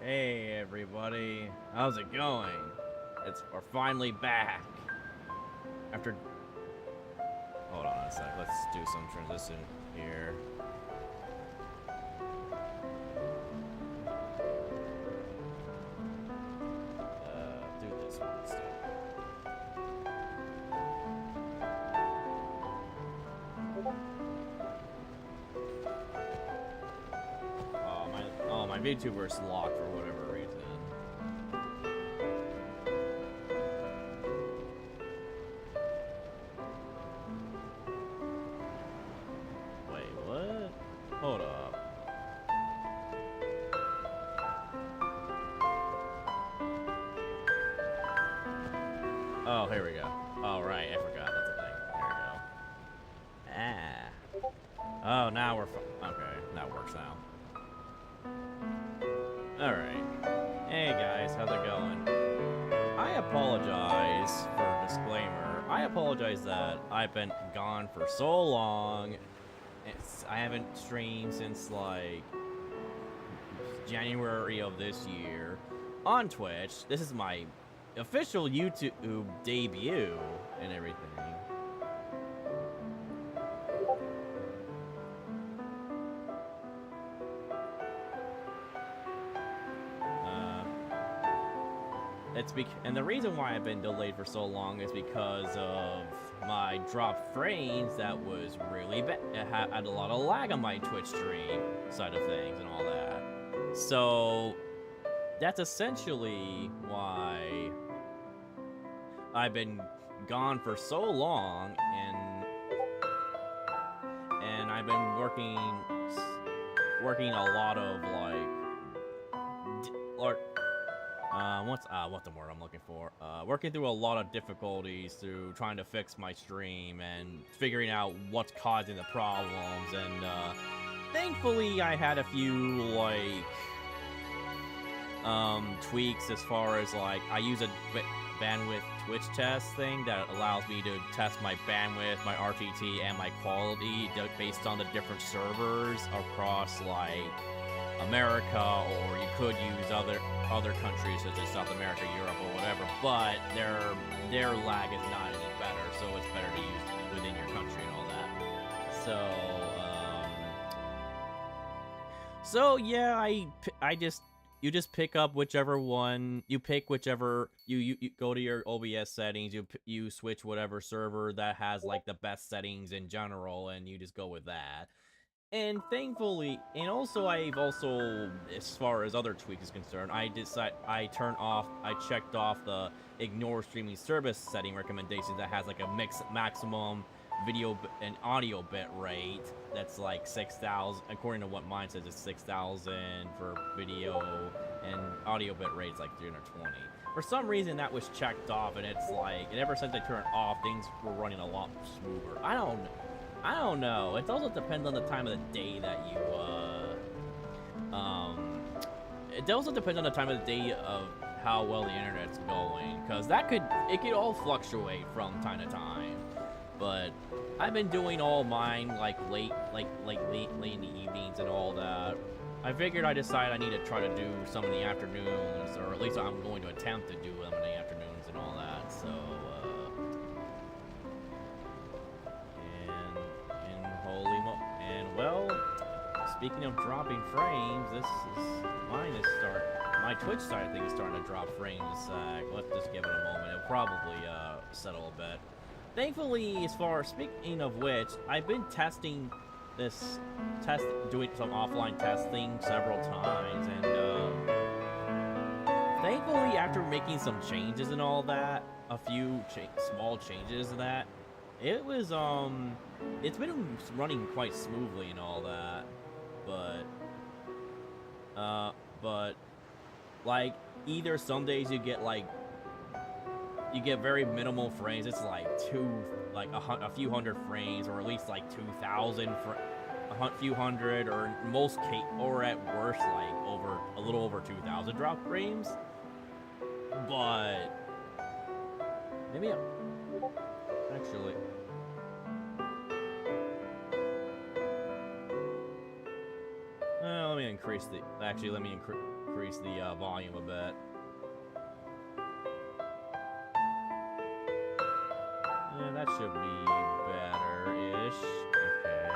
Hey everybody, how's it going? We're finally back. After hold on a sec, let's do some transition here. Do this one instead. My VTuber's locked for whatever reason. Wait, what? Hold up. Oh, here we go. Oh, right, I forgot that's a thing. There we go. Ah. Oh, now we're okay, that works now. Alright. Hey guys, how's it going? I apologize for a disclaimer. I apologize that I've been gone for so long. I haven't streamed since like January of this year on Twitch. This is my official YouTube debut and everything. And the reason why I've been delayed for so long is because of my dropped frames that was really bad. It had a lot of lag on my Twitch stream side of things and all that. So that's essentially why I've been gone for so long, and I've been working a lot of what's the word I'm looking for? Working through a lot of difficulties through trying to fix my stream and figuring out what's causing the problems. And thankfully, I had a few tweaks as far as I use a bandwidth Twitch test thing that allows me to test my bandwidth, my RTT, and my quality based on the different servers across America, or you could use other countries such as South America, Europe, or whatever, but their lag is not any better, so it's better to use within your country and all that. So yeah, you just pick up whichever one you pick, whichever you go to your OBS settings, you switch whatever server that has the best settings in general, and you just go with that. And thankfully, and also I've also, as far as other tweaks is concerned, I checked off the ignore streaming service setting recommendation that has a maximum video and audio bit rate that's 6,000, according to what mine says, it's 6,000 for video, and audio bit rate's 320. For some reason that was checked off, and it's and ever since I turned it off, things were running a lot smoother. I don't know. It also depends on the time of the day that you, it also depends on the time of the day of how well the internet's going, because it could all fluctuate from time to time. But I've been doing all mine, late in the evenings and all that. I figured I decided I need to try to do some in the afternoons, or at least I'm going to attempt to do them in the afternoons and all that, so, well, speaking of dropping frames, my Twitch side I think is starting to drop frames. Let's just give it a moment. It'll probably settle a bit. Thankfully, speaking of which, I've been doing some offline testing several times, and thankfully, after making some changes and all that, a few small changes to that, it's been running quite smoothly and all that, but either some days you get very minimal frames. It's a few hundred frames, or at least 2,000 for a few hundred, or or at worst a little over 2,000 drop frames. But maybe actually. Let me increase increase the volume a bit. Yeah, that should be better-ish. Okay.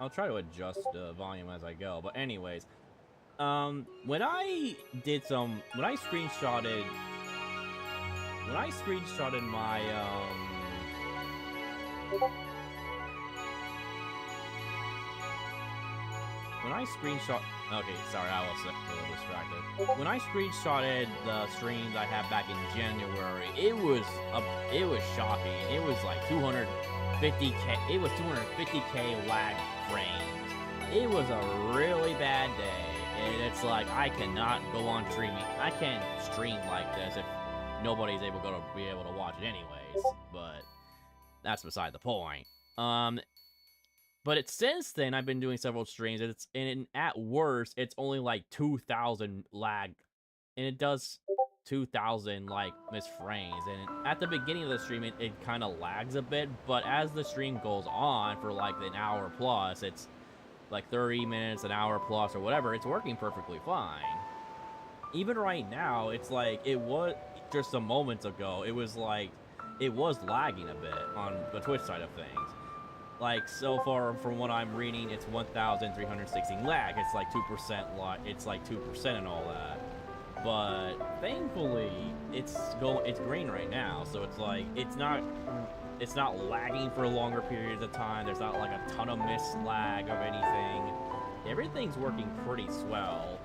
I'll try to adjust the volume as I go. But anyways, when I screenshotted my okay, sorry, I was a little distracted. When I screenshotted the streams I had back in January, it was shocking. It was like 250k. It was 250k lag frames. It was a really bad day, and it's like I cannot go on streaming. I can't stream like this if nobody's be able to watch it anyways. But that's beside the point. But since then, I've been doing several streams, and at worst, it's only like 2,000 lag, and it does 2,000 like missed frames. And at the beginning of the stream, it kind of lags a bit, but as the stream goes on for like an hour plus, it's like 30 minutes, an hour plus, or whatever, it's working perfectly fine. Even right now, it's like it was just some moments ago. It was lagging a bit on the Twitch side of things. Like, so far from what I'm reading, it's 1,316 lag. It's like 2% it's like 2% and all that. But thankfully, it's green right now, so it's like it's not lagging for longer periods of time. There's not like a ton of missed lag of anything. Everything's working pretty swell.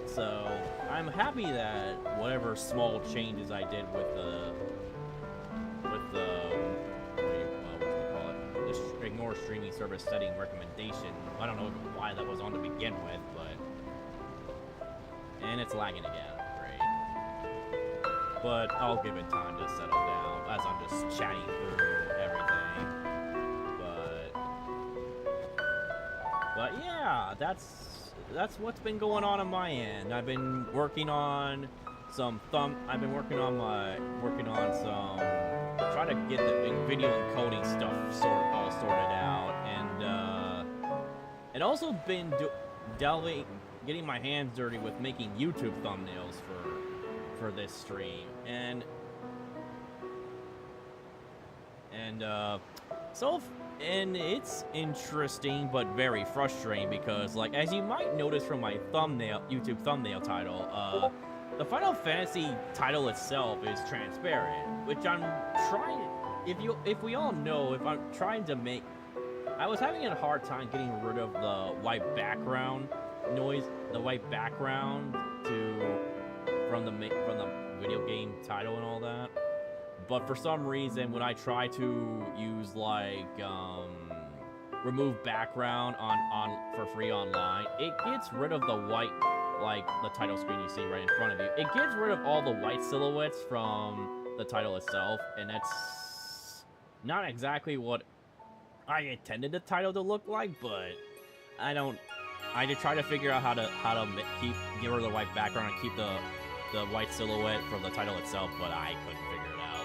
So I'm happy that whatever small changes I did with the ignore streaming service setting recommendation. I don't know why that was on to begin with, and it's lagging again. Great. But I'll give it time to settle down as I'm just chatting through everything. But yeah, that's what's been going on my end. I've been working on some trying to get the video encoding stuff all sorted out, and also been getting my hands dirty with making YouTube thumbnails for this stream, and it's interesting but very frustrating because, like, as you might notice from my YouTube thumbnail title, the Final Fantasy title itself is transparent, which I'm trying. If we all know, if I'm trying to make, I was having a hard time getting rid of the white background noise, the white background from the video game title and all that. But for some reason, when I try to use like remove background for free online, it gets rid of the white. Like the title screen you see right in front of you, it gets rid of all the white silhouettes from the title itself, and that's not exactly what I intended the title to look like. But I just try to figure out how to get rid of the white background and keep the white silhouette from the title itself, but I couldn't figure it out.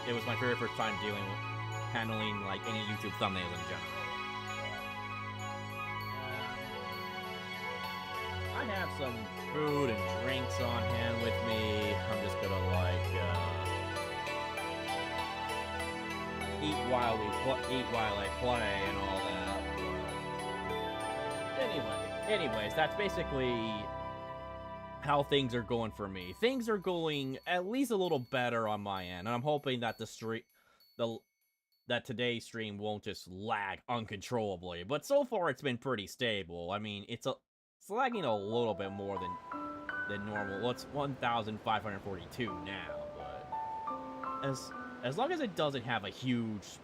It was my very first time handling like any YouTube thumbnails in general. I have some food and drinks on hand with me. I'm just gonna eat while I play and all that. Anyways, that's basically how things are going for me. Things are going at least a little better on my end, and I'm hoping that that today's stream won't just lag uncontrollably. But so far, it's been pretty stable. I mean, it's lagging a little bit more than normal. Well, it's 1,542 now, but as long as it doesn't have a huge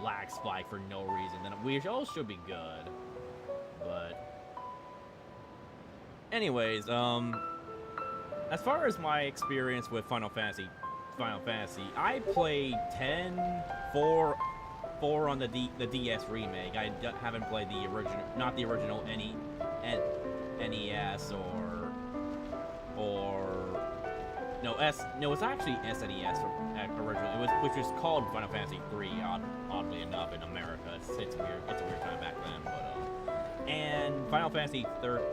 lag spike for no reason, then we all should be good. But anyways, as far as my experience with Final Fantasy, I played 4 on the DS remake. I haven't played the original, not the original NES or No, it's actually SNES originally. Which was called Final Fantasy 3. Oddly enough, in America, it's weird. It's a weird time back then, but and Final Fantasy 13,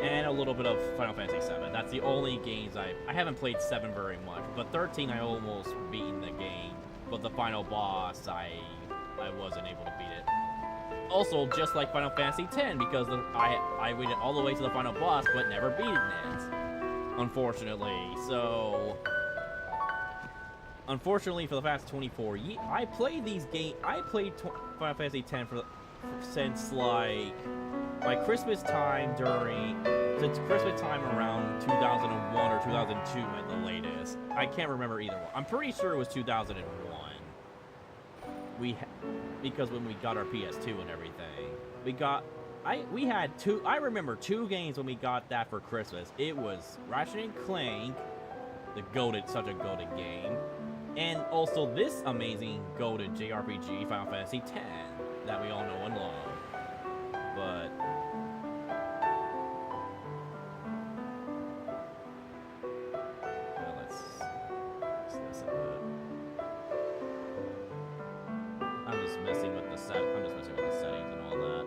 and a little bit of Final Fantasy 7. That's the only games I haven't played 7 very much, but 13 I almost beaten the game, but the final boss I wasn't able to beat it. Also, just like Final Fantasy X, because I waited all the way to the final boss, but never beaten it, unfortunately. So, unfortunately, for the past 24 years, I played these games. I played Final Fantasy X since like Christmas time since Christmas time around 2001 or 2002 at the latest. I can't remember either one. I'm pretty sure it was 2001. Because when we got our PS2 and everything, we had two. I remember 2 games when we got that for Christmas. It was Ratchet and Clank, such a goated game, and also this amazing goated JRPG, Final Fantasy X, that we all know and love. But let's listen to it. I'm just messing with the settings and all that.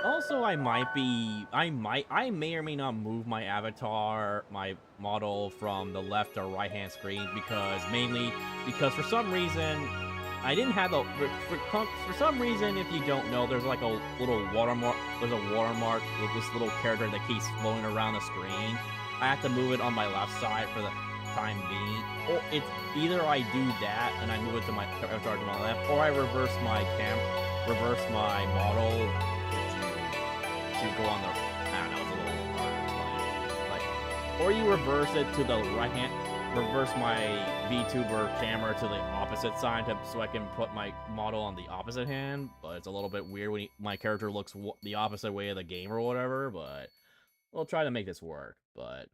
Also, I may or may not move my avatar, my model from the left or right hand screen because for some reason I didn't have for some reason, if you don't know, there's like a little watermark. There's a watermark with this little character that keeps floating around the screen. I have to move it on my left side for the time being. Or it's either I do that and I move it to my avatar to my left, or I reverse my model to go on the. I don't know. It's a little hard to explain. Like, or you reverse it to the right hand. Reverse my VTuber camera to the opposite side so I can put my model on the opposite hand, but it's a little bit weird when my character looks the opposite way of the game or whatever, but we'll try to make this work, but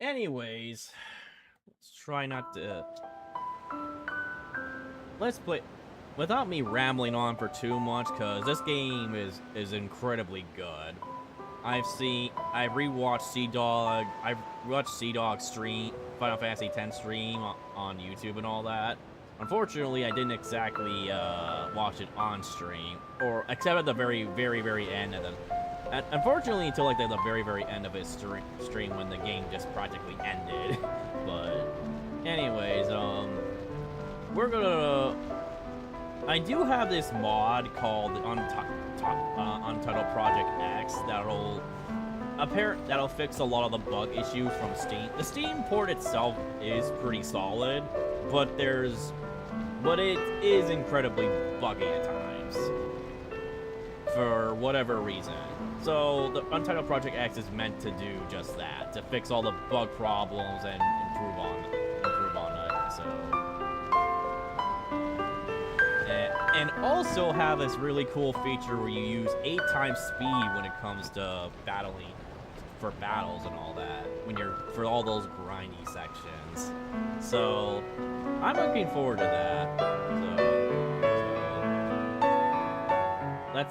anyways, let's try not to, let's play, without me rambling on for too much, because this game is incredibly good. I've rewatched C-Dog stream Final Fantasy X stream on YouTube and all that. Unfortunately, I didn't exactly watch it on stream, or except at the very, very, very end. Unfortunately, until like the very, very end of his stream when the game just practically ended. But anyways, we're gonna. I do have this mod called Untitled Project X that'll fix a lot of the bug issues from Steam. The Steam port itself is pretty solid, but it is incredibly buggy at times for whatever reason. So the Untitled Project X is meant to do just that, to fix all the bug problems and improve on it. So. And also have this really cool feature where you use 8 times speed when it comes to battling for battles and all that, for all those grindy sections. So I'm looking forward to that.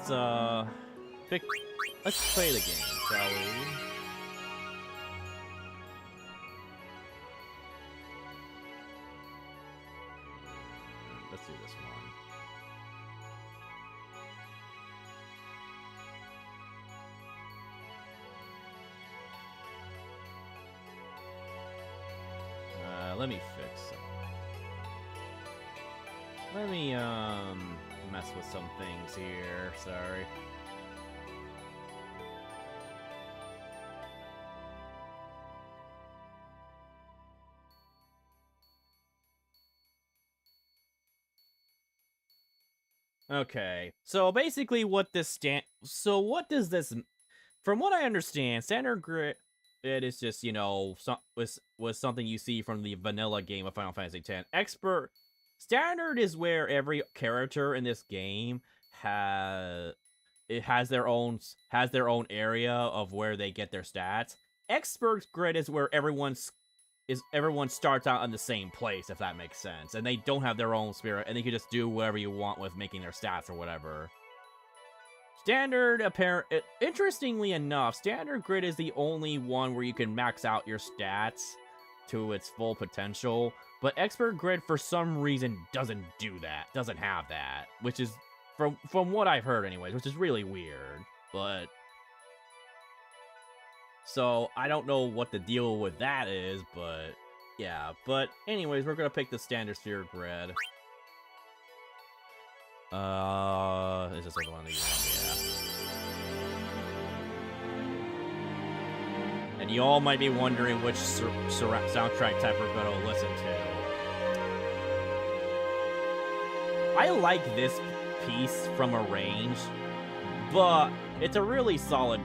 So let's play the game, shall we? Let's do this one. Let me fix some. Let me mess with some things here. Sorry. Okay. So basically what does this, from what I understand, standard grid, it is just, was something you see from the vanilla game of Final Fantasy X. Standard is where every character in this game it has their own area of where they get their stats. Expert grid is where everyone starts out in the same place, if that makes sense, and they don't have their own spirit, and they can just do whatever you want with making their stats or whatever. Standard, interestingly enough, standard grid is the only one where you can max out your stats to its full potential, but expert grid for some reason doesn't do that, doesn't have that, which is from what I've heard anyways, which is really weird. But so I don't know what the deal with that is, but yeah. But anyways, we're gonna pick the standard sphere grid. Is this the one that you want? Yeah. And you all might be wondering which soundtrack type we're gonna listen to. I like this piece from Arrange, but it's a really solid.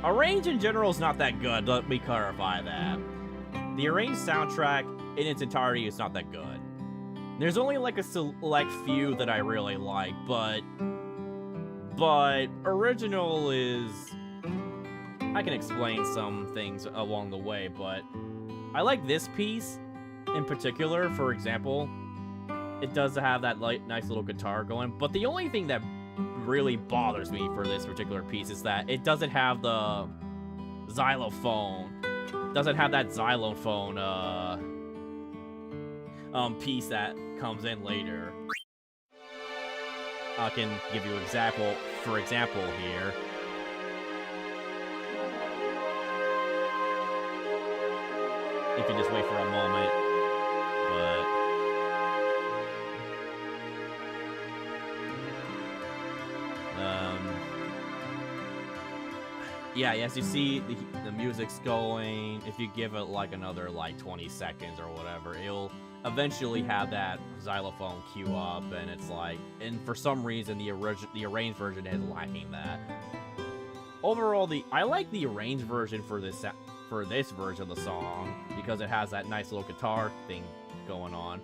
Arrange in general is not that good. Let me clarify that. The Arrange soundtrack in its entirety is not that good. There's only like a select few that I really like, but original is. I can explain some things along the way, but I like this piece in particular. For example, it does have that nice little guitar going, but the only thing that really bothers me for this particular piece is that it doesn't have the xylophone. Doesn't have that xylophone piece that comes in later. I can give you example here. If you just wait for a moment, but. Yeah, as you see, the music's going. If you give it like another 20 seconds or whatever, it'll eventually have that xylophone cue up, and it's like, and for some reason the arranged version is lacking that. Overall, I like the arranged version for this version of the song because it has that nice little guitar thing going on.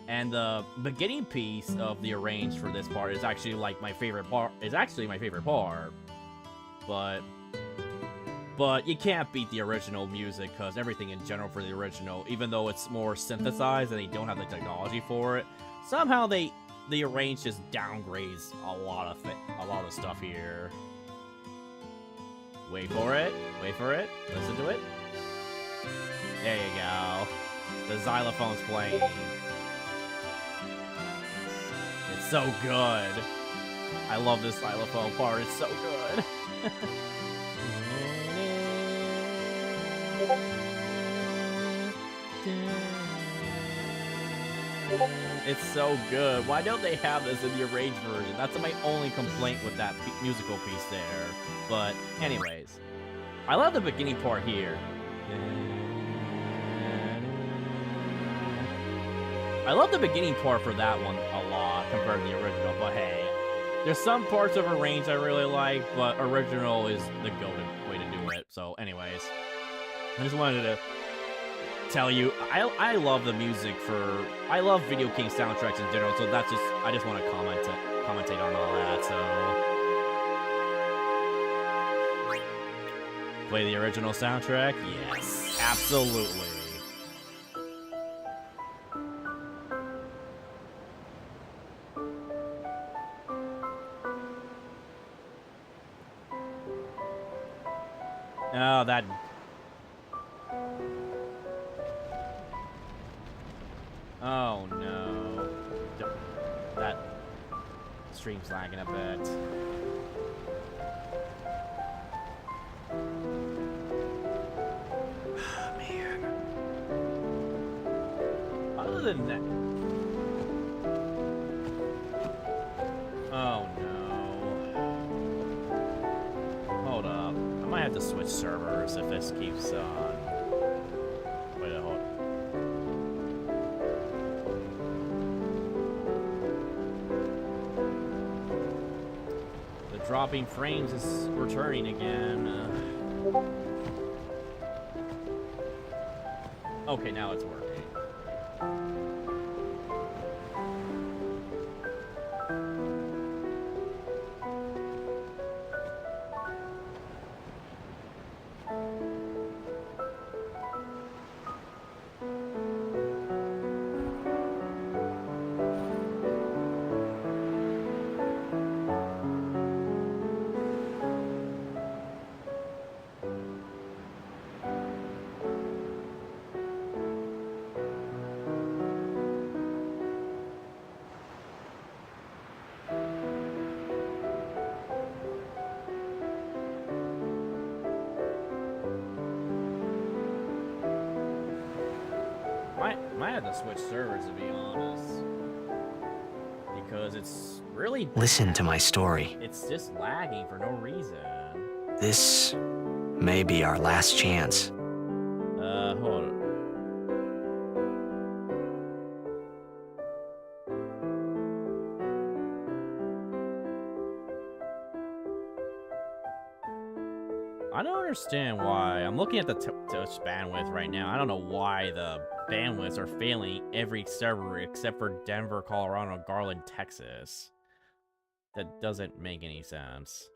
And the beginning piece of the arrange for this part is actually my favorite part. But you can't beat the original music because everything in general for the original, even though it's more synthesized and they don't have the technology for it, somehow the arrange just downgrades a lot of stuff here. Wait for it. Listen to it. There you go. The xylophone's playing. It's so good. I love this xylophone part. It's so good. It's so good. Why don't they have this in the arranged version? That's my only complaint with that musical piece there. But anyways, I love the beginning part here. I love the beginning part for that one a lot compared to the original, but hey, there's some parts of Arrange I really like, but original is the go-to way to do it. So anyways, I just wanted to tell you, I love the music I love video game soundtracks in general, so that's I just want to commentate on all that, so. Play the original soundtrack? Yes, absolutely. Oh, that. Oh no. That stream's lagging a bit. Man. Other than that. Oh no. Hold up. I might have to switch servers if this keeps on. Wait, hold on. Dropping frames is returning again. Okay, now it's working. might have to switch servers, to be honest. Because it's really bad. Listen to my story. It's just lagging for no reason. This may be our last chance. Hold on. I don't understand why. I'm looking at the touch bandwidth right now. I don't know why the bandwidths are failing every server except for Denver, Colorado, Garland, Texas. That doesn't make any sense.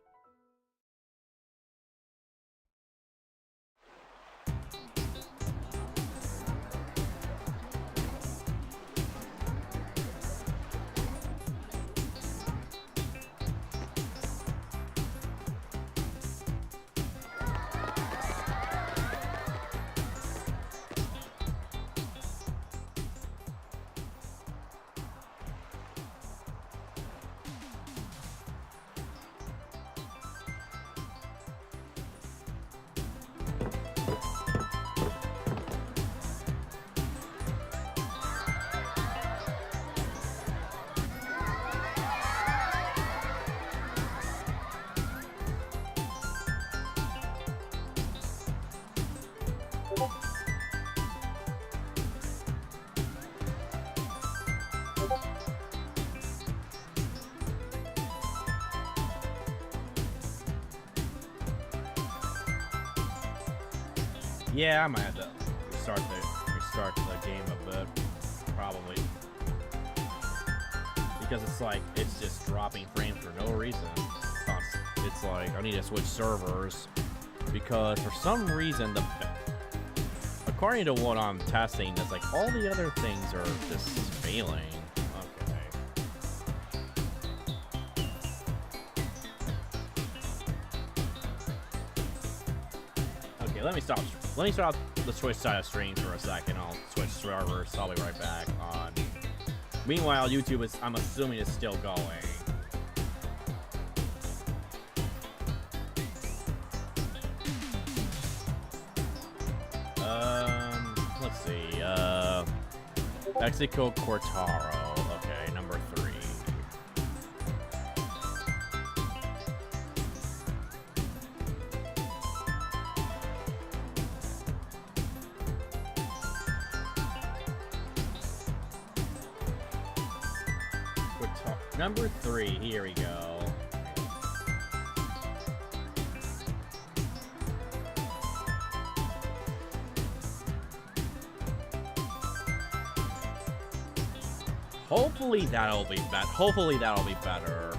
Yeah, I might have to restart the game a bit, probably. Because it's like, it's just dropping frames for no reason. It's like, I need to switch servers, because for some reason, according to what I'm testing, it's like, all the other things are just failing. Okay, let me stop the Twitch side of stream for a second. I'll switch servers. I'll be right back on. Meanwhile, YouTube is, I'm assuming, is still going. Let's see. Mexico Cortaro. Okay, number 3. Number 3, here we go. Hopefully that'll be better. Hopefully that'll be better.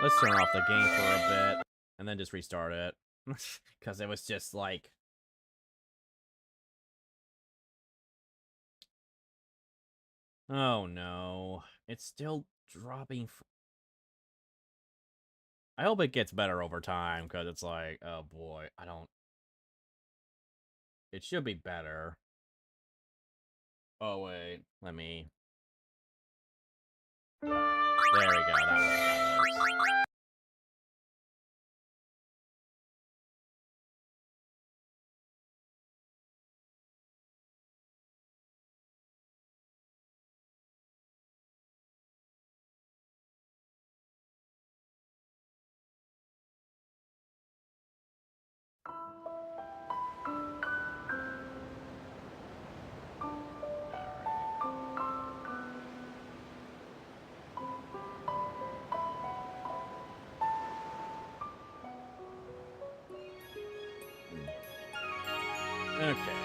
Let's turn off the game for a bit. And then just restart it. Because it was just like... Oh no. It's still dropping... I hope it gets better over time, because it's like, oh boy, I don't... It should be better. Oh wait, let me... There we go, that was better. Okay.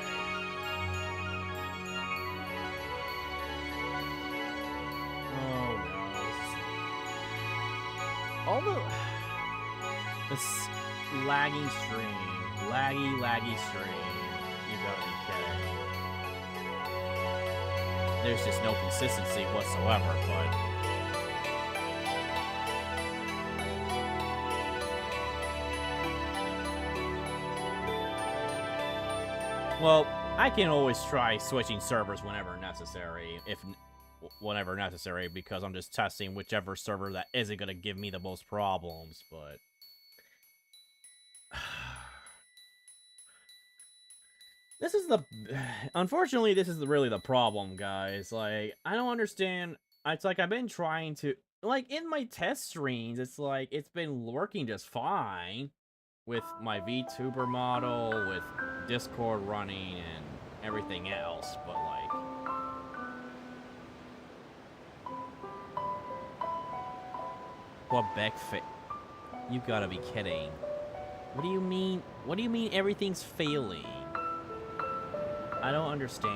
Oh no. Although this lagging stream, laggy stream. You gotta be kidding. There's just no consistency whatsoever, but. Well, I can always try switching servers whenever necessary, whenever necessary, because I'm just testing whichever server that isn't gonna give me the most problems, but... This is the... Unfortunately, this is really the problem, guys. Like, I don't understand... It's like I've been trying to... Like, in my test screens, it's like, it's been working just fine with my VTuber model, with Discord running, and everything else, but like... Quebec You gotta be kidding. What do you mean? What do you mean everything's failing? I don't understand.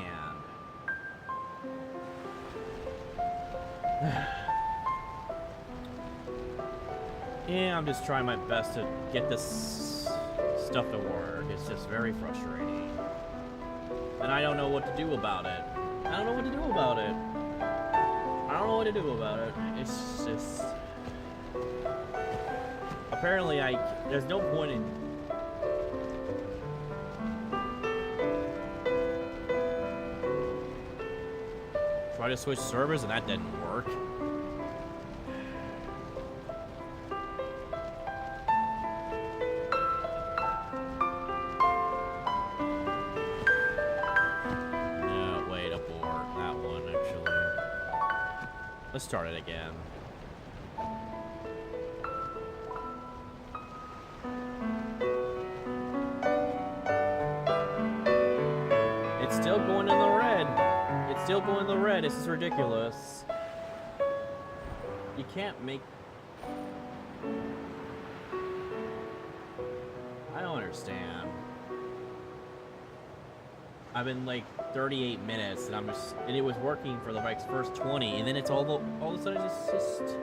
Yeah, I'm just trying my best to get this stuff to work. It's just very frustrating. And I don't know what to do about it. I don't know what to do about it. I don't know what to do about it. It's just... Apparently, there's no point in... Try to switch servers and that didn't work. No, wait, abort that one actually. Let's start it again. It's still going in the red. It's still going in the red. This is ridiculous. You can't make... I don't understand. I've been like 38 minutes and and it was working for the like first 20, and then it's all of a sudden it's just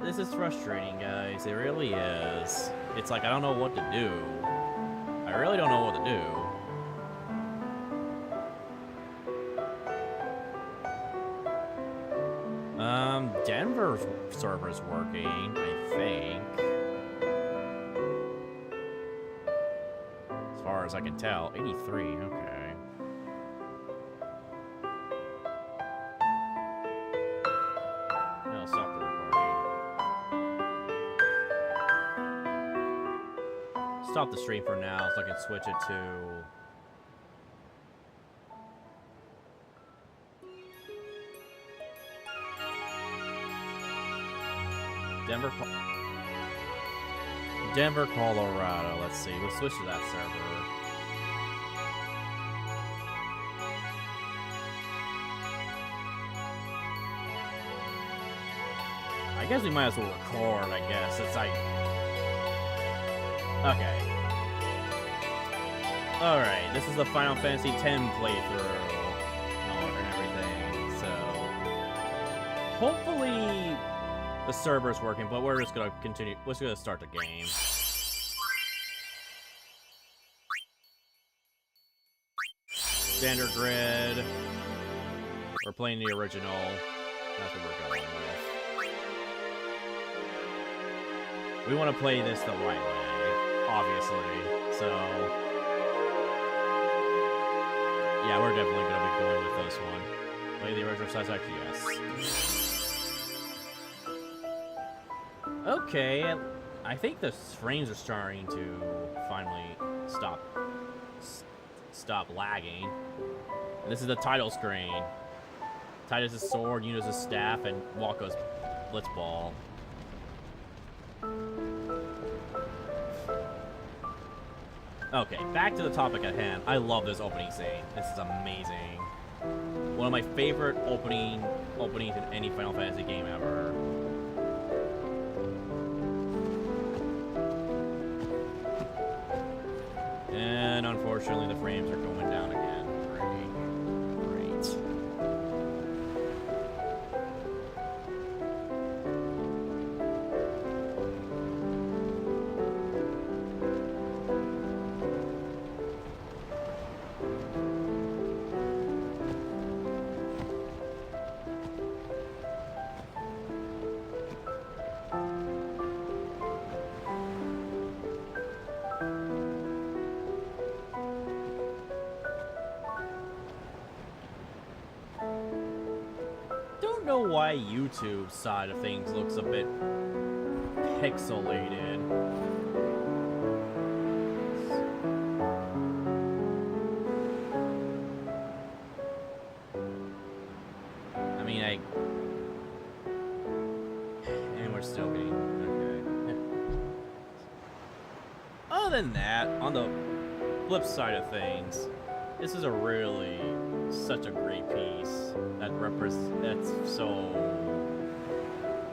this is frustrating, guys. It really is. It's like I don't know what to do. I really don't know what to do. Denver's server's working, I think. As far as I can tell. 83, okay. No, stop the recording. Stop the stream for now so I can switch it to... Denver, Colorado. Let's see. We'll switch to that server. I guess we might as well record, I guess. It's like... Okay. Alright, this is the Final Fantasy X playthrough. And everything, so... Hopefully... the server's working, but we're just gonna continue. We're just gonna start the game. Standard grid. We're playing the original. That's what we're going with. We want to play this the right way, obviously. So, yeah, we're definitely gonna be going with this one. Play the original size act, yes. Okay, I think the frames are starting to finally stop lagging. And this is the title screen. Titus' sword, Yuna's staff, and Walko's blitzball. Okay, back to the topic at hand. I love this opening scene. This is amazing. One of my favorite openings in any Final Fantasy game ever. And unfortunately, the frames are going down again. Great. know why YouTube side of things looks a bit pixelated. I mean, and we're still getting okay. Other than that, on the flip side of things, this is a really such a great piece that's so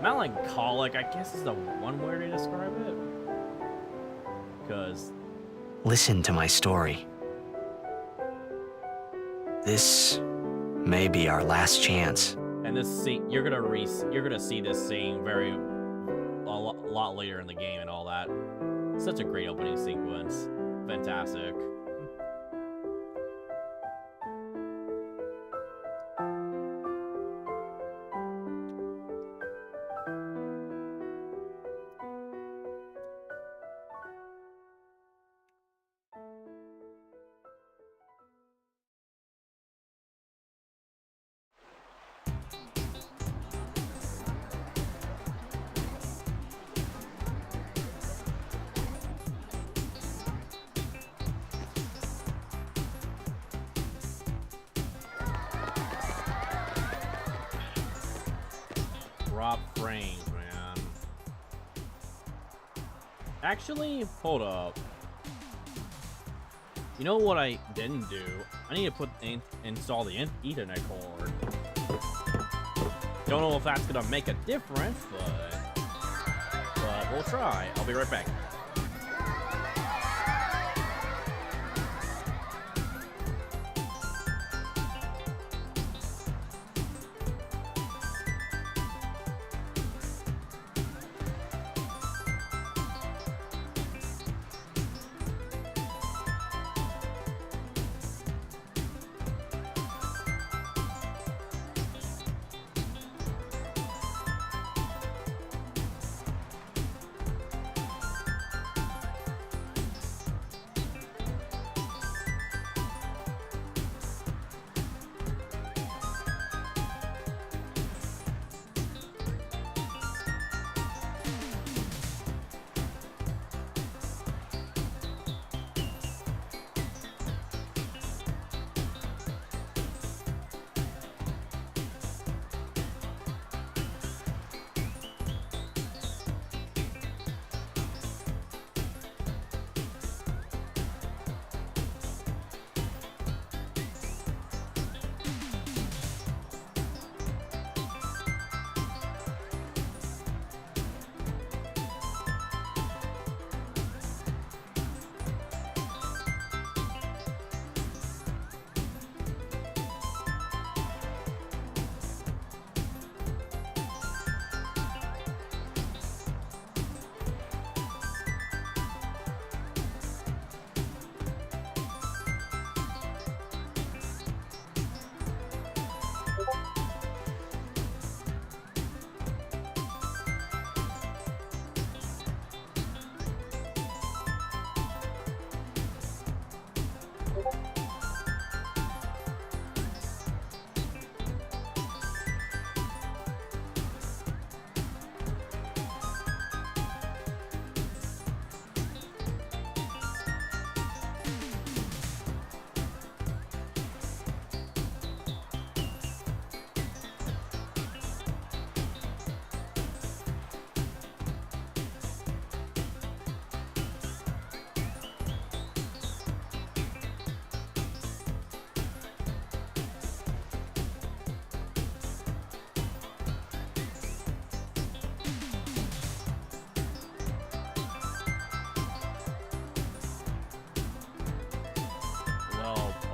melancholic, I guess is the one way to describe it. Because Listen to my story. This may be our last chance. and this scene you're gonna see this scene a lot later in the game and all that. Such a great opening sequence. Fantastic. Drop frames, man. Actually, hold up. You know what I didn't do? I need to install the Ethernet cord. Don't know if that's gonna make a difference, but we'll try. I'll be right back.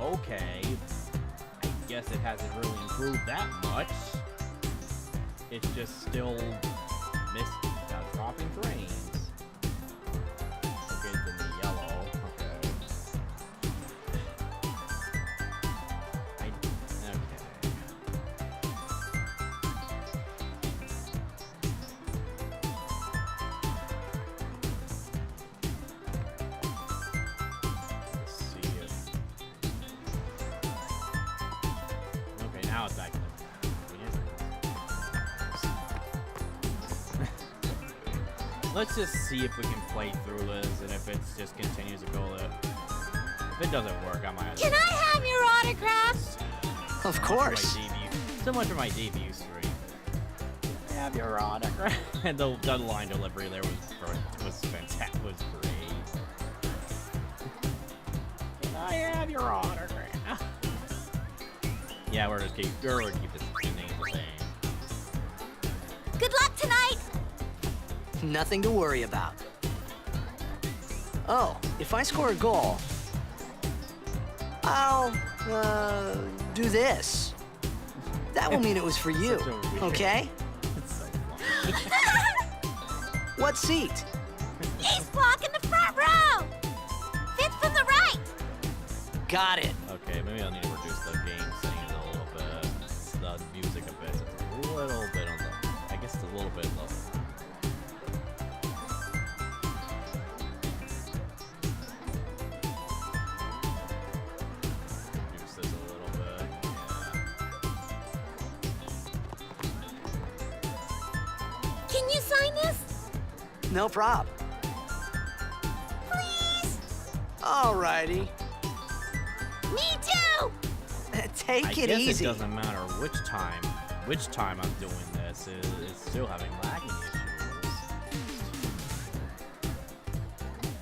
Okay, I guess it hasn't really improved that much. It's just still dropping frames. Okay, it's in the yellow. Okay. Now it's back to the Let's just see if we can play through this, and if it just continues to go there. If it doesn't work, I might. Can I have your autographs? Of course. So much for my debut stream. I have your autograph. And the line delivery there was fantastic. Was great. Can I have your autograph? Yeah, we're gonna keep this name the same. Good luck tonight! Nothing to worry about. Oh, if I score a goal, I'll, do this. That will mean it was for you, okay? It's so funny. What seat? He's blocking the front row! Fifth from the right! Got it. Okay, maybe I'll need to reduce the game settings a little bit. The music a bit. It's a little bit on the... I guess it's a little bit low. Reduce this a little bit. Yeah. Can you sign this? No prob. Please? Alrighty. Me too! Take I it guess easy. it doesn't matter which time I'm doing this. It's still having lagging issues.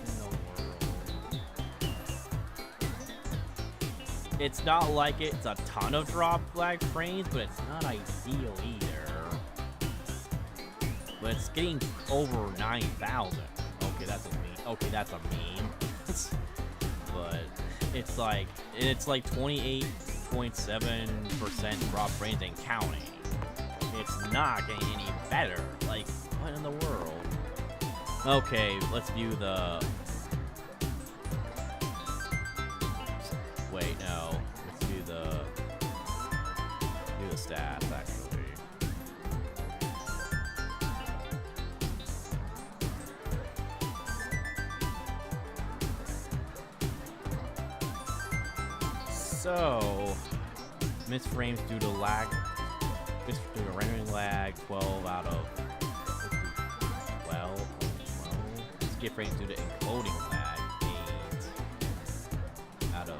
In the world. It's not like it's a ton of drop lag frames, but it's not ideal either. But it's getting over 9,000. Okay, that's a meme. Okay, that's a meme. But it's like 28.7% drop frames and counting. It's not getting any better. Like, what in the world? Okay, let's view the... Wait, no. Let's view the stats, actually. So, missed frames due to lag, due to rendering lag, 12 out of 12. Skip frames due to encoding lag, 8 out of.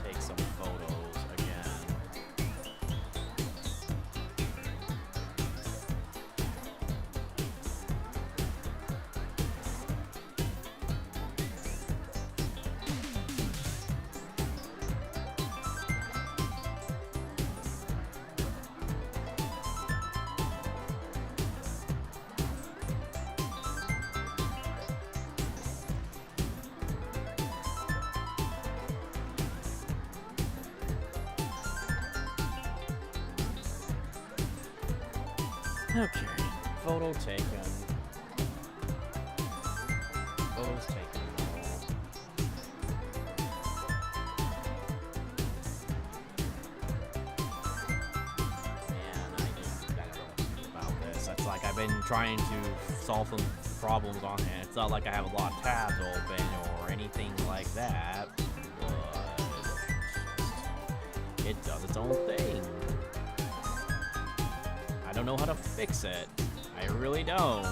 Take some photos again. Okay, photo taken. Photos taken. Man, I don't know about this. It's like I've been trying to solve some problems on it. It's not like I have a lot of tabs open or anything like that, but it does its own thing. I don't know how to fix it. I really don't.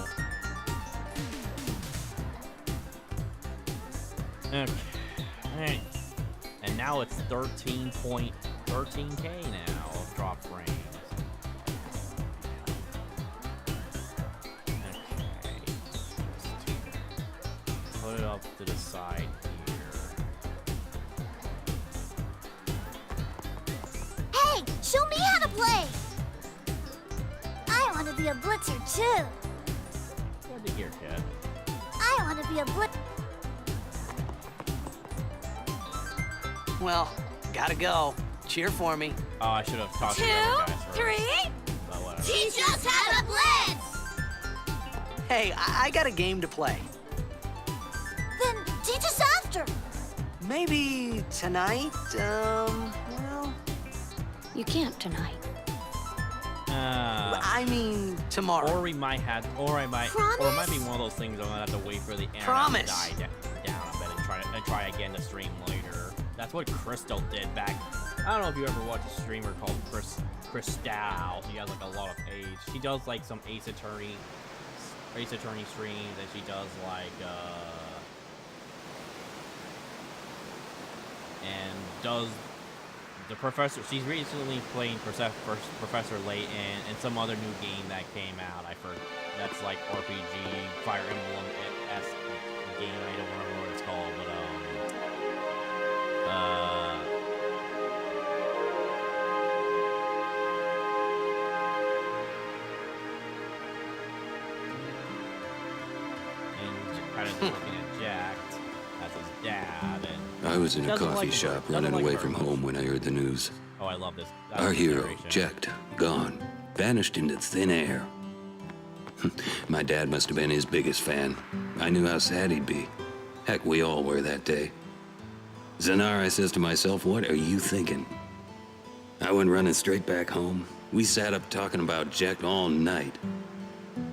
Okay. Alright. And now it's 13.13K now of drop frames. Okay. Put it up to the side here. Hey, show me how to play! I want to be a blitzer too. Get the gear, kid. I want to be a blitzer. Well, gotta go. Cheer for me. Oh, I should have talked to the other guys first. 3. But whatever. Teach us how to blitz! Hey, I got a game to play. Then teach us after. Maybe tonight, well... You can't tonight. I mean, tomorrow. Or it might, or it might be one of those things I'm gonna have to wait for the internet to die down a bit and try again to stream later. That's what Crystal did back. I don't know if you ever watched a streamer called Crystal. She has like a lot of age. She does like some Ace Attorney streams, and she does like and does the Professor. She's recently playing Professor Layton and some other new game that came out. I forgot. That's like RPG, Fire Emblem-esque game. I don't remember what it's called, but and kind of looking at Jacked as his dad, and I was in a coffee shop running away from home when I heard the news. oh, I love this. Our hero, narration. Jacked, gone, vanished into thin air. My dad must have been his biggest fan. I knew how sad he'd be. Heck, we all were that day. Zanar, I says to myself, what are you thinking? I went running straight back home. We sat up talking about Jack all night.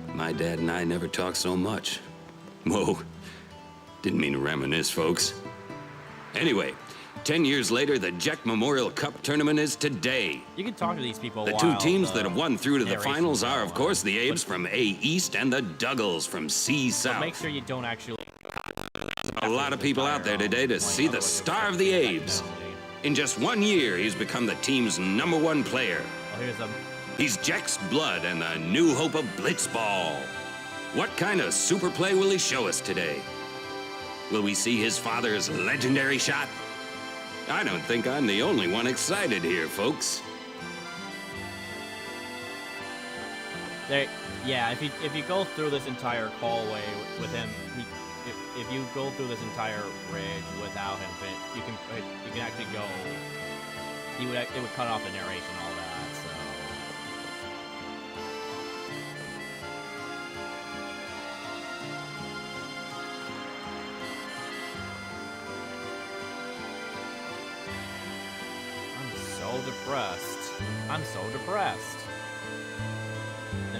My dad and I never talked so much. Whoa, didn't mean to reminisce, folks. Anyway, 10 years later, the Jack Memorial Cup tournament is today. You can talk to these people. The two teams that have won through to the finals are, of course, the Abes from A East and the Duggles from C South. Make sure you don't actually. A lot of people out there today to see the star of the Abes. In just 1 year, he's become the team's #1 player. Oh, here's a. He's Jack's blood and the new hope of Blitzball. What kind of super play will he show us today? Will we see his father's legendary shot? I don't think I'm the only one excited here, folks. There, yeah. If you go through this entire hallway with him, if you go through this entire ridge without him, you can actually go. It would cut off the narration, all that. So. I'm so depressed. The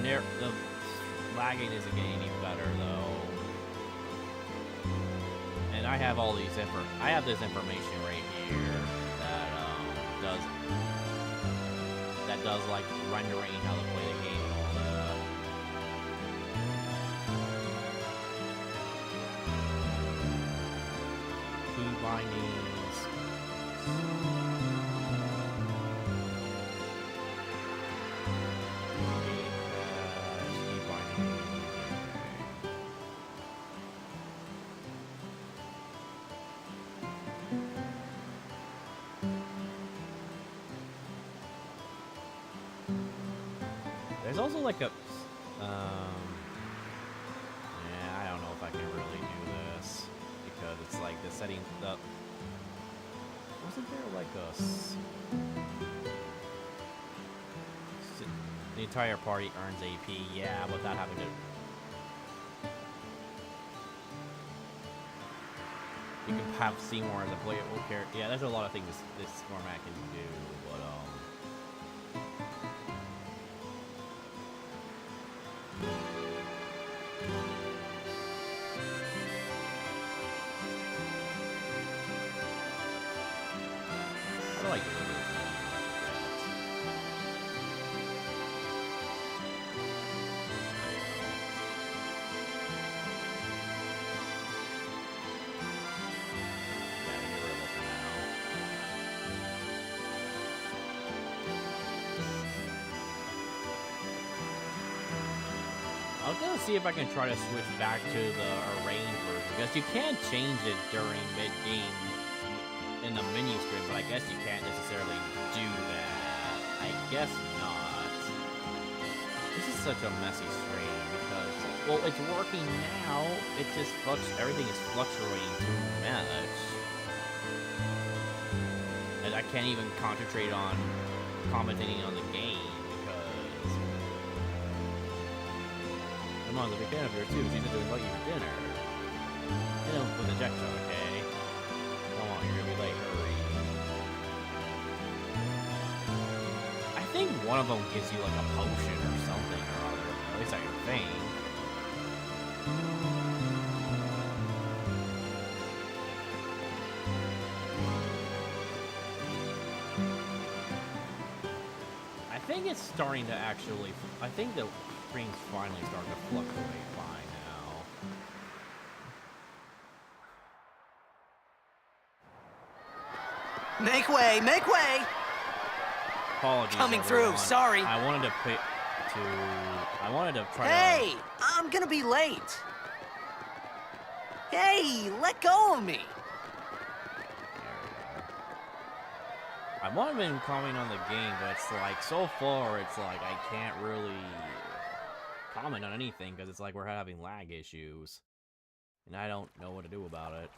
lagging isn't getting any better though. And I have all these I have this information right here that does like rendering how to play the game and all that. Key bindings. There's also like a, yeah, I don't know if I can really do this because it's like the setting, wasn't there like the entire party earns AP, yeah, without having to. You can have Seymour as a playable character. Yeah, there's a lot of things this format can do, but how do I get rid of this? I was gonna see if I can try to switch back to the arranged version, because you can change it during mid-game in the menu screen, but I guess you can't necessarily do that. I guess not. This is such a messy stream because, well, it's working now. It just everything is fluctuating too much, and I can't even concentrate on commentating on the game. Come on, the big fan of here too. She said to invite you for dinner. You know, with a Jack shot, okay? Come on, you're gonna be late. Hurry. I think one of them gives you like a potion or something or other. At least I think. I think it's starting to actually. I think the screen's finally starting to fluctuate by now. Make way, make way! Apologies, Coming everyone. through, sorry. I wanted to try Hey, I'm gonna be late. Hey, let go of me. I want to been commenting on the game, but it's like, so far, it's like I can't really comment on anything because it's like we're having lag issues. And I don't know what to do about it.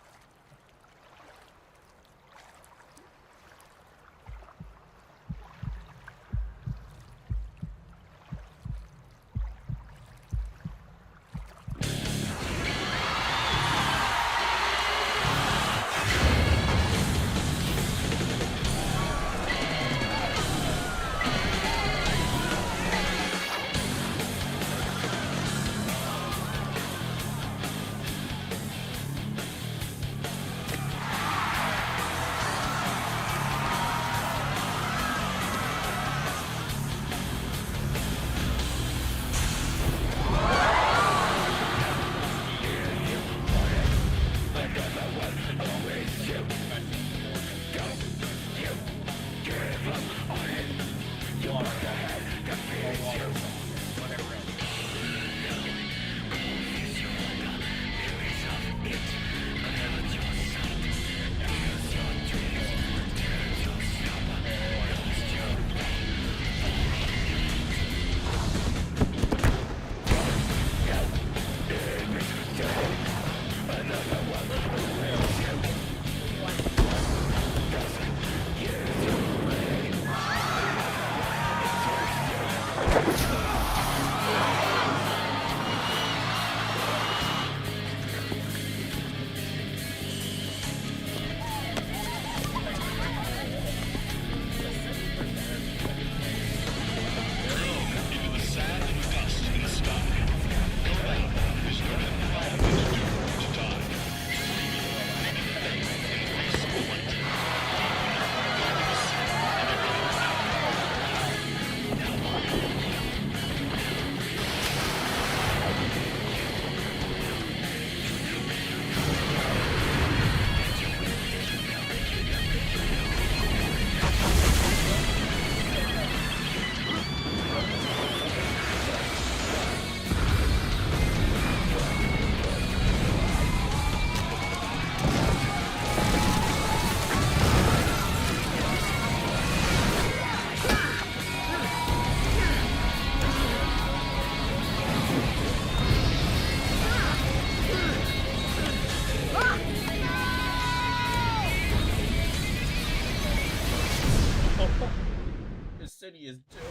City is doomed.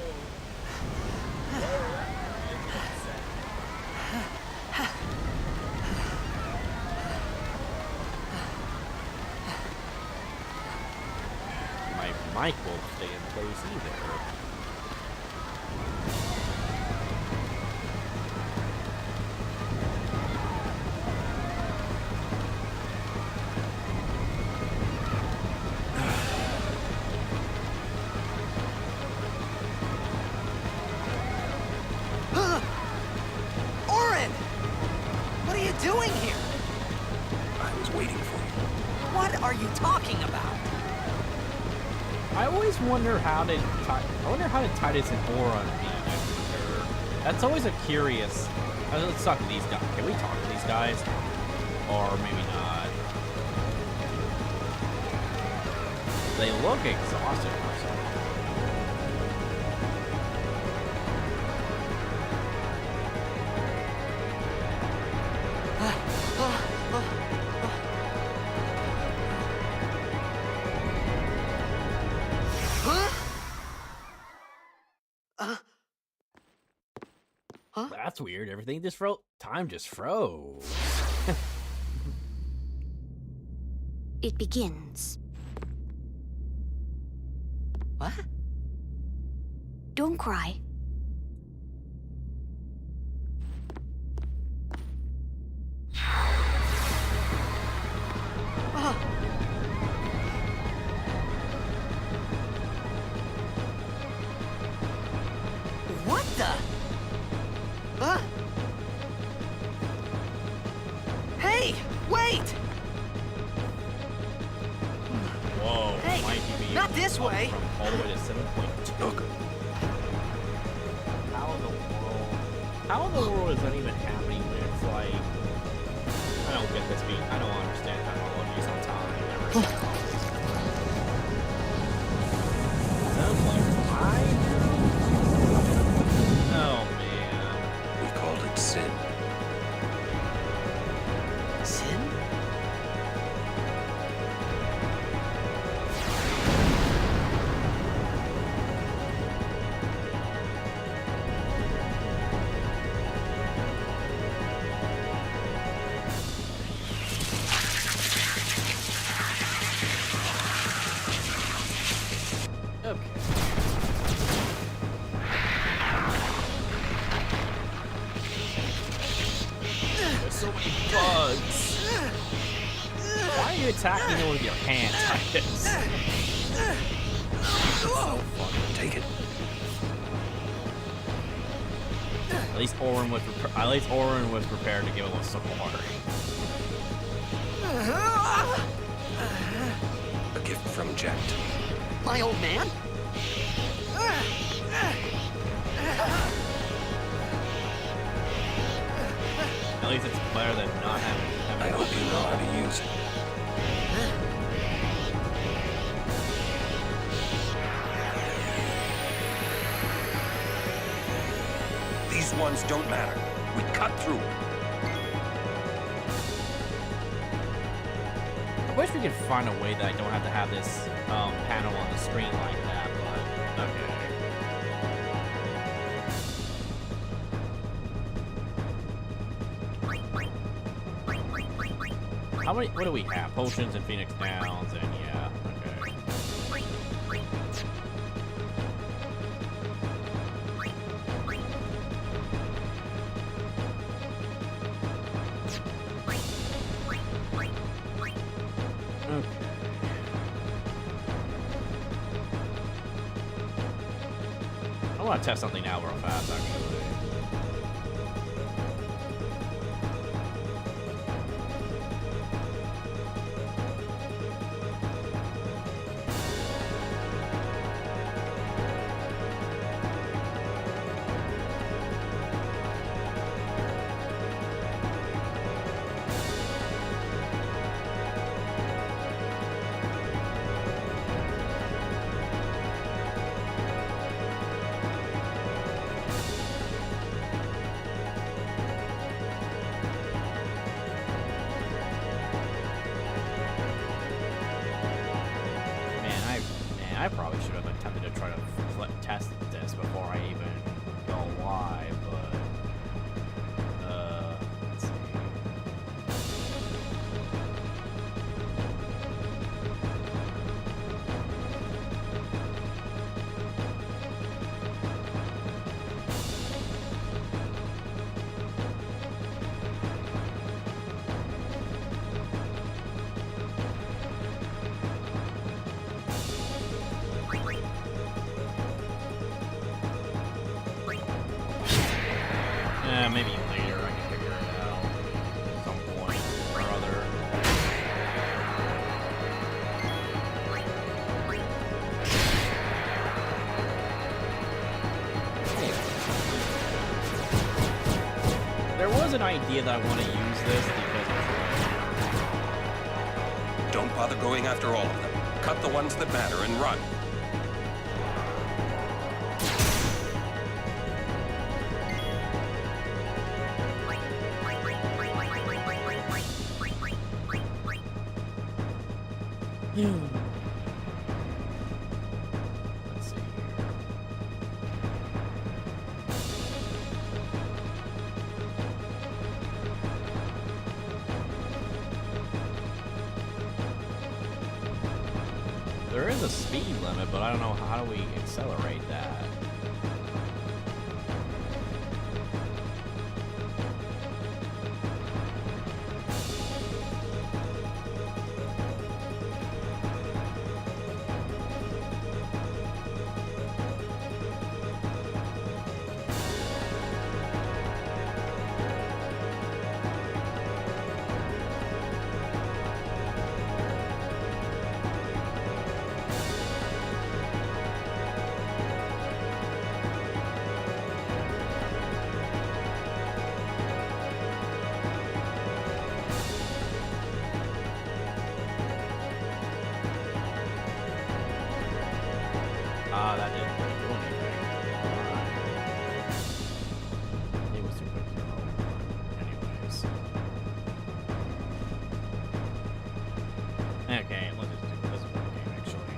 My mic won't stay in place either. Doing here? I was waiting for you. What are you talking about? I always wonder how to tie this in Aura be. That's always a curious. Let's talk to these guys. Can we talk to these guys? Or maybe not. They look exhausted or something. That's weird. Everything just froze. Time just froze. it begins. What? Don't cry. What the? Huh? Hey, wait! Whoa. Hey, might be not this way. From all the way to 7.2. Look, How in the world is that even happening when it's like, I don't get this beat. I don't understand technology sometimes. Sounds like five? Oh man. we called it sin. Sin? Okay. There's so many bugs. Why are you attacking me with your hands like this? Take it. At least Orin was prepared to give him some water. A gift from Jet. My old man? At least it's better than not having I hope you know how to use it. These ones don't matter. We cut through. I wish we could find a way that I don't have to have this panel on the screen like that, but okay. How many? What do we have? Potions and Phoenix Downs, and yeah, okay. Okay. I want to test something out real fast, actually. I probably should have attempted to try to test this before I even go live, but let's see. Maybe later I can figure it out at some point or other. There was an idea that I want to use this because Don't bother going after all of them. Cut the ones that matter and run. let's see here. there is a speed limit, but I don't know how do we accelerate that. That didn't really do anything. It was too quick to go. Anyways. Okay, let's just do this one game, actually.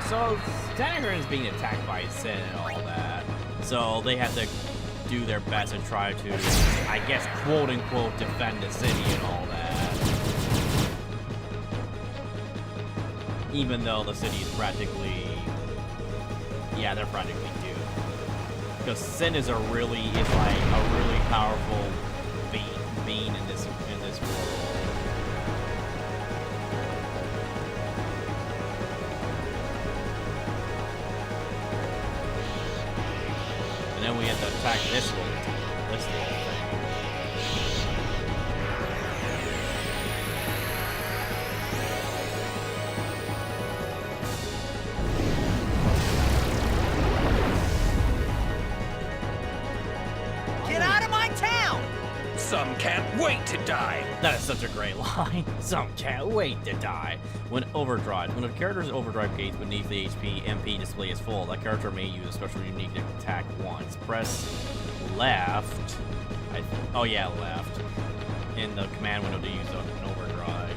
So, Zanarkand is being attacked by Sin and all that. So, they have to do their best and try to, I guess, quote-unquote, defend the city and all that. Even though the city is practically, yeah, they're practically doomed. Because Sin is like a really powerful being in this world. And then we have to attack this little thing. Some can't wait to die. That is such a great line. Some can't wait to die. When overdrive. When a character's overdrive gauge beneath the HP MP display is full, that character may use a special unique attack once. Press left. Left. In the command window to use an overdrive.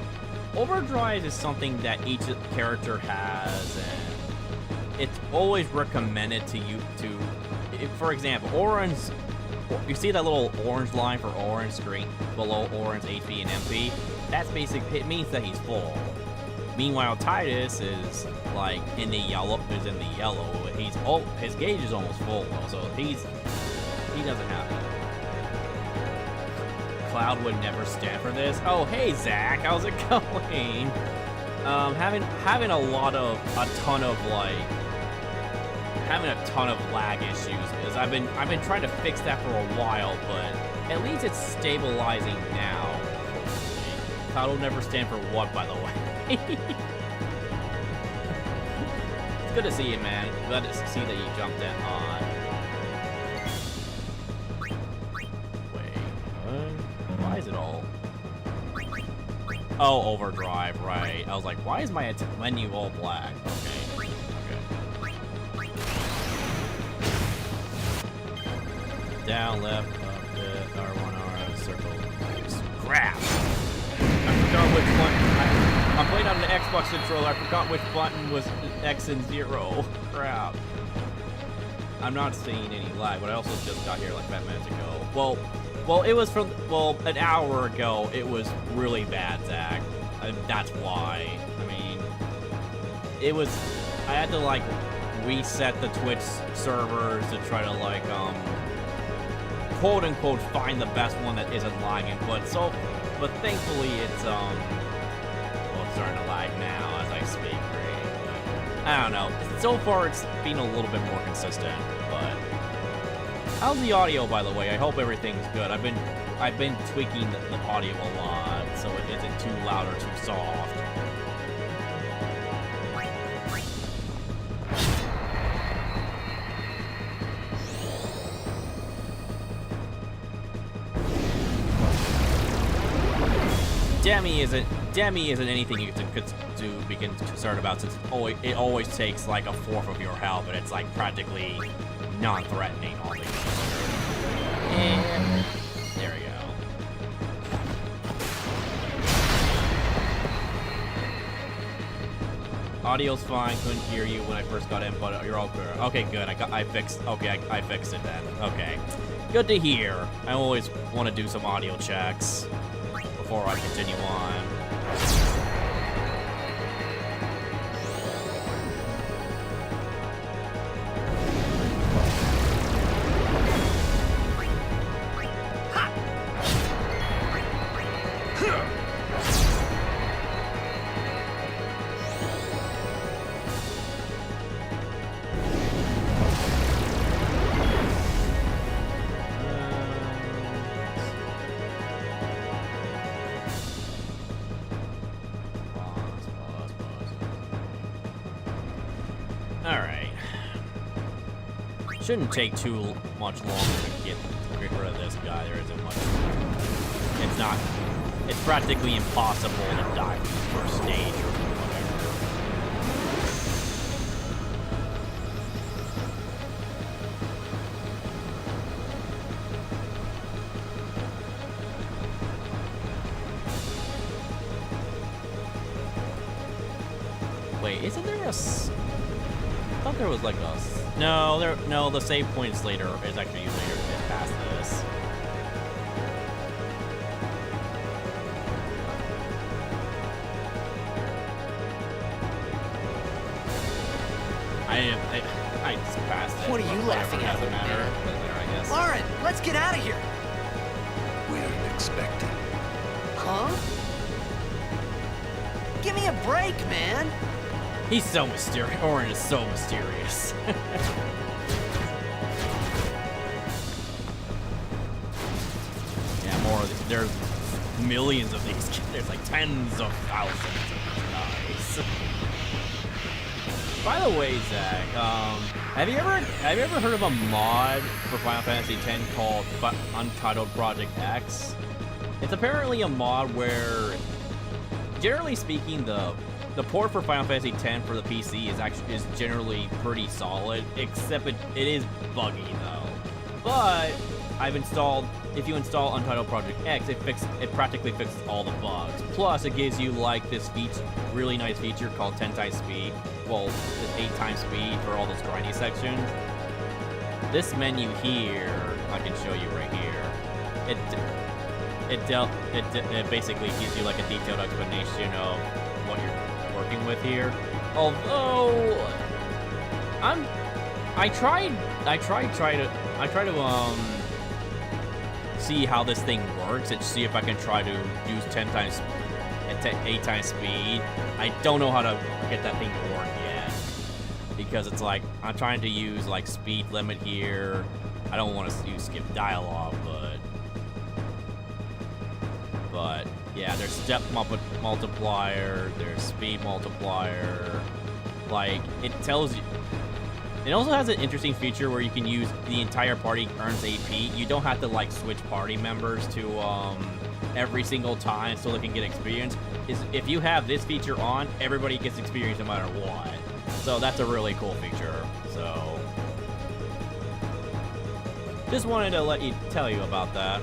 Overdrive is something that each character has, and it's always recommended to you to. For example, Orange. You see that little orange line for orange screen below orange HP and MP? That's basically, it means that he's full. Meanwhile, Titus is like in the yellow. His gauge is almost full though, so he doesn't have it. Cloud would never stand for this. Oh, hey Zach, how's it going? Having a ton of lag issues because I've been trying to fix that for a while, but at least it's stabilizing now. Cloud will never stand for what, by the way? It's good to see you, man. Glad to see that you jumped in on. Wait, what? Why is it all? Oh, overdrive, right. I was like, why is my menu all black? Okay. Down, left, up, R1, R, circle, crap! I forgot which one. I'm playing on an Xbox controller. I forgot which button was X and 0. Crap. I'm not seeing any lag, but I also just got here like 5 minutes ago. Well, it was an hour ago. It was really bad, Zach. And that's why. I mean, I had to like reset the Twitch servers to try to like quote unquote find the best one that isn't lagging, but thankfully it's it's starting to lag now as I speak, right? I don't know. So far it's been a little bit more consistent, but how's the audio, by the way? I hope everything's good. I've been tweaking the audio a lot so it isn't too loud or too soft. Demi isn't anything you can be concerned about, since it always takes like a fourth of your health, and it's like practically non-threatening all things considered. And there we go. Audio's fine. Couldn't hear you when I first got in, but you're all good. Okay, good. I fixed it then. Okay, good to hear. I always want to do some audio checks before I continue on. Alright. Shouldn't take too much longer to get rid of this guy. There isn't much. It's not. It's practically impossible to die from the first stage or whatever. Wait, isn't there a... I thought there was like a... No, the save points later is actually later past this. I just passed it. What are you laughing at? Doesn't matter. Doesn't matter, I guess. Lauren, let's get out of here. We're expecting. Huh? Give me a break, man. He's so mysterious. Orin is so mysterious. Yeah, more of these. There's millions of these. There's like tens of thousands of these guys. By the way, Zach, have you ever heard of a mod for Final Fantasy X called Untitled Project X? It's apparently a mod where, generally speaking, the port for Final Fantasy X for the PC is generally pretty solid, except it is buggy though. But if you install Untitled Project X, it practically fixes all the bugs. Plus, it gives you like this really nice feature called 10 times speed. Well, it's 8 times speed for all those grindy sections. This menu here, I can show you right here. It basically gives you like a detailed explanation of what you're working with here. Although I try to see how this thing works and see if I can try to use 10 times 8 times speed. I don't know how to get that thing to work yet, because it's like I'm trying to use like speed limit here. I don't want to use skip dialogue, but yeah, there's step multiplier, there's speed multiplier. Like, it tells you. It also has an interesting feature where you can use the entire party earns AP. You don't have to like switch party members to every single time so they can get experience. If you have this feature on, everybody gets experience no matter what. So that's a really cool feature. So just wanted to tell you about that.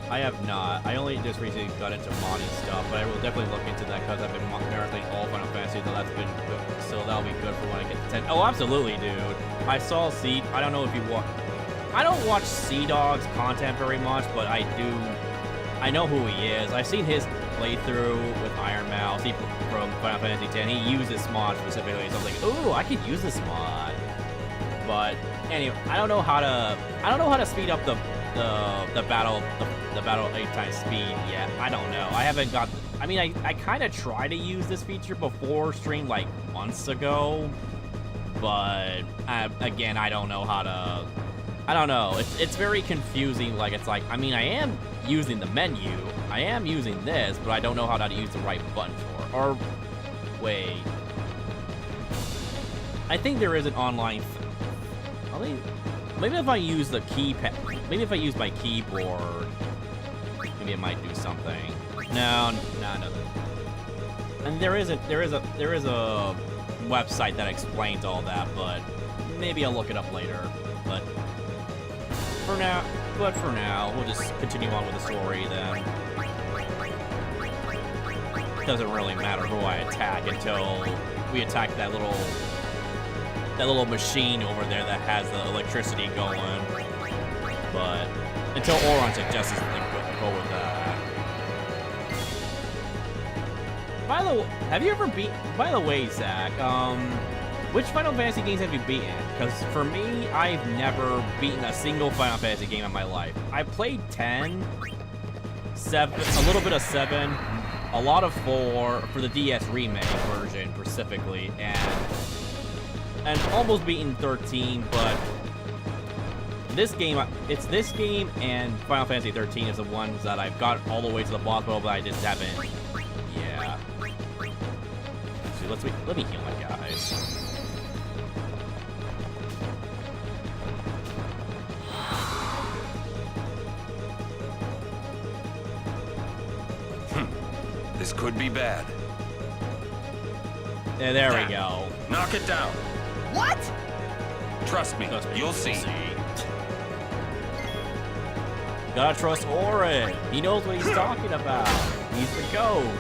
I have not. I only just recently got into modding stuff, but I will definitely look into that because I've been marathing all Final Fantasy, so that's been good. So that'll be good for when I get to 10. Oh, absolutely, dude. I saw Sea. I don't know if you watch. I don't watch Sea Dog's content very much, but I do. I know who he is. I've seen his playthrough with Iron Mouse from Final Fantasy X. He used this mod specifically, so I was like, ooh, I could use this mod. But anyway, I don't know how to speed up the battle 8 times speed yet. I don't know. I haven't got. I mean, I kind of tried to use this feature before stream like months ago, but again, I don't know how to. I don't know. It's very confusing. Like, it's like, I mean, I am using the menu. I am using this, but I don't know how to use the right button for it. Or wait. I think there is an online. Maybe if I use the keypad. Maybe if I use my keyboard, maybe it might do something. No. And there is a website that explains all that, but maybe I'll look it up later. But for now, we'll just continue on with the story then. Doesn't really matter who I attack until we attack that little machine over there that has the electricity going. But until Oron suggests us to go with that. By the way, have you ever beat? By the way, Zach, which Final Fantasy games have you beaten? Because for me, I've never beaten a single Final Fantasy game in my life. I played 10, 7, a little bit of 7, a lot of 4 for the DS remake version specifically, and almost beaten 13, but this game, it's this game and Final Fantasy 13 is the ones that I've got all the way to the boss battle, but I just haven't. Yeah. See, let me heal my guys. This could be bad. Yeah, there we go. Knock it down. What? Trust me, you'll see. Gotta trust Orin. He knows what he's talking about. He's the GOAT.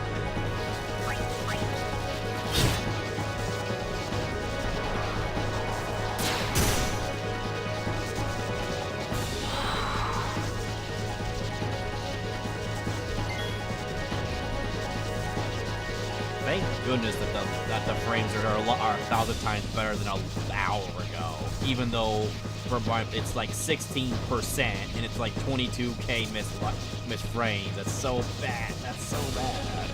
Thank goodness that the frames are a 1,000 times better than an hour ago. Even though for it's like 16% and it's like 22k missed frames. That's so bad. That's so bad.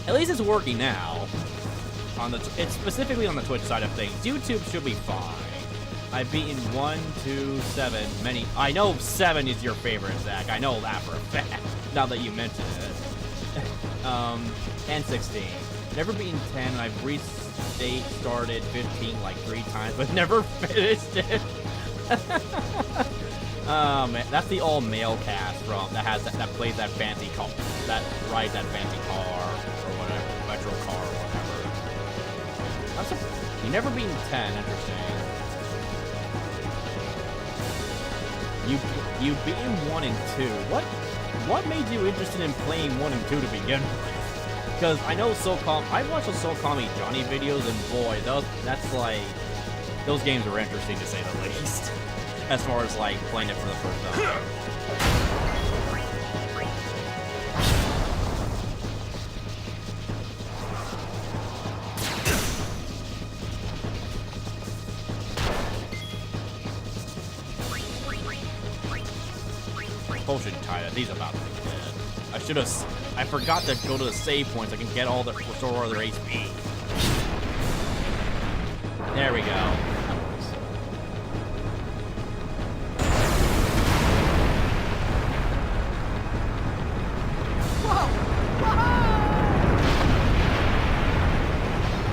At least it's working now. It's specifically on the Twitch side of things. YouTube should be fine. I've beaten 1, 2, 7, many. I know 7 is your favorite, Zach. I know that for a fact. Now that you mention it. And 16. Never beaten 10. And I've restarted 15 like 3 times, but never finished it. Man, that's the all-male cast from that plays that fancy car, that rides that fancy car or whatever, metro car or whatever. You never beaten 10. Interesting. You beaten 1 and 2. What made you interested in playing 1 and 2 to begin with? Because I know I've watched the Soul Calm Johnny videos, and boy, that's like, those games are interesting to say the least. As far as like playing it for the first time. Potion tied. These about to be dead. I forgot to go to the save points. I can get all the restore all their HP. There we go.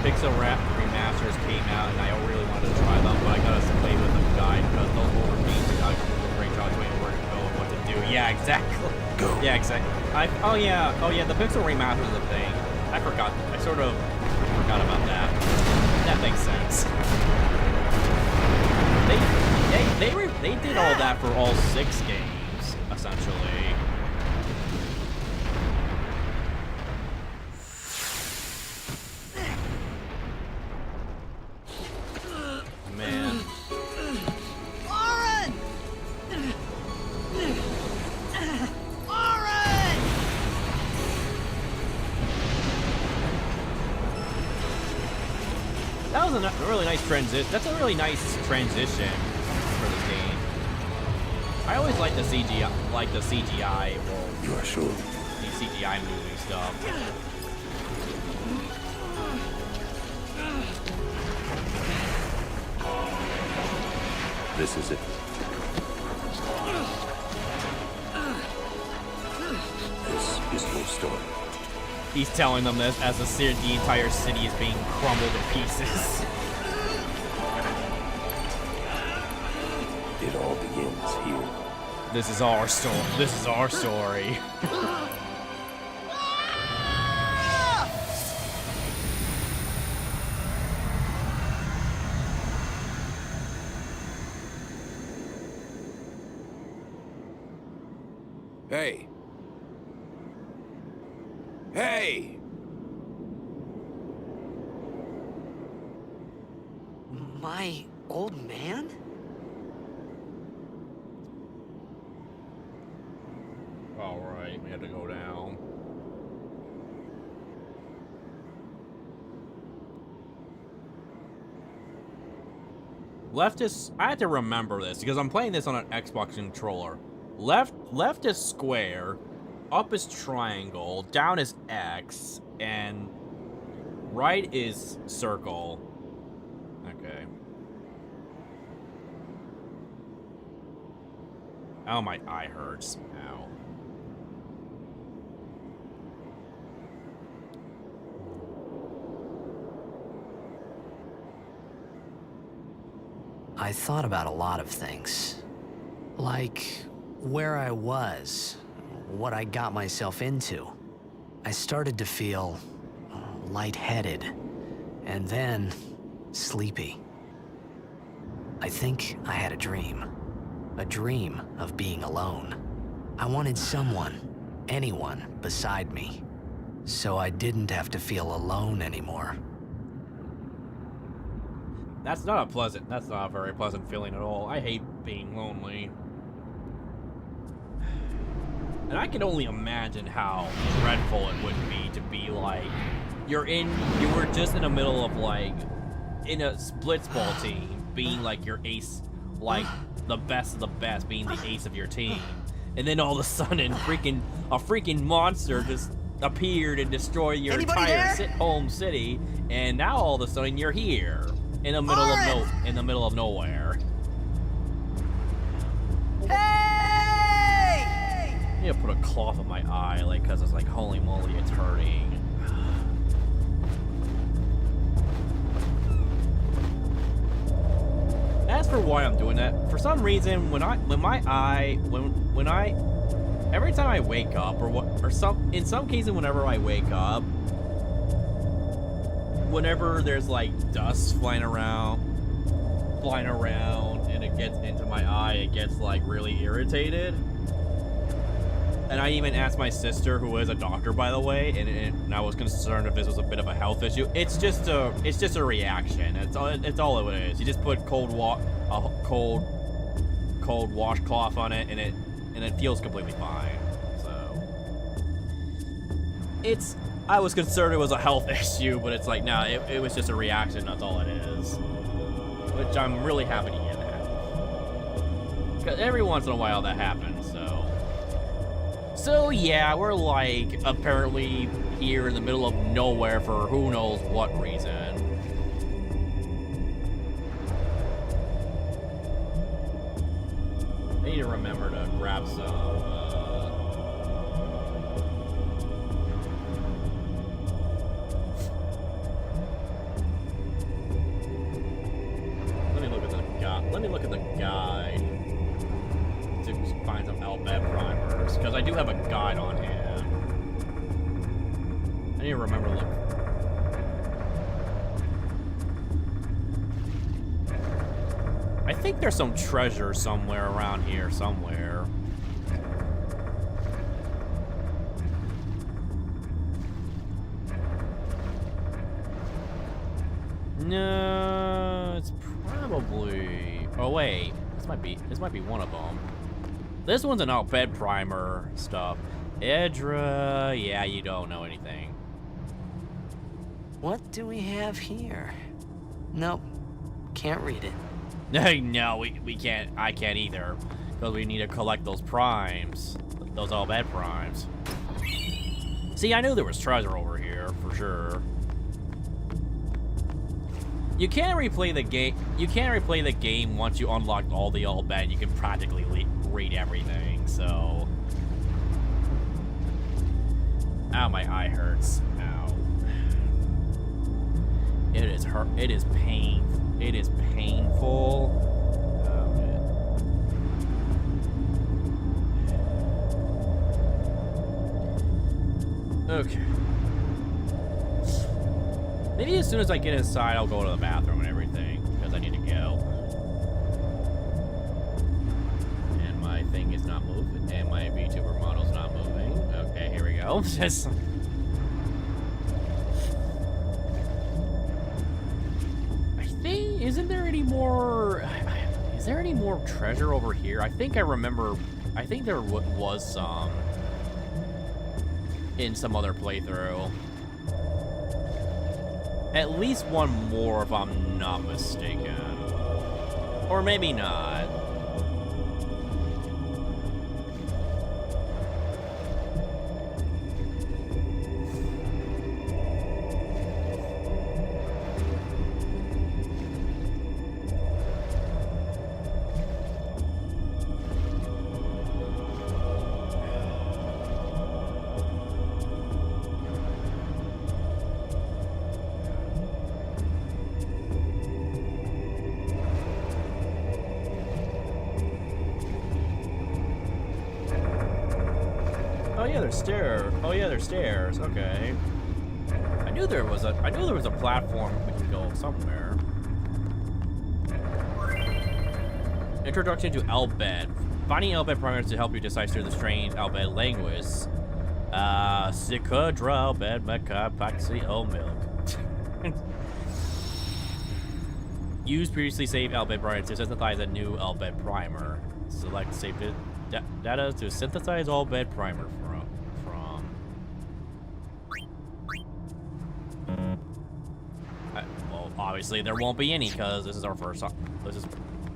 Pixel Rap remasters came out, and I really wanted to try them, but I gotta play with the guide because those older games I gotta do a great job explaining where to go and what to do. Yeah, exactly. Go. Yeah, exactly. Oh yeah, the Pixel remaster is a thing. I forgot. I sort of forgot about that. That makes sense. They did all that for all 6 games, essentially. Man. Orin! Orin! That was a really nice transition. That's a really nice transition for this game. I always like the CGI, well, You are sure? these CGI movie stuff. This is it. This is your story. He's telling them this as the entire city is being crumbled to pieces. It all begins here. This is our story. This is our story. Hey. Hey! My old man? All right, we had to go down. Left is... I had to remember this, because I'm playing this on an Xbox controller. Left is square, up is triangle, down is X, and right is circle. Okay. Oh, my eye hurts. Ow. I thought about a lot of things. Like where I was, what I got myself into. I started to feel lightheaded, and then sleepy. I think I had a dream of being alone. I wanted someone, anyone beside me, so I didn't have to feel alone anymore. That's not a very pleasant feeling at all. I hate being lonely. And I can only imagine how dreadful it would be to be like, you were just in the middle of like, in a blitzball team, being like your ace, like the best of the best, being the ace of your team. And then all of a sudden, a freaking monster just appeared and destroyed your entire home city. And now all of a sudden you're here. In the middle of nowhere. Hey! I need to put a cloth on my eye, like, cause it's like, holy moly, it's hurting. As for why I'm doing that, for some reason, every time I wake up, in some cases, whenever I wake up, whenever there's like dust flying around and it gets into my eye, it gets like really irritated. And I even asked my sister, who is a doctor by the way, and I was concerned if this was a bit of a health issue. It's just a reaction. It's all it is. You just put cold washcloth on it, and it feels completely fine. So I was concerned it was a health issue, but it's like, no, it was just a reaction, that's all it is. Which I'm really happy to hear that. Because every once in a while that happens, so... So yeah, we're like, apparently here in the middle of nowhere for who knows what reason. I need to remember to grab some... Let me look at the guide to find some Albed primers, because I do have a guide on him. I need to remember to look. I think there's some treasure somewhere around here, somewhere. No, it's probably... Oh wait, this might be one of them. This one's an Albed primer stuff. Edra, yeah, you don't know anything. What do we have here? Nope, can't read it. No, we can't. I can't either, because we need to collect those primes, those Albed primes. See, I knew there was treasure over here for sure. You can't replay the game. You can't replay the game once you unlock all the Albed. You can practically read everything. So, ow, my eye hurts. Ow. It is hurt. It is pain. It is painful. Oh man. Okay. Maybe as soon as I get inside, I'll go to the bathroom and everything, because I need to go. And my thing is not moving, and my VTuber model's not moving. Okay, here we go. Just... I think, isn't there any more... Is there any more treasure over here? I think I remember... I think there was some... in some other playthrough. At least one more, if I'm not mistaken. Or maybe not. Oh yeah, there's stairs. Oh yeah, there's stairs. Okay. I knew there was a platform we could go somewhere. Introduction to Albed. Finding Albed primers to help you decipher the strange Albed language. Sikudra Albed Makapaxi Milk. Use previously saved Albed primer to synthesize a new Albed primer. Select saved data to synthesize Albed primer from. Well, obviously there won't be any because this is our first. This is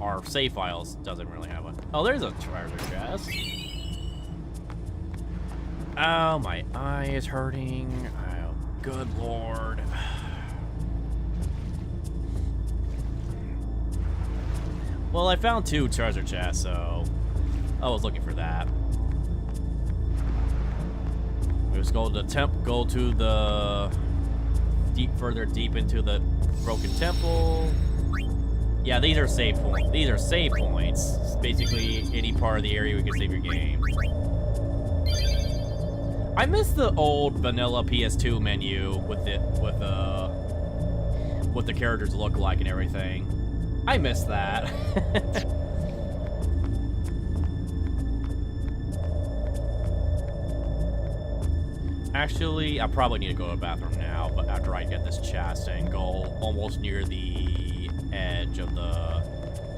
our save files doesn't really have one. Oh, there's a treasure chest. Oh, my eye is hurting. Oh, good lord. Well, I found 2 treasure chests, so I was looking for that. Let's go to the go to the further deep into the broken temple. Yeah, these are save points. These are save points. It's basically any part of the area we can save your game. I miss the old vanilla PS2 menu with what the characters look like and everything. I miss that. Actually, I probably need to go to the bathroom now, but after I get this chest and go almost near the edge of the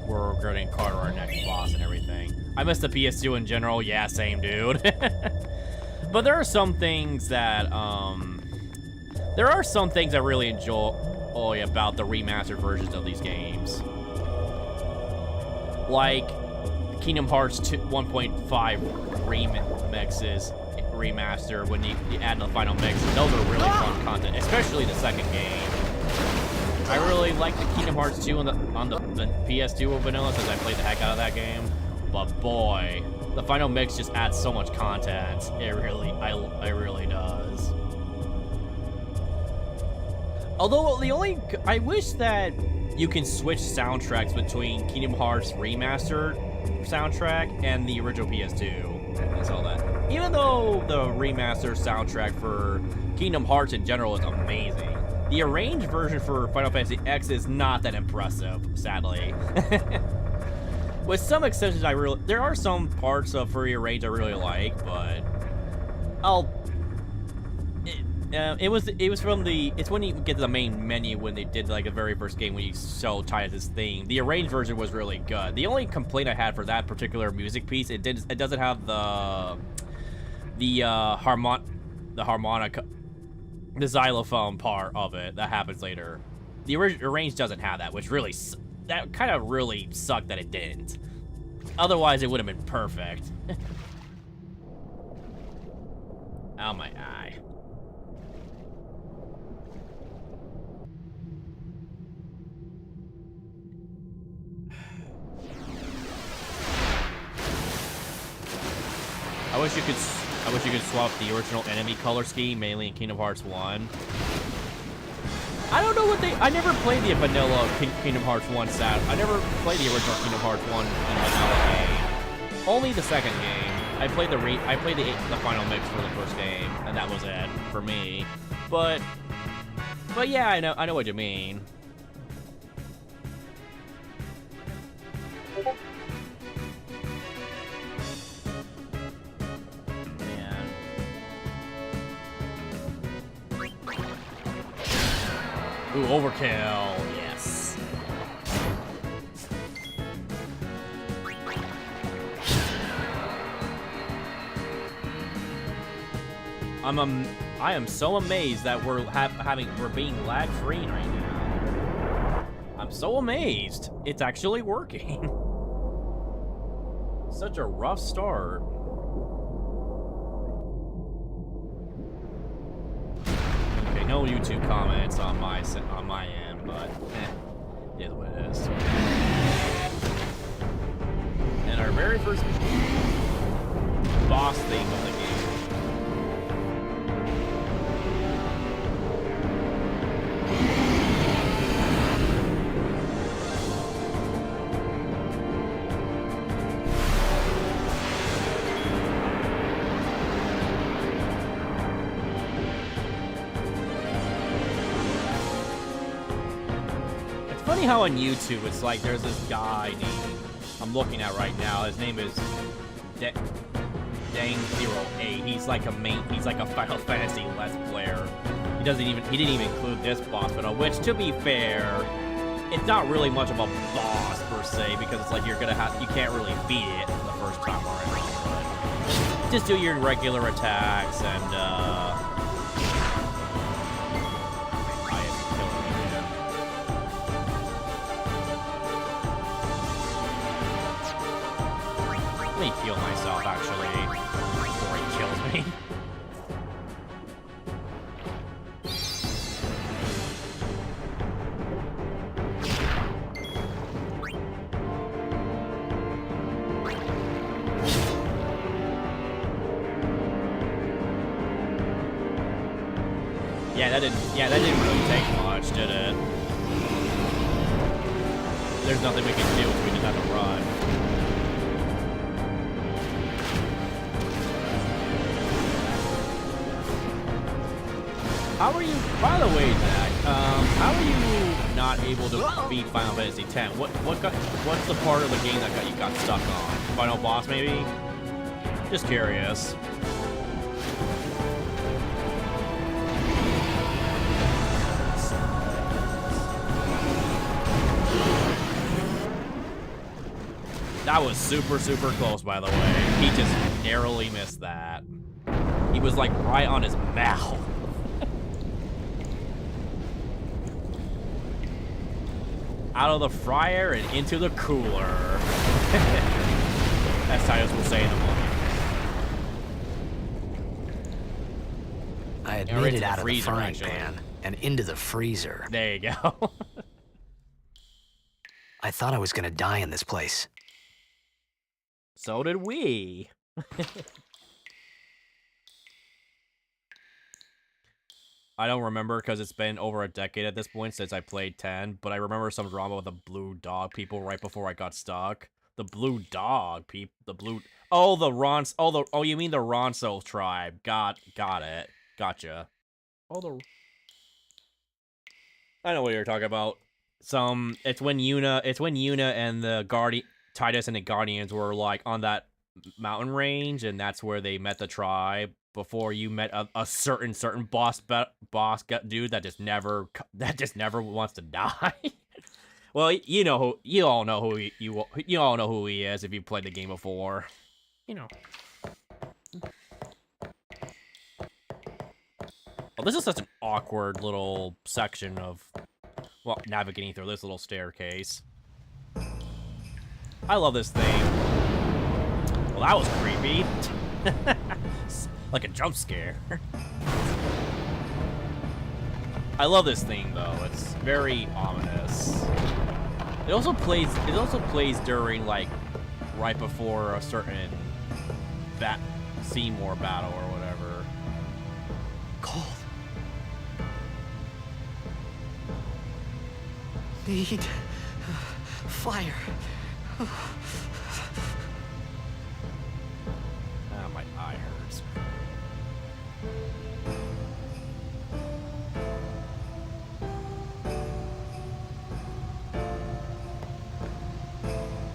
where we're getting card our next boss and everything. I miss the PS2 in general. Yeah, same, dude. But there are some things that I really enjoy about the remastered versions of these games, like Kingdom Hearts 1.5 remixes. Remaster when you add the final mix. Those are really fun content, especially the second game. I really like the Kingdom Hearts 2 on the PS2 of vanilla since I played the heck out of that game. But boy, the final mix just adds so much content. It really does. Although I wish that you can switch soundtracks between Kingdom Hearts remastered soundtrack and the original PS2. That's all that. Even though the remastered soundtrack for Kingdom Hearts in general is amazing, the arranged version for Final Fantasy X is not that impressive, sadly. With some exceptions, there are some parts of Furry Arrange I really like, but it's when you get to the main menu when they did like the very first game when you show Titus's theme. The arranged version was really good. The only complaint I had for that particular music piece, it doesn't have the harmonica, the xylophone part of it that happens later. The arranged doesn't have that, which really that kind of really sucked that it didn't. Otherwise, it would have been perfect. Ow, my eye. I wish you could swap the original enemy color scheme, mainly in Kingdom Hearts 1. I don't know what I never played the vanilla Kingdom Hearts 1 set. I never played the original Kingdom Hearts 1 in vanilla game. Only the second game. I played the final mix for the first game, and that was it for me. But yeah, I know what you mean. Ooh, overkill, yes. I am so amazed that we're being lag free right now. I'm so amazed. It's actually working. Such a rough start. Okay, no YouTube comments on my end, but it is what it is. And our very first boss theme of the game. It's funny how on YouTube it's like there's this guy named I'm looking at right now. His name is Dang08. He's like a Final Fantasy Let's Player. He didn't even include this boss battle, which to be fair, it's not really much of a boss per se, because it's like you can't really beat it the first time around, but just do your regular attacks and I am killing me, man. Let me heal myself, actually, before he kills me. Yeah, that didn't really take much, did it? There's nothing we can do, so we just have to run. How are you, by the way, Zach, how are you not able to beat Final Fantasy X? What's the part of the game that you got stuck on? Final boss, maybe? Just curious. That was super, super close, by the way. He just narrowly missed that. He was like right on his mouth. Out of the fryer and into the cooler. As Titus will say in the morning. I had made it out of the frying pan and into the freezer. There you go. I thought I was gonna die in this place. So did we. I don't remember because it's been over a decade at this point since I played 10, but I remember some drama with the blue dog people right before I got stuck. The blue dog people, oh, you mean the Ronso tribe. Got it. Gotcha. I know what you're talking about. It's when Yuna and the Titus and the Guardians were like on that mountain range, and that's where they met the tribe before you met a certain boss dude that just never wants to die. Well, you all know who he is if you played the game before. You know. Oh, this is such an awkward little section of, well, navigating through this little staircase. I love this thing. Well, that was creepy. Like a jump scare. I love this thing though. It's very ominous. It also plays during, like, right before a certain Seymour battle or whatever. Cold. Need fire. My eye hurts.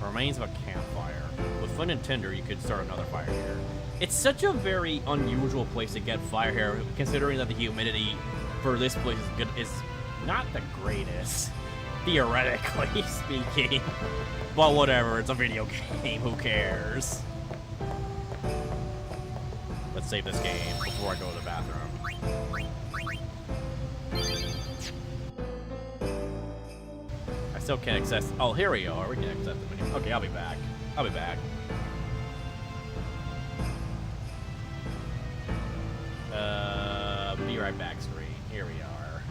Remains of a campfire. With flint and tinder, you could start another fire here. It's such a very unusual place to get fire here, considering that the humidity for this place is not the greatest, theoretically speaking. But whatever, it's a video game, who cares? Let's save this game before I go to the bathroom. I still can't access. Oh, here we are. We can access the menu. Okay, I'll be back. I'll be back. Be right back screen. Here we are.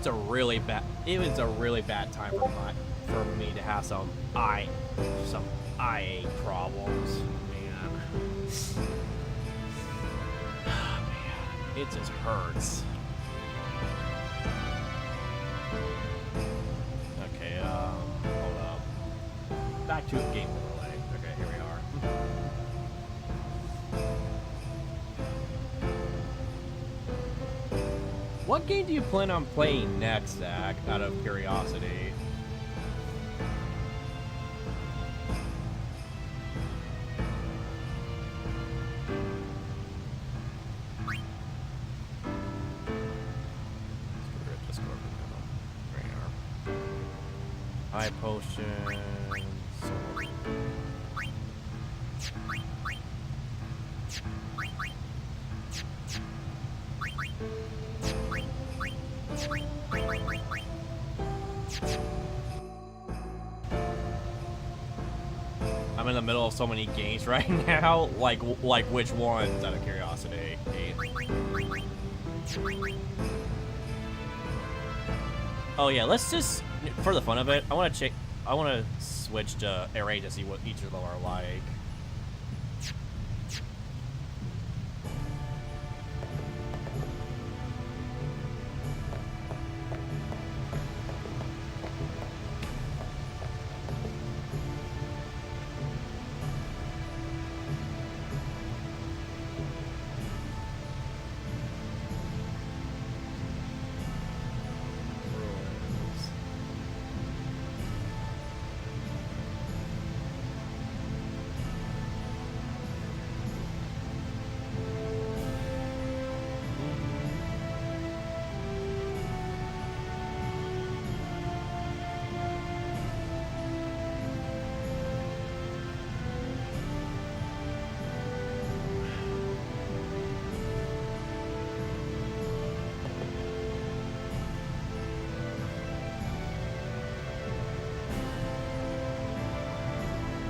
It was a really bad time for me to have some eye problems, man. Man, it just hurts. Okay, hold up. Back to game overlay. Okay, here we are. What game do you plan on playing next, Zach, out of curiosity? High potion. Sword. I'm in the middle of so many games right now. Like which ones, out of curiosity? Oh yeah, let's just, for the fun of it, I want to switch to array to see what each of them are like.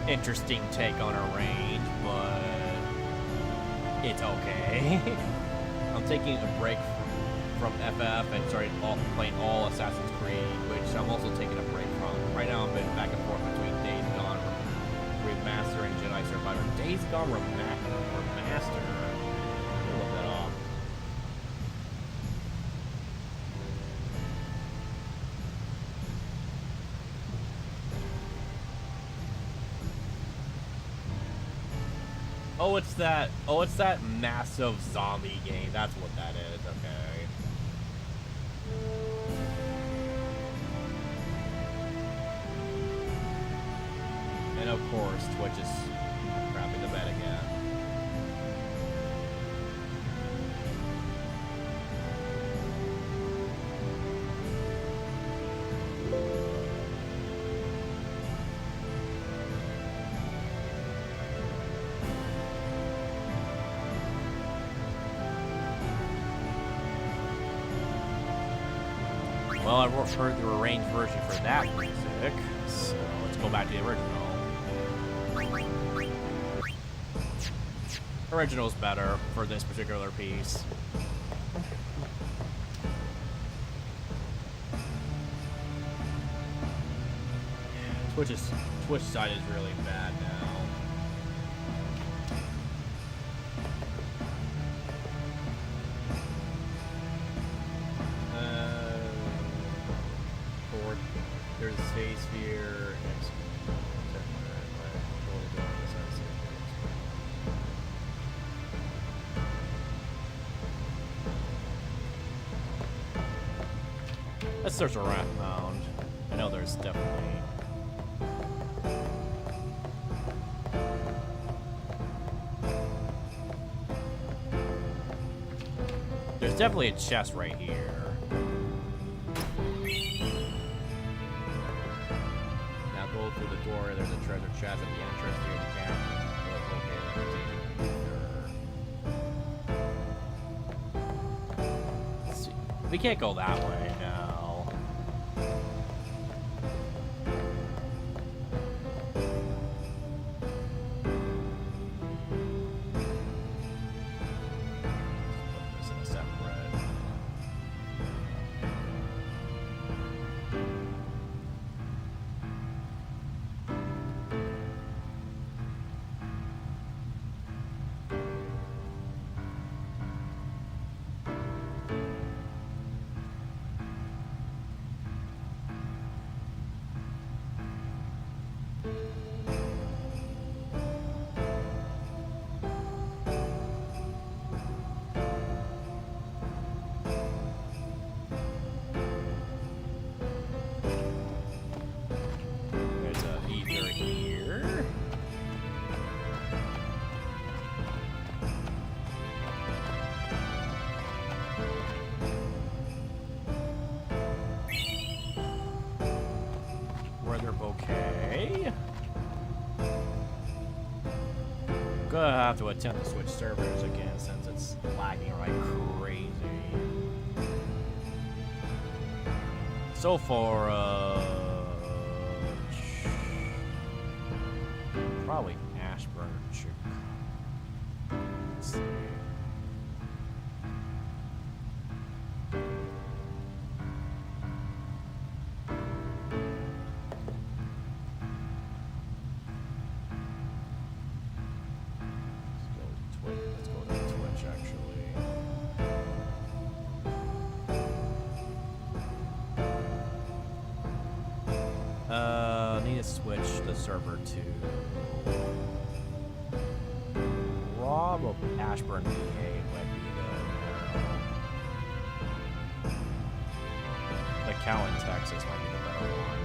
Interesting take on a range, but it's okay. I'm taking a break from FF and started playing all Assassin's Creed, which I'm also taking a break from. Right now I'm been back and forth between Days Gone Remaster and Jedi Survivor. Days Gone Remaster. Let me look that up. Oh, it's that massive zombie game. That's what that is. Okay. And of course, Twitch is crapping the bed again. Well, I've heard the arranged version for that music, so let's go back to the original. Original's better for this particular piece. Twitch side is really bad now. There's a space sphere. Let's search around. I know there's definitely. There's definitely a chest right here. Through the door, there's a treasure chest at the entrance here to camp. Let's see. We can't go that way now. This is a separate. gonna have to attempt to switch servers again since it's lagging like crazy. So far, probably Ashburn Chick. Let's see. Let's go to Twitch actually. Need to switch the server to Rob Ashburn VA might be the cow in Texas might be the better one.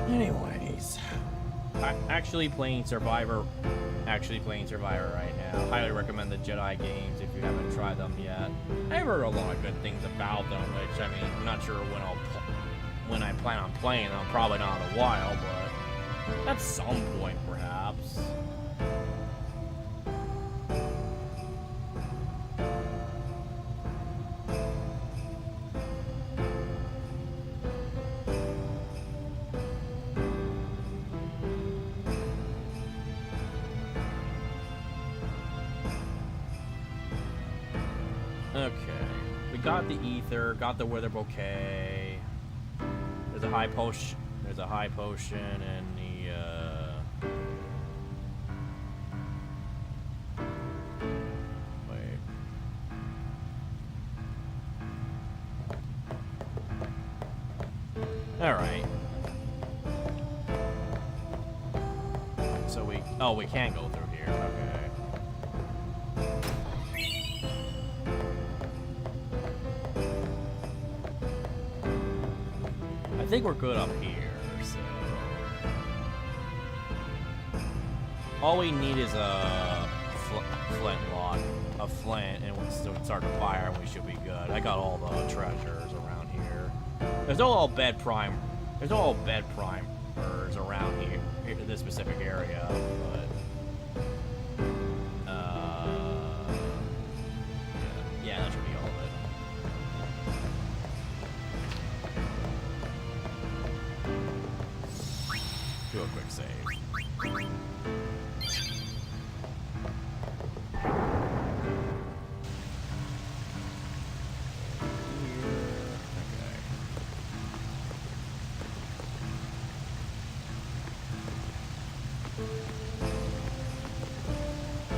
Anyways, I'm actually playing Survivor right now. Highly recommend the Jedi games if you haven't tried them yet. I've heard a lot of good things about them, which I mean, I'm not sure when I plan on playing them. Probably not in a while, but at some point, perhaps. Okay, we got the ether, got the wither bouquet. There's a high potion. There's a high potion and the wait. All right. So we can go through here. Okay. I think we're good up here, so all we need is a flintlock, a flint, and we'll start to fire, and we should be good. I got all the treasures around here. There's no all bed primers around here in this specific area, but yeah, that should be all of it. Do a quick save.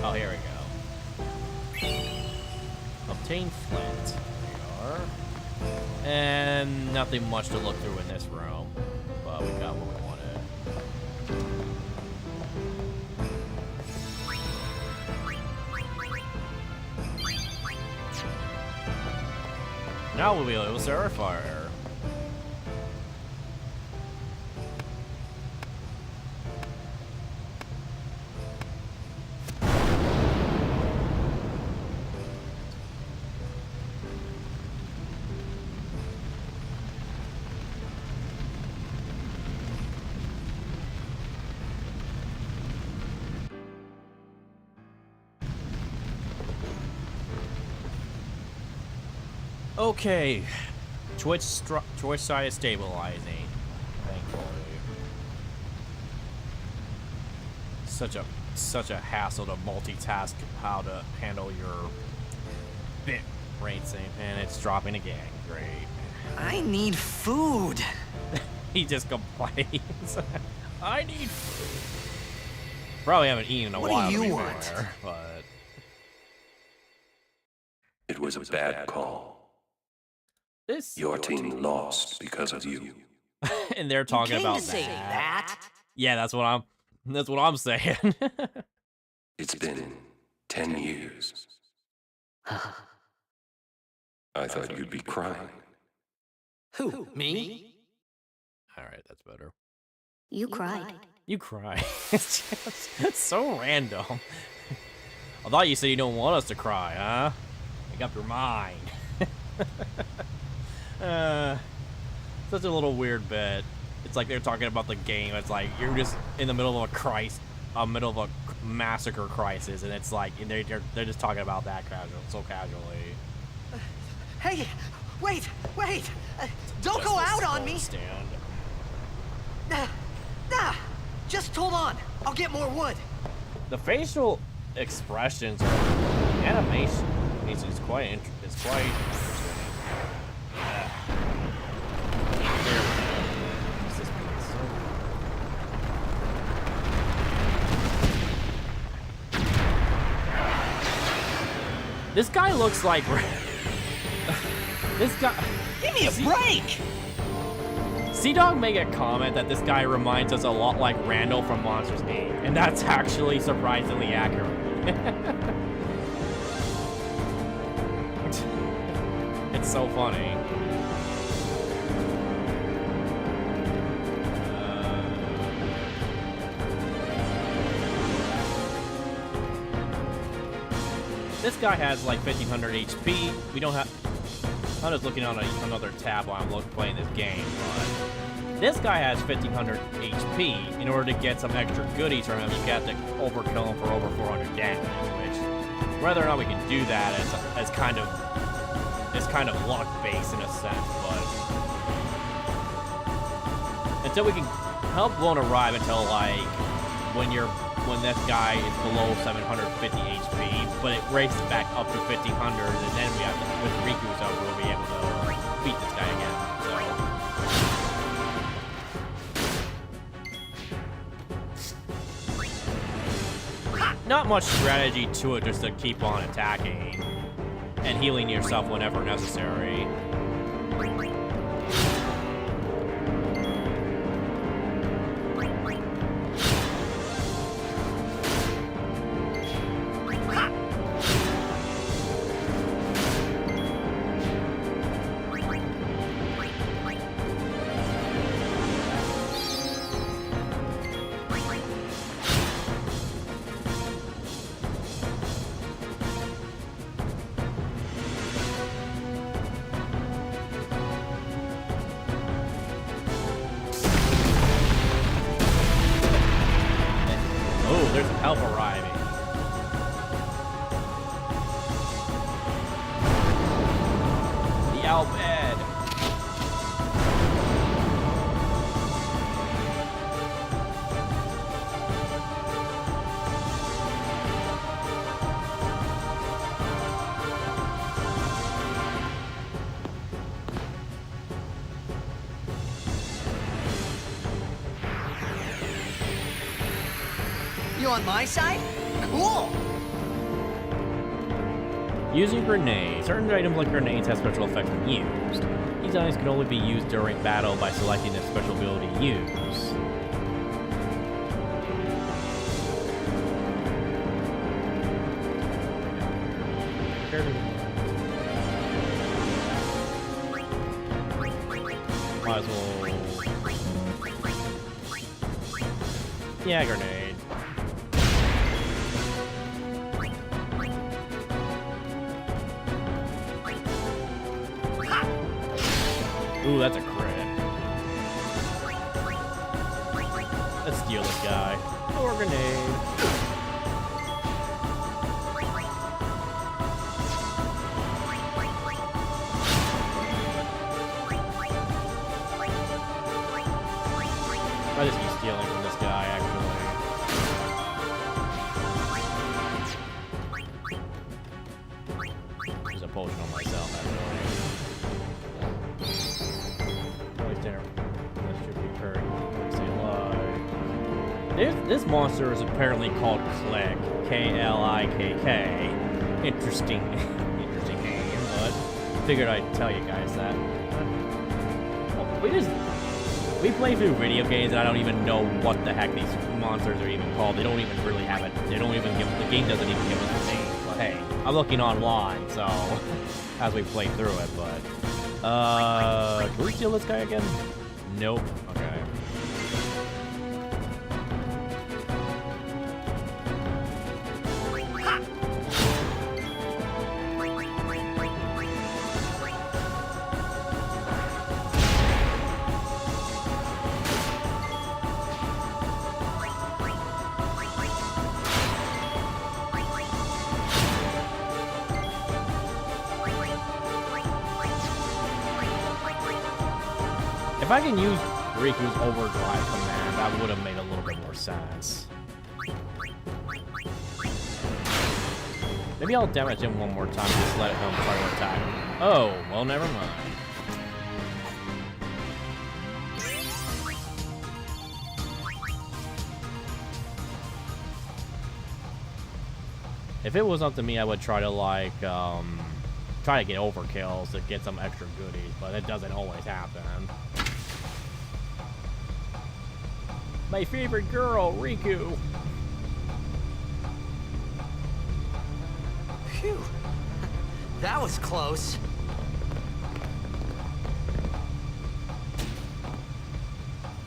Oh, here we go. Obtain flint. There we are. And nothing much to look through in this room, but we got what we wanted. Now we'll be able to start our fire. Okay, Twitch side is stabilizing, thankfully. Such a hassle to multitask how to handle your bit rate save, and it's dropping again. Great. I need food. He just complains. I need food. Probably haven't eaten in a What do while. you to be want? fair, but It was a bad call. this Your team lost because of you. and they're talking came about to say that. Yeah, that's what I'm saying. It's been 10 years. I thought you'd be crying. Who? Me? All right, that's better. You cried. You cry. It's so random. I thought you said you don't want us to cry, huh? Make up your mind. Such a little weird bit. It's like they're talking about the game. It's like you're just in the middle of a massacre crisis, and it's like they're just talking about that so casually. Hey, wait! Don't go out on me! Stand. Just hold on. I'll get more wood. The facial expressions, animation is quite interesting. This guy looks like this guy. Give me a break! Sea-Dog made a comment that this guy reminds us a lot like Randall from Monsters, Inc., and that's actually surprisingly accurate. It's so funny. This guy has like 1500 HP. We don't have. I'm just looking on another tab while I'm playing this game. But this guy has 1500 HP. In order to get some extra goodies from him, you got to overkill him for over 400 damage. Which, whether or not we can do that is kind of luck based in a sense. But until we can help won't arrive until like when this guy is below 750 HP, but it raises back up to 1500, and then we have to, with Riku's up, we'll be able to beat this guy again. So, not much strategy to it, just to keep on attacking and healing yourself whenever necessary. There's help arriving. The Albed. You on my side? Cool! Using grenades. Certain items like grenades have special effects when used. These items can only be used during battle by selecting the special ability used. Might as well. Yeah, grenade. Ooh, that's a crit. Let's steal this guy. Or grenade. I just keep stealing from this guy, actually. Use a potion on myself, actually. Always dinner. That should be pretty. Stay alive. This monster is apparently called Click, K-L-I-K-K. Interesting name, but figured I'd tell you guys that. We play through video games and I don't even know what the heck these monsters are even called. They don't even really have it. They don't even give, the game doesn't even give us a name. But hey, I'm looking online, so as we play through it, but can we steal this guy again? Nope. Okay. If I can use Riku's overdrive command, that would have made a little bit more sense. Maybe I'll damage him one more time, just let him try to attack. Oh, well, never mind. If it was up to me, I would try to, like, try to get overkills to get some extra goodies, but it doesn't always happen. My favorite girl, Riku. Phew. That was close.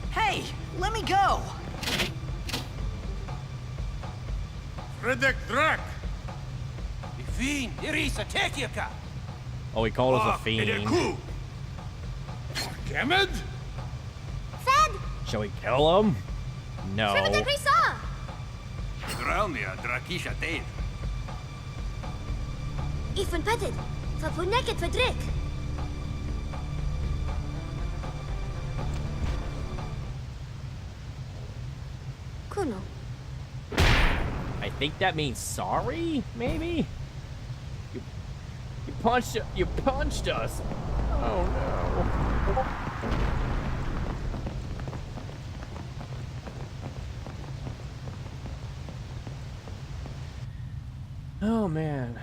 Hey, let me go. Redek Drak! Fiend, Irisa, Tekiaka! Oh, he called us a fiend. Kemed? Fed! Shall we kill him? No. Primitive Risa! Draunia, Drakisha Dave. Ifan petted. Vapuneket Vedrik. Kuno. I think that means sorry, maybe? You punched us. Oh no. Oh man.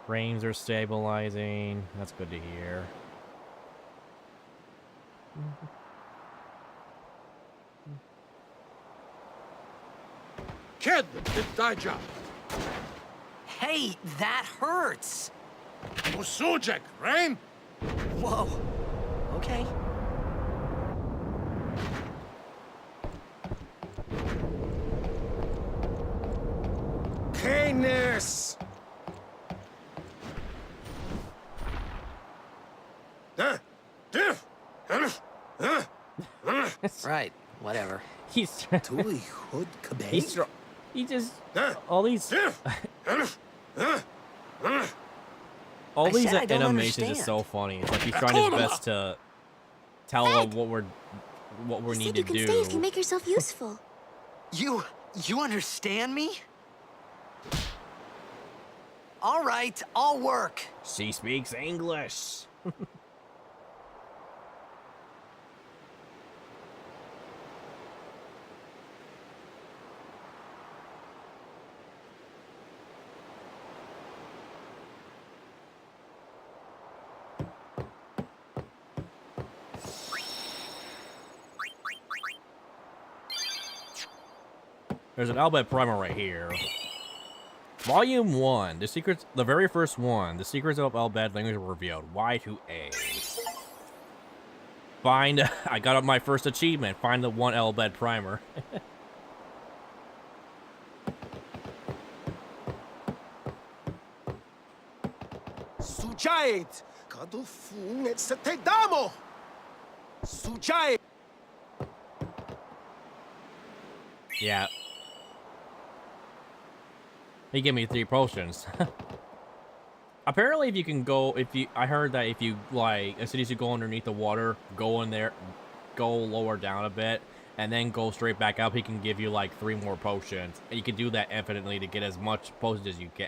Frames are stabilizing. That's good to hear. Kid, did thy job. Hey, that hurts. Usujek, Rain? Whoa. Okay. Canis! Right, whatever. He's Tuli Hood Kabe? he just all these all these said I don't animations is understand. so funny. It's like he's trying his best to tell them what we need to You can stay if you do. make yourself useful. You understand me? All right, I'll work. She speaks English. There's an Albed Primer right here. Volume 1, the very first one, the secrets of Albed language were revealed. Y2A. Find, I got up my first achievement, find the one Albed Primer. Sujait! Kadufun et setedamo! Sujait! Yeah. He gave me 3 potions. Apparently, if you can go, I heard that if you, like, as soon as you go underneath the water, go in there, go lower down a bit, and then go straight back up, he can give you like 3 more potions, and you can do that infinitely to get as much potions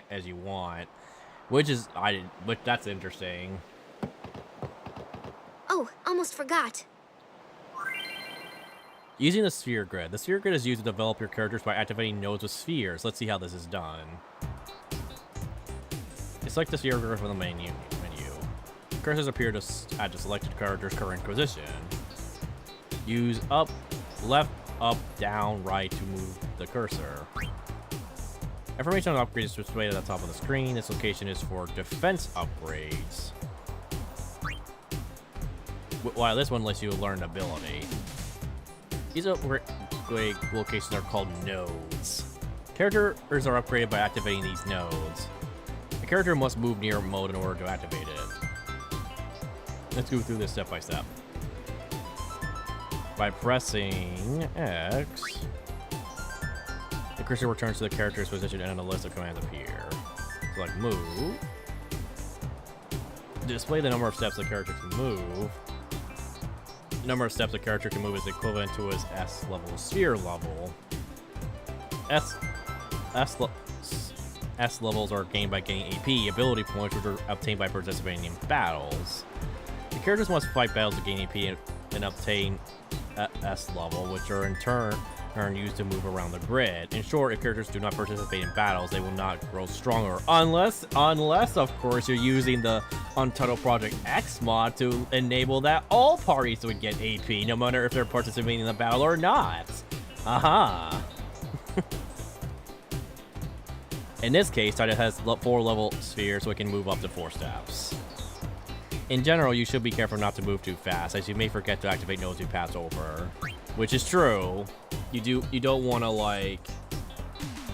as you want, which that's interesting. Oh, almost forgot. Using the sphere grid. The sphere grid is used to develop your characters by activating nodes with spheres. Let's see how this is done. Select the sphere grid from the menu. Cursors appear at the selected character's current position. Use up, left, up, down, right to move the cursor. Information on upgrades is displayed at the top of the screen. This location is for defense upgrades, while this one lets you learn ability. These upgrade locations are called nodes. Characters are upgraded by activating these nodes. The character must move near a mode in order to activate it. Let's go through this step by step. By pressing X, the cursor returns to the character's position and a list of commands appear. Select move. Display the number of steps the character can move. The number of steps a character can move is equivalent to his S level sphere level. S levels are gained by gaining AP, ability points, which are obtained by participating in battles. The characters must fight battles to gain AP and obtain S level, which are in turn used to move around the grid. In short, if characters do not participate in battles, they will not grow stronger, unless of course you're using the Untitled Project X mod to enable that all parties would get AP, no matter if they're participating in the battle or not. Aha. In this case, Titan has 4 level spheres, so it can move up to 4 steps. In general, you should be careful not to move too fast, as you may forget to activate nodes you pass over. Which is true. You don't want to, like...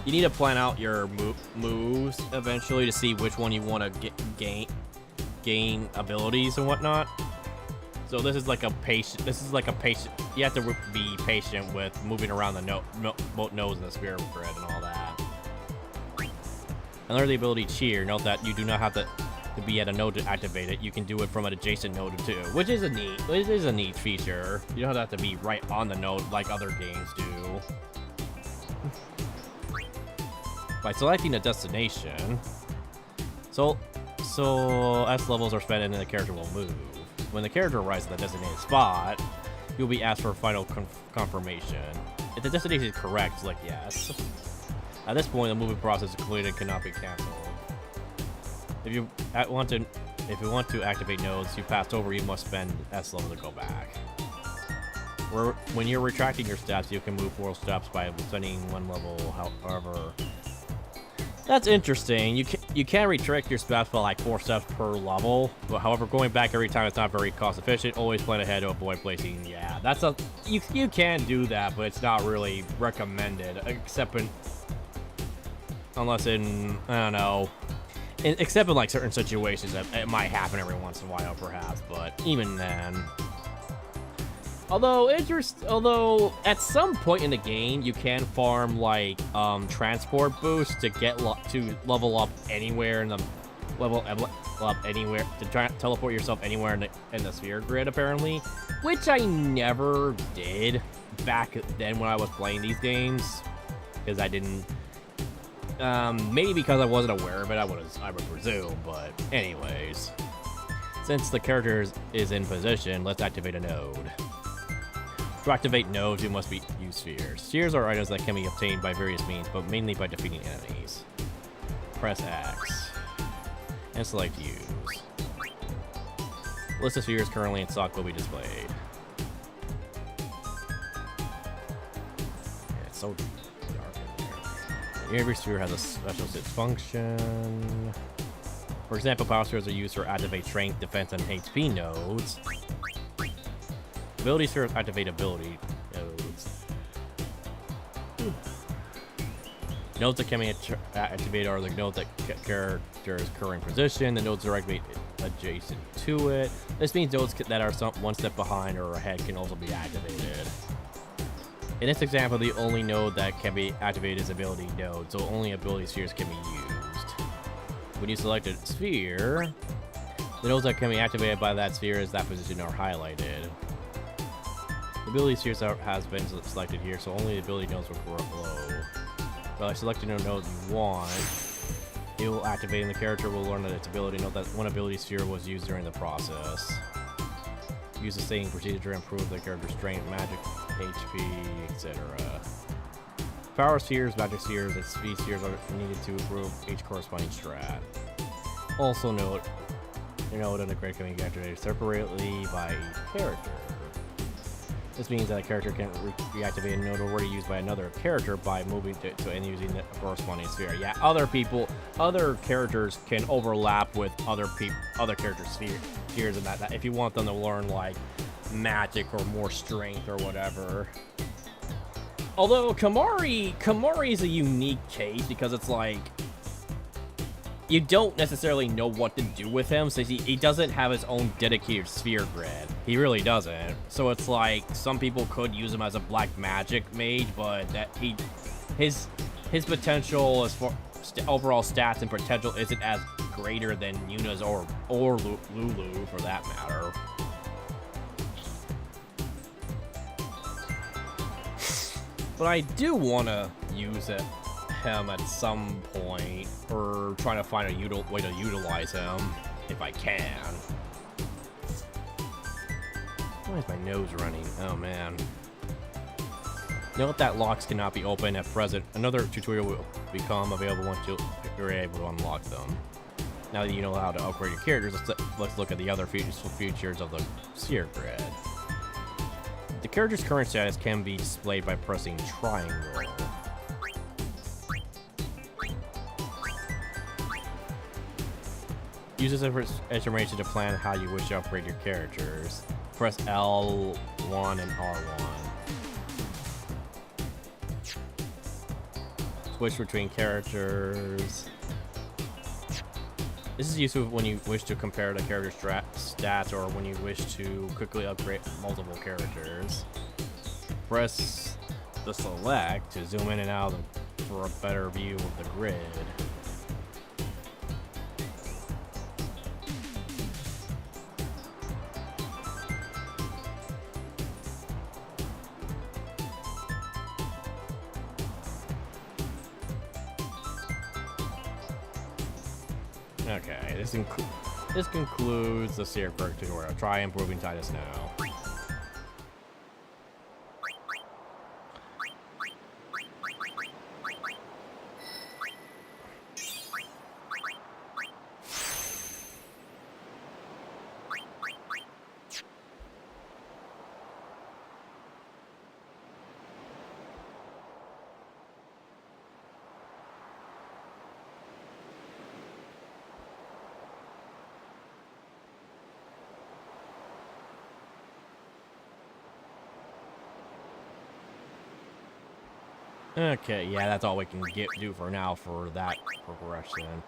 You need to plan out your moves eventually to see which one you want to gain abilities and whatnot. So this is like a patient... You have to be patient with moving around the nodes in the sphere grid and all that. Under the ability Cheer, note that you do not have to be at a node to activate it. You can do it from an adjacent node too, which is a neat feature. You don't have to be right on the node like other games do. By selecting a destination, so S levels are spent and then the character will move. When the character arrives at the designated spot, you'll be asked for a final confirmation. If the destination is correct, select yes. At this point, the moving process is completed and cannot be cancelled. If you want to activate nodes you passed over, you must spend S level to go back. When you're retracting your steps, you can move 4 steps by spending 1 level. However, that's interesting. You can retract your steps by like 4 steps per level. But however, going back every time is not very cost efficient. Always plan ahead to avoid placing. Yeah, that's you can do that, but it's not really recommended, unless in, I don't know, except in like certain situations that it might happen every once in a while perhaps, but even then. Although at some point in the game you can farm like transport boosts to get to level up anywhere in the teleport yourself anywhere in the sphere grid apparently, which I never did back then when I was playing these games, because I didn't. Maybe because I wasn't aware of it, I would presume, but anyways. Since the character is in position, let's activate a node. To activate nodes, you must use spheres. Spheres are items that can be obtained by various means, but mainly by defeating enemies. Press X. And select use. List of spheres currently in stock will be displayed. Yeah, it's so every sphere has a special function. For example, power spheres are used to activate strength, defense, and HP nodes. Ability spheres activate ability nodes. Nodes that can be activated are the nodes that character's current position. The nodes directly adjacent to it. This means nodes that are one step behind or ahead can also be activated. In this example, the only node that can be activated is ability node, so only ability spheres can be used. When you select a sphere, the nodes that can be activated by that sphere is that position are highlighted. The Ability spheres has been selected here, so only the ability nodes will glow. By selecting a node you want, it will activate, and the character will learn that its ability node that one ability sphere was used during the process. Use the same procedure to improve the character's strength, magic, HP, etc. Power spheres, magic spheres, and speed spheres are needed to improve each corresponding strat. Also note, your node and the grade can be activated separately by each character. This means that a character can reactivate a node already used by another character by moving to and using the corresponding sphere. Yeah, other characters can overlap with other characters' spheres, and that if you want them to learn like magic or more strength or whatever. Although Kamari is a unique case because it's like you don't necessarily know what to do with him, since he doesn't have his own dedicated sphere grid. He really doesn't. So it's like some people could use him as a black magic mage, but that his potential as far overall stats and potential isn't as greater than Yuna's or Lulu for that matter. But I do want to use him at some point, or trying to find a way to utilize him if I can. Why is my nose running? Oh man. Note that locks cannot be opened at present. Another tutorial will become available once you're able to unlock them. Now that you know how to upgrade your characters, let's look at the other features of the sphere grid. The character's current status can be displayed by pressing triangle. Use this information to plan how you wish to upgrade your characters. Press L1 and R1. Switch between characters. This is useful when you wish to compare the character's stats or when you wish to quickly upgrade multiple characters. Press the select to zoom in and out for a better view of the grid. Okay, this concludes the Seer Perk tutorial. Try improving Titus now. Okay, yeah, that's all we can do for now for that progression.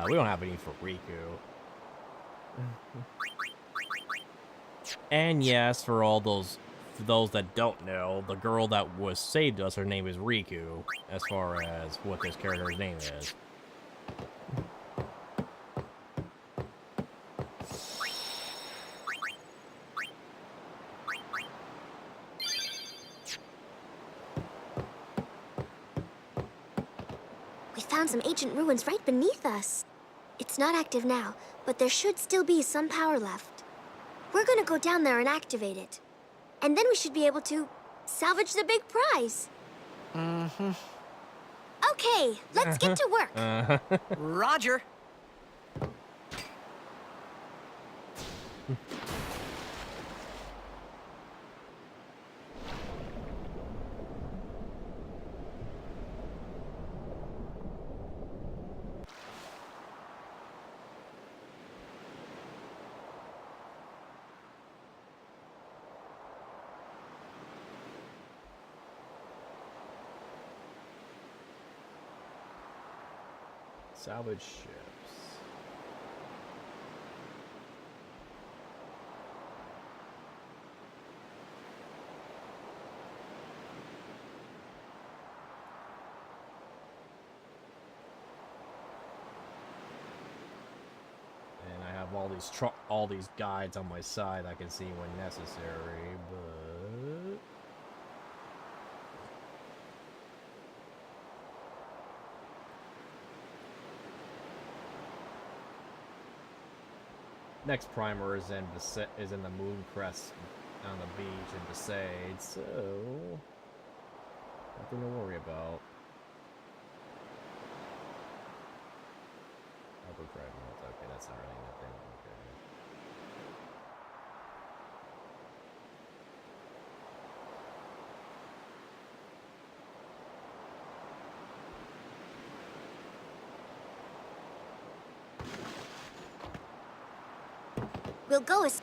We don't have any for Riku. And yes, for those that don't know, the girl that was saved us, her name is Riku, as far as what this character's name is. Found some ancient ruins right beneath us. It's not active now, but there should still be some power left. We're gonna go down there and activate it. And then we should be able to salvage the big prize. Mm-hmm. Okay, let's get to work. Roger. Salvage ships. And I have all these guides on my side I can see when necessary, but next primer is in the Moon Crest on the beach in Besaid, so nothing to worry about. Hyperdrive mode, okay, that's not really nothing. Okay. We'll go as...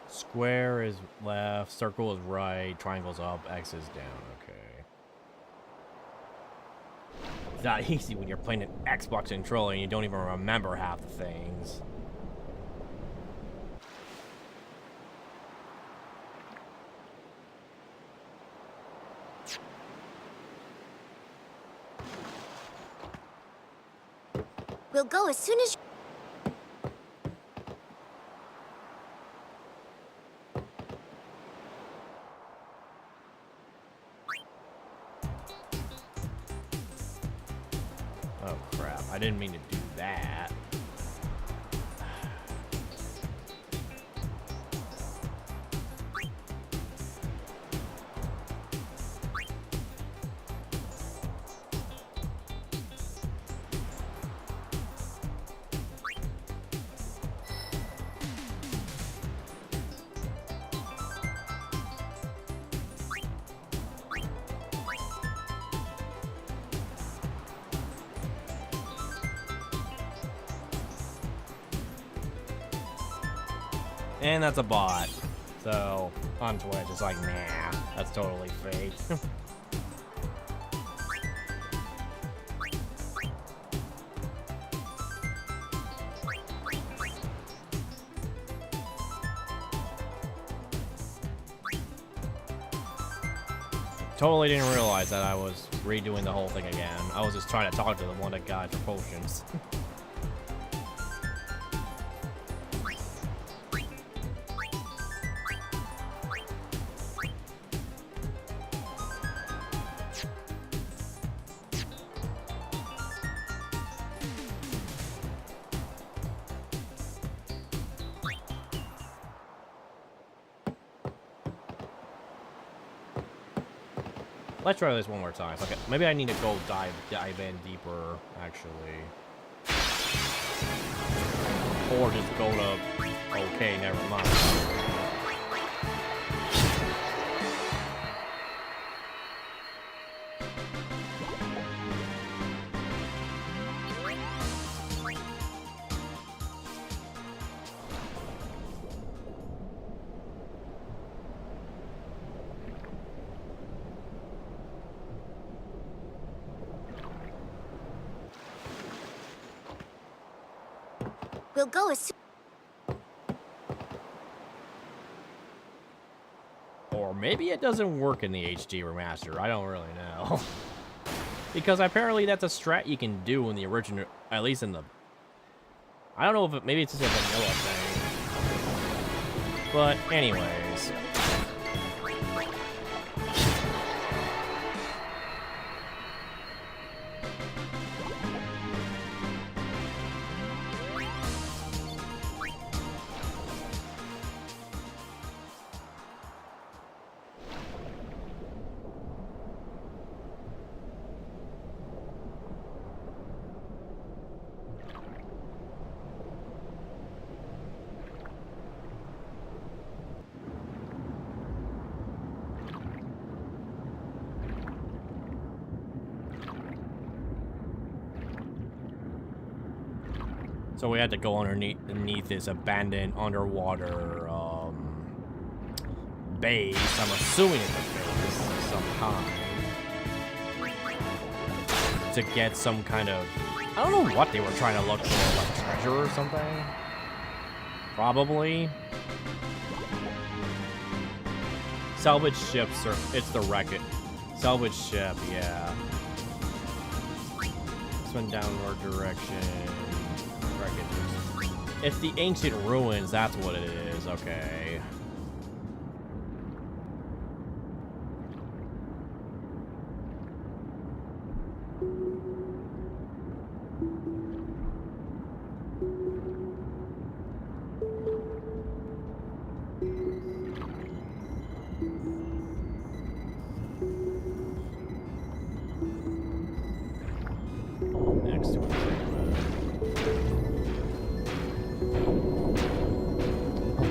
Square is left, circle is right, triangle's up, X is down, okay. It's not easy when you're playing an Xbox controller and you don't even remember half the things. We'll go as soon as... Oh crap, I didn't mean to do that. And that's a bot. So, on Twitch, it's like, nah, that's totally fake. Totally didn't realize that I was redoing the whole thing again. I was just trying to talk to the one that got for potions. Let's try this one more time. Okay, maybe I need to go dive in deeper, actually. Or just go to... Okay, never mind. We'll go as soon... Or maybe it doesn't work in the HD remaster. I don't really know. Because apparently that's a strat you can do in the original, at least in the... I don't know if maybe it's just a vanilla thing. But anyways... So we had to go underneath this abandoned underwater base. I'm assuming it's a base of some kind. To get some kind of... I don't know what they were trying to look for, like treasure or something? Probably. Salvage ships, or it's the wreck-it. Salvage ship, yeah. This one downward direction. It's the ancient ruins, that's what it is, okay.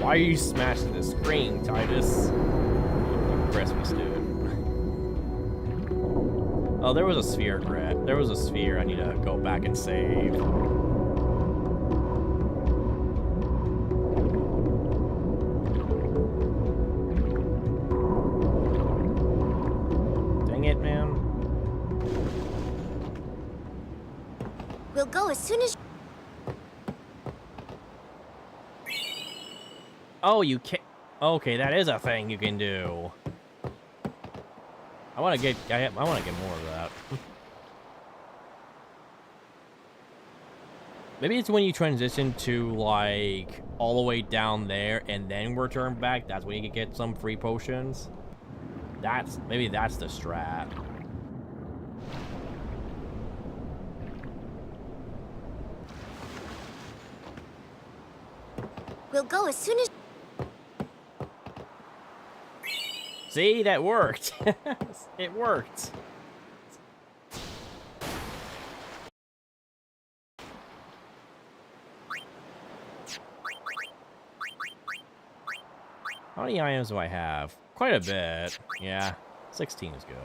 Why are you smashing the screen, Titus? Christmas, dude. Oh, there was a sphere, Gret. There was a sphere I need to go back and save. Dang it, man. We'll go as soon as... Oh, you can't... Okay, that is a thing you can do. I want to get more of that. Maybe it's when you transition to like all the way down there and then return back. That's when you can get some free potions. Maybe that's the strat. We'll go as soon as... See, that worked. It worked. How many items do I have? Quite a bit. Yeah, 16 is good.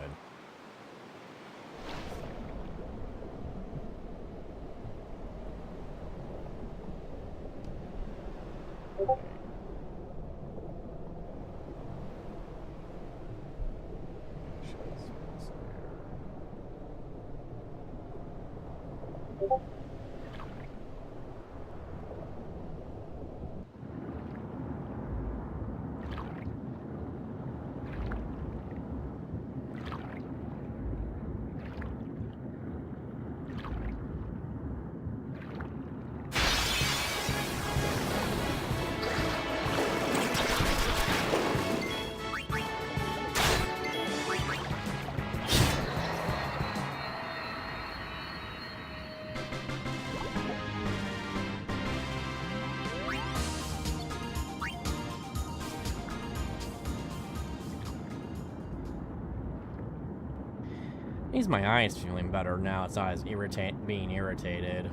At least my eye's feeling better now. It's not as being irritated.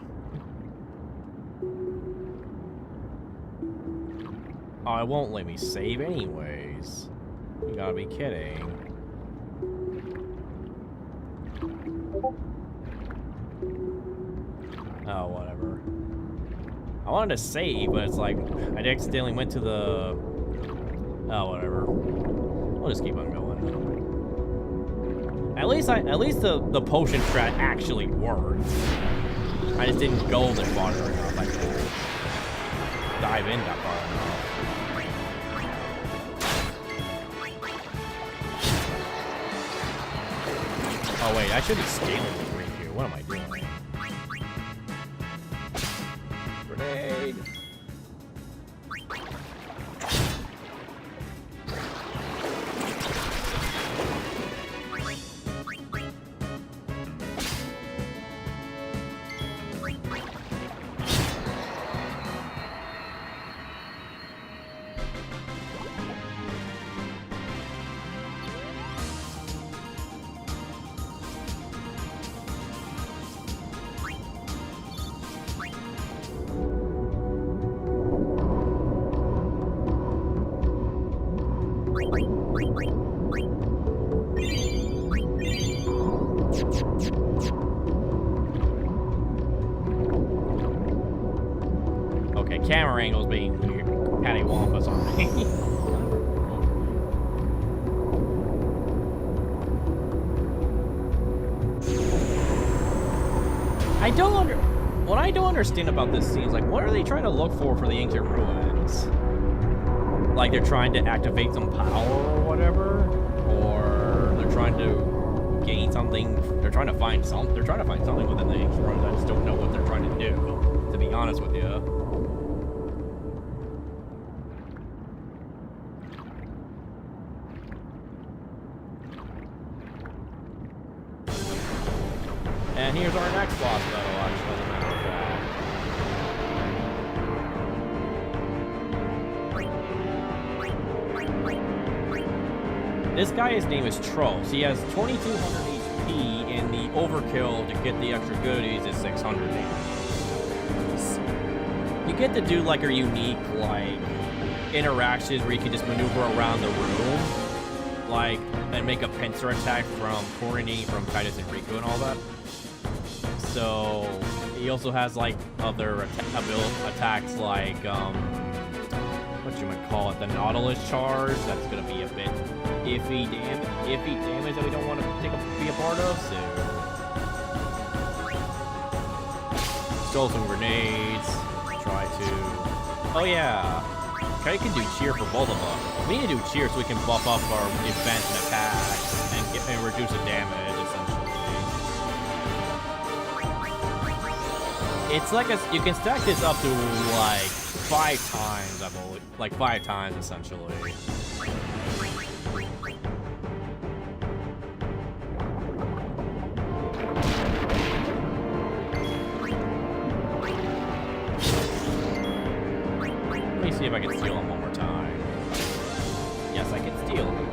Oh, it won't let me save anyways. You gotta be kidding. Oh, whatever. I wanted to save, but it's like I accidentally went to the... Oh, whatever. We'll just keep on going. At least the potion strat actually worked. I just didn't go that far enough. I didn't dive in that far enough. Oh wait, I should be scaling the ring here. What am I doing? Grenade. Okay, camera angle's being weird. Cattywampus on me. What I don't understand about this scene is, like, what are they trying to look for the ancient ruins? Like, they're trying to activate some power or whatever? Or they're trying to gain something? They're trying to find something within the ancient ruins. I just don't know what they're trying to do, to be honest with you. And here's our next boss battle, actually, as a matter of fact. This guy's name is Tros. He has 2200 HP, and the overkill to get the extra goodies is 600 HP. You get to do like a unique, like, interactions where you can just maneuver around the room, like, and make a pincer attack from Courtney, from Titus and Riku and all that. So he also has like other attacks like what you might call it, the Nautilus charge. That's gonna be a bit iffy damage that we don't want to be a part of. So stole some grenades. Try to. Oh yeah, Kai can do cheer for both of us. We need to do cheer so we can buff up our defense and attacks and reduce the damage essentially. It's like you can stack this up to like 5 times, I believe. Like 5 times essentially. Let me see if I can steal him one more time. Yes, I can steal him.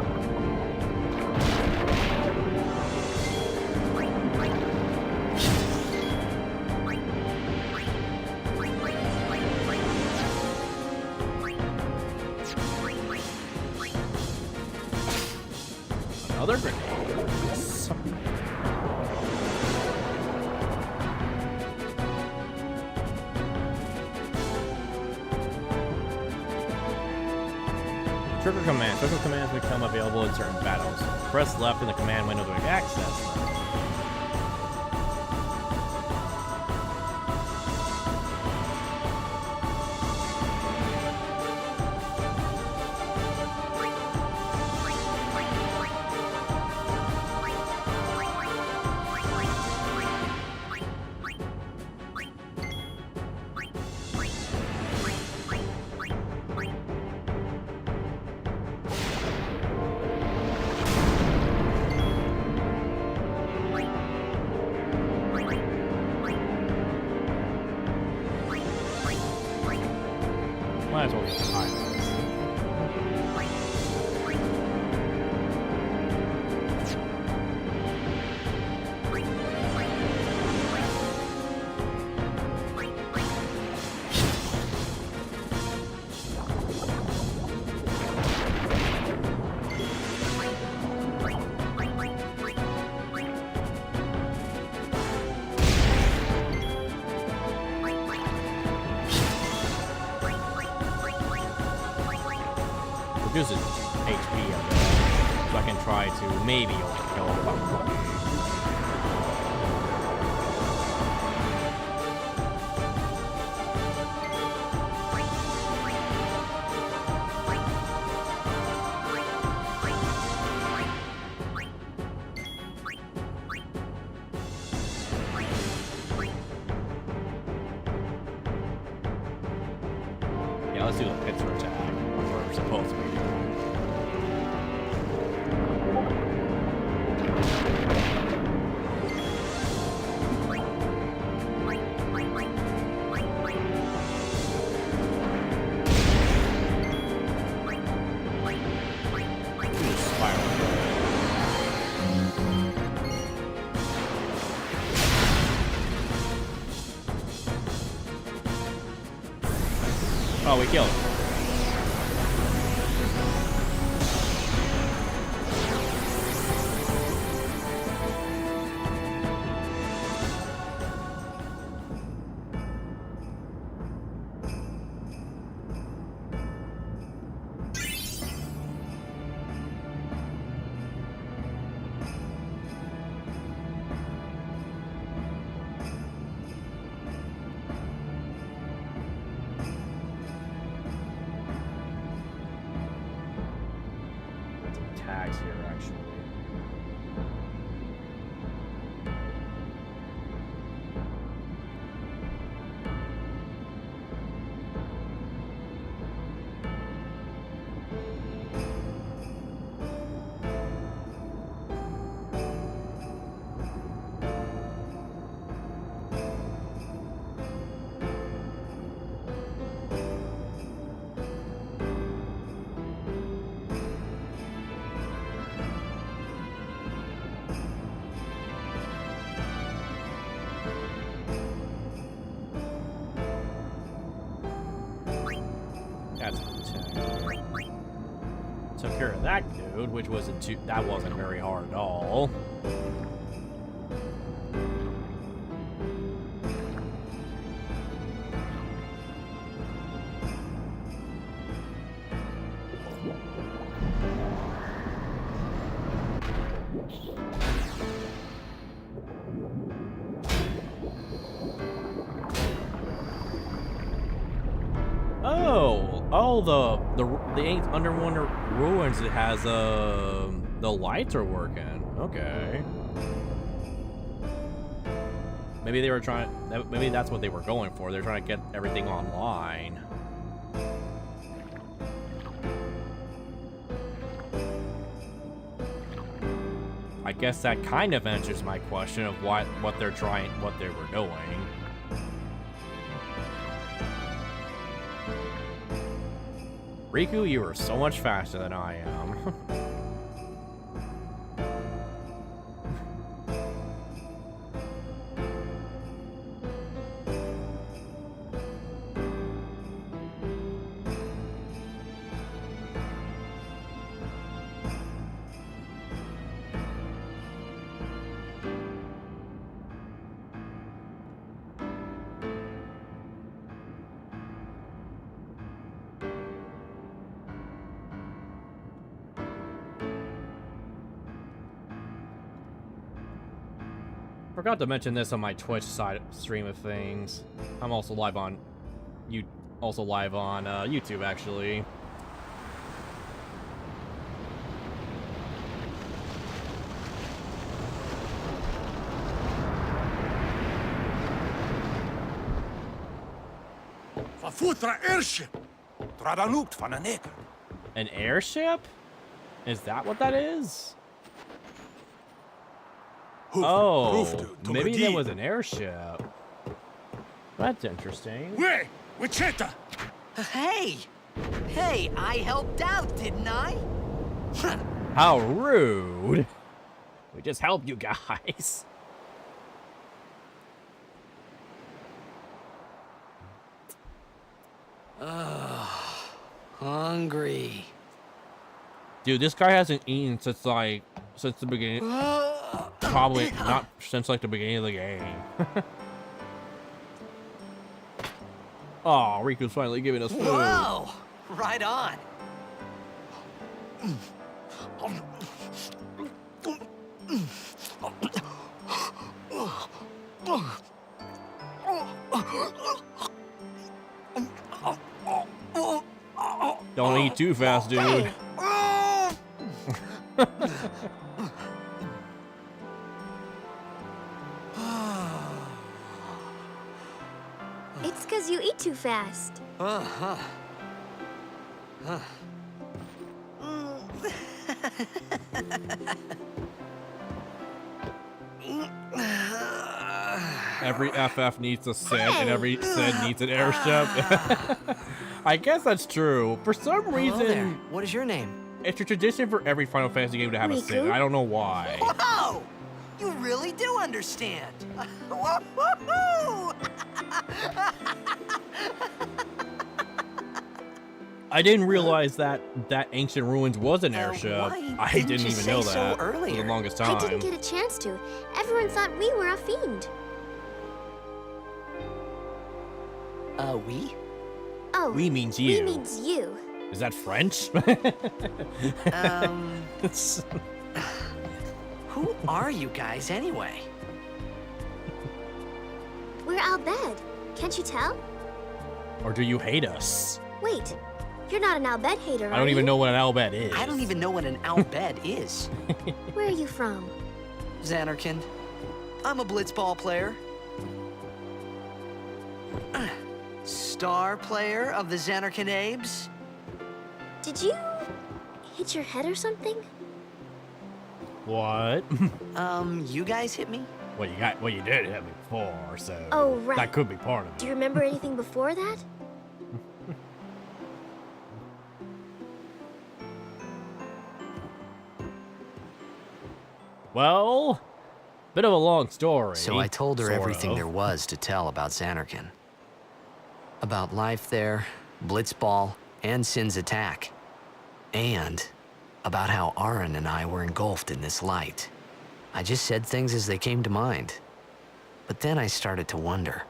Another grenade. Yes. Trigger command. Trigger commands become available in certain battles. Press left in the command window to access them. Might as well get the items. Reduces HP a bit, so I can try to maybe overkill if I'm lucky. Yeah, let's do the pincer attack. We're supposed to be doing. Oh, we killed him. Tags here, actually. care of that dude, which that wasn't very hard at all. Oh, the underwater ruins. It has the lights are working. Okay. Maybe they were trying. Maybe that's what they were going for. They're trying to get everything online. I guess that kind of answers my question of what they were doing. Riku, you are so much faster than I am. Forgot to mention this on my Twitch side stream of things. I'm also live on YouTube actually. Verfutra airship! Tradanukt van een neker. An airship? Is that what that is? Oh, maybe there was an airship. That's interesting. Wait! Wichita! Hey! Hey, I helped out, didn't I? How rude. We just helped you guys. Hungry. Dude, this guy hasn't eaten since the beginning. Probably not since like the beginning of the game. Oh, Riku's finally giving us food. Whoa! Right on. Don't eat too fast, dude. It's because you eat too fast. Every FF needs a Sid, and every Sid needs an airship. I guess that's true. For some Hello reason, there. What is your name? it's a tradition for every Final Fantasy game to have a Sid. Riku? I don't know why. Whoa! You really do understand. Woo-hoo-hoo! I didn't realize that Ancient Ruins was an airship. why I didn't didn't you even say know so that for earlier? the longest I time. didn't get a chance to. Everyone thought we were a fiend. We? Oh, We means we you. means you. Is that French? It's- Who are you guys anyway? We're Al Bhed. Can't you tell? or do you hate us? Wait, you're not an Al Bhed hater, I don't are even you? know what an Albed is. I don't even know what an Albed is. Where are you from? Zanarkand. I'm a blitzball player. Star player of the Zanarkand Abes. Did you hit your head or something? What? You guys hit me? Well, you did hit me before, so Oh, right. that could be part of Do it. you remember anything before that? Well, bit of a long story. So I told her sort everything of. there was to tell about Zanarkand. About life there, Blitzball, and Sin's attack. And about how Aaron and I were engulfed in this light. I just said things as they came to mind. But then I started to wonder.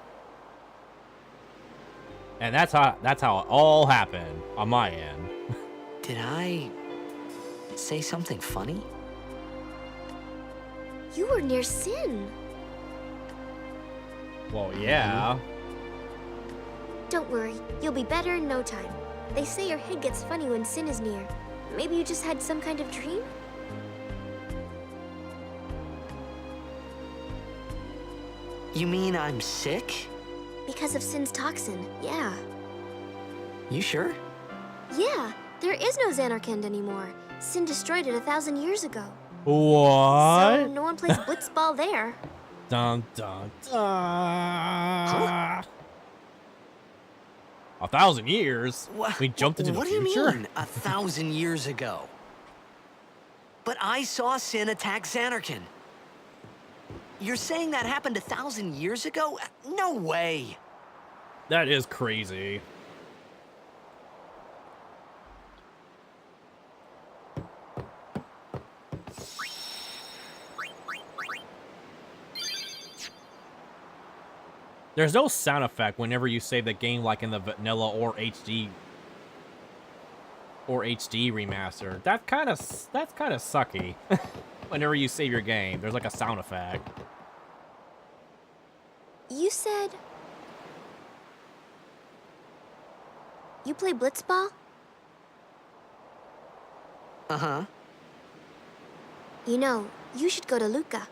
And that's how it all happened on my end. Did I say something funny? You were near Sin. Well, yeah. Don't worry, you'll be better in no time. They say your head gets funny when Sin is near. Maybe you just had some kind of dream? You mean I'm sick? Because of Sin's toxin, yeah. You sure? Yeah, there is no Zanarkand anymore. Sin destroyed it 1,000 years ago. What? So no one plays blitzball there. Dun dun dun. Huh? 1,000 years? We jumped into the future? What do you mean, 1,000 years ago? But I saw Sin attack Zanarkand. You're saying that happened 1,000 years ago? No way. That is crazy. There's no sound effect whenever you save the game, like in the vanilla or HD remaster. That's kind of sucky. Whenever you save your game, there's like a sound effect. You said... You play blitzball? Uh-huh. You know, you should go to Luca.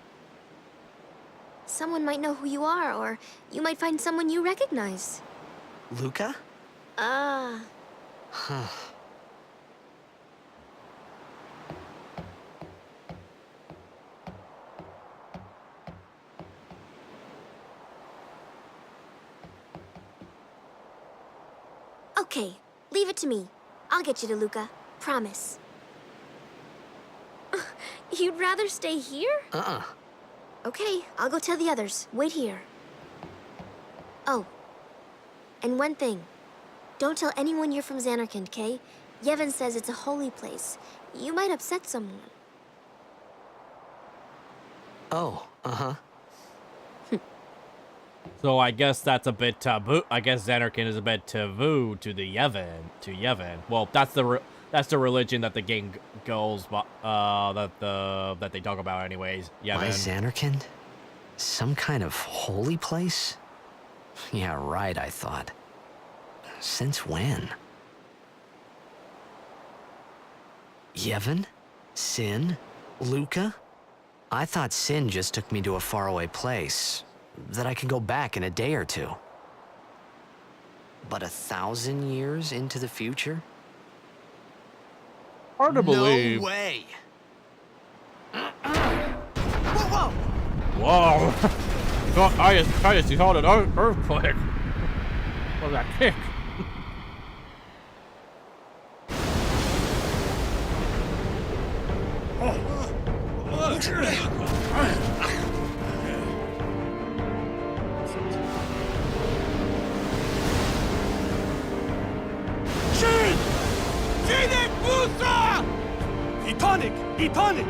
Someone might know who you are, or you might find someone you recognize. Luca? Ah. Huh. Okay, leave it to me. I'll get you to Luca. Promise. You'd rather stay here? Uh-uh. Okay, I'll go tell the others. Wait here. Oh, and one thing. Don't tell anyone you're from Zanarkand, okay? Yevon says it's a holy place. You might upset someone. Oh, uh-huh. So I guess that's a bit taboo. I guess Zanarkand is a bit taboo to the Yevon. Well, that's the religion that the game goes by, that they talk about anyways. Yevon. Why Zanarkand? Some kind of holy place? Yeah, right, I thought. Since when? Yevon? Sin? Luca? I thought Sin just took me to a faraway place that I could go back in a day or two. But 1,000 years into the future? Hard to believe. No way! Whoa, whoa! Whoa! I just called an earthquake. What was that kick? He panicked!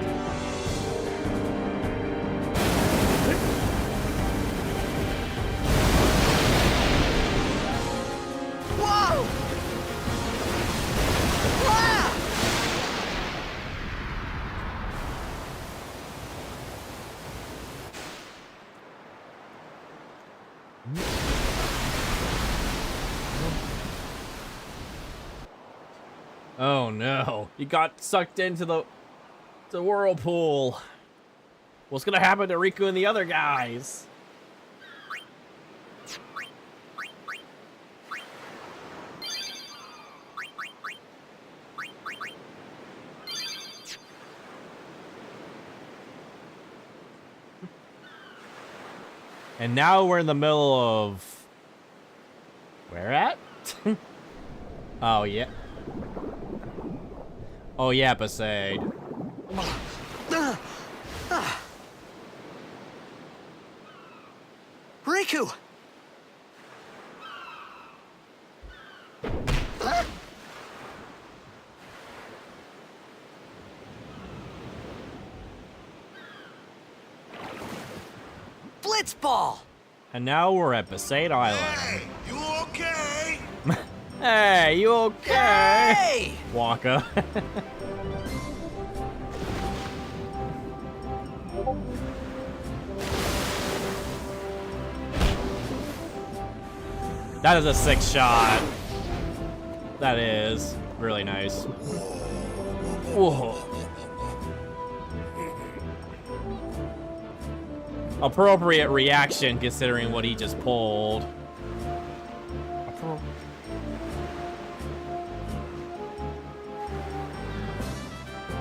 Whoa! Wow! Oh no! He got sucked into the whirlpool. What's gonna happen to Riku and the other guys? And now we're in the middle of... Where at? Oh, yeah. Oh, yeah, Besaid. Riku! Blitzball! And now we're at Besaid Island. Hey, you okay? Hey, you okay? Hey! Waka. That is a sick shot. That is really nice. Whoa. Appropriate reaction considering what he just pulled.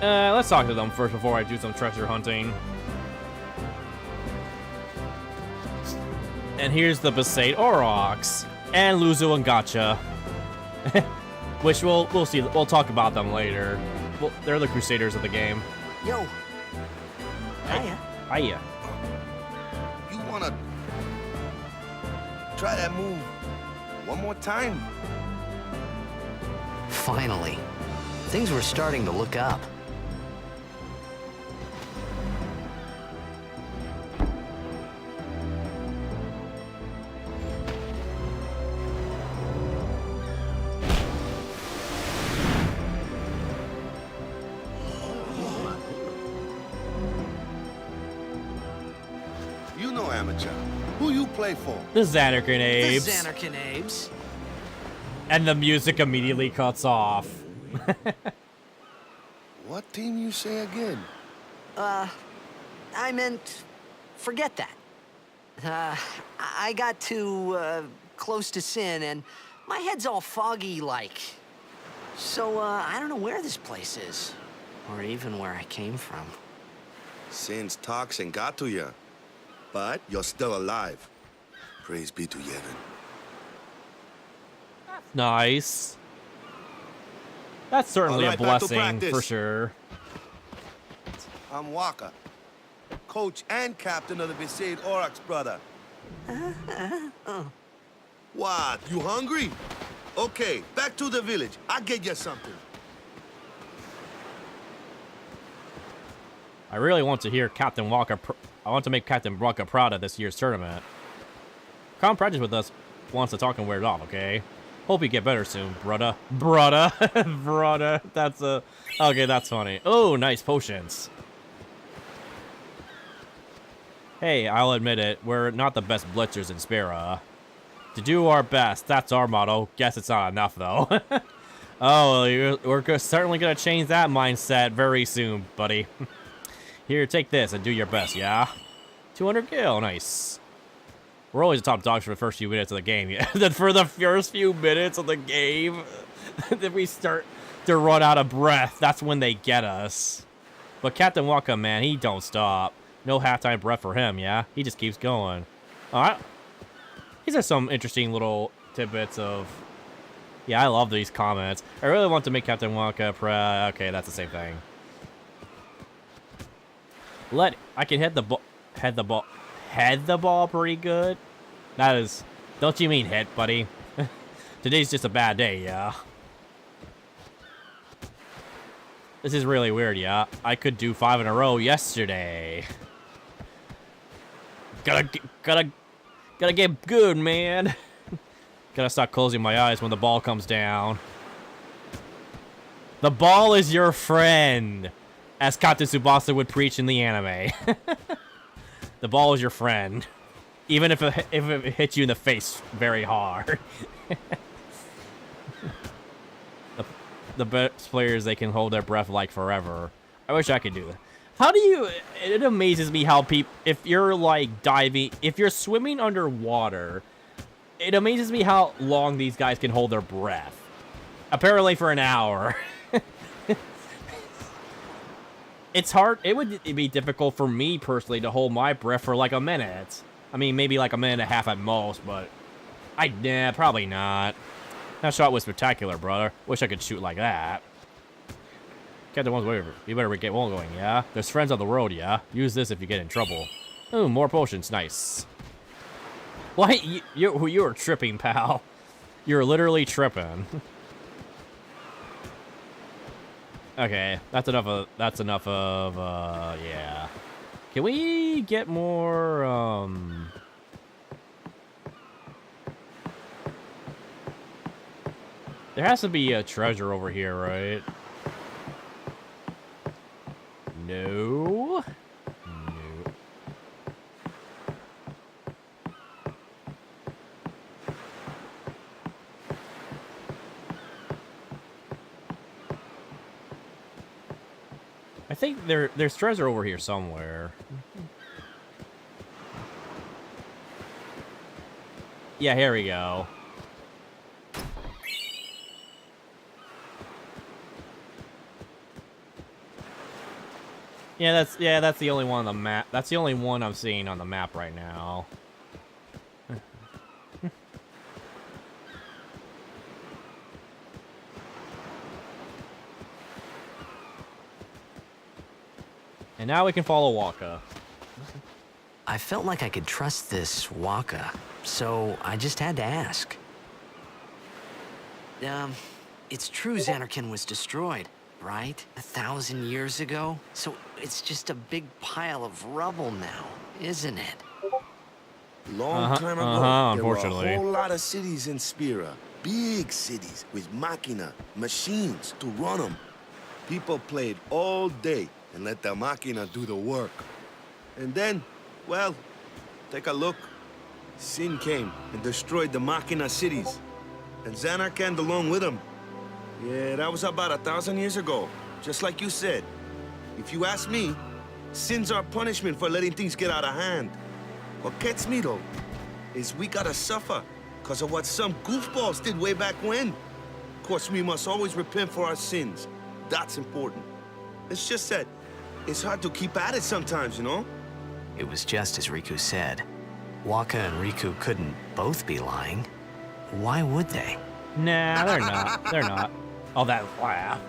Let's talk to them first before I do some treasure hunting. And here's the Besaid Aurochs and Luzu and Gotcha, which we'll see. We'll talk about them later. Well, they're the Crusaders of the game. Yo. Hiya. Hiya. You wanna try that move one more time? Finally. Things were starting to look up. You know, amateur. Who you play for? The Zanarkand The Apes. Zanarkand Apes. And the music immediately cuts off. What team you say again? I meant, forget that. I got too, close to sin, and my head's all foggy like. So, I don't know where this place is, or even where I came from. Sin's toxin got to you, but you're still alive. Praise be to Yevon. Nice. That's certainly All a right, back to blessing practice. for sure. I'm Waka, coach and captain of the Besaid Aurochs, brother. What, you hungry? Okay, back to the village. I'll get you something. I really want to hear Captain Waka. I want to make Captain Waka proud of this year's tournament. Come practice with us once the talking wears off, okay? Hope you get better soon, brudda. Brudda. Brudda. That's a... Okay, that's funny. Oh, nice potions. Hey, I'll admit it. We're not the best blitzers in Spira. To do our best, that's our motto. Guess it's not enough, though. Oh, we're certainly going to change that mindset very soon, buddy. Here, take this and do your best, yeah? 200 gil, nice. We're always the top dogs for the first few minutes of the game. Yeah, then for the first few minutes of the game, then we start to run out of breath. That's when they get us. But Captain Waka, man, he don't stop. No halftime breath for him, yeah? He just keeps going. All right. These are some interesting little tidbits of... Yeah, I love these comments. I really want to make Captain Waka proud. Okay, that's the same thing. I can head the ball pretty good. That is, don't you mean hit, buddy? Today's just a bad day, yeah. This is really weird, yeah. I could do 5 in a row yesterday. Gotta get good, man. Gotta stop closing my eyes when the ball comes down. The ball is your friend, as Captain Tsubasa would preach in the anime. The ball is your friend, even if it hits you in the face very hard. The best players, they can hold their breath like forever. I wish I could do that. How do you... It amazes me how people... If you're like diving... If you're swimming underwater, it amazes me how long these guys can hold their breath. Apparently for an hour. It's hard. It would be difficult for me personally to hold my breath for like a minute. I mean, maybe like a minute and a half at most, but nah, probably not. That shot was spectacular, brother. Wish I could shoot like that. Captain one's whatever. You better get one going, yeah? There's friends on the road, yeah? Use this if you get in trouble. Ooh, more potions. Nice. What? You were tripping, pal. You're literally tripping. Okay, that's enough of, yeah. Can we get more, There has to be a treasure over here, right? No. No. I think there's treasure over here somewhere. Yeah, here we go. Yeah, that's the only one on the map. That's the only one I'm seeing on the map right now. And now we can follow Waka. I felt like I could trust this Waka, so I just had to ask. It's true Zanarkand was destroyed, right? 1,000 years ago? So it's just a big pile of rubble now, isn't it? Long time ago, unfortunately. there were a whole lot of cities in Spira. Big cities with machina, machines to run them. People played all day and let the machina do the work. And then, well, take a look. Sin came and destroyed the machina cities. And Zanarkand along with them. Yeah, that was about 1,000 years ago. Just like you said. If you ask me, sin's our punishment for letting things get out of hand. What gets me, though, is we gotta suffer because of what some goofballs did way back when. Of course, we must always repent for our sins. That's important. It's just that it's hard to keep at it sometimes, you know? It was just as Riku said. Waka and Riku couldn't both be lying. Why would they? Nah, they're not. They're not. Oh, that laugh.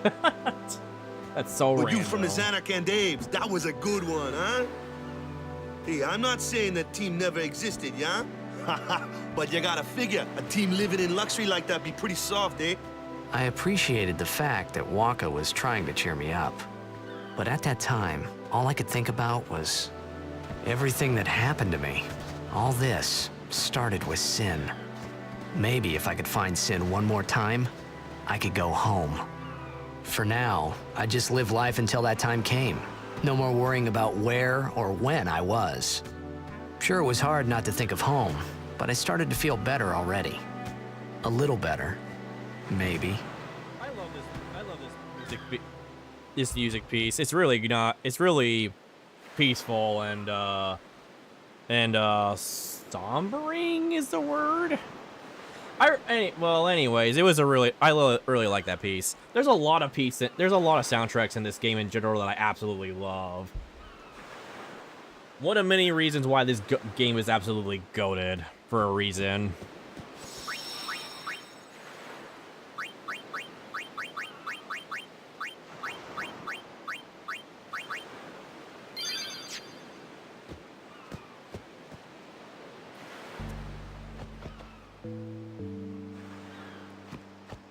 That's so But random. you from the Zanarkand Daves, that was a good one, huh? Hey, I'm not saying that team never existed, yeah? But you gotta figure, a team living in luxury like that be pretty soft, eh? I appreciated the fact that Waka was trying to cheer me up. But at that time, all I could think about was everything that happened to me. All this started with Sin. Maybe if I could find Sin one more time, I could go home. For now, I just live life until that time came. No more worrying about where or when I was. Sure, it was hard not to think of home, but I started to feel better already. A little better, maybe. I love this music piece. It's really not. It's really peaceful and sombering is the word. Well, anyways, it was a really really like that piece. There's a lot of soundtracks in this game in general that I absolutely love. One of many reasons why this game is absolutely goated for a reason.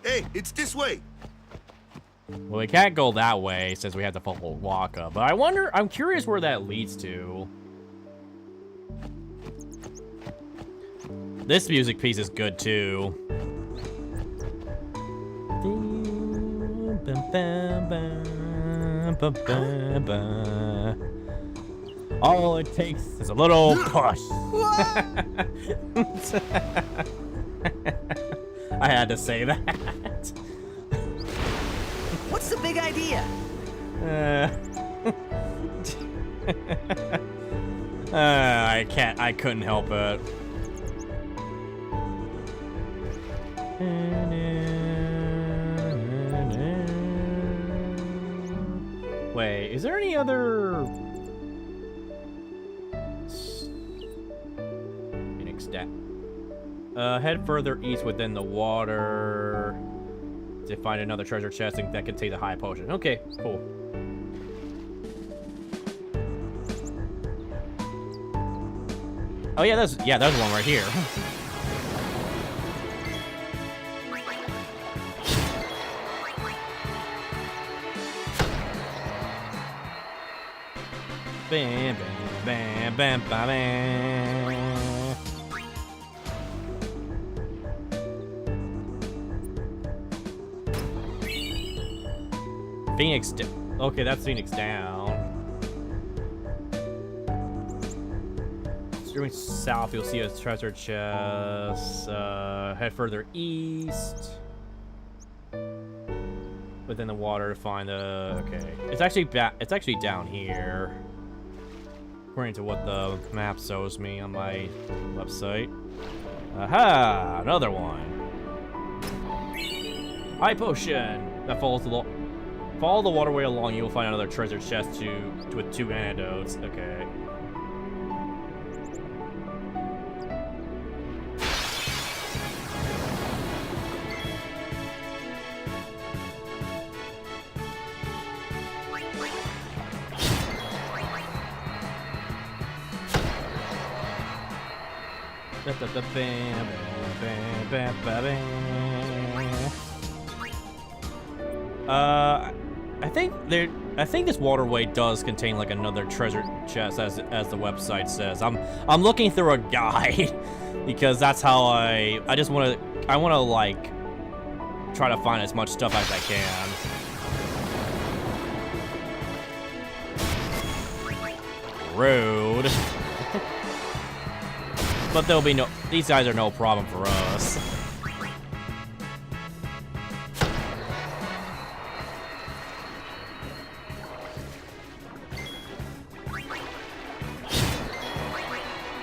Hey, it's this way. Well, we can't go that way since we have to follow Waka, but I'm curious where that leads to. This music piece is good too. All it takes is a little push. I had to say that. What's the big idea? I couldn't help it. Wait, is there any other Phoenix stat? Head further east within the water to find another treasure chest that contains a high potion. Okay, cool. Oh yeah, there's one right here. Bam, bam, bam, bam, bam. Phoenix. Okay, that's Phoenix down. Steering south, you'll see a treasure chest. Head further east. Within the water to find the. Okay, it's actually down here. According to what the map shows me on my website. Aha! Another one. High potion that follows follow the waterway along. You will find another treasure chest with 2 antidotes. Okay. I think this waterway does contain like another treasure chest, as the website says. I'm looking through a guide because that's how I want to like try to find as much stuff as I can. Rude. But there'll be these guys are no problem for us.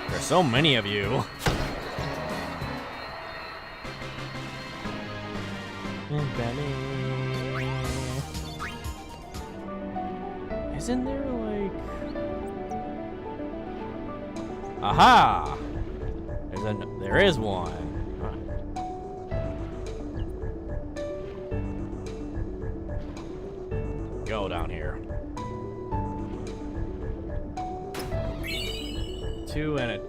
There's so many of you. Isn't there like... Aha! There is one. Go down here. 2 in it.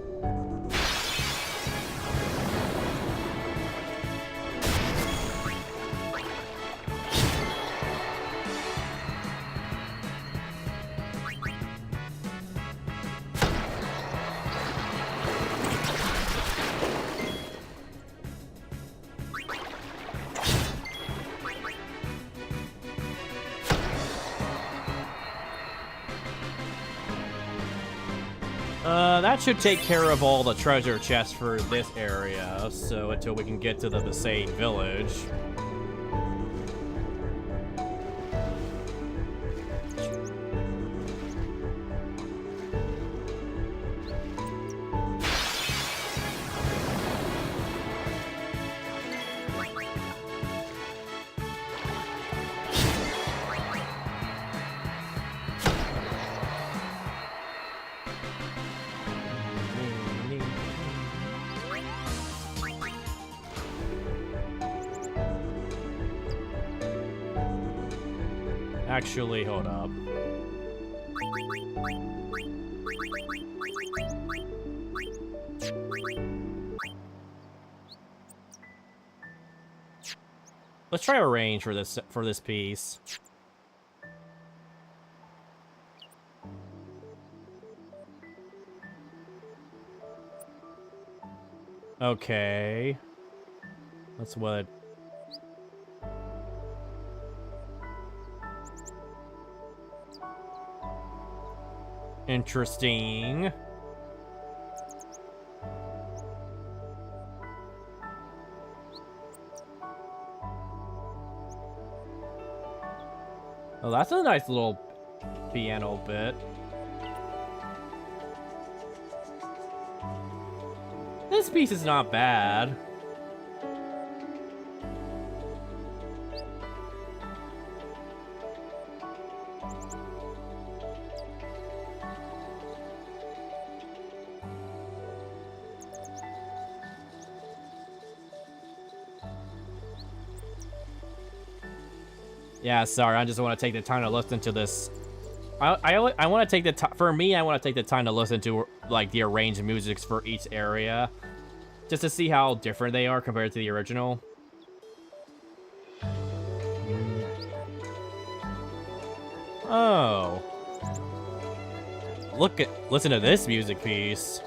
That should take care of all the treasure chests for this area, so until we can get to the Besaid village. Actually, hold up. Let's try a range for this piece. Okay. That's what. Interesting. Oh, that's a nice little piano bit. This piece is not bad. Yeah, sorry, I just want to take the time to listen to this. I want to take the time, for me, I want to take the time to listen to, like, the arranged musics for each area. Just to see how different they are compared to the original. Oh. Listen to this music piece.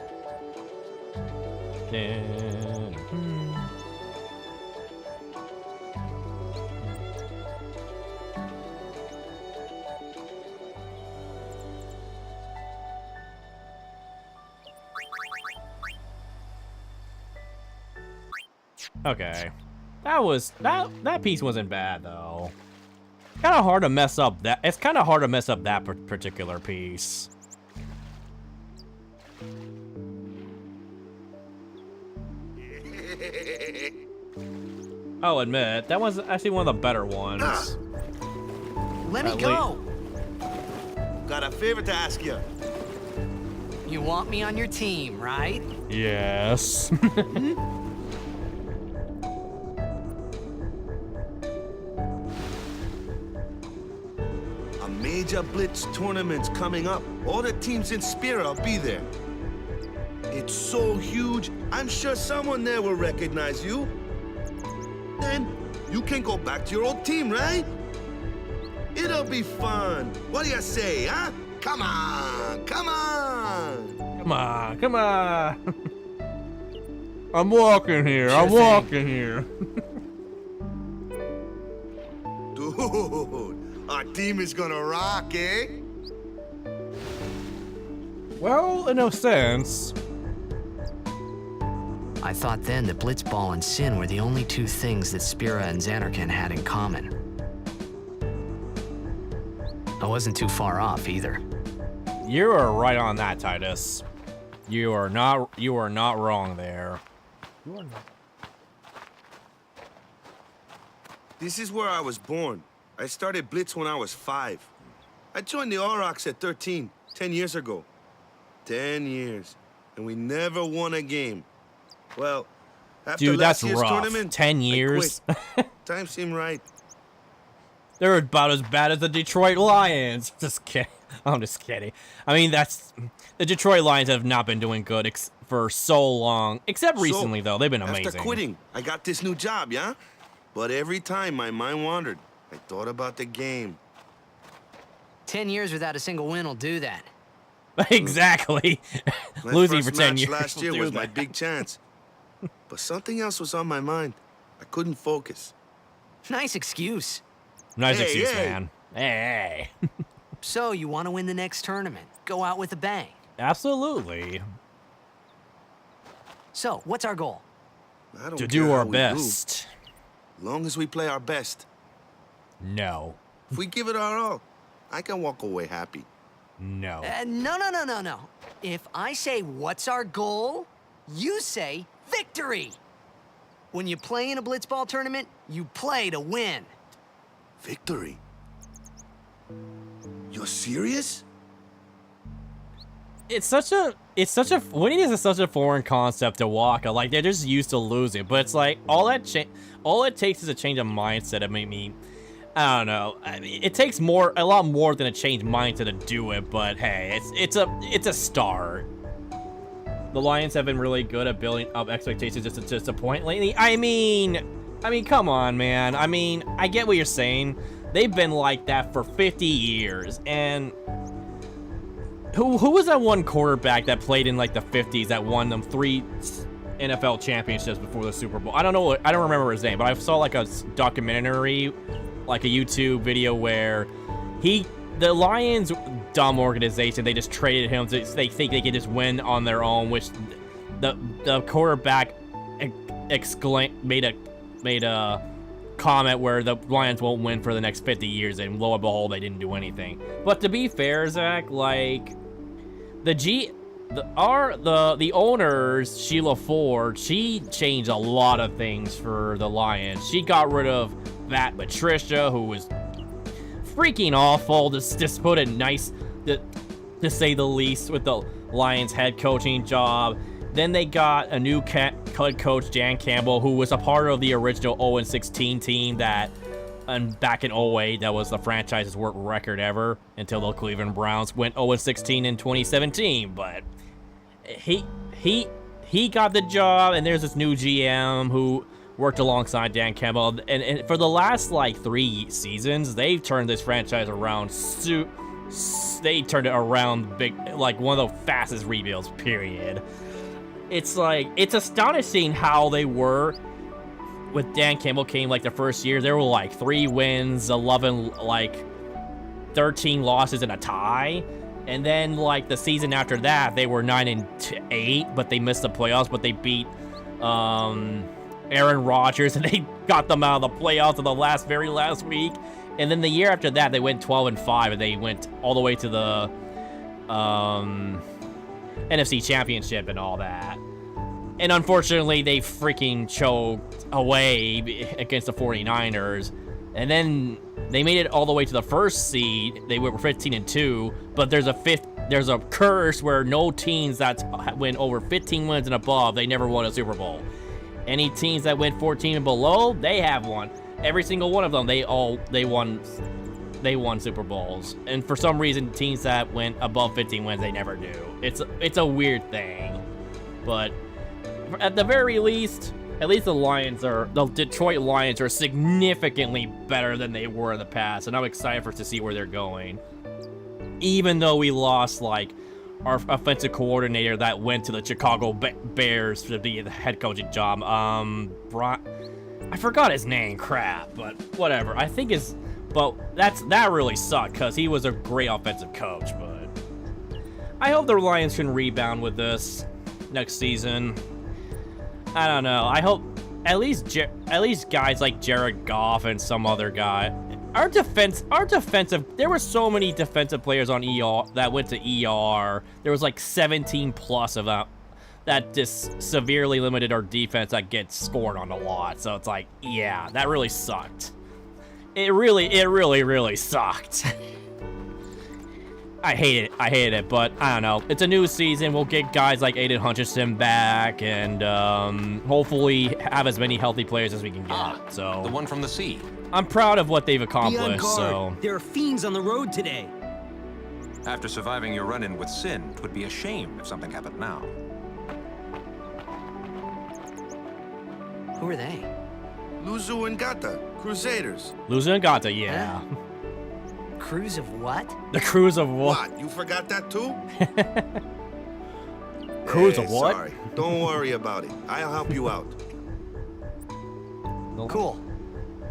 Okay. That piece wasn't bad though. Kind of hard to mess up that. It's kind of hard to mess up that particular piece. I'll admit that was actually one of the better ones. Let me go. Got a favor to ask you. You want me on your team, right? Yes. A major Blitz tournament's coming up. All the teams in Spira will be there. It's so huge, I'm sure someone there will recognize you. Then you can go back to your old team, right? It'll be fun. What do you say, huh? Come on, come on. Come on, come on. I'm walking here. Sure I'm thing. walking here. Dude, our team is gonna rock, eh? Well, in a sense. I thought then that Blitzball and Sin were the only two things that Spira and Zanarkand had in common. I wasn't too far off either. You are right on that, Titus. You are not wrong there. This is where I was born. I started Blitz when I was 5. I joined the Aurochs at 13, 10 years ago. 10 years, and we never won a game. Well, after Dude, last that's year's rough. tournament, 10 I years. quit. Time seemed right. They're about as bad as the Detroit Lions. Just kidding. I'm just kidding. I mean, the Detroit Lions have not been doing good for so long. Except recently, though. They've been amazing. After quitting, I got this new job, yeah? But every time my mind wandered, I thought about the game. 10 years without a single win will do that. Exactly. My Losing first for 10 match years. last year will do was my that. big chance. But something else was on my mind. I couldn't focus. Nice excuse. Nice Hey, excuse, hey. man. Hey. So, you want to win the next tournament? Go out with a bang. Absolutely. So, what's our goal? I don't To care do how our we best. do, long as we play our best. No. If we give it our all, I can walk away happy. No. No. If I say, what's our goal? You say, victory. When you play in a Blitzball tournament, you play to win. Victory? You're serious? It's such a winning is such a foreign concept to Waka. Like, they're just used to losing, but it's like all it takes is a change of mindset to make me, I don't know. I mean, it takes a lot more than a change mindset to do it, but hey, it's a start. The Lions have been really good at building up expectations just to disappoint lately. I mean, come on, man. I mean, I get what you're saying. They've been like that for 50 years, and who was that one quarterback that played in like the 50s that won them 3 NFL championships before the Super Bowl? I don't remember his name, but I saw like a documentary, like a YouTube video where the Lions, dumb organization, they just traded him. So they think they can just win on their own, which the quarterback made a comment where the Lions won't win for the next 50 years, and lo and behold, they didn't do anything. But to be fair, Zach, like the owners, Sheila Ford, she changed a lot of things for the Lions. She got rid of that Patricia, who was freaking awful, just put it nice, to say the least, with the Lions head coaching job. Then they got a new head coach, Jan Campbell, who was a part of the original 0-16 team and back in 08, that was the franchise's worst record ever until the Cleveland Browns went 0-16 in 2017. But he got the job, and there's this new GM who worked alongside Dan Campbell, and for the last like 3 seasons, they've turned this franchise around. They turned it around big, like one of the fastest rebuilds, period. It's like, it's astonishing how they were. With Dan Campbell came like the first year, there were like 3 wins, 13 losses and a tie. And then like the season after that, they were 9-8, but they missed the playoffs, but they beat Aaron Rodgers, and they got them out of the playoffs in the very last week. And then the year after that, they went 12-5, and they went all the way to the NFC Championship and all that. And unfortunately, they freaking choked away against the 49ers. And then they made it all the way to the first seed. They were 15-2, but there's a curse where no teams that went over 15 wins and above, they never won a Super Bowl. Any teams that went 14 and below, they have won. Every single one of them, they won Super Bowls. And for some reason, teams that went above 15 wins, they never do. It's a weird thing. But at the very least, at least the Detroit Lions are significantly better than they were in the past, and I'm excited to see where they're going. Even though we lost, like, our offensive coordinator that went to the Chicago Bears to be the head coaching job, I forgot his name, crap, but whatever. That really sucked, because he was a great offensive coach, but I hope the Lions can rebound with this next season. I don't know. I hope at least guys like Jared Goff and some other guy. Our defensive. There were so many defensive players on ER that went to ER. There was like 17 plus of them that just severely limited our defense that gets scored on a lot. So it's like, yeah, that really sucked. It really sucked. I hate it, but I don't know. It's a new season. We'll get guys like Aiden Hutchinson back, and hopefully have as many healthy players as we can get. So the one from the sea. I'm proud of what they've Be accomplished. on guard. So There are fiends on the road today. After surviving your run-in with Sin, it would be a shame if something happened now. Who are they? Luzu and Gata, Crusaders. Luzu and Gata, yeah. Crews of what? The crews of what? What? You forgot that too? Crews of what? Sorry. Don't worry about it. I'll help you out. Cool.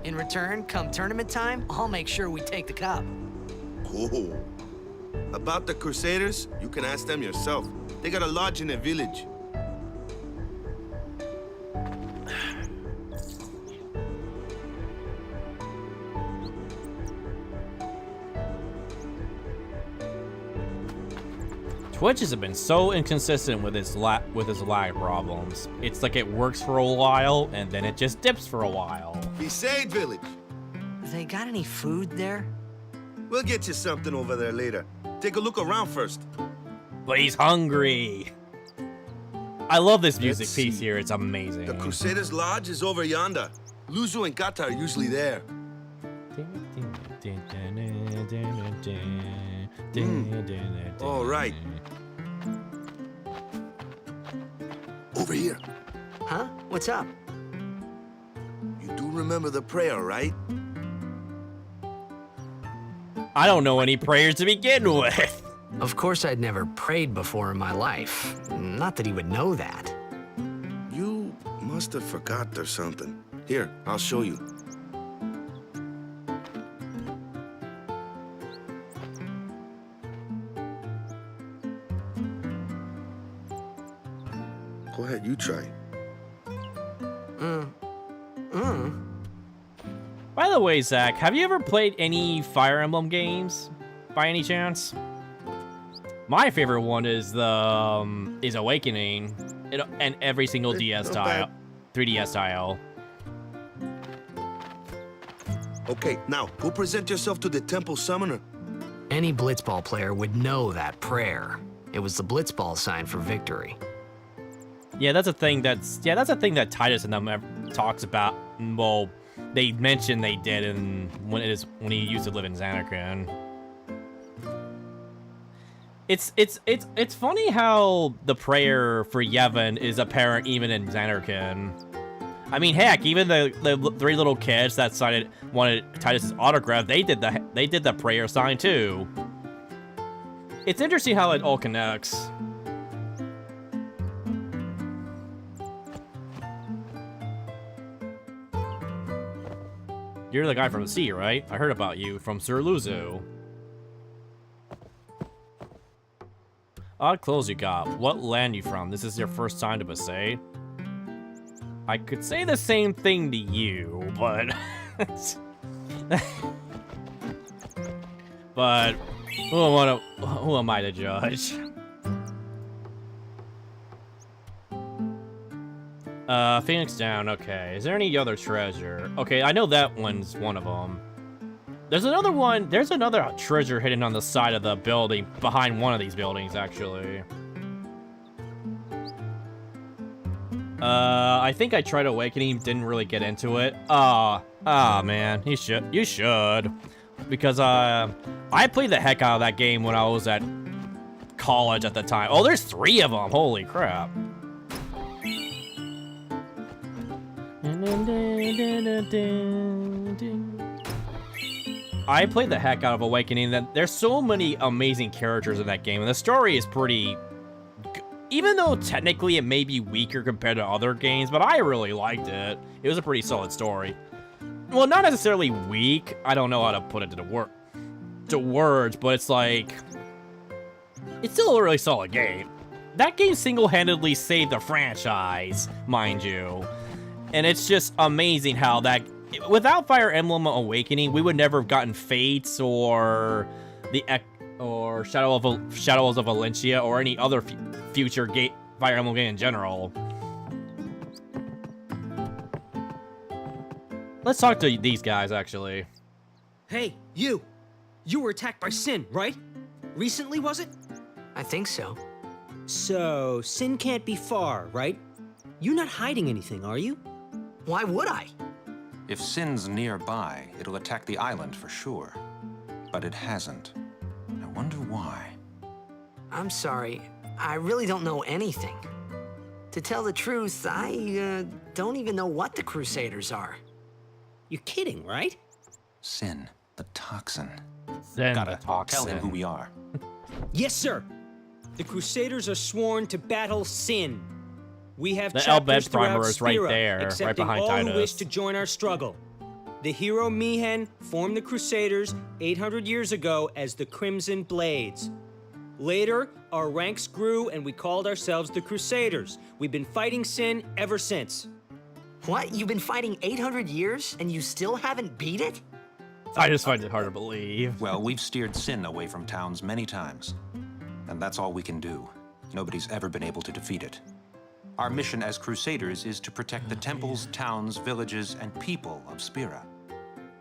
In return, come tournament time, I'll make sure we take the cup. Cool. About the Crusaders, you can ask them yourself. They got a lodge in a village. Twitch has been so inconsistent with its lag problems. It's like it works for a while and then it just dips for a while. Besaid Village. They got any food there? We'll get you something over there later. Take a look around first. But he's hungry. I love this music Let's piece see. here. It's amazing. The Crusaders' lodge is over yonder. Luzu and Gata are usually there. All right. Over here. Huh? What's up? You do remember the prayer, right? I don't know any prayers to begin with. Of course I'd never prayed before in my life. Not that he would know that. You must have forgot or something. Here, I'll show you. Go ahead, you try. By the way, Zach, have you ever played any Fire Emblem games, by any chance? My favorite one is is Awakening, and every single DS not tile, bad. 3DS tile. Okay, now, go present yourself to the Temple Summoner. Any blitzball player would know that prayer. It was the blitzball sign for victory. Yeah, that's a thing that Titus and them talks about. Well, they mentioned they did, and when he used to live in Zanarkand. It's funny how the prayer for Yevon is apparent even in Zanarkand. I mean, heck, even the three little kids that wanted Titus's autograph, they did the prayer sign too. It's interesting how it all connects. You're the guy from the sea, right? I heard about you from Sir Luzu. Odd clothes you got. What land you from? This is your first time to Besaid? I could say the same thing to you, but... but who am I to judge? Phoenix Down, okay. Is there any other treasure? Okay, I know that one's one of them. There's another one, there's another treasure hidden on the side of the building, behind one of these buildings, actually. I think I tried Awakening, didn't really get into it. Man, you should. Because, I played the heck out of that game when I was at college at the time. Oh, there's 3 of them, holy crap. I played the heck out of Awakening. That there's so many amazing characters in that game, and the story is pretty... Even though technically it may be weaker compared to other games, but I really liked it. It was a pretty solid story. Well, not necessarily weak. I don't know how to put it to words, but it's like... It's still a really solid game. That game single-handedly saved the franchise, mind you. And it's just amazing how that... Without Fire Emblem Awakening, we would never have gotten Fates or Shadows of Valencia or any other future Fire Emblem game in general. Let's talk to these guys, actually. Hey, you! You were attacked by Sin, right? Recently, was it? I think so. So, Sin can't be far, right? You're not hiding anything, are you? Why would I? If Sin's nearby, it'll attack the island for sure. But it hasn't. I wonder why. I'm sorry. I really don't know anything. To tell the truth, I don't even know what the Crusaders are. You're kidding, right? Sin, the toxin. Gotta Tell him who we are. Yes, sir. The Crusaders are sworn to battle Sin. We have the chapters Elbed primer throughout is right Spira, there, right accepting behind all Titus. who wish to join our struggle. The hero Mihen formed the Crusaders 800 years ago as the Crimson Blades. Later, our ranks grew and we called ourselves the Crusaders. We've been fighting Sin ever since. What? You've been fighting 800 years and you still haven't beat it? I just find it hard to believe. Well, we've steered Sin away from towns many times. And that's all we can do. Nobody's ever been able to defeat it. Our mission as Crusaders is to protect the temples, towns, villages, and people of Spira.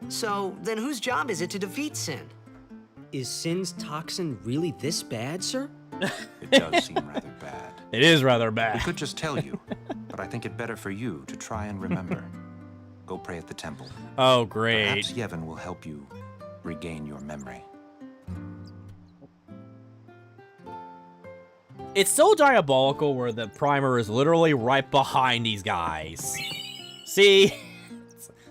So, then whose job is it to defeat Sin? Is Sin's toxin really this bad, sir? It does seem rather bad. It is rather We bad. could just tell you, but I think it better for you to try and remember. Go pray at the temple. Oh, great. Perhaps Yevon will help you regain your memory. It's so diabolical where the primer is literally right behind these guys. See?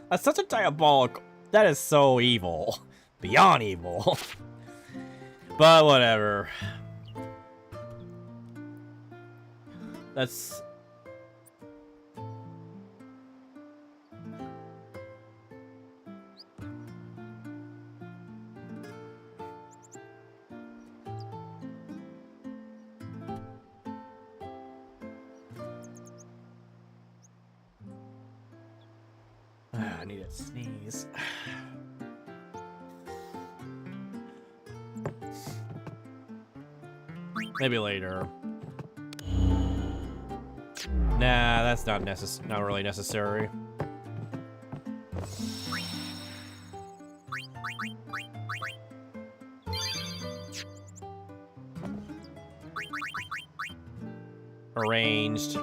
That's such a diabolical... That is so evil. Beyond evil. But whatever. That's... I need to sneeze. Maybe later. Nah, that's not really necessary. Arranged.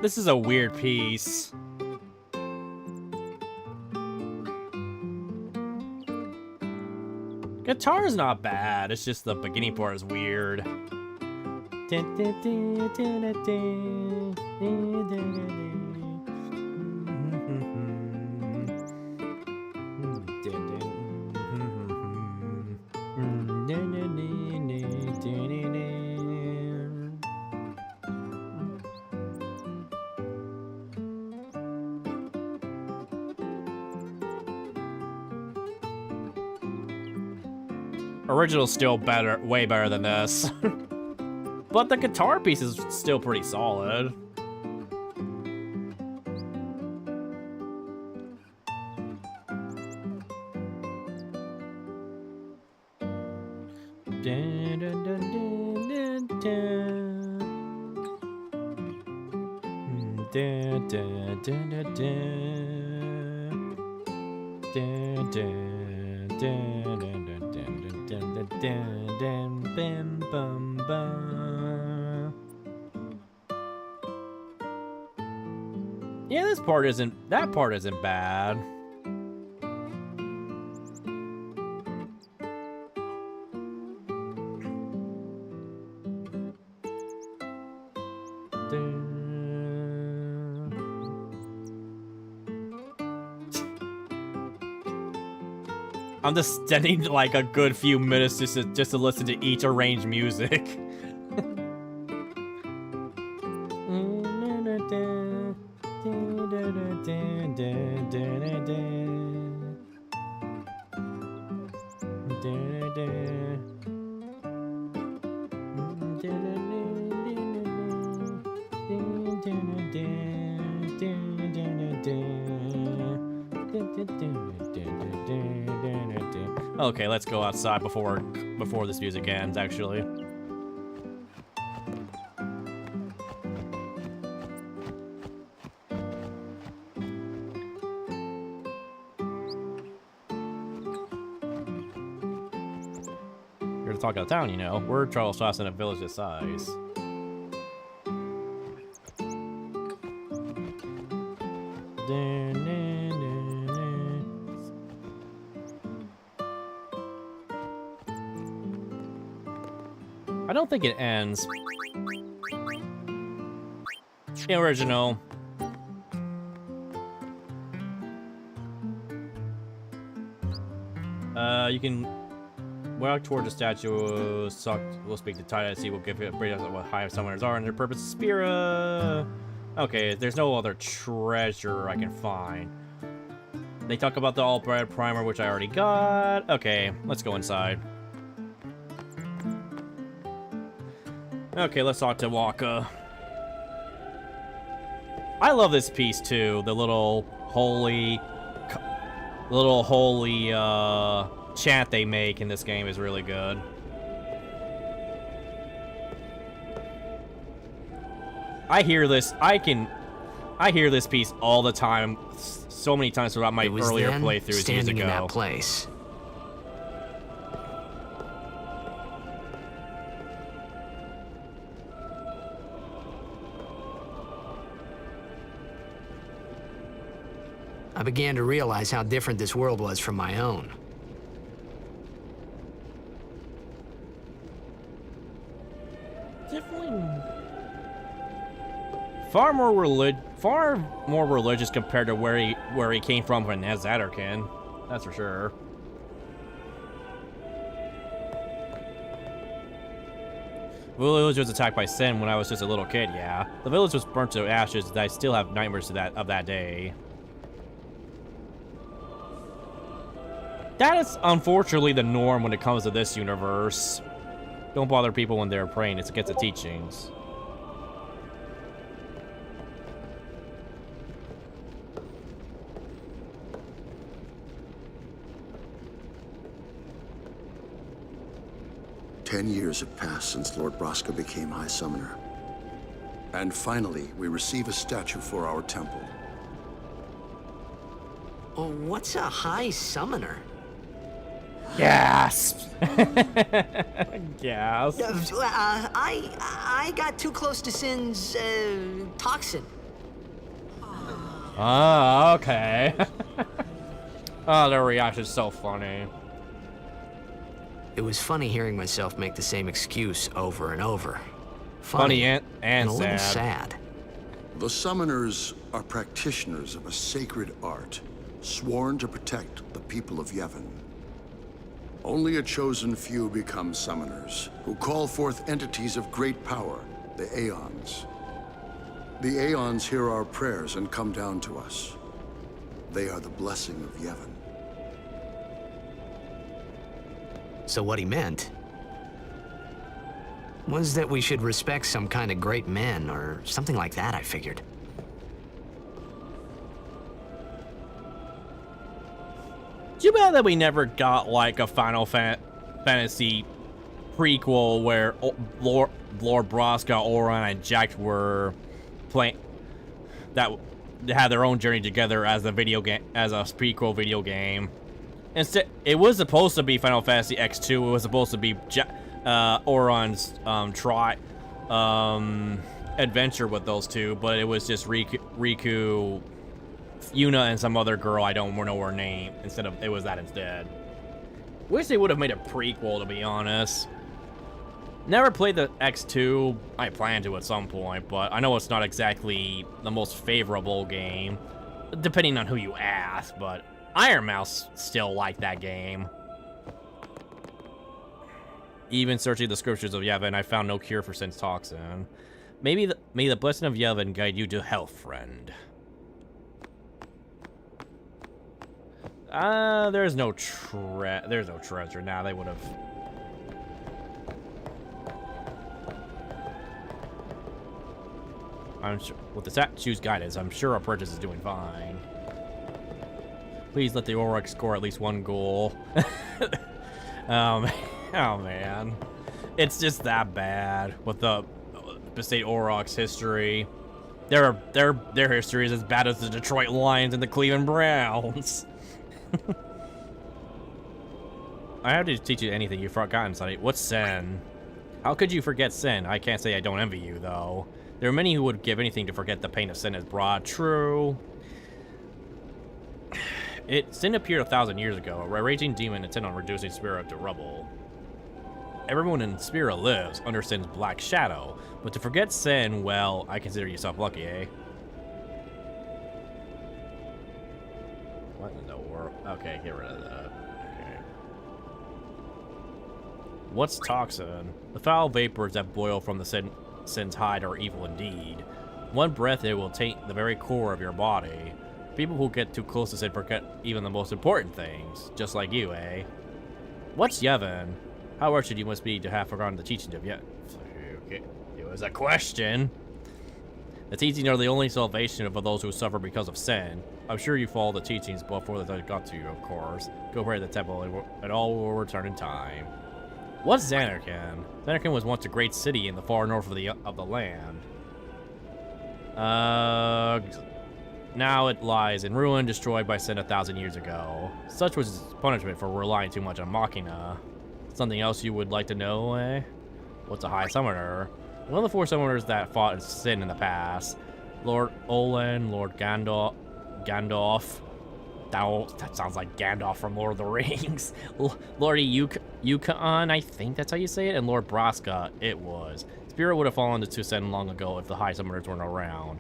This is a weird piece. Guitar's not bad, it's just the beginning part is weird. Original's still better, way better than this. But the guitar piece is still pretty solid. Dun, dun, dun, dun, dun, dun. Dun, dun, dun, dun, dun. Dun, dun, dun, dun, dun, dun, dun, dun, dun, bim, bum, bum. Yeah, that part isn't bad. I'm just standing like a good few minutes just to listen to each arranged music. Okay, let's go outside before this music ends, actually. You're to talk about town, you know. We're Charles Sauce in a village this size. I don't think it ends. The original. You can walk toward the statue. We'll speak to Tide. See, we'll give it a break of what high summoners are and their purpose. Spira. Okay, there's no other treasure I can find. They talk about the all-bread primer, which I already got. Okay, let's go inside. Okay, let's talk to Waka. I love this piece too. The little holy chant they make in this game is really good. I hear this piece all the time, so many times throughout my earlier playthroughs years standing ago. in that place. I began to realize how different this world was from my own. Definitely far more religious compared to where he came from in Zanarkand. That's for sure. The village was attacked by sin when I was just a little kid. Yeah, the village was burnt to ashes. And I still have nightmares of that day. That is unfortunately the norm when it comes to this universe. Don't bother people when they're praying. It's against the teachings. Ten years have passed since Lord Braska became High Summoner. And finally, we receive a statue for our temple. Oh, what's a High Summoner? Gasp! Gasp. I got too close to Sin's toxin. Oh, okay. Oh, their reaction's so funny. It was funny hearing myself make the same excuse over and over. Funny and a little sad. The summoners are practitioners of a sacred art, sworn to protect the people of Yevon. Only a chosen few become summoners, who call forth entities of great power, the Aeons. The Aeons hear our prayers and come down to us. They are the blessing of Yevon. so what he meant was that we should respect some kind of great men or something like that, I figured. Too bad that we never got like a Final Fantasy prequel where Lord Braska, Auron, and Jack were playing that had their own journey together as a video game, as a prequel video game. Instead, it was supposed to be Final Fantasy X2. It was supposed to be Auron's adventure with those two, but it was just Riku, Yuna, and some other girl I don't know her name. Instead of it was that instead. Wish they would have made a prequel, to be honest. Never played the X2. I plan to at some point, but I know it's not exactly the most favorable game, depending on who you ask. But Iron Mouse still like that game. Even searching the scriptures of Yevon, I found no cure for Sin's toxin. May the blessing of Yevon guide you to health, friend. There's no treasure. Nah, they would have. I'm sure with the statue's guidance, I'm sure our purchase is doing fine. Please let the Aurochs score at least one goal. Oh man, it's just that bad with the State Aurochs history. Their history is as bad as the Detroit Lions and the Cleveland Browns. I have to teach you anything you've forgotten, Sonny. What's Sen? How could you forget Sen? I can't say I don't envy you, though. There are many who would give anything to forget the pain of Sin has brought. True. Sin appeared 1,000 years ago, a raging demon intent on reducing Spira to rubble. Everyone in Spira lives under Sin's black shadow, but to forget Sin, well, I consider yourself lucky, eh? What in the world? Okay, get rid of that. Okay. What's toxin? The foul vapors that boil from the Sin's hide are evil indeed. One breath, it will taint the very core of your body. People who get too close to Sin forget even the most important things, just like you, eh? What's Yevon? How wretched you must be to have forgotten the teachings of Yevon. Okay, it was a question. The teachings are the only salvation for those who suffer because of sin. I'm sure you follow the teachings before they got to you, of course. Go pray at the temple and all will return in time. What's Zanarkand? Zanarkand was once a great city in the far north of the land. Now it lies in ruin, destroyed by Sin 1,000 years ago. Such was punishment for relying too much on Machina. Something else you would like to know, eh? What's a High Summoner? One of the 4 summoners that fought Sin in the past. Lord Olin, Lord Gandalf. That sounds like Gandalf from Lord of the Rings. Lordy Yukon, I think that's how you say it, and Lord Braska, it was. Spirit would have fallen to Sin long ago if the High Summoners weren't around.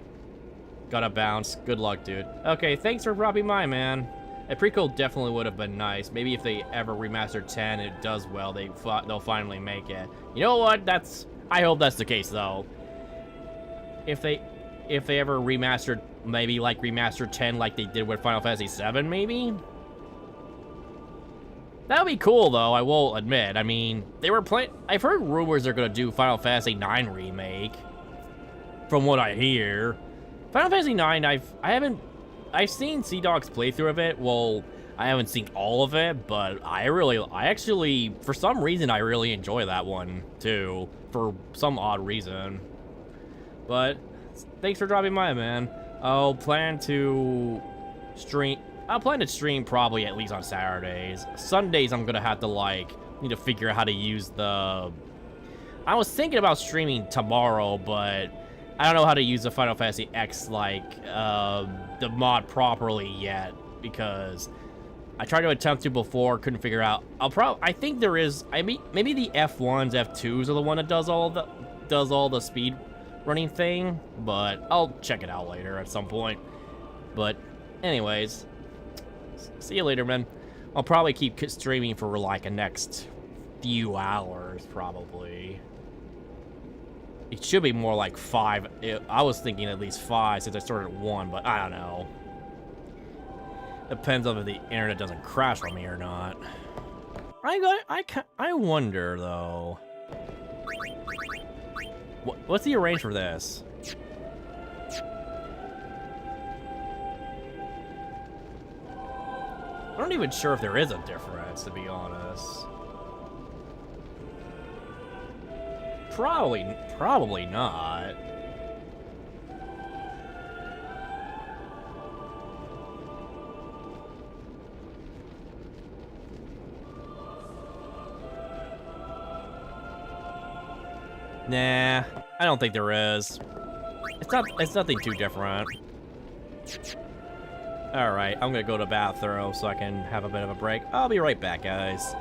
Gotta bounce. Good luck, dude. Okay, thanks for dropping by, man. A prequel definitely would have been nice. Maybe if they ever remastered 10, it does well, they'll finally make it. You know what? I hope that's the case, though. If they ever remastered, maybe like remastered 10 like they did with Final Fantasy 7, maybe? That would be cool, though, I will admit. I mean, I've heard rumors they're gonna do Final Fantasy 9 remake. From what I hear. Final Fantasy 9, I've seen Sea-Dog's playthrough of it. Well, I haven't seen all of it, but I actually, for some reason, I really enjoy that one, too. For some odd reason. But, thanks for dropping by, man. I'll plan to stream probably at least on Saturdays. Sundays, I'm gonna have to, need to figure out how to use the... I was thinking about streaming tomorrow, but I don't know how to use the Final Fantasy X, the mod properly yet, because I tried to attempt to before, couldn't figure out. I think there is, maybe the F1s, F2s are the one that does all the speed running thing, but I'll check it out later at some point. But anyways, see you later, man. I'll probably keep streaming for a next few hours, probably. It should be more like 5. I was thinking at least 5 since I started at 1, but I don't know. Depends on if the internet doesn't crash on me or not. I wonder though. What's the arrange for this? I'm not even sure if there is a difference, to be honest. Probably not. Nah, I don't think there is. It's nothing too different. Alright, I'm gonna go to the bathroom so I can have a bit of a break. I'll be right back, guys.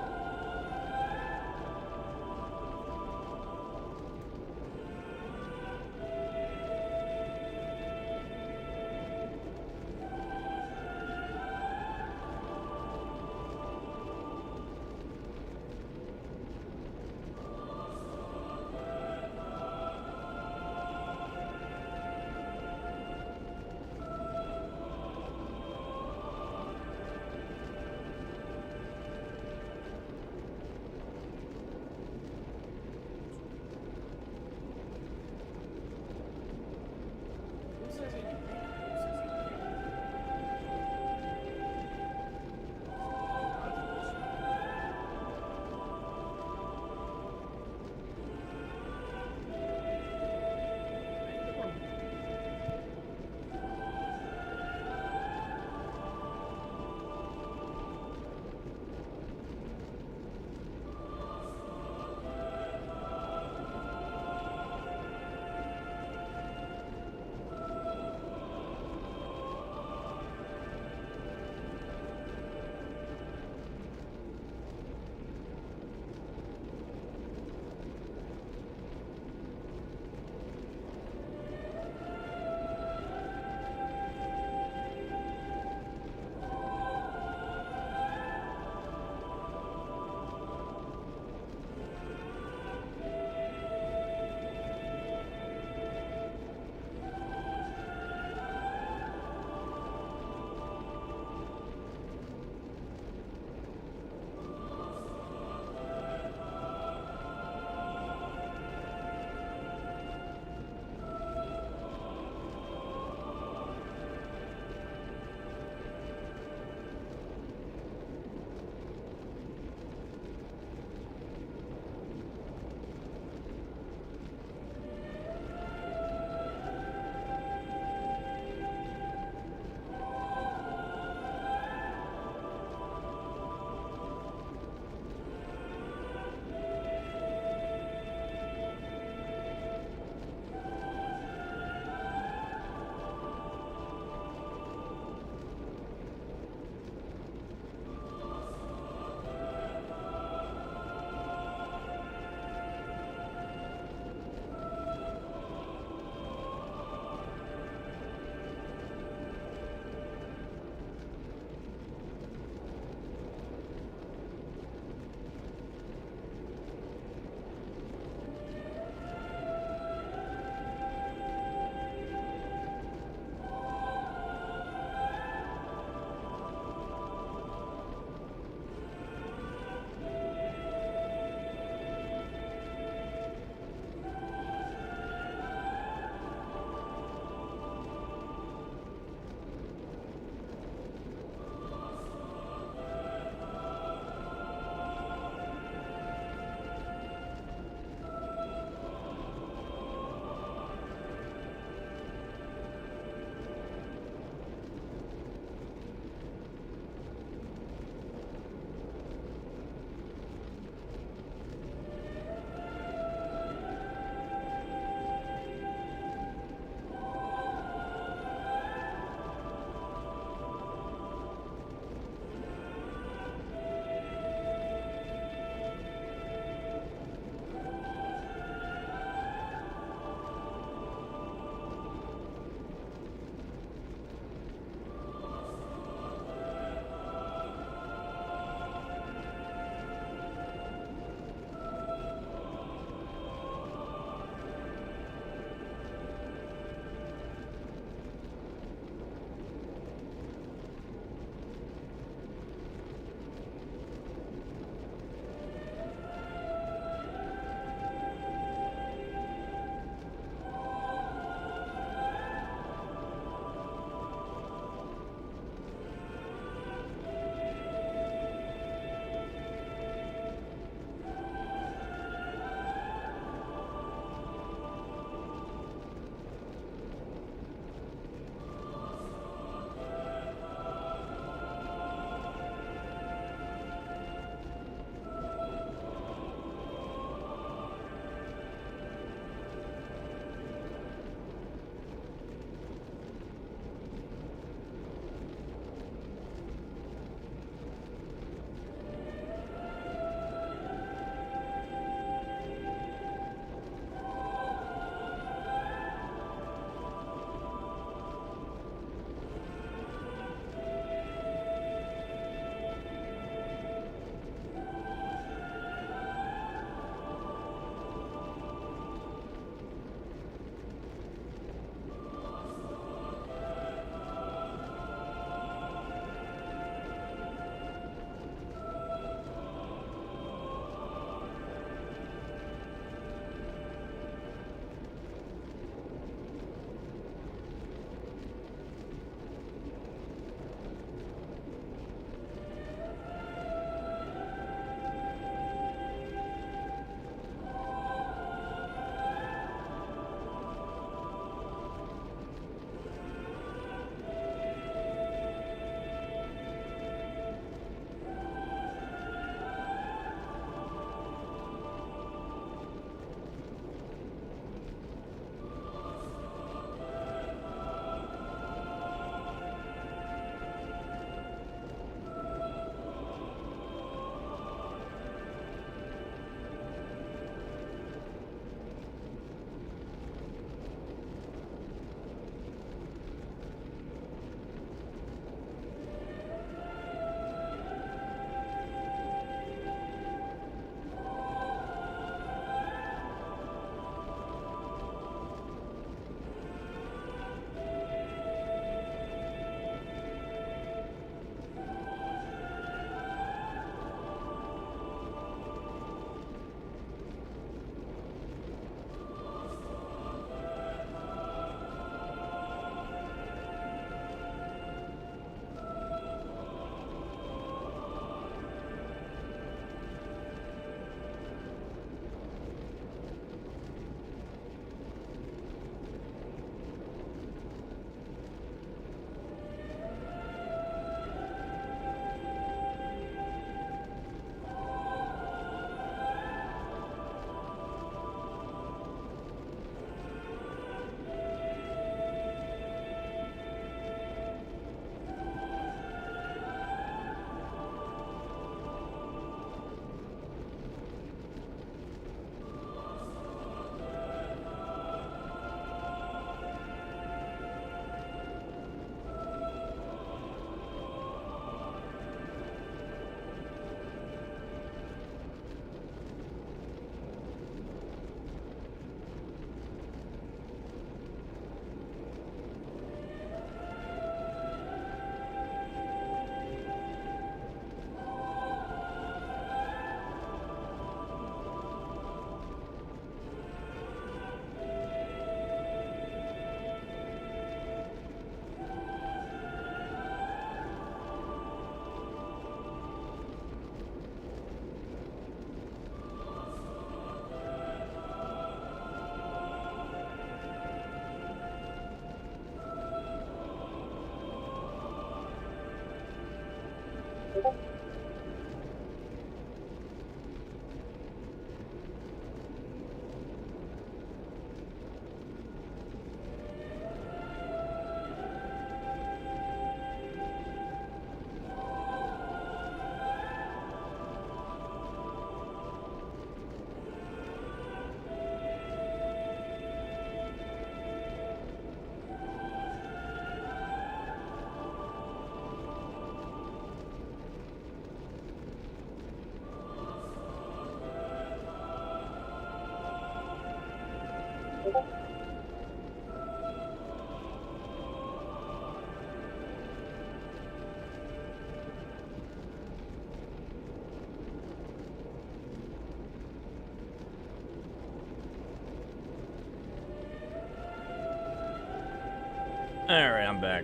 Alright, I'm back.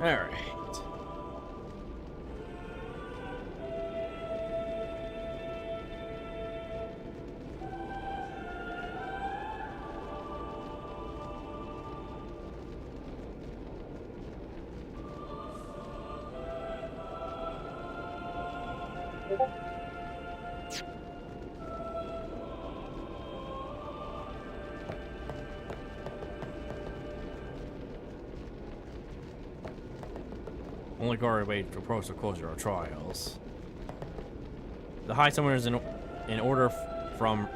Alright. Only guard way to approach the closure of trials. The High Summoners in order from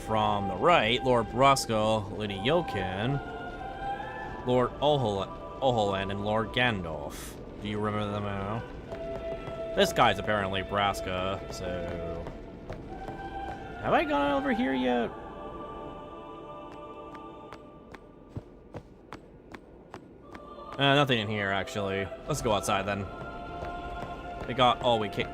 the right, Lord Brosco, Lady Yokin, Lord Oholan, and Lord Gandalf. Do you remember them now? This guy's apparently Braska, so... Have I gone over here yet? Nothing in here, actually. Let's go outside, then. We got all we can.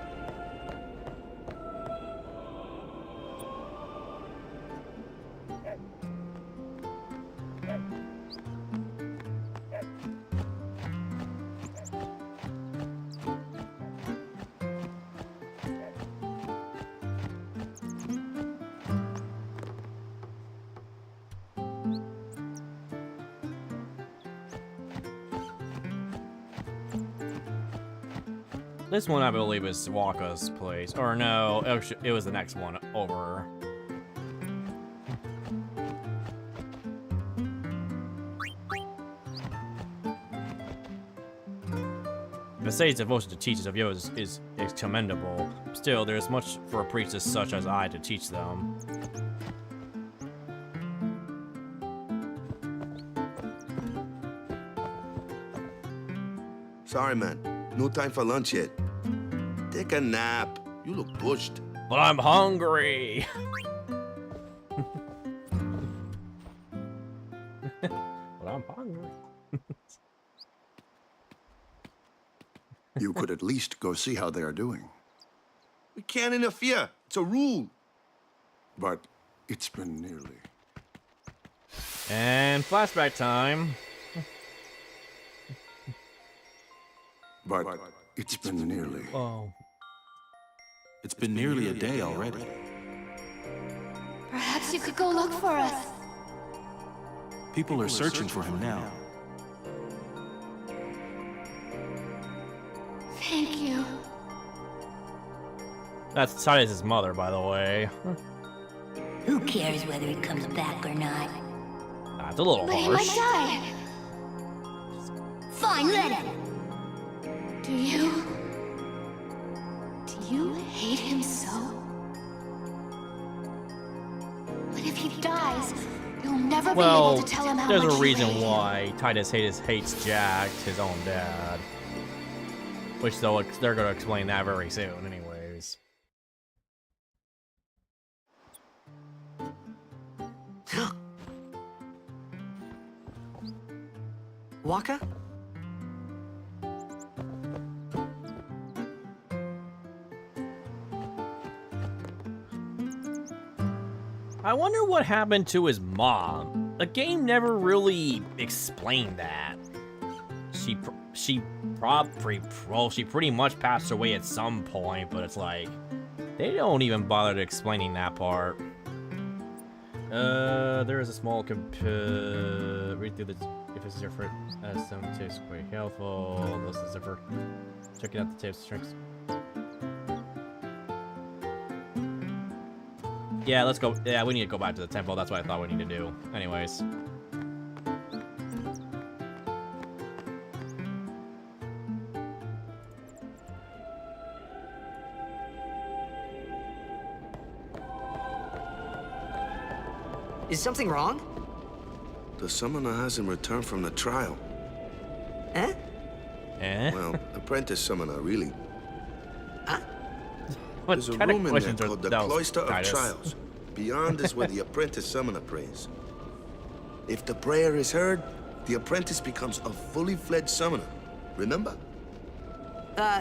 This one, I believe, is Waka's place. Or no, it was the next one over. The sage's devotion to teachers of yours is commendable. Still, there is much for a priestess such as I to teach them. Sorry, man. No time for lunch yet. Take a nap. You look pushed. But I'm hungry. But I'm hungry. You could at least go see how they are doing. We can't interfere. It's a rule. But it's been nearly. And flashback time. But it's been nearly. Oh. It's been nearly a day already. Perhaps you could go look for us. People are searching for him now. Thank you. That's Titus's mother, by the way. Who cares whether he comes back or not? That's a little But harsh. he might die. Fine, let him. Do you hate him so? But if he dies, you'll never be able to tell him how much there's a you reason hate him. why Titus hates Jack, his own dad. Which they're going to explain that very soon, anyways. Waka? I wonder what happened to his mom. The game never really explained that. She pretty much passed away at some point, but it's like they don't even bother explaining that part. There is a small read through the if this is your first some tips quite helpful. This is for checking out the tips tricks. Yeah, let's go. Yeah, we need to go back to the temple. That's what I thought we need to do. Anyways. Is something wrong? The summoner hasn't returned from the trial. Eh? Eh? Well, apprentice summoner, really. Huh? What There's a kind of room in there questions are called the those, Cloister of Titus? Trials. Beyond is where the apprentice summoner prays. If the prayer is heard, the apprentice becomes a fully fledged summoner. Remember?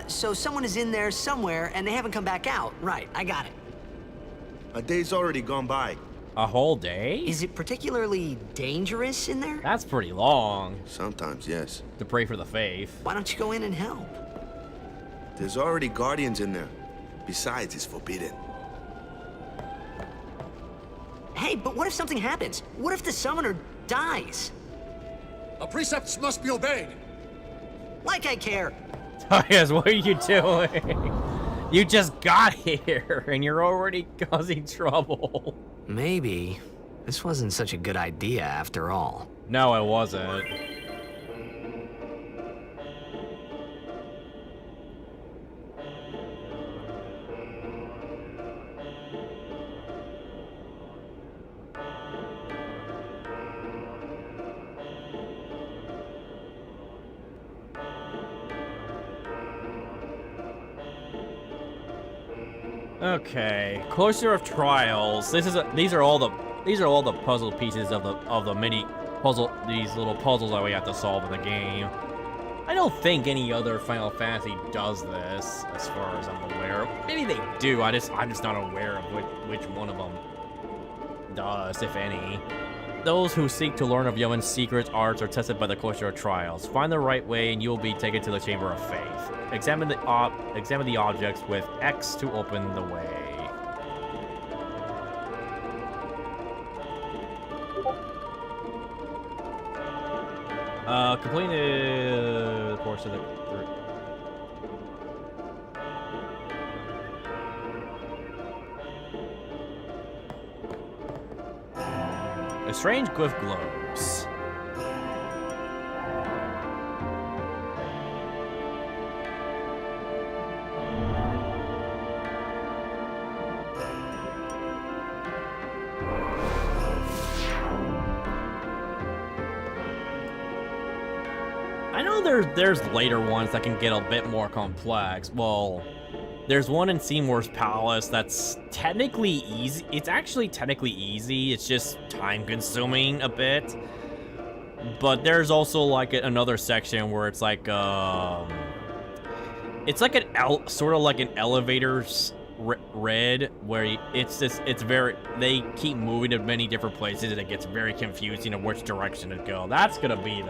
So someone is in there somewhere and they haven't come back out. Right, I got it. A day's already gone by. A whole day? Is it particularly dangerous in there? That's pretty long. Sometimes, yes. To pray for the faith. Why don't you go in and help? There's already guardians in there. Besides, it's forbidden. Hey, but what if something happens? What if the summoner dies? Our precepts must be obeyed. Like I care. Titus, what are you doing? You just got here, and you're already causing trouble. Maybe this wasn't such a good idea after all. No, it wasn't. Okay, Cloister of Trials. These are all the puzzle pieces of the mini puzzle. These little puzzles that we have to solve in the game. I don't think any other Final Fantasy does this, as far as I'm aware. Maybe they do. I'm just not aware of which one of them does, if any. Those who seek to learn of Yevon's secrets, arts, are tested by the Cloister of Trials. Find the right way, and you will be taken to the Chamber of Faith. Examine the objects with X to open the way. Complete the course of the. A strange glyph glows. I know there's later ones that can get a bit more complex. Well, there's one in Seymour's Palace that's technically easy. It's actually technically easy. It's just time-consuming a bit. But there's also like another section where it's like it's like sort of like an elevator's red, where they keep moving to many different places and it gets very confusing of which direction to go. That's gonna be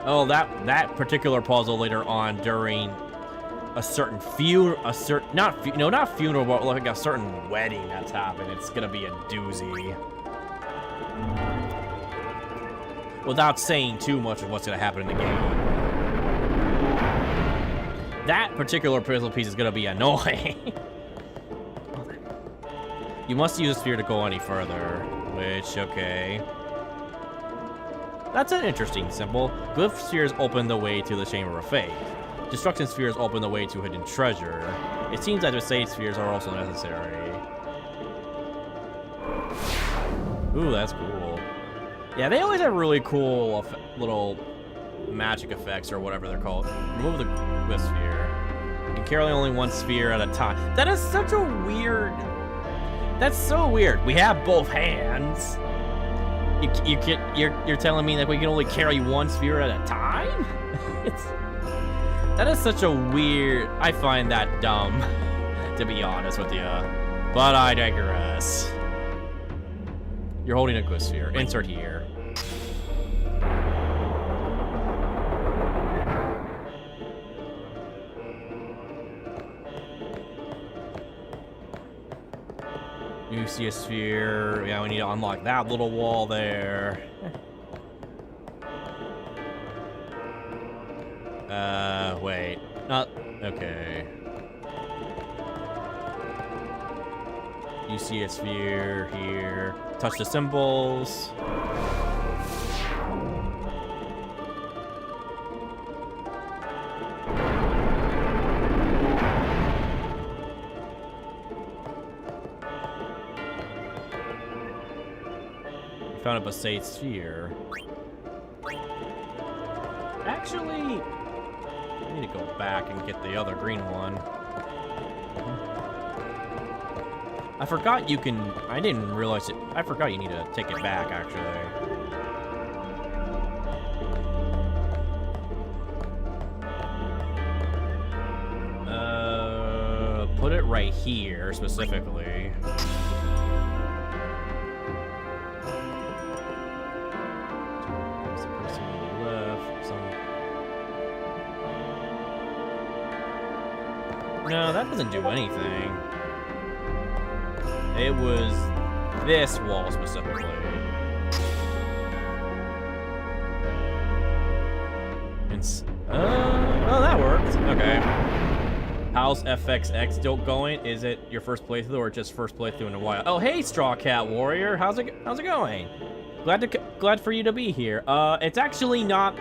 that particular puzzle later on during a certain not funeral, but like a certain wedding that's happened. It's gonna be a doozy. Without saying too much of what's gonna happen in the game. That particular puzzle piece is gonna be annoying. You must use a sphere to go any further, which, okay. That's an interesting symbol. Glyph spheres open the way to the Chamber of Fate. Destruction spheres open the way to hidden treasure. It seems that the sage spheres are also necessary. Ooh, that's cool. Yeah, they always have really cool little magic effects or whatever they're called. Remove the glyph sphere. You can carry only one sphere at a time. That is such a weird... That's so weird. We have both hands. You're telling me that we can only carry one sphere at a time? That is such a weird... I find that dumb, to be honest with you. But I digress. You're holding a glyph sphere. Insert here. You see a sphere. Yeah, we need to unlock that little wall there. Wait. Not... Okay. You see a sphere here. Touch the symbols. Found a Basate sphere. Actually, I need to go back and get the other green one. I forgot you can... I didn't realize it. I forgot you need to take it back, actually. Put it right here, specifically. No, that doesn't do anything. It was this wall specifically. Oh, that worked. Okay. How's FXX still going? Is it your first playthrough or just first playthrough in a while? Oh, hey, Straw Cat Warrior. How's it going? Glad for you to be here. It's actually not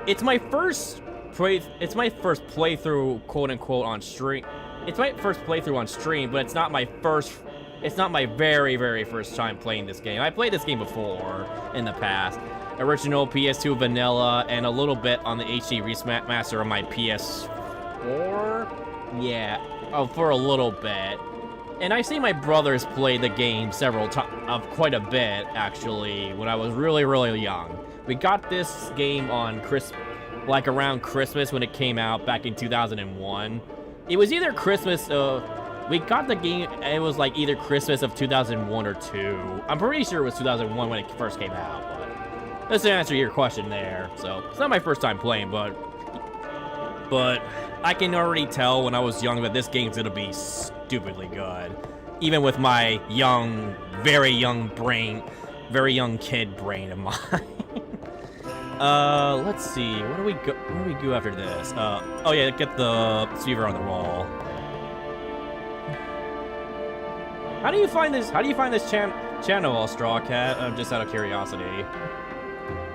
it's my first playthrough, quote unquote, on stream. It's my first playthrough on stream, but it's not my very, very first time playing this game. I played this game before in the past. Original PS2 vanilla and a little bit on the HD remaster on my PS4. Yeah, for a little bit. And I've seen my brothers play the game several times, quite a bit actually, when I was really, really young. We got this game on around Christmas when it came out back in 2001. It was either Christmas, we got the game, it was like either Christmas of 2001 or 2. I'm pretty sure it was 2001 when it first came out, but that's to answer your question there. So, it's not my first time playing, but I can already tell when I was young that this game's gonna be stupidly good. Even with my young, very young kid brain of mine. Let's see. Where do we go after this? Oh yeah, get the sphere on the wall. How do you find this channel, Straw Cat? Just out of curiosity.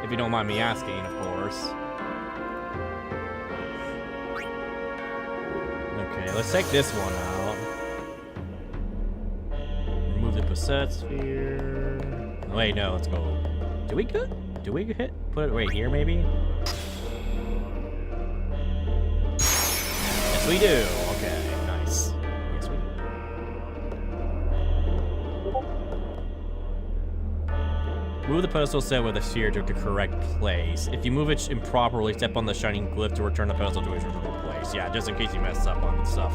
If you don't mind me asking, of course. Okay, let's take this one out. Remove the Basset sphere. Wait, no, let's go. Do we put it right here, maybe? Yes, we do. Okay, nice. Yes, we do. Move the pedestal set with the sphere to the correct place. If you move it improperly, step on the shining glyph to return the pedestal to its original place. Yeah, just in case you mess up on stuff.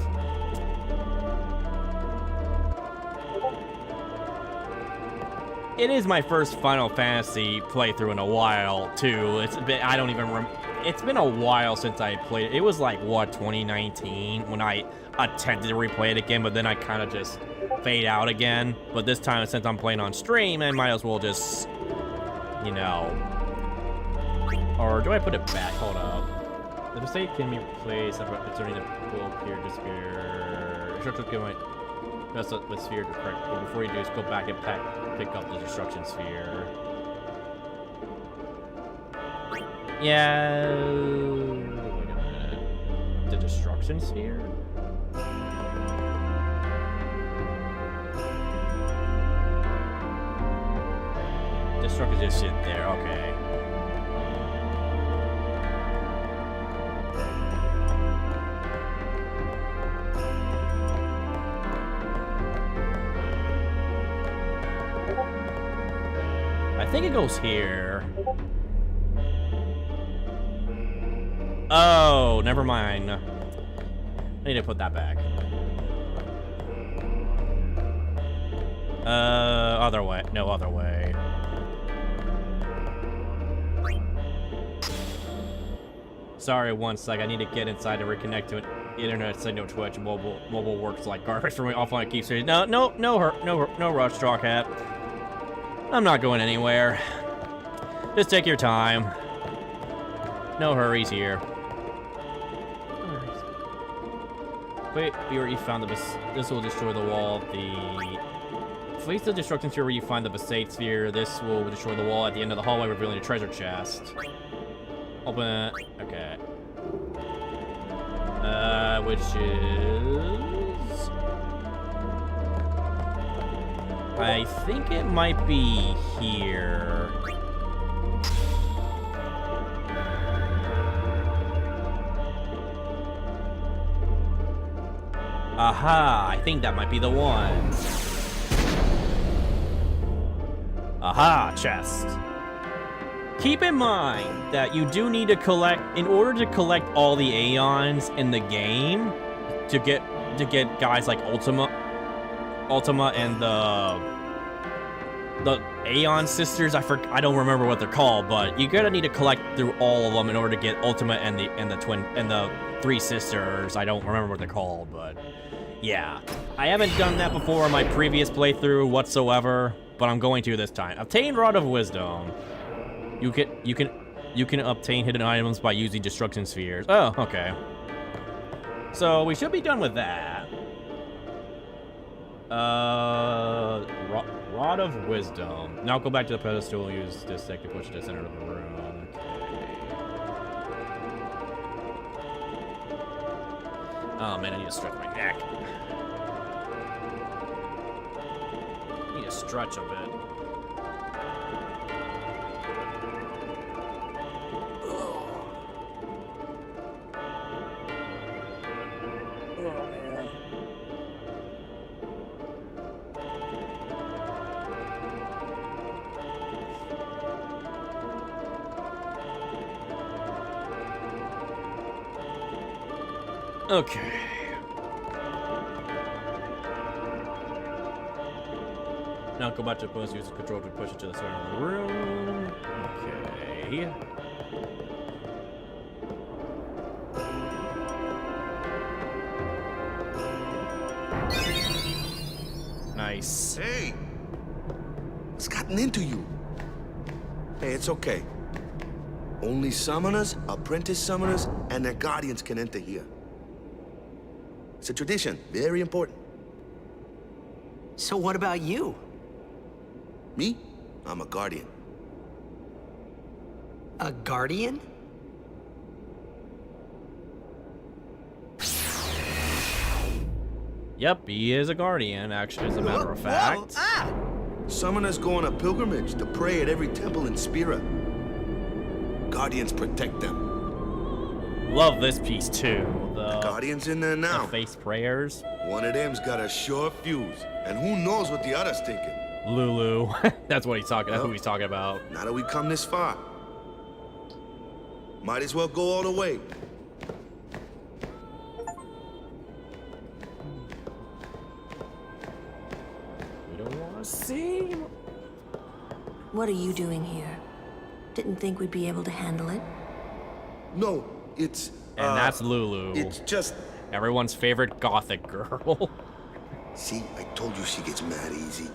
It is my first Final Fantasy playthrough in a while, too. It's been a while since I played it. It was like, what, 2019 when I attempted to replay it again, but then I kind of just fade out again. But this time, since I'm playing on stream, I might as well just, you know. Or do I put it back? Hold up. The mistake can be replaced after returning the will appear, disappear. Instructions give my mess up with sphere to correct. But before you do, just go back and pick up the destruction sphere. Yeah. Wait a minute. The destruction sphere? Destruction just sit there. Okay. I think it goes here. Oh, never mind. I need to put that back. Other way. No other way. Sorry, one sec. I need to get inside to reconnect to an internet signal. Twitch mobile works like garbage for me. Offline keeps saying no rush, Straw Cat. I'm not going anywhere. Just take your time. No hurries here. Wait, we already found this will destroy the wall of the... Place the destruction sphere where you find the Besaid sphere. This will destroy the wall at the end of the hallway, revealing a treasure chest. Open it. Okay. Which is... I think it might be here. Aha, I think that might be the one. Aha, chest. Keep in mind that you do need to collect, in order to collect all the Aeons in the game, to get guys like Ultima and the Aeon sisters. I don't remember what they're called, but you're gonna need to collect through all of them in order to get Ultima and the three sisters. I don't remember what they're called, but yeah, I haven't done that before in my previous playthrough whatsoever, but I'm going to this time. Obtain Rod of Wisdom. You can obtain hidden items by using destruction spheres. Oh, okay. So we should be done with that. Rod of Wisdom. Now go back to the pedestal and use this stick to push it to the center of the room. Oh man, I need to stretch my neck. I need to stretch a bit. Okay. Now go back to the post, use the control to push it to the center of the room. Okay. Nice. Hey! What's gotten into you? Hey, it's okay. Only summoners, apprentice summoners, and their guardians can enter here. It's a tradition, very important. So what about you? Me? I'm a guardian. A guardian? Yep, he is a guardian, actually, as a matter of fact. Summoners go on a pilgrimage to pray at every temple in Spira. Guardians protect them. Love this piece too. The Guardians in there now. The face prayers. One of them's got a short fuse, and who knows what the other's thinking. Lulu. That's what he's talking. That's who he's talking about. Now that we come this far, might as well go all the way. We don't want to see. What are you doing here? Didn't think we'd be able to handle it. No, it's... And that's Lulu. It's just... Everyone's favorite gothic girl. See, I told you she gets mad easy.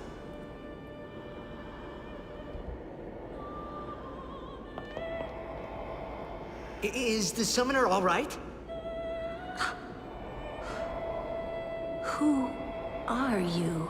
Is the summoner all right? Who are you?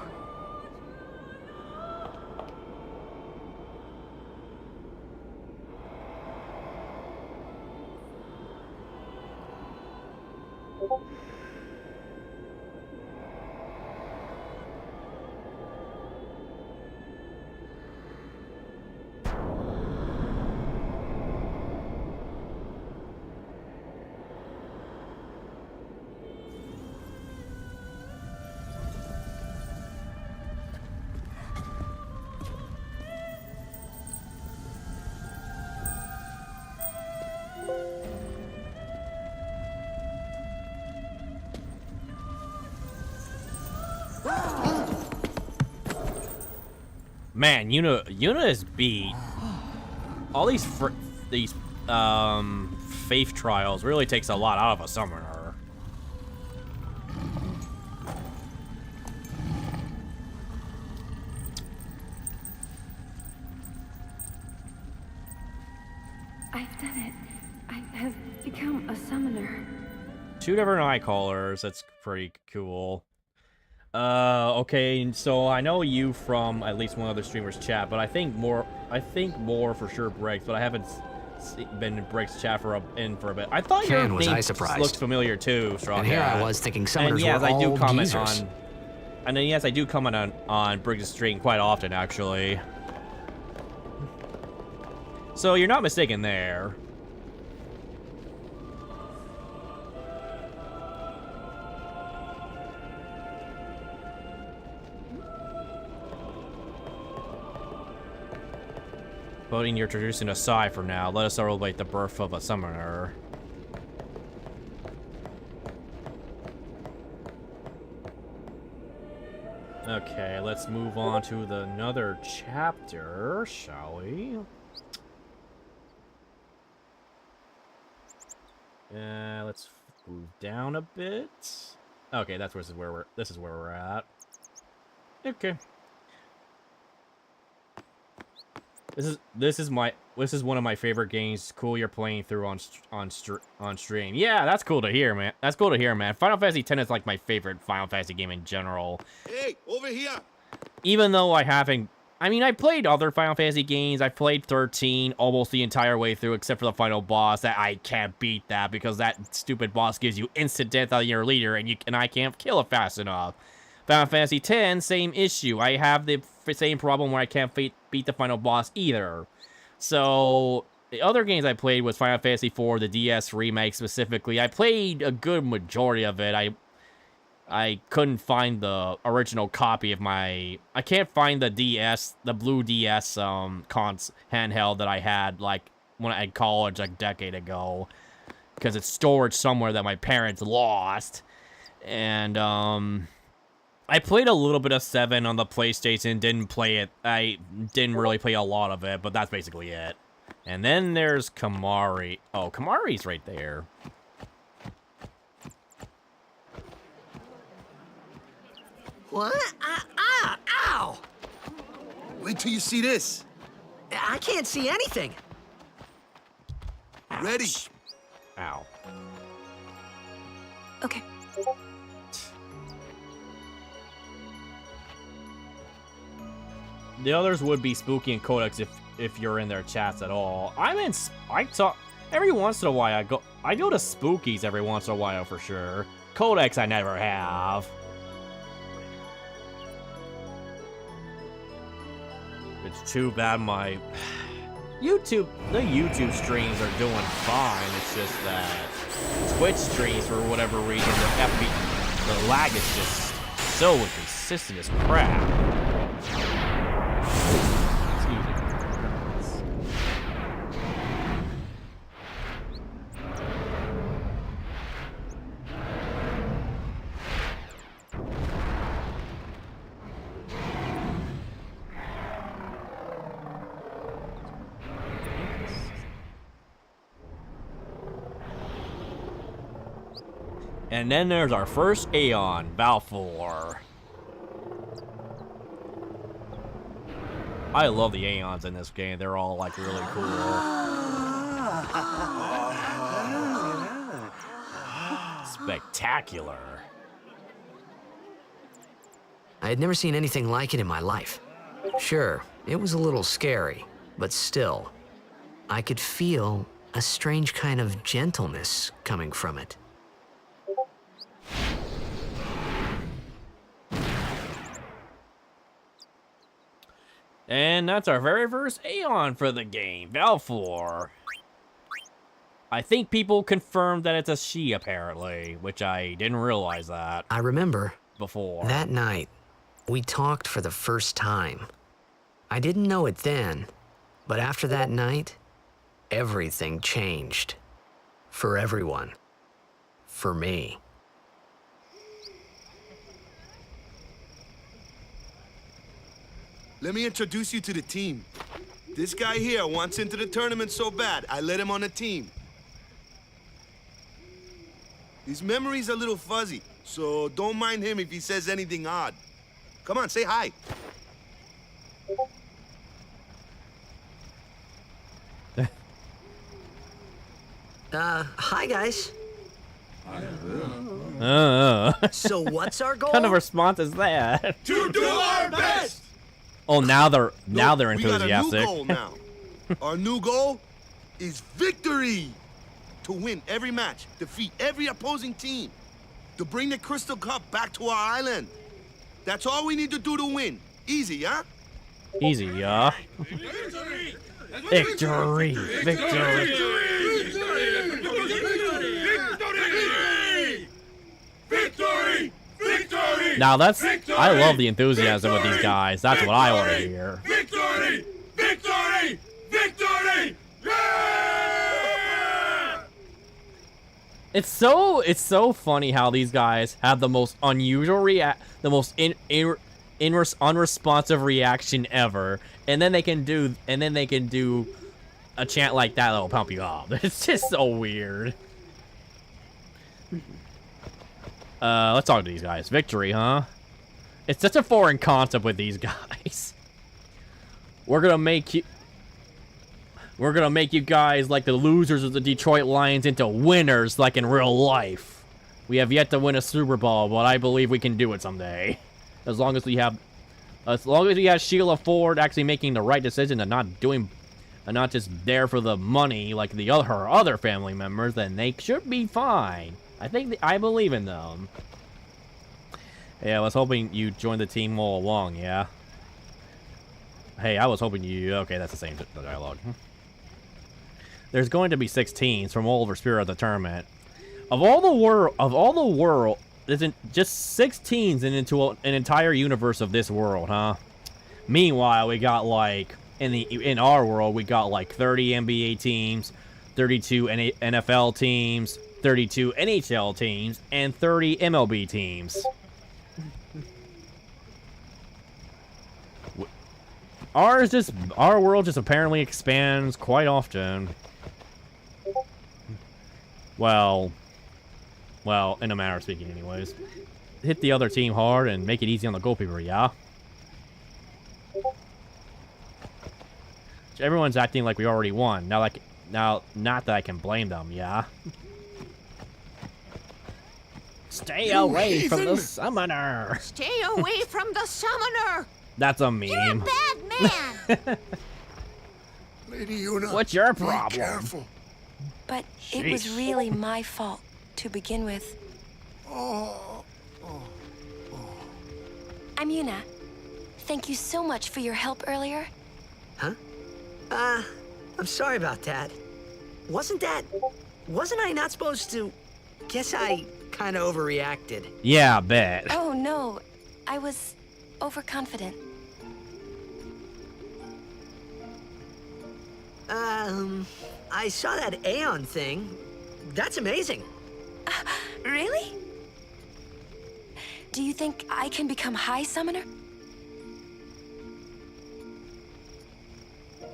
Man, Yuna is beat. All these faith trials really takes a lot out of a summoner. I've done it. I have become a summoner. 2 different eye colors. That's pretty cool. Okay, so I know you from at least one other streamer's chat, but I think more for sure Briggs, but I haven't been in Briggs' chat for a bit. I thought your name looked familiar too, Strong. And here I was thinking summoners yes, were all comment geezers. and then yes, I do comment on Briggs' stream quite often, actually. So you're not mistaken there. Voting you're introducing a Psy for now. Let us celebrate the birth of a summoner. Okay, let's move on to another chapter, shall we? Let's move down a bit. Okay, this is where we're at. Okay. This is one of my favorite games. Cool, you're playing through on stream. Yeah, that's cool to hear, man. That's cool to hear, man. Final Fantasy X is like my favorite Final Fantasy game in general. Hey, over here. Even though I haven't, I mean, I played other Final Fantasy games. I played 13 almost the entire way through, except for the final boss. That I can't beat that because that stupid boss gives you instant death out of your leader, and I can't kill it fast enough. Final Fantasy X, same issue. I have the same problem where I can't beat the final boss either. So, the other games I played was Final Fantasy IV, the DS remake specifically. I played a good majority of it. I couldn't find the original copy of my... I can't find the DS, the blue DS handheld that I had, like, when I had college, like, a decade ago. Because it's stored somewhere that my parents lost. And, I played a little bit of 7 on the PlayStation, didn't play it. I didn't really play a lot of it, but that's basically it. And then there's Kamari. Oh, Kamari's right there. What? Ow! Wait till you see this. I can't see anything. Ready? Ow. Okay. The others would be Spooky and Codex if you're in their chats at all. Every once in a while I go to Spooky's every once in a while for sure. Codex I never have. It's too bad my the YouTube streams are doing fine. It's just that Twitch streams, for whatever reason, the lag is just so inconsistent as crap. And then there's our first Aeon, Balfour. I love the Aeons in this game. They're all like really cool. Spectacular. I had never seen anything like it in my life. Sure, it was a little scary, but still, I could feel a strange kind of gentleness coming from it. And that's our very first Aeon for the game, Balfour. I think people confirmed that it's a she, apparently, which I didn't realize that. I remember before. That night, we talked for the first time. I didn't know it then, but after that night, everything changed. For everyone. For me. Let me introduce you to the team. This guy here wants into the tournament so bad, I let him on the team. His memory's a little fuzzy, so don't mind him if he says anything odd. Come on, say hi. Hi, guys. So what's our goal? What kind of response is that? To do our best! Oh, now they're We got a new enthusiastic. goal now. Our new goal is victory. To win every match, defeat every opposing team, to bring the Crystal Cup back to our island. That's all we need to do to win. Easy, huh? Easy, yeah. Victory! Victory! Victory! Victory! Now I love the enthusiasm with these guys. That's what I want to hear. Victory! Victory! Victory! Yeah! It's so funny how these guys have the most unusual unresponsive reaction ever, and then they can do a chant like that that'll pump you up. It's just so weird. Let's talk to these guys. Victory, huh? It's such a foreign concept with these guys. We're gonna make you guys like the losers of the Detroit Lions into winners like in real life. We have yet to win a Super Bowl, but I believe we can do it someday. As long as we have Sheila Ford actually making the right decision and not just there for the money like her other family members, then they should be fine. I believe in them. Yeah, I was hoping you joined the team all along, yeah? Hey, I was hoping you... Okay, that's the same dialogue. There's going to be 6 teams from all over Spirit of the Tournament. Of all the world, isn't just 6 teams into an entire universe of this world, huh? Meanwhile, we got like in our world, we got like 30 NBA teams, 32 NFL teams, 32 NHL teams, and 30 MLB teams. Our world just apparently expands quite often. Well, in a manner of speaking, anyways. Hit the other team hard and make it easy on the goalkeeper, yeah? Everyone's acting like we already won. Now, not that I can blame them, yeah? Stay away from the summoner! Stay away from the summoner! That's a meme. You're a bad man! Lady Una, what's your be problem? careful. But it was really my fault to begin with. I'm Yuna. Thank you so much for your help earlier. Huh? I'm sorry about that. Wasn't I not supposed to... Guess I kind of overreacted. Yeah, I bet. Oh, no. I was overconfident. I saw that Aeon thing. That's amazing. Really? Do you think I can become High Summoner?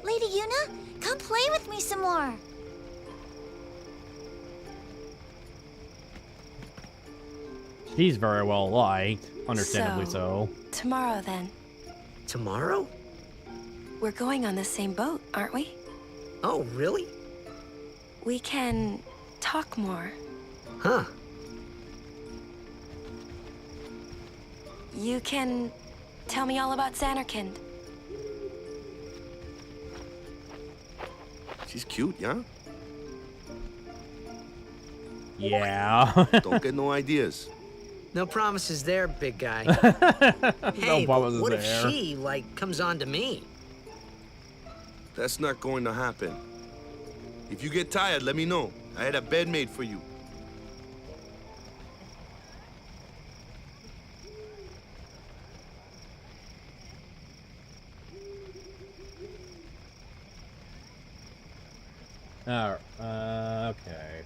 Lady Yuna, come play with me some more. He's very well liked, understandably so. Tomorrow, then. Tomorrow? We're going on the same boat, aren't we? Oh, really? We can talk more. Huh. You can tell me all about Zanarkand. She's cute, yeah? Yeah. Don't get no ideas. No promises there, big guy. No Hey, promises what there. if she, comes on to me? That's not going to happen. If you get tired, let me know. I had a bed made for you. Okay.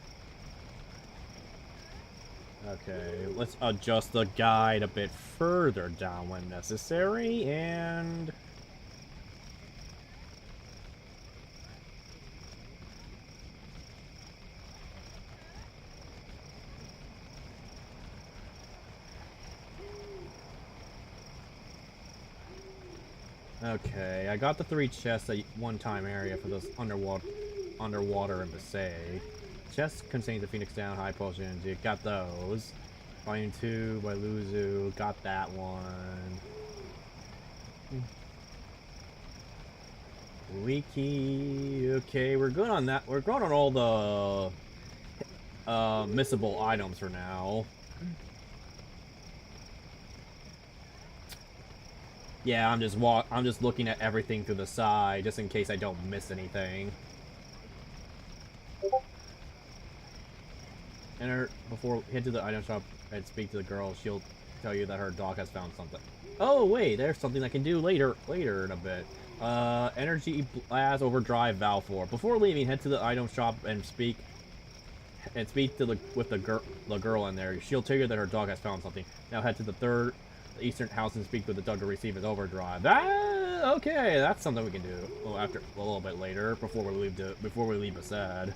Okay, let's adjust the guide a bit further down when necessary, and... Okay, I got the 3 chests at one-time area for this underwater embassy. chest contains the Phoenix Down high potions. You got those. Volume 2 by Luzu. Got that one. Wiki. Okay, we're good on that. We're good on all the missable items for now. Yeah, I'm just looking at everything through the side just in case I don't miss anything. Enter before head to the item shop and speak to the girl. She'll tell you that her dog has found something. Oh wait, there's something I can do later in a bit. Energy blast overdrive valve 4. Before leaving, head to the item shop and speak to the girl in there. She'll tell you that her dog has found something. Now head to the eastern house and speak with the dog to receive his overdrive. Ah, okay, that's something we can do a little bit later before we leave Asad.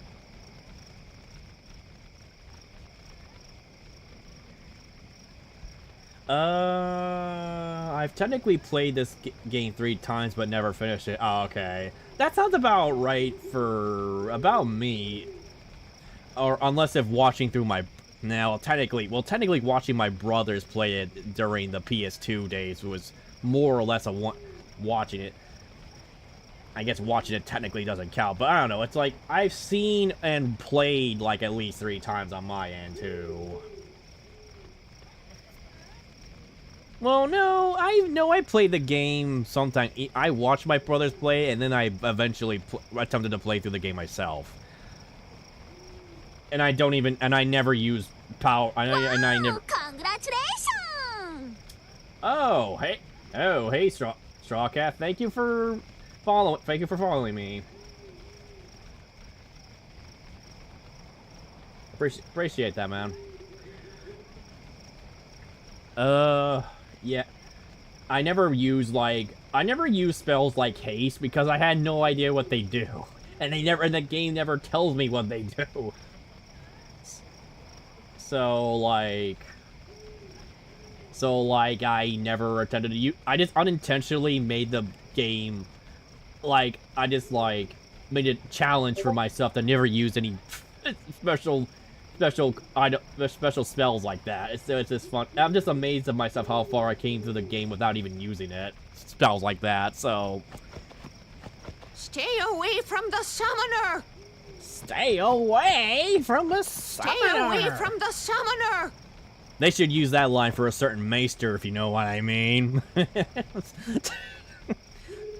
I've technically played this game 3 times, but never finished it. Oh, okay. That sounds about right about me. Or unless if watching through my... Now, technically watching my brothers play it during the PS2 days was more or less watching it. I guess watching it technically doesn't count, but I don't know. It's like, I've seen and played like at least 3 times on my end, too. Well, no, I played the game sometime. I watched my brothers play, and then I eventually attempted to play through the game myself. And I never use power. And I never. Congratulations! Oh, hey, Straw Cat. Thank you for following me. Appreciate that, man. Yeah. I never use spells like haste because I had no idea what they do. And the game never tells me what they do. So like I never attempted to use. I just unintentionally made the game like I just like made a challenge for myself to never use any special spells like that. It's just fun. I'm just amazed at myself how far I came through the game without even using it. Spells like that. So Stay away from the summoner! Stay away from the summoner! Stay away from the summoner! They should use that line for a certain maester, if you know what I mean.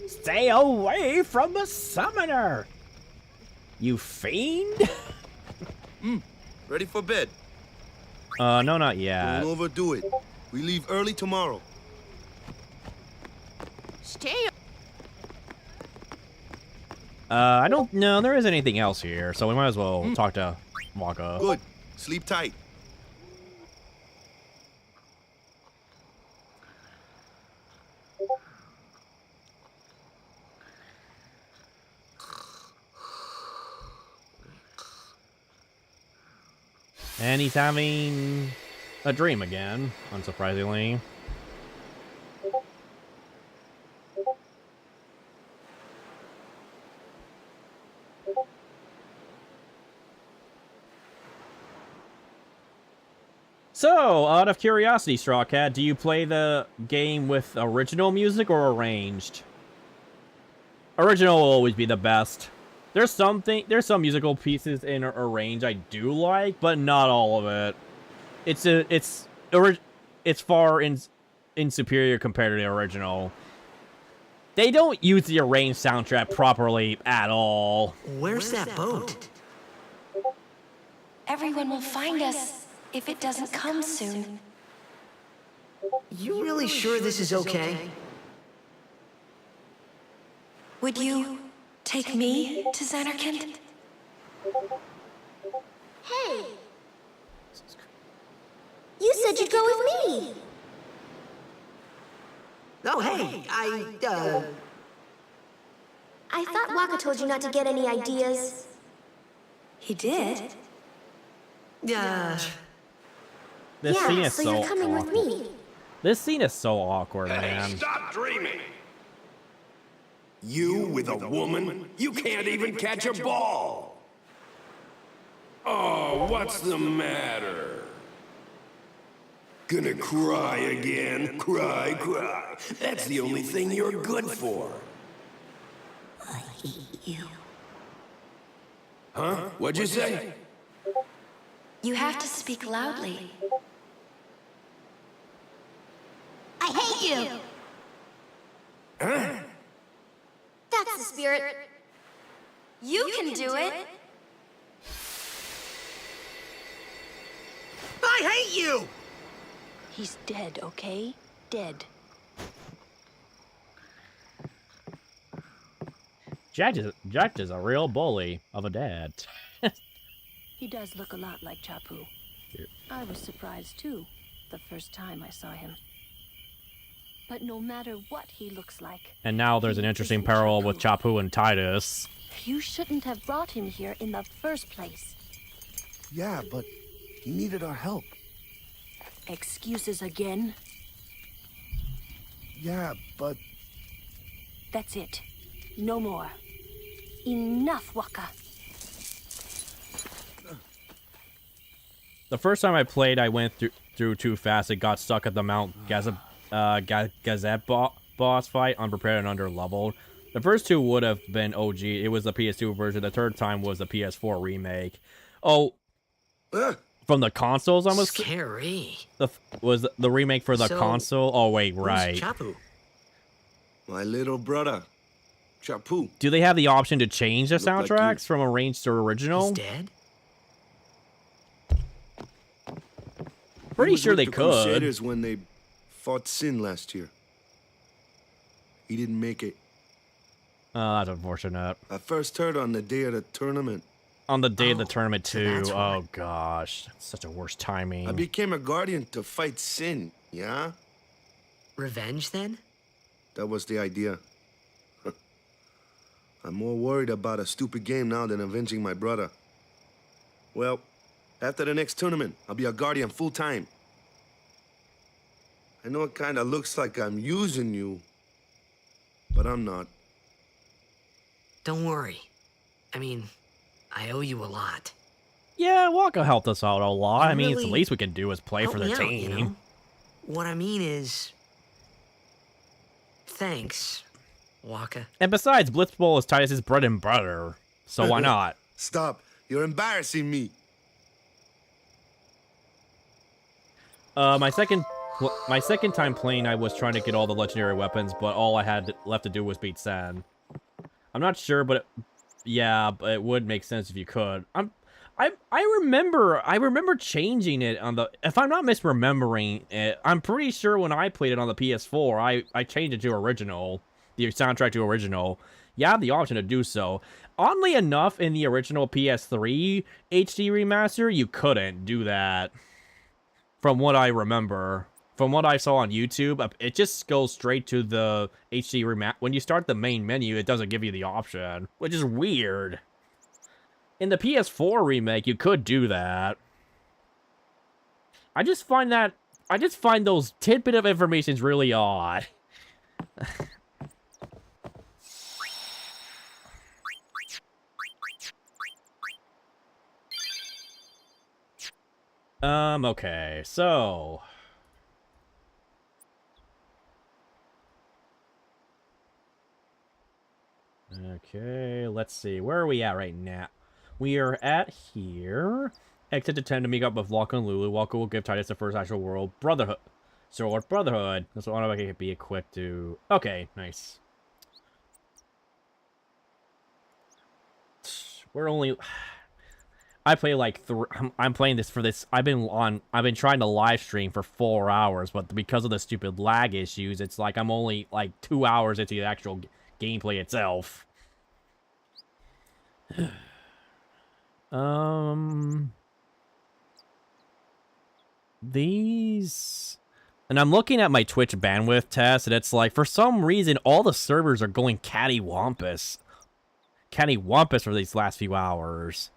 Stay away from the summoner! You fiend! Ready for bed? No, not yet. Don't overdo it. We leave early tomorrow. Stay. I don't know. There isn't anything else here, so we might as well talk to Waka. Good. Sleep tight. And he's having a dream again, unsurprisingly. So, out of curiosity, Straw Cat, do you play the game with original music or arranged? Original will always be the best. There's some musical pieces in arrange I do like, but not all of it. It's far in superior compared to the original. They don't use the arranged soundtrack properly at all. Where's that boat? Everyone will find us if it doesn't come soon. You really sure this is okay? Would you take me to Zanarkand? Hey! You said you'd go with me! Oh, hey, I thought Waka told you not to get any ideas. He did? This scene is so so you're coming awkward. with me. This scene is so awkward, man. Stop dreaming! You with a woman? You can't even catch a ball! Oh, what's the matter? Gonna cry again? Cry, cry. That's the only thing you're good for. I hate you. Huh? What'd you say? You have to speak loudly. I hate you! Huh? That's the spirit. You can do it. I hate you! He's dead, okay? Dead. Jack is a real bully of a dad. He does look a lot like Chapu. Here. I was surprised too, the first time I saw him. But no matter what he looks like... And now there's an interesting parallel with Chapu and Titus. You shouldn't have brought him here in the first place. Yeah, but he needed our help. Excuses again? Yeah, but... That's it. No more. Enough, Waka. The first time I played, I went through too fast. It got stuck at the Mount Gazette boss fight, unprepared and underleveled. The first two would have been OG. It was the PS2 version. The third time was the PS4 remake. Oh, from the consoles, I'm scary. Was the remake for the So, console? Oh wait, right. Who's Chapu? My little brother, Chapu. Do they have the option to change the Look like soundtracks you. from arranged to original? He's dead? Pretty He was sure with they the could. Crusaders when they fought Sin last year. He didn't make it. Oh, that's unfortunate. I first heard on the day of the tournament. On the day of the tournament so too. that's why. Oh gosh, such a worst timing. I became a guardian to fight Sin, yeah? Revenge, then? That was the idea. I'm more worried about a stupid game now than avenging my brother. Well, after the next tournament, I'll be a guardian full-time. I know it kinda looks like I'm using you, but I'm not. Don't worry. I mean, I owe you a lot. Yeah, Waka helped us out a lot. You I mean, it's the really least we can do is play Help for me their out, team. you know? What I mean is... Thanks, Waka. And besides, Blitzball is Titus's bread and butter, so why not? Stop. You're embarrassing me. My second time playing, I was trying to get all the legendary weapons, but all I had left to do was beat Sen. I'm not sure, but yeah, but it would make sense if you could. I remember changing it on the. If I'm not misremembering it, I'm pretty sure when I played it on the PS4, I changed it to original, the soundtrack to original. You have the option to do so. Oddly enough, in the original PS3 HD remaster, you couldn't do that. From what I remember, from what I saw on YouTube, it just goes straight to the HD remaster. When you start the main menu, it doesn't give you the option, which is weird. In the PS4 remake, you could do that. I just find those tidbit of information really odd. Okay, so... Okay, let's see. Where are we at right now? We are at here. Exit to 10 to meet up with Waka and Lulu. Waka will give Titus the first actual world brotherhood. Sword Brotherhood. That's what I can be equipped to. Okay, nice. We're only... I play like I'm playing this for this. I've been trying to live stream for 4 hours, but because of the stupid lag issues, it's like I'm only like 2 hours into the actual gameplay itself. These, and I'm looking at my Twitch bandwidth test, and it's like for some reason all the servers are going cattywampus for these last few hours.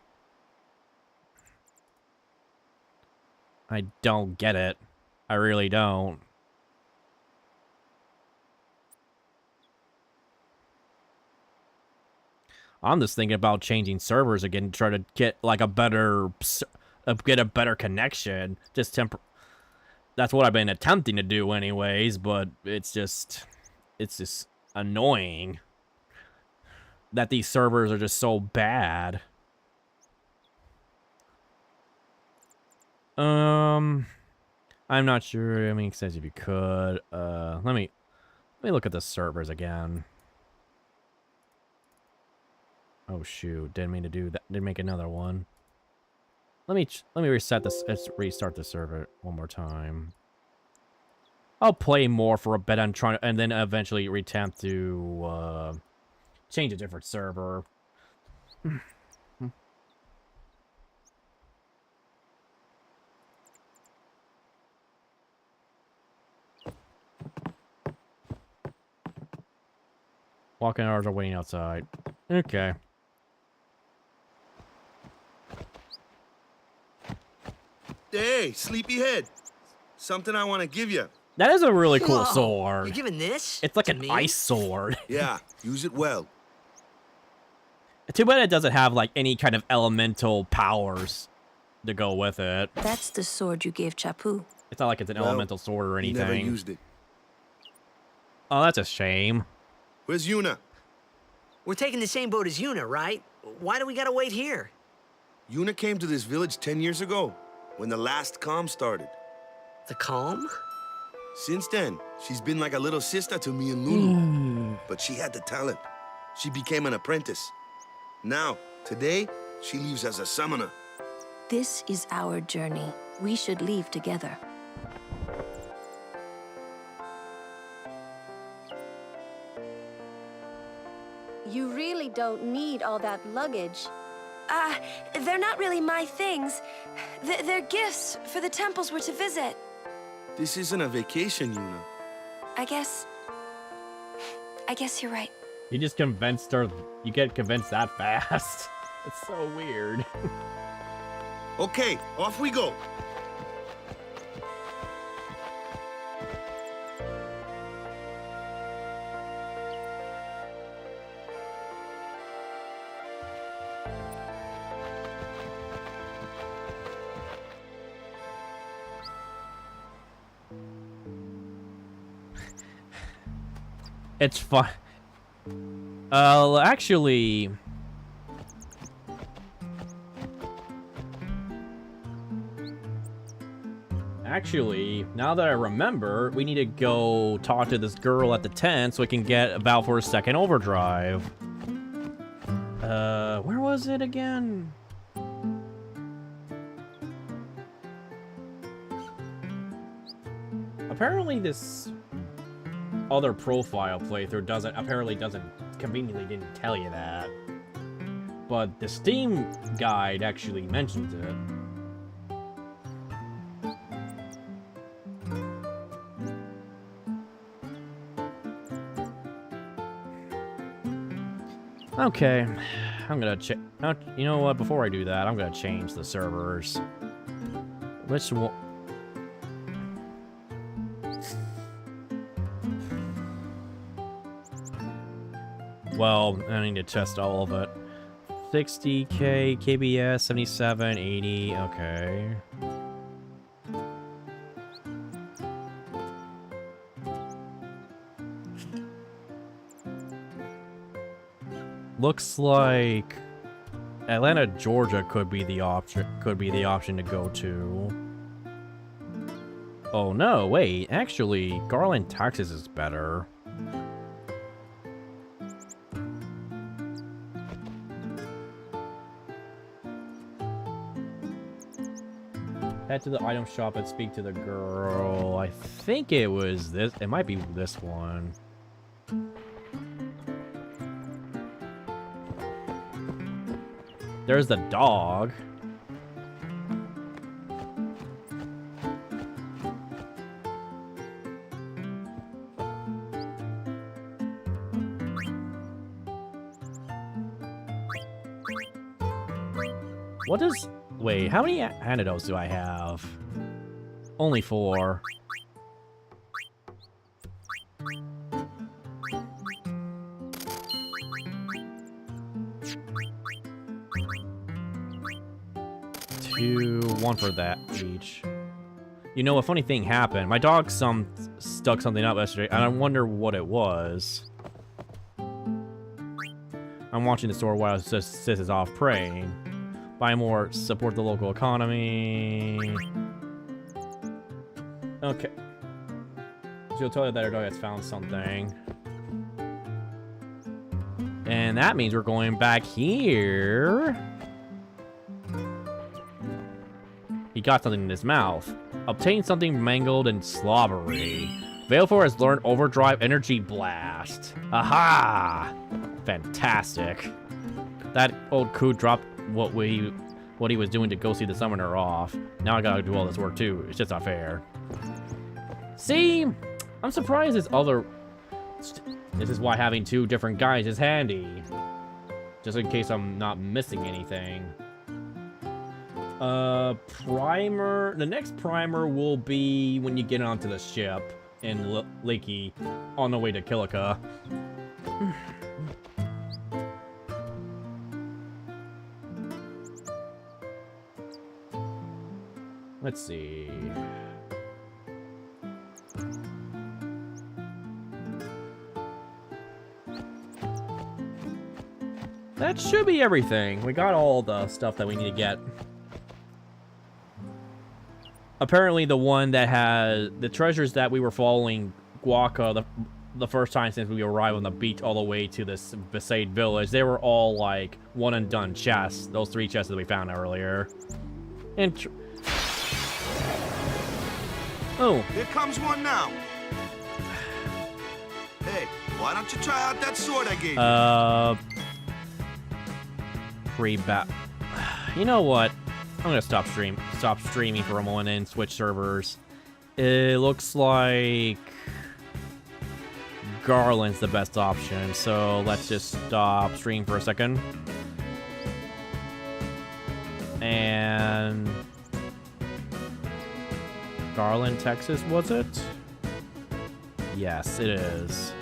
I don't get it. I really don't. I'm just thinking about changing servers again to try to get like a better connection. That's what I've been attempting to do anyways, but it's just annoying that these servers are just so bad. I'm not sure. I mean, it says if you could. Let me look at the servers again. Oh shoot! Didn't mean to do that. Didn't make another one. Let me reset this. Let's restart the server one more time. I'll play more for a bit. I'm trying to, and then eventually reattempt to change a different server. Walking hours are waiting outside. Okay. Hey, sleepyhead. Something I want to give you. That is a really cool Whoa, sword. You're giving this? It's like to an me? ice sword. Yeah, use it well. Too bad it doesn't have like any kind of elemental powers to go with it. That's the sword you gave Chapu. It's not like it's an elemental sword or He anything. never used it. Oh, that's a shame. Where's Yuna? We're taking the same boat as Yuna, right? Why do we gotta wait here? Yuna came to this village 10 years ago, when the last calm started. The calm? Since then, she's been like a little sister to me and Lulu. But she had the talent. She became an apprentice. Now, today, she leaves as a summoner. This is our journey. We should leave together. You really don't need all that luggage. They're not really my things. They're gifts for the temples we're to visit. This isn't a vacation, Yuna. I guess you're right. You just convinced her. You get convinced that fast. It's so weird. Okay, off we go. It's fun. Actually, now that I remember, we need to go talk to this girl at the tent so we can get a Valve for a second overdrive. Where was it again? Apparently this other profile playthrough conveniently didn't tell you that. But the Steam guide actually mentions it. Okay, I'm gonna check. You know what? Before I do that, I'm gonna change the servers. Which one? Well, I need to test all of it. 60K, KBS, 77, 80, okay. Looks like Atlanta, Georgia could be the option to go to. Oh no, wait, actually, Garland, Texas is better. Head to the item shop and speak to the girl. I think it was this. It might be this one. There's the dog. What does... Wait, how many antidotes do I have? Only 4. 2, 1 for that each. You know, a funny thing happened. My dog stuck something up yesterday, and I wonder what it was. I'm watching the store while Sis is off praying. Buy more, support the local economy. Okay. She'll tell you that her dog has found something. And that means we're going back here. He got something in his mouth. Obtain something mangled and slobbery. Valefor has learned Overdrive Energy Blast. Aha! Fantastic. That old coot dropped what he was doing to go see the summoner off. Now I gotta do all this work too. It's just not fair. See? I'm surprised this is why having 2 different guys is handy. Just in case I'm not missing anything. Primer. The next primer will be when you get onto the ship in Leaky on the way to Kilika. Let's see. That should be everything. We got all the stuff that we need to get. Apparently the one that has the treasures that we were following Guaca the first time since we arrived on the beach all the way to this Besaid village, they were all like one and done chests. Those 3 chests that we found earlier. And oh, here comes one now. Hey, why don't you try out that sword I gave you? Pre-bat. You know what? I'm gonna stop streaming for a moment and switch servers. It looks like Garland's the best option, so let's just stop streaming for a second. And Garland, Texas, was it? Yes, it is.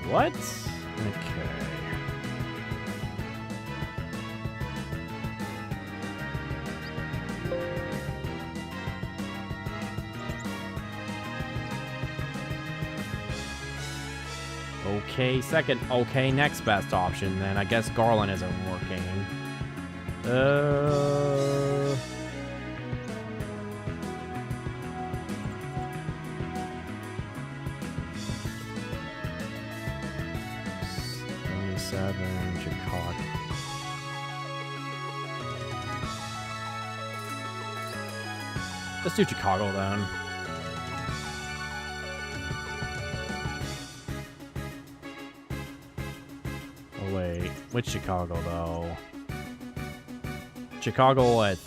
What? Okay. Okay, second. Okay, next best option then. I guess Garland isn't working. Chicago. Let's do Chicago then. Oh wait, which Chicago though? Chicago at...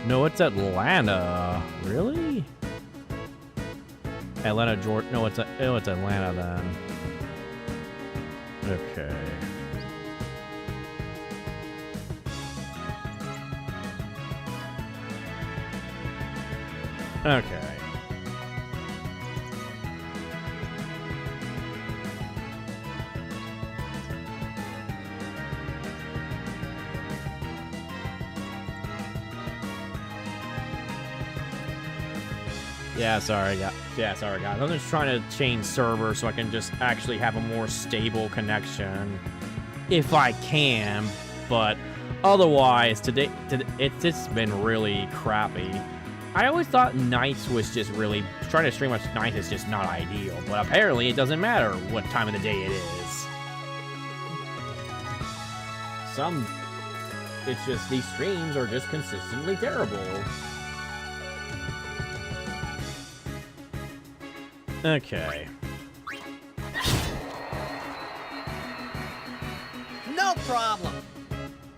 No, it's Atlanta. Really? Atlanta, Georgia. No, it's Atlanta then. Okay. Okay. Sorry guys. I'm just trying to change server so I can just actually have a more stable connection, if I can. But otherwise, today it's just been really crappy. I always thought nights was just really trying to stream at night is just not ideal, but apparently it doesn't matter what time of the day it is. It's just these streams are just consistently terrible. Okay. No problem.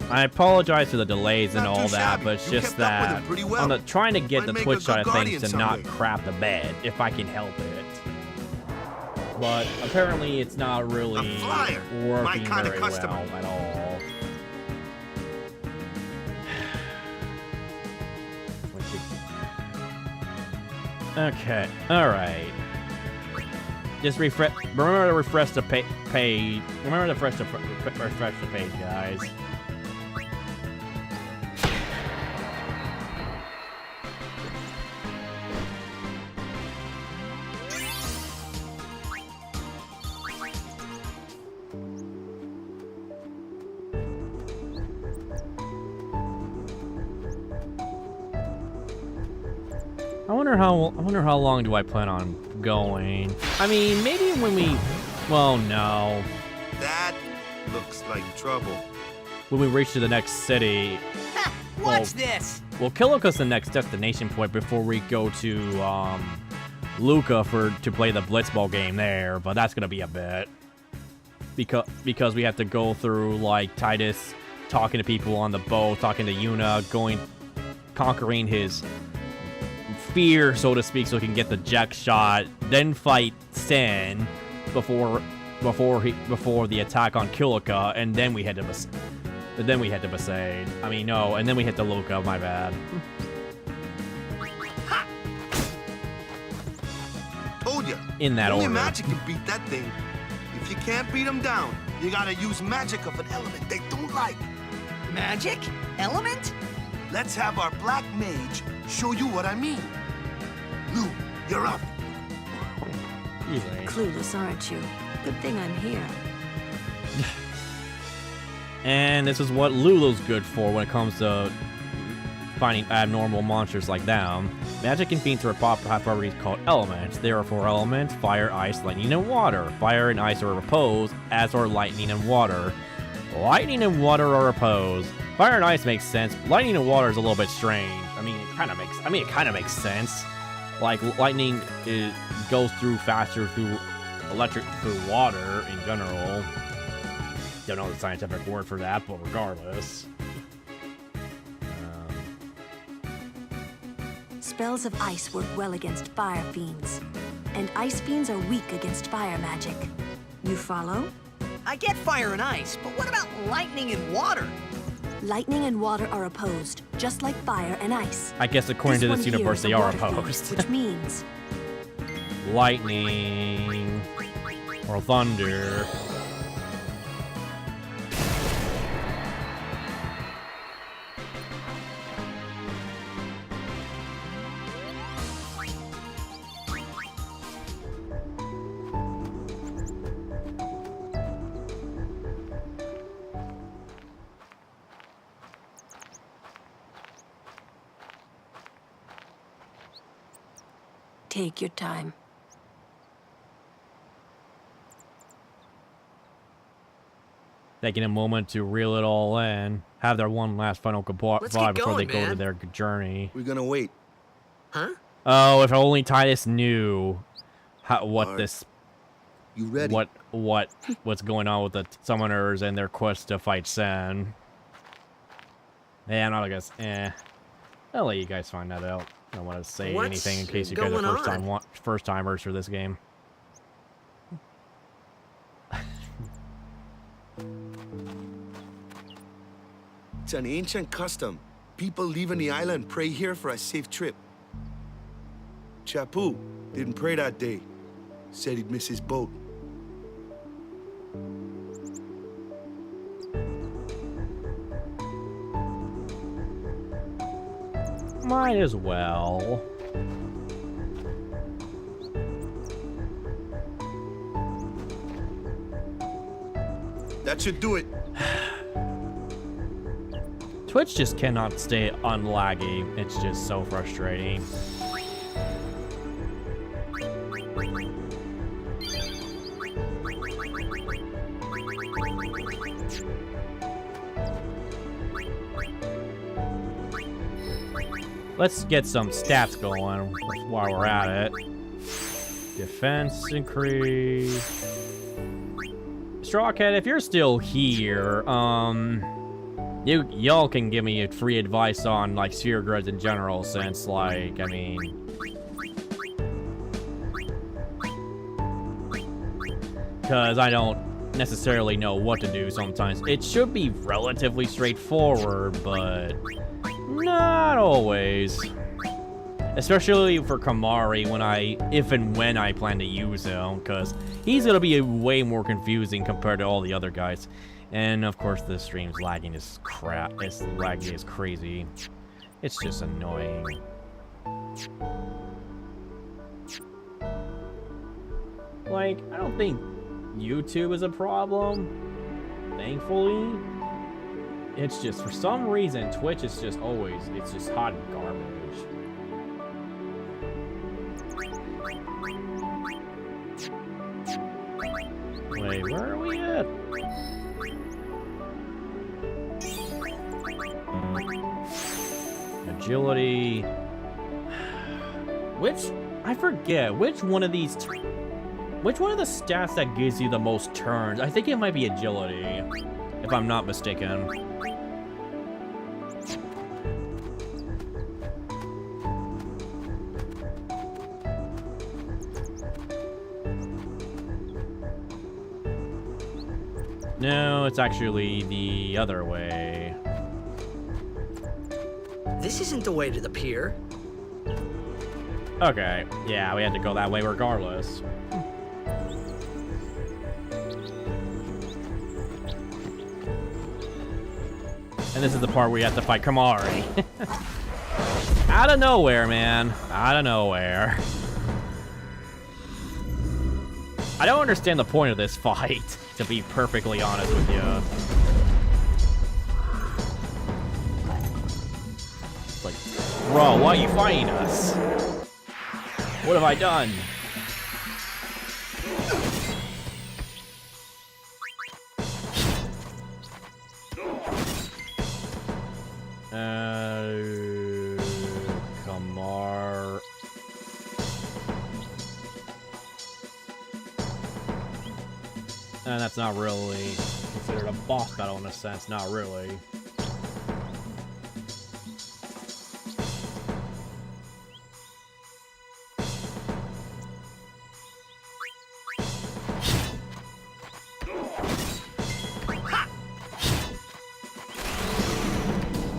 I apologize for the delays and all that, but it's just that I'm trying to get the Twitch side of things to not crap the bed, if I can help it. but apparently it's not really working kind of very customer. well at all. Okay, alright. Just refresh. Remember to refresh the page. Remember to refresh the page, guys. I wonder how long do I plan on going? I mean, maybe when we, well, no. That looks like trouble. When we reach to the next city. What's this? Well, Kilika's the next destination point before we go to Luca to play the Blitzball game there, but that's gonna be a bit. Because we have to go through like Titus talking to people on the boat, talking to Yuna, conquering his fear, so to speak, so he can get the Jack shot, then fight Sen before the attack on Kilika, and then we head to Besaid. I mean, no, and then we hit the Luca. My bad. Told you. In that Only order. magic can beat that thing. If you can't beat them down, you gotta use magic of an element they don't like. Magic? Element? Let's have our black mage show you what I mean. Lou, you're up. Clueless, aren't you? Good thing I'm here. And this is what Lulu's good for when it comes to finding abnormal monsters like them. Magic and fiends have properties called elements. There are 4 elements: fire, ice, lightning, and water. Fire and ice are opposed, as are lightning and water. Lightning and water are opposed. Fire and ice makes sense. Lightning and water is a little bit strange. It kind of makes sense. Like lightning goes through faster through water in general. Don't know the scientific word for that, but regardless. Spells of ice work well against fire fiends, and ice fiends are weak against fire magic. You follow? I get fire and ice, but what about lightning and water? Lightning and water are opposed, just like fire and ice. I guess according to this universe, they are opposed. Which means lightning or thunder. take your time. Taking a moment to reel it all in, have their one last final goodbye before they go to their journey. We're gonna wait. Huh? Oh, if only Titus knew what Alright. this, You ready? what's going on with the summoners and their quest to fight Sen. Yeah, I'm not gonna. I'll let you guys find that out. I don't want to say What's anything in case you guys are going first timers for this game. It's an ancient custom. People leaving the island pray here for a safe trip. Chapu didn't pray that day. Said he'd miss his boat. Might as well. That should do it. Twitch just cannot stay unlaggy. It's just so frustrating. Let's get some stats going while we're at it. Defense increase. Strawcat, if you're still here, y'all can give me free advice on like sphere grids in general, since like, I mean, because I don't necessarily know what to do sometimes. It should be relatively straightforward, but not always. Especially for Kamari if and when I plan to use him, because he's gonna be way more confusing compared to all the other guys. And of course the stream's lagging as crap. It's laggy as crazy. It's just annoying. Like, I don't think YouTube is a problem, thankfully. It's just, for some reason, Twitch is just always, it's just hot garbage. Wait, where are we at? Agility. I forget, which one of the stats that gives you the most turns? I think it might be agility, if I'm not mistaken. No, it's actually the other way. This isn't the way to the pier. Okay, yeah, we had to go that way regardless. And this is the part where you have to fight Kamari. Out of nowhere, man. Out of nowhere. I don't understand the point of this fight, to be perfectly honest with you. It's like, bro, why are you fighting us? What have I done? Kamar. And that's not really considered a boss battle in a sense, not really.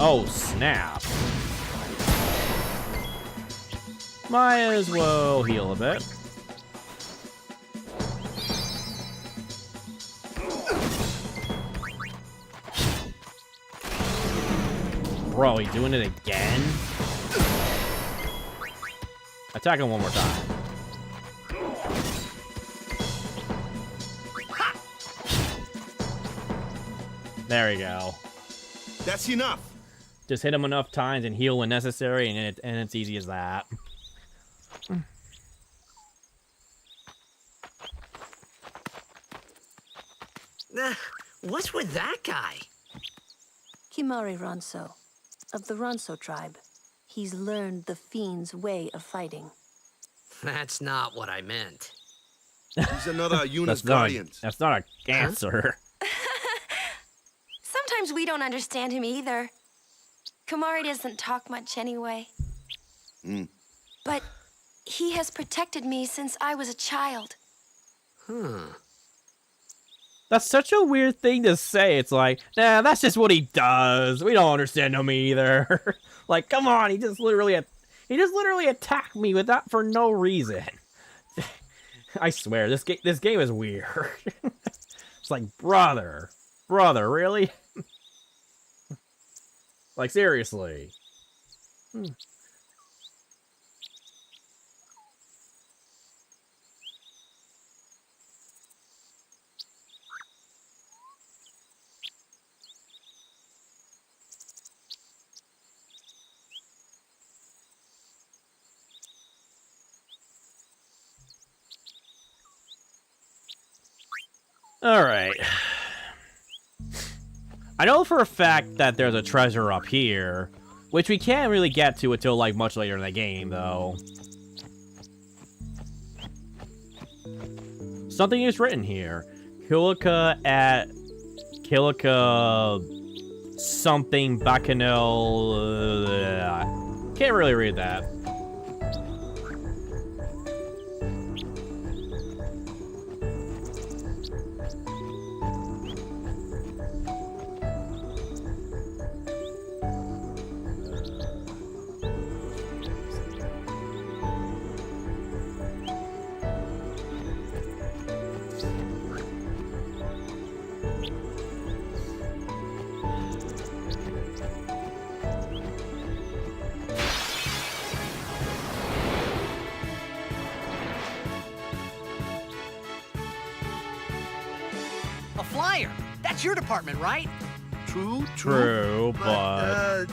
Oh, snap. Might as well heal a bit. Bro, he doing it again? Attack him one more time. There we go. That's enough. Just hit him enough times and heal when necessary, and it's easy as that. What's with that guy? Kimari Ronso, of the Ronso tribe. He's learned the Fiend's way of fighting. That's not what I meant. He's another Eunice Guardian. That's not a answer. Sometimes we don't understand him either. Kamari doesn't talk much anyway. But he has protected me since I was a child. That's such a weird thing to say. It's like, nah, that's just what he does. We don't understand him either. Like, come on, he just literally attacked me with that for no reason. I swear, this game is weird. It's like, brother, really? Like, seriously. All right. I know for a fact that there's a treasure up here, which we can't really get to until, like, much later in the game, though. Something is written here. Kilika something Bacchanal. Can't really read that. flyer. That's your department, right? True, but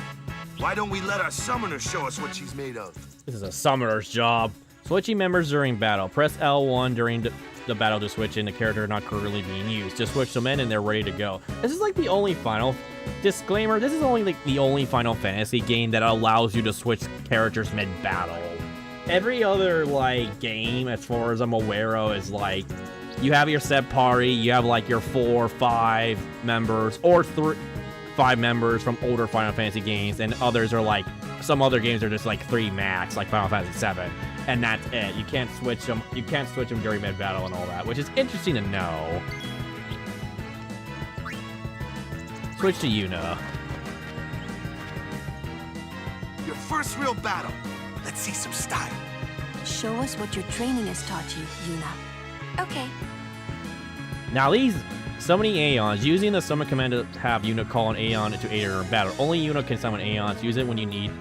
why don't we let our summoner show us what she's made of? this is a summoner's job. Switching members during battle. Press L1 during the battle to switch in the character not currently being used. Just switch them in and they're ready to go. This is like the only disclaimer, this is only like the only Final Fantasy game that allows you to switch characters mid-battle. Every other like game, as far as I'm aware of, is like you have your set party, you have like your 4 or 5 members, or 5 members from older Final Fantasy games, and others are like, some other games are just like 3 max, like Final Fantasy 7, and that's it. You can't switch them. You can't switch them during mid battle and all that, which is interesting to know. Switch to Yuna. Your first real battle. Let's see some style. Show us what your training has taught you, Yuna. Okay. Now these summoning Aeons, using the summon command to have Yuna call an Aeon into aid in battle. Only Yuna can summon Aeons. Use it when you need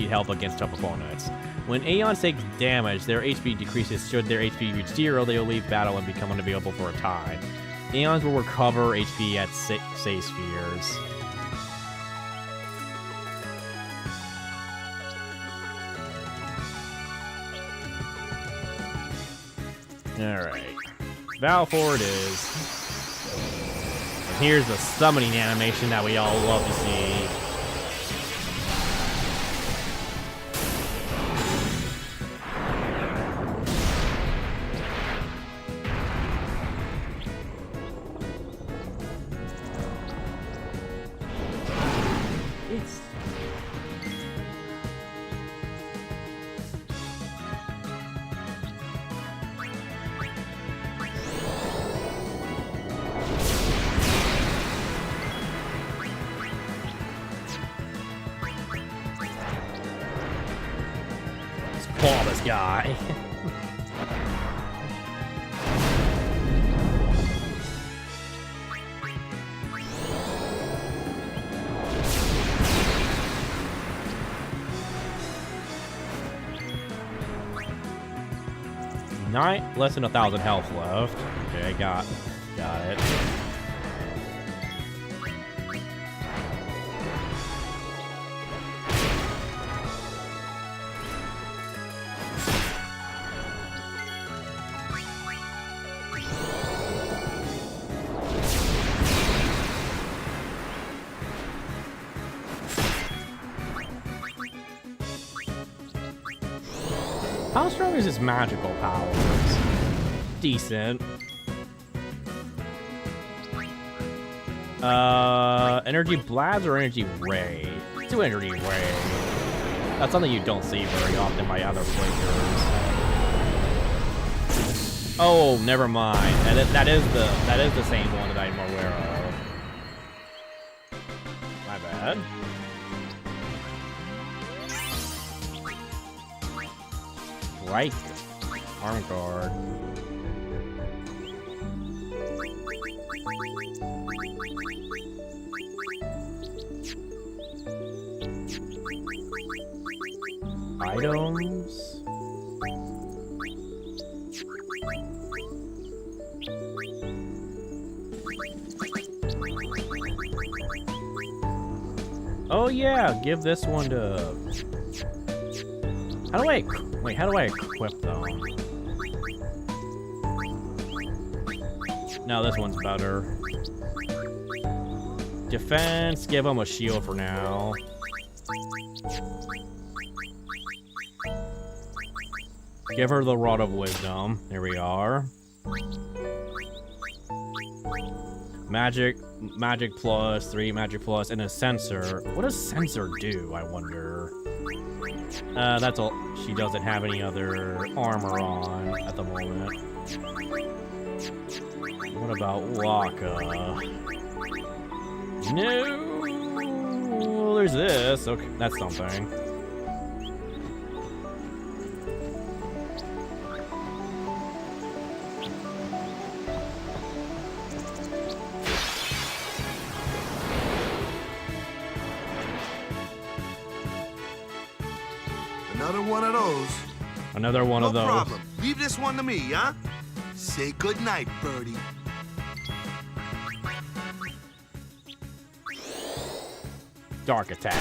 help against tough opponents. When Aeons take damage, their HP decreases. Should their HP reach 0, they will leave battle and become unavailable for a time. Aeons will recover HP at 6 spheres. Alright. Battle 4 it is. And here's the summoning animation that we all love to see. Claw this guy. Less than 1,000 health left. Okay, got it. How strong is his magical powers? Decent. Energy blast or energy ray? Let's do energy ray. That's something you don't see very often by other players. Oh, never mind. That is the same one that I'm aware of. My bad. Right. Arm guard. Items. Oh yeah, give this one to... How do I equip them? No, this one's better. Defense, give him a shield for now. Give her the Rod of Wisdom. There we are. Magic plus, 3 magic plus, and a sensor. What does sensor do, I wonder? That's all. She doesn't have any other armor on at the moment. What about Waka? No! There's this. Okay, that's something. Another one of those. Another one of those. No problem. Leave this one to me, huh? Say goodnight, birdie. Dark attack.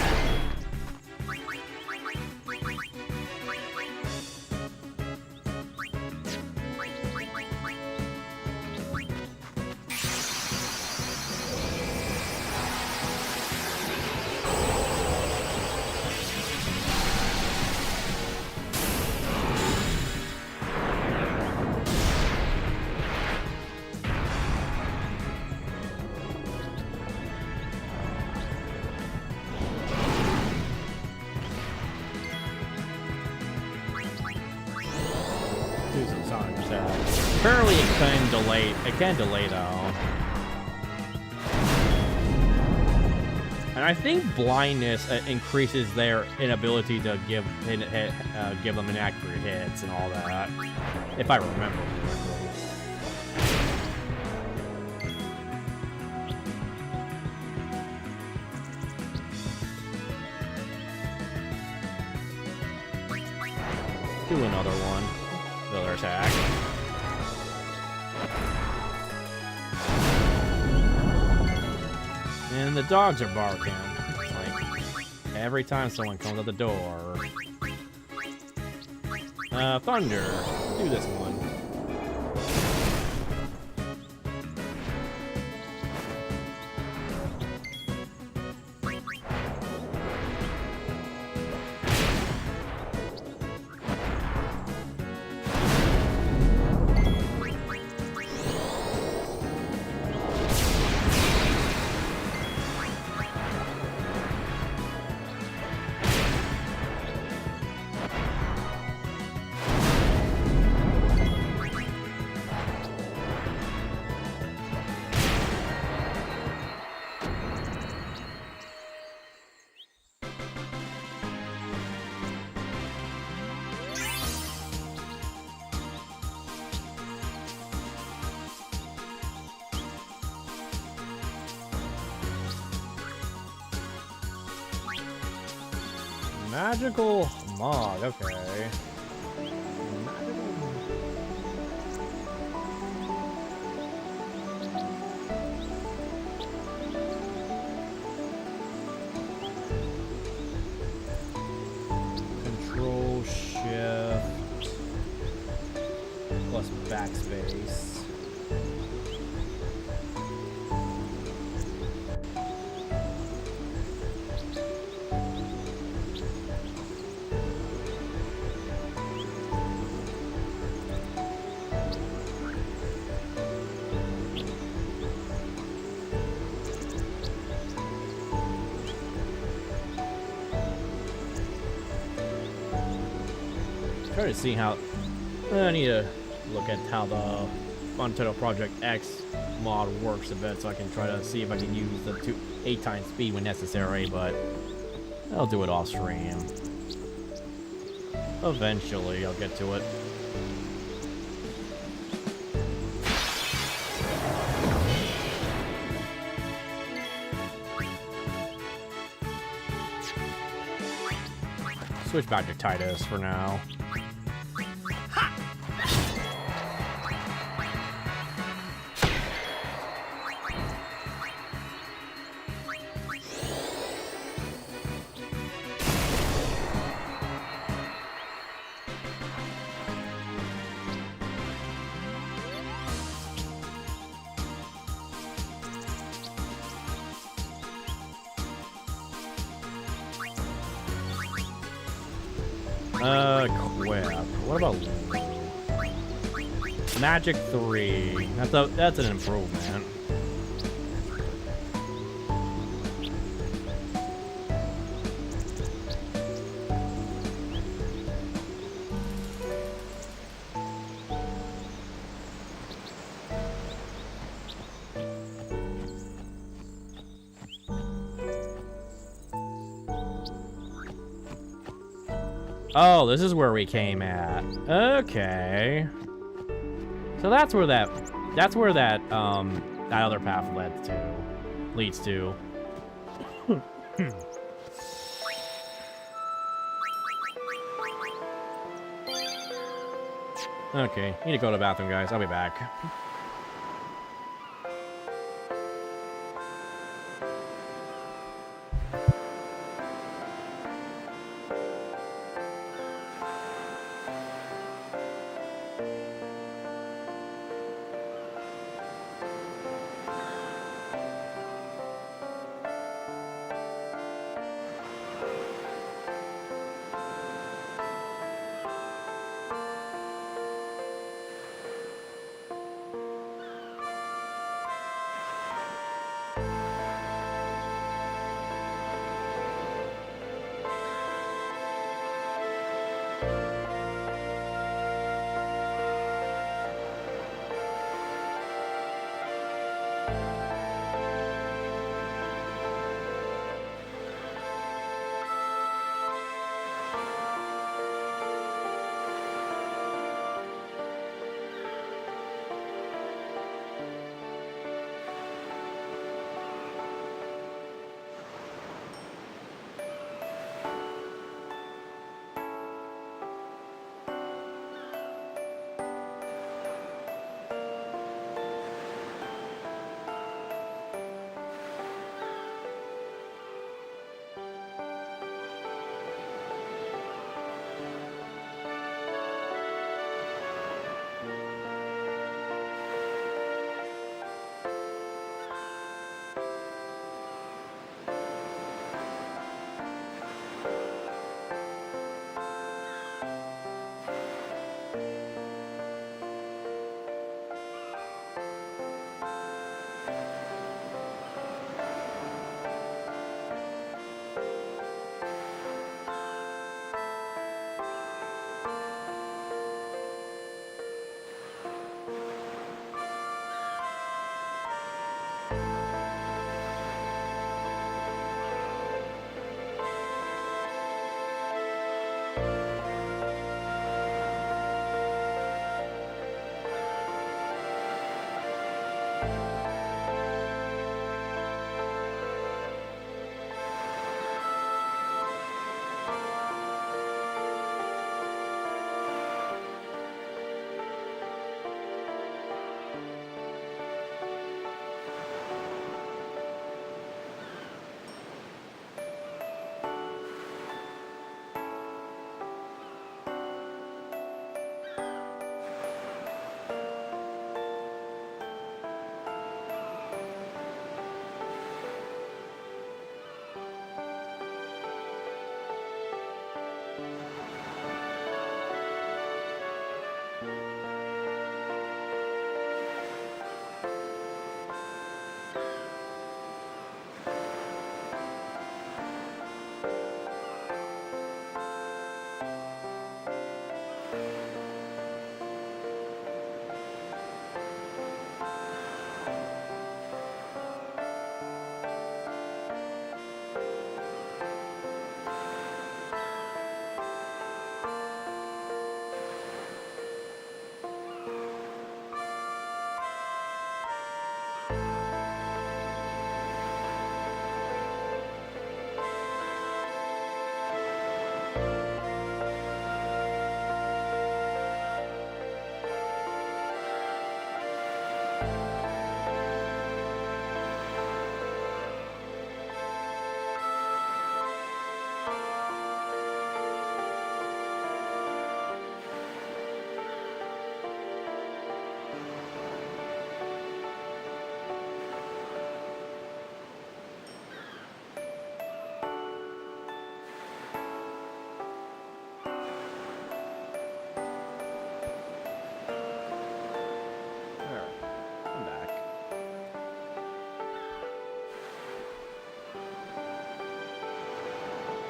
Do some Sonic attack. Apparently it can delay. It can delay though. And I think blindness increases their inability to give them inaccurate hits and all that, if I remember correctly. Do another one. Another attack. And the dogs are barking. Like, every time someone comes at the door. Thunder. Do this one. Magical Mog, okay. Control Shift plus backspace. Try to see how. I need to look at how the Nintendo Project X mod works a bit, so I can try to see if I can use the 8 times speed when necessary. But I'll do it off stream. Eventually, I'll get to it. Switch back to Titus for now. Quip. What about Magic 3? That's an improvement. Oh, this is where we came at. Okay. So that's where that other path leads to. Okay, need to go to the bathroom, guys. I'll be back.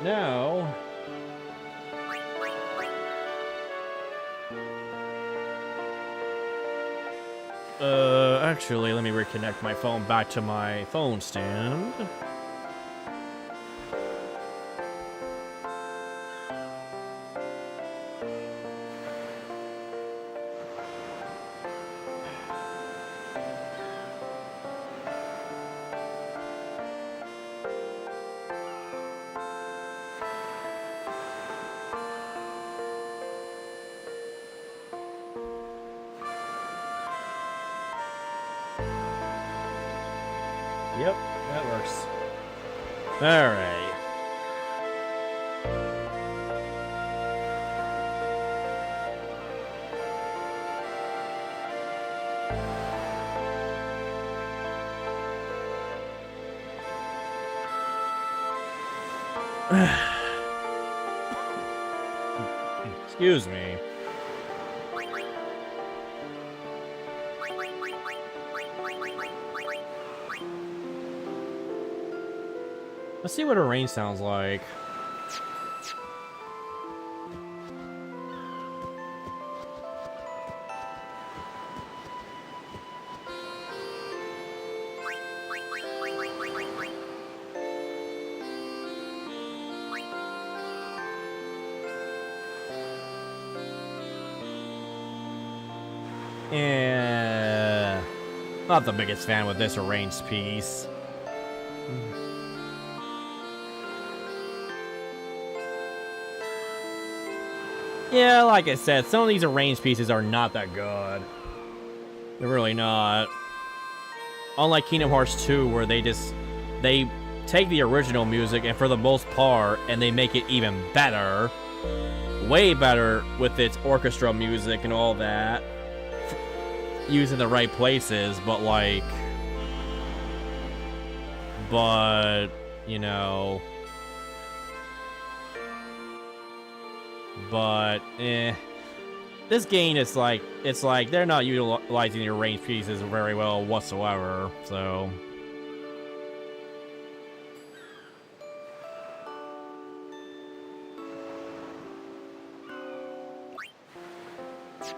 now... Actually, let me reconnect my phone back to my phone stand. Yep, that works. Alright. Excuse me. Let's see what a rain sounds like. Yeah, not the biggest fan with this arranged piece. Yeah, like I said, some of these arranged pieces are not that good. They're really not. Unlike Kingdom Hearts 2, where they take the original music and for the most part, and they make it even better. Way better with its orchestra music and all that. Used in the right places, but like... But, you know... But, this game is like, it's like they're not utilizing the arranged pieces very well whatsoever, so.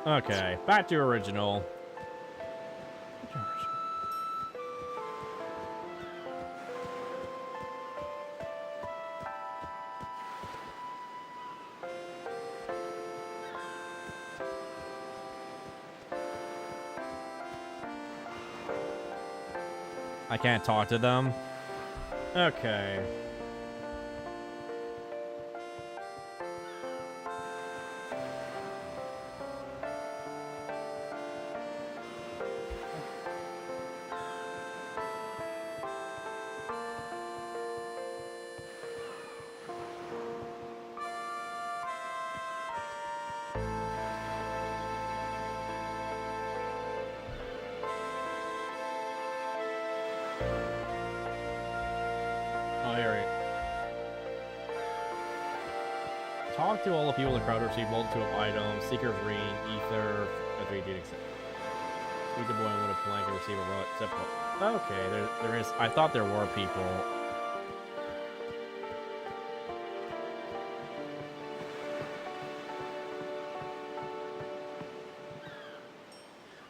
Okay, back to original. I can't talk to them. Okay. Talk to all the people in the crowd, receive multitude of items, Seeker's Ring, Ether, a 3D except. Speak the boy and win a plank and receive a rod. Okay, there is. I thought there were people.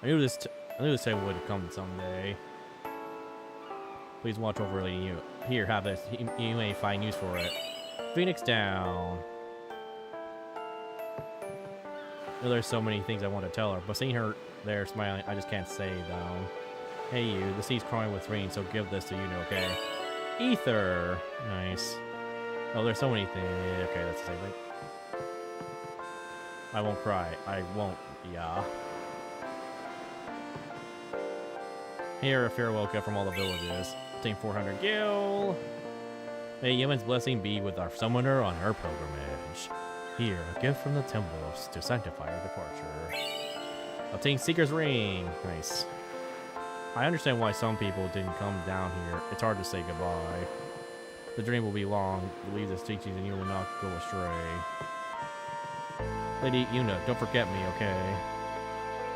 I knew this time would come someday. Please watch over you. Here, have this. You may find use for it. Phoenix down. I know there's so many things I want to tell her, but seeing her there smiling, I just can't say though. Hey you, the sea's crying with rain, so give this to you, okay? Ether! Nice. Oh, there's so many things. Okay, that's the same thing. I won't cry. I won't, yeah. Here, a farewell gift from all the villages. Obtain 400 gil. May Yemen's blessing be with our summoner on her pilgrimage. Here, a gift from the temples to sanctify our departure. Obtain Seeker's Ring. Nice. I understand why some people didn't come down here. It's hard to say goodbye. The dream will be long. Believe this teachings and you will not go astray. Lady Una, don't forget me, okay?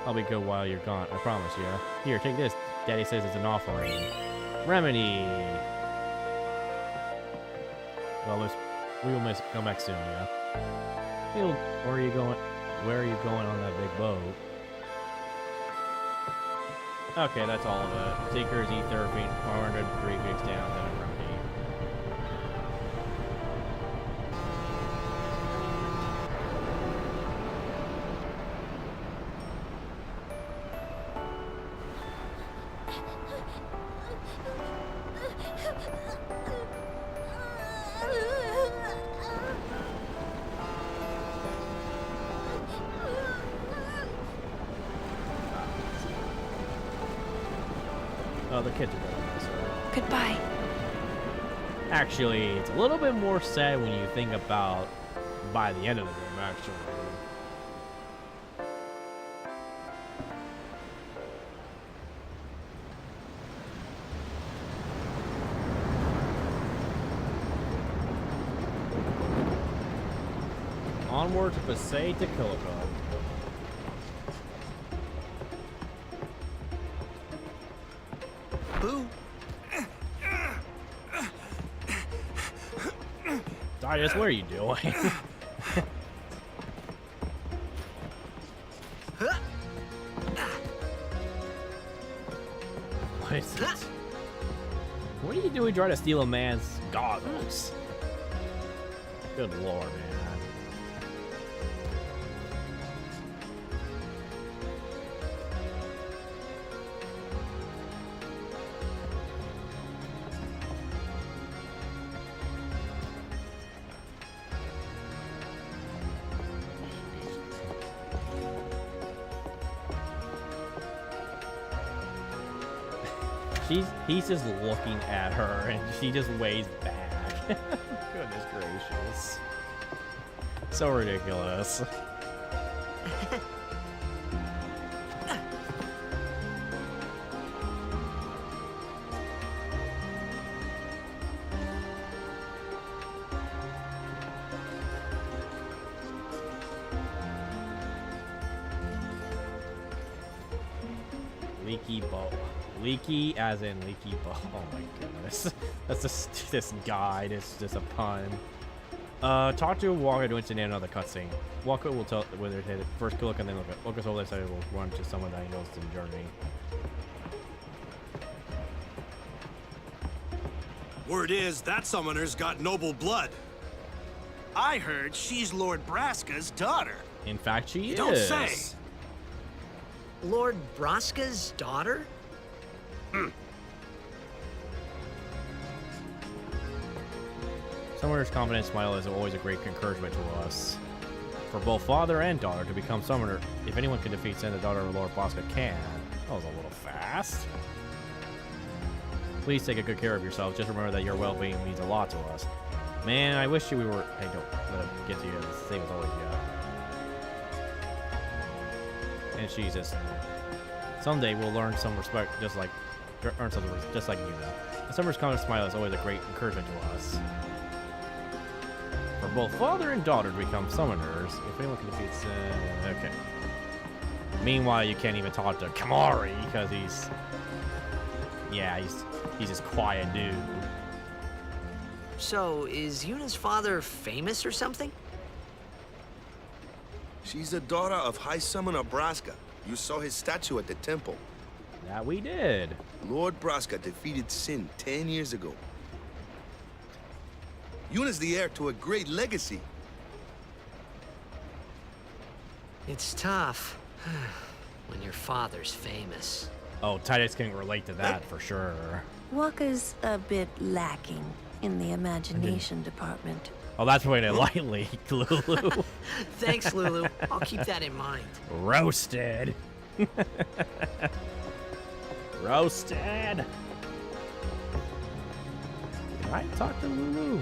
I'll be good while you're gone, I promise you. Here, take this. Daddy says it's an offering. Remedy! Well, We will come back soon, yeah. Where are you going? Where are you going on that big boat? Okay, that's all of it. Seekers, Ether, 403 weeks down, then a remedy. Oh, the kids are going this way. Goodbye. Actually, it's a little bit more sad when you think about by the end of the game, actually. Onward to Pasay to Killico. Boo. Darius, what are you doing? What is it? What are you doing trying to steal a man's goggles? Good lord, man. He's just looking at her and she just waves back. Goodness gracious. So ridiculous. Leaky boat. Leaky as in leaky boat. Oh my goodness. That's just this guide. It's just a pun. Talk to Walker to instant another cutscene. Walker will tell whether it hit it. First look and then look at Walker's over there will run to someone that he knows in the journey. Word is that summoner's got noble blood. I heard she's Lord Braska's daughter. In fact, she is. Don't say. Lord Braska's daughter? Summoner's confident smile is always a great encouragement to us. For both father and daughter to become summoner, if anyone can defeat Sen, the daughter of Lord Braska can. That was a little fast. Please take a good care of yourself. Just remember that your well-being means a lot to us. Man, I wish we were... Hey, don't let him get to you the same as always, yeah. And she's just... Someday we'll learn some respect, just like... Earn some just like you know. A summoner's confident smile is always a great encouragement to us. For both father and daughter to become summoners, if anyone can defeat Sen... Okay. Meanwhile, you can't even talk to Kamari, because he's... Yeah, he's this quiet dude. So, is Yuna's father famous or something? She's the daughter of High Summoner Braska. You saw his statue at the temple. That we did. Lord Braska defeated Sin 10 years ago. Yuna's the heir to a great legacy. It's tough when your father's famous. Oh, Titus can relate to that for sure. Waka's a bit lacking in the imagination department. Oh, that's putting it lightly, Lulu. Thanks, Lulu. I'll keep that in mind. Roasted. Roasted. Can I talk to Lulu?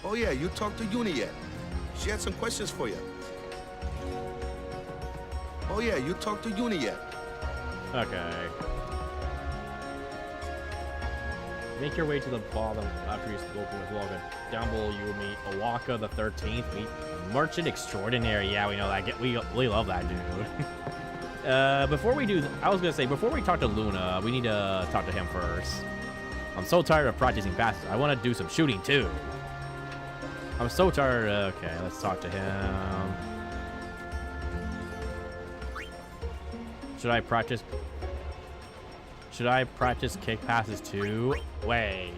Oh yeah, you talked to Yuna yet? She had some questions for you. Oh yeah, you talked to Yuna yet? Okay. Make your way to the bottom after you spoken with Logan. Down below you will meet Owaka the 13th. Meet Merchant Extraordinary. Yeah, we know that. We love that dude. Before we do, I was gonna say before we talk to Luna, we need to talk to him first. I'm so tired of practicing passes. I want to do some shooting too. I'm so tired. Okay, let's talk to him. Should I practice kick passes too? Wait.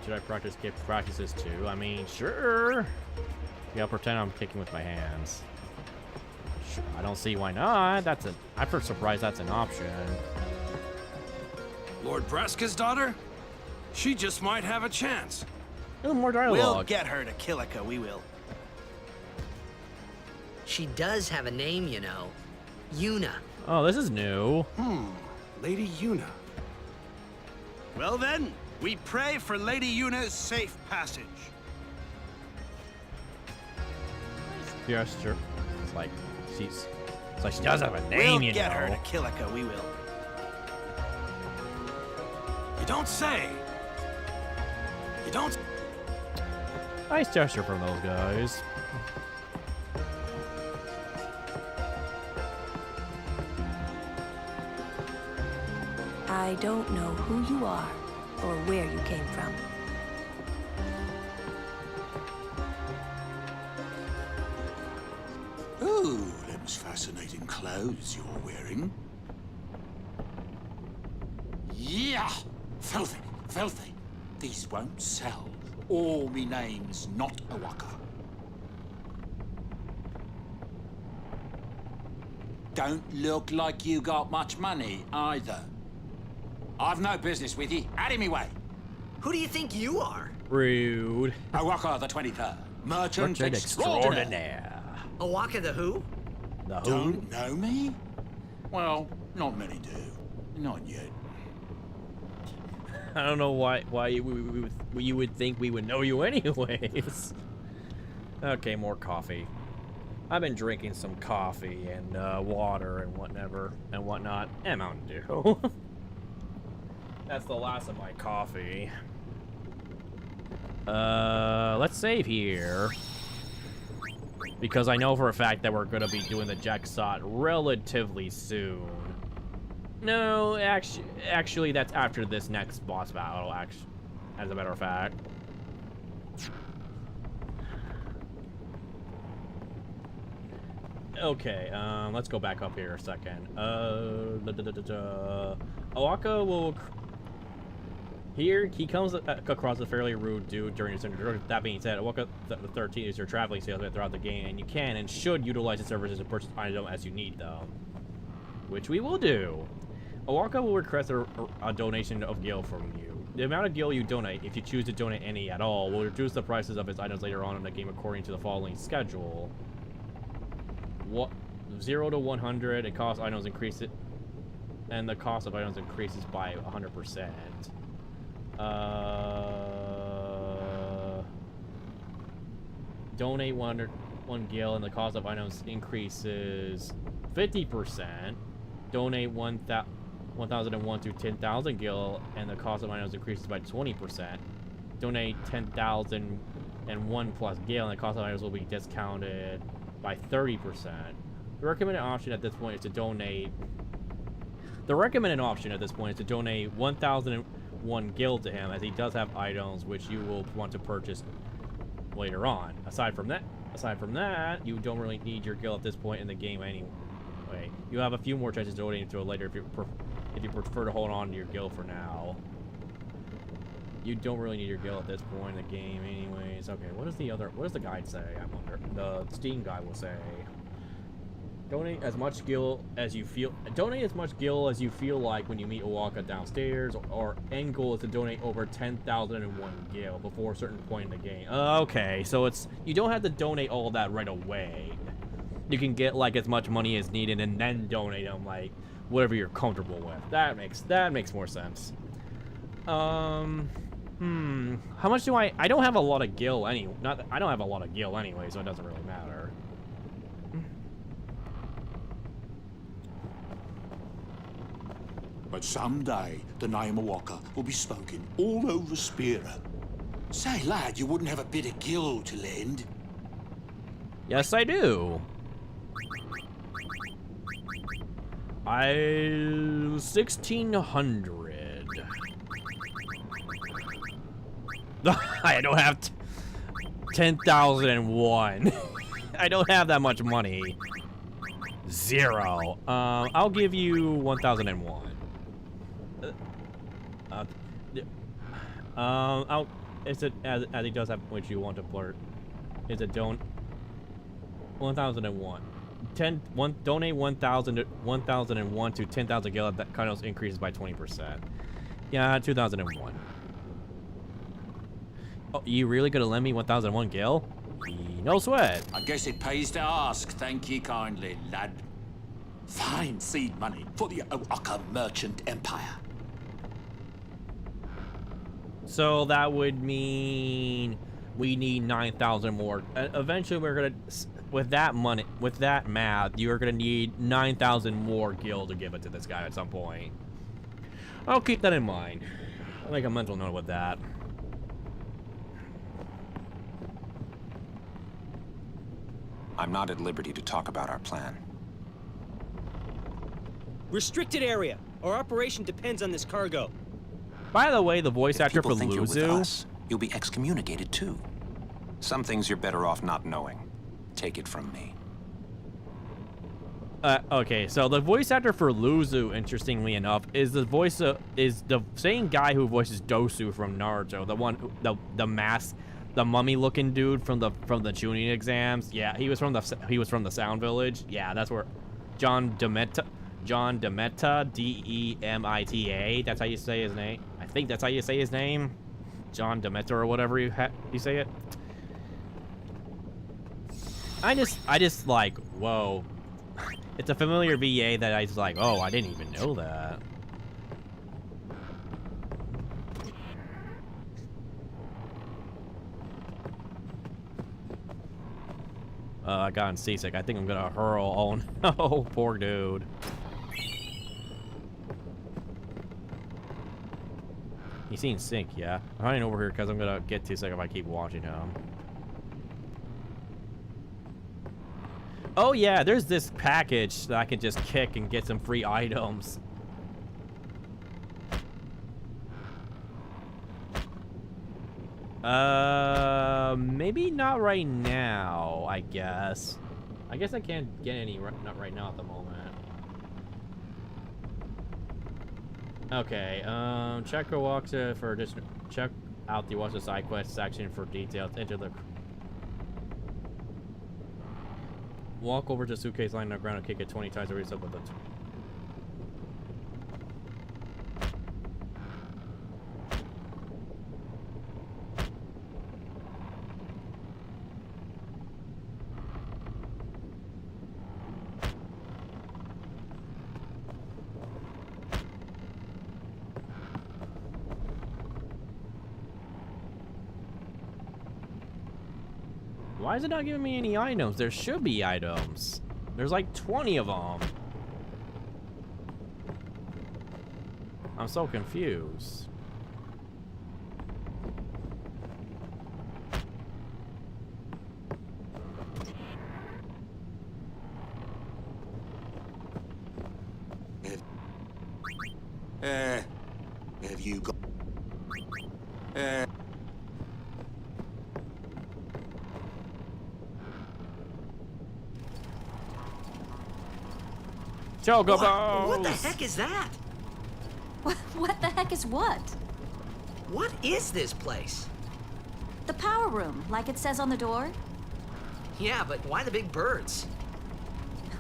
Should I practice kick practices too? I mean, sure. Yeah, I'll pretend I'm kicking with my hands. Sure, I don't see why not. I'm first surprised that's an option. Lord Braska's daughter? She just might have a chance. Oh, more dialogue. We'll get her to Kilika, we will. She does have a name, you know. Yuna. Oh, this is new. Lady Yuna. Well then, we pray for Lady Yuna's safe passage. Gesture. It's like she does have a name, we'll get her to Kilika, we will. You don't say. You don't. Nice gesture from those guys. I don't know who you are or where you came from. Oh, them's fascinating clothes you're wearing. Yeah! Filthy, filthy. These won't sell. Or me name's not Awaka. Don't look like you got much money, either. I've no business with you. Out of me way. Who do you think you are? Rude. Awaka the 23rd. Merchant extraordinaire. Awaka the who? The who? Don't know me? Well, not many do. Not yet. I don't know why you would think we would know you anyways. Okay, more coffee. I've been drinking some coffee and water and whatnot, and Mountain Dew. That's the last of my coffee. Let's save here. Because I know for a fact that we're gonna be doing the Jacksot relatively soon. No, actually, that's after this next boss battle, as a matter of fact. Okay, let's go back up here a second. Awaka will... Here, he comes across a fairly rude dude during his introduction. That being said, Awaka the 13 is your traveling salesman throughout the game, and you can and should utilize his services to purchase items as you need them. Which we will do. Awaka will request a donation of gil from you. The amount of gil you donate, if you choose to donate any at all, will reduce the prices of his items later on in the game according to the following schedule. 0 to 100, it costs items increase it, and the cost of items increases by 100%. Donate 1 gil, and the cost of items increases 50%. Donate 1,001 to 10,000 gil, and the cost of items increases by 20%. Donate 10,001 plus gil, and the cost of items will be discounted by 30%. The recommended option at this point is to donate... 1,001 gil to him, as he does have items which you will want to purchase later on. Aside from that, you don't really need your gil at this point in the game anyway. You have a few more chances to donate to it later if you prefer to hold on to your gil for now. You don't really need your gil at this point in the game anyways. Okay, what does the guide say? I wonder. The Steam guide will say, donate as much gil as you feel like when you meet Awaka downstairs, or end goal is to donate over 10,001 gil before a certain point in the game. Okay, so you don't have to donate all that right away. You can get like as much money as needed and then donate them like whatever you're comfortable with. That makes more sense. How much do I don't have a lot of gil I don't have a lot of gil anyway, so it doesn't really matter. But someday, the name Awaka will be spoken all over Spira. Say, lad, you wouldn't have a bit of gil to lend? Yes, I do. 1600. I don't have 10,001. I don't have that much money. 0. I'll give you 1,001. Is it as he does have which you want to blurt? Is it don't 1,001? Donate 1,001 to 10,000 gil. That kind of increases by 20%. Yeah, 2,001. Oh, you really gonna lend me 1,001 gil? No sweat. I guess it pays to ask. Thank ye kindly, lad. Fine seed money for the Oaka merchant empire. So that would mean we need 9,000 more. Eventually, we're gonna, with that money, with that math, you're gonna need 9,000 more gil to give it to this guy at some point. I'll keep that in mind. I'll make a mental note with that. I'm not at liberty to talk about our plan. Restricted area. Our operation depends on this cargo. By the way, the voice actor for Think you're with Luzu, us, you'll be excommunicated too. Some things you're better off not knowing. Take it from me. okay, so the voice actor for Luzu, interestingly enough, is the same guy who voices Dosu from Naruto, the one who, the mask, the mummy-looking dude from the Chunin exams. Yeah, he was from the Sound Village. Yeah, that's where John Demeta, D-E-M-I-T-A. That's how you say his name. I think that's how you say his name, John Demeta or whatever you say it. I just like, whoa. It's a familiar VA that I was like, oh, I didn't even know that. I got seasick. I think I'm gonna hurl. Oh no, poor dude. He seems sick, yeah. I'm running over here because I'm gonna get too sick if I keep watching him. Oh yeah, there's this package that I can just kick and get some free items. Maybe not right now, I guess. I guess I can't get any not right now at the moment. Okay, check or walk for additional, check out the watch the side quest section for details. Enter the walk over to the suitcase lying on the ground and kick it 20 times to reset with it. Why is it not giving me any items? There should be items. There's like 20 of them. I'm so confused. Have you got... Chocobos! What the heck is that? What the heck is what? What is this place? The power room, like it says on the door. Yeah, but why the big birds?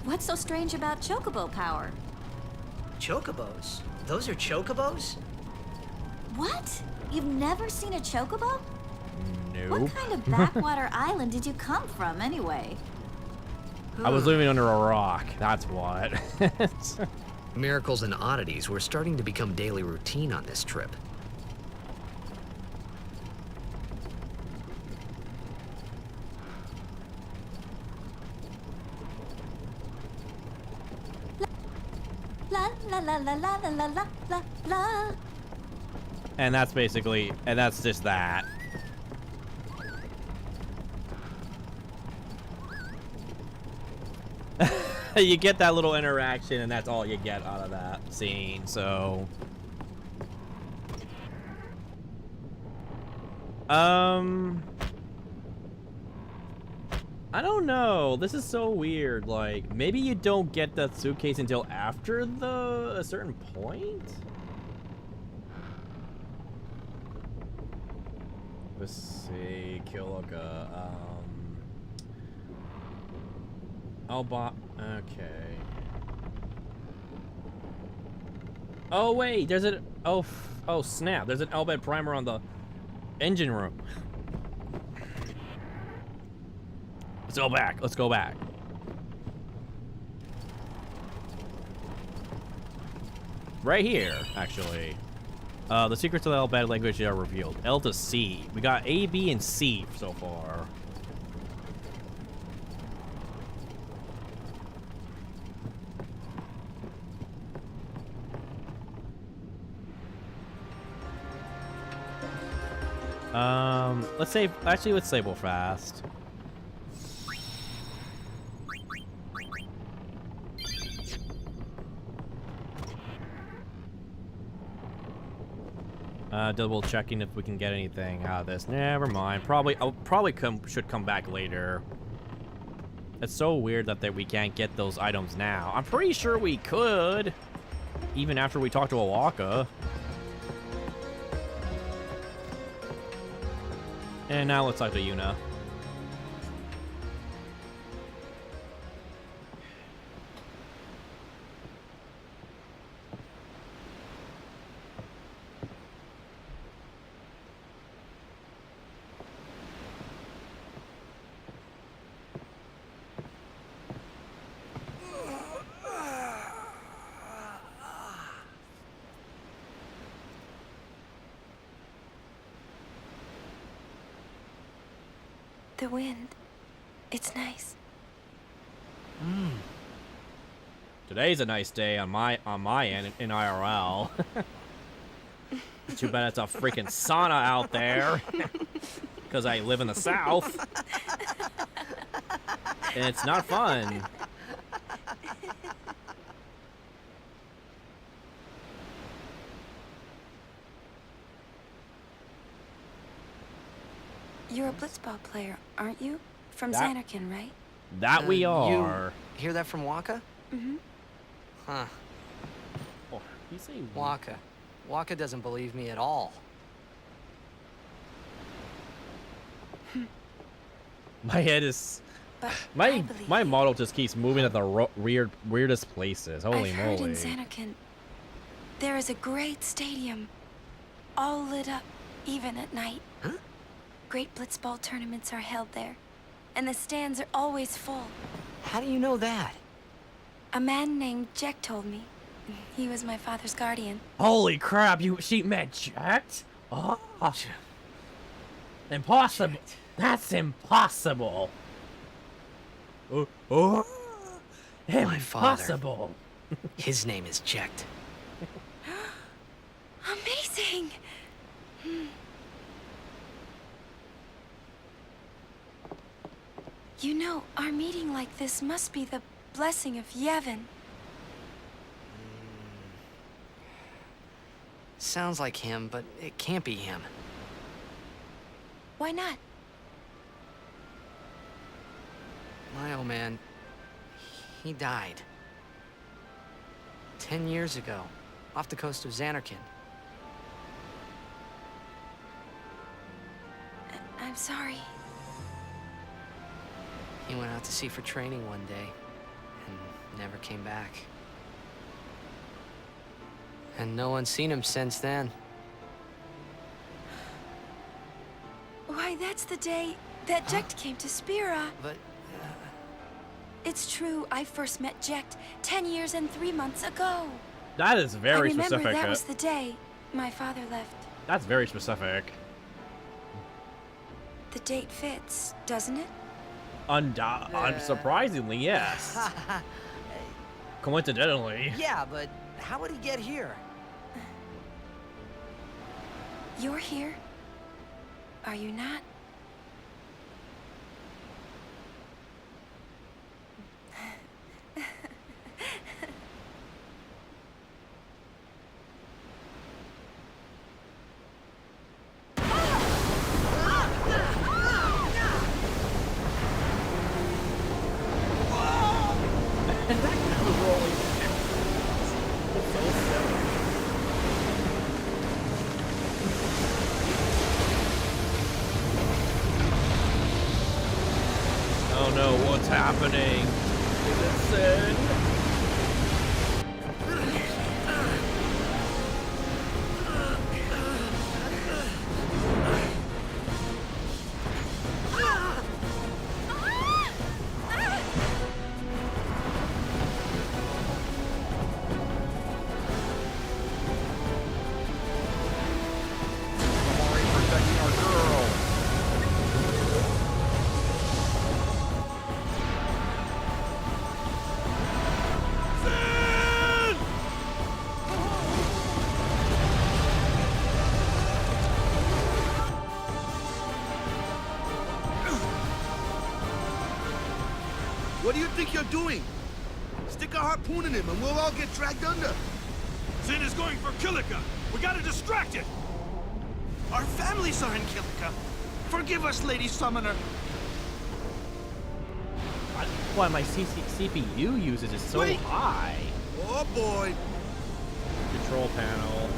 What's so strange about chocobo power? Chocobos? Those are chocobos? What? You've never seen a chocobo? Nope. What kind of backwater island did you come from, anyway? I was living under a rock, that's what. Miracles and oddities were starting to become daily routine on this trip. La la la la la la la la la la. And that's basically, and that's just that. You get that little interaction, and that's all you get out of that scene. So, I don't know. This is so weird. Like, maybe you don't get that suitcase until after a certain point? Let's see. Kiloka. Okay. Oh, wait. There's an... Oh, snap. There's an Elbed primer on the engine room. Let's go back. Let's go back. Right here, actually. The secrets of the Elbed language are revealed. L to C. We got A, B, and C so far. Let's save. Actually, let's save real fast. Double checking if we can get anything out of this. Never mind. Should come back later. It's so weird that we can't get those items now. I'm pretty sure we could, even after we talk to Awaka. And now let's talk to Yuna. The wind. It's nice. Today's a nice day on my end in IRL. Too bad it's a freaking sauna out there. Because I live in the South. And it's not fun. You're a blitzball player, aren't you? From Zanarkand, right? That we are. You hear that from Waka? Mm-hmm. Huh. Oh, you say Waka. Waka doesn't believe me at all. My head is... My model just keeps moving at the weirdest places. Holy I've moly. heard in Zanarkand, there is a great stadium, all lit up, even at night. Huh? Great blitzball tournaments are held there, and the stands are always full. How do you know that? A man named Jack told me. He was my father's guardian. Holy crap, she met Jack? Oh. Impossible. That's impossible. Oh. My Impossible. father. His name is Jack. Amazing! You know, our meeting like this must be the blessing of Yevon. Sounds like him, but it can't be him. Why not? My old man, he died. 10 years ago, off the coast of Zanarkand. I'm sorry. He went out to sea for training one day, and never came back. And no one's seen him since then. Why, that's the day that Jecht came to Spira. But... It's true, I first met Jecht 10 years and 3 months ago. That is very specific. I remember specific. that was the day my father left. That's very specific. The date fits, doesn't it? Unsurprisingly, yes. Coincidentally. Yeah, but how would he get here? You're here, are you not? And that guy was rolling. It's so silly. Oh no, what's happening? Is it sin? What do you think you're doing? Stick a harpoon in him and we'll all get dragged under. Zin is going for Kilika. We gotta distract it. Our families are in Kilika. Forgive us, Lady Summoner. Why my CPU usage is so high? Oh boy. Control panel.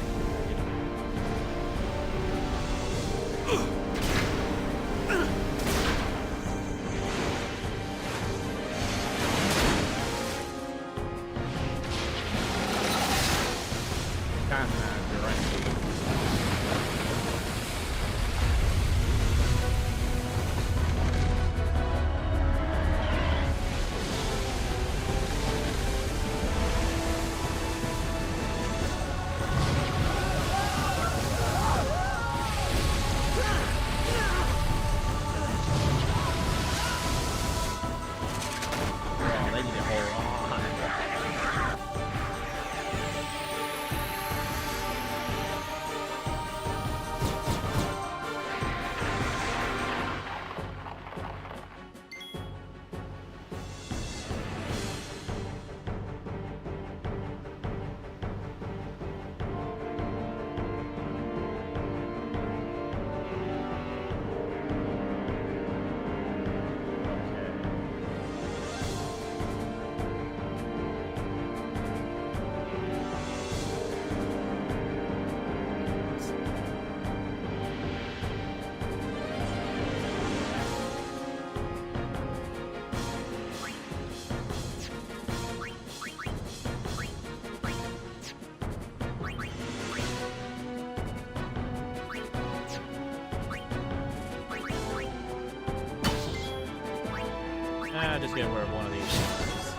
Just get rid of one of these things.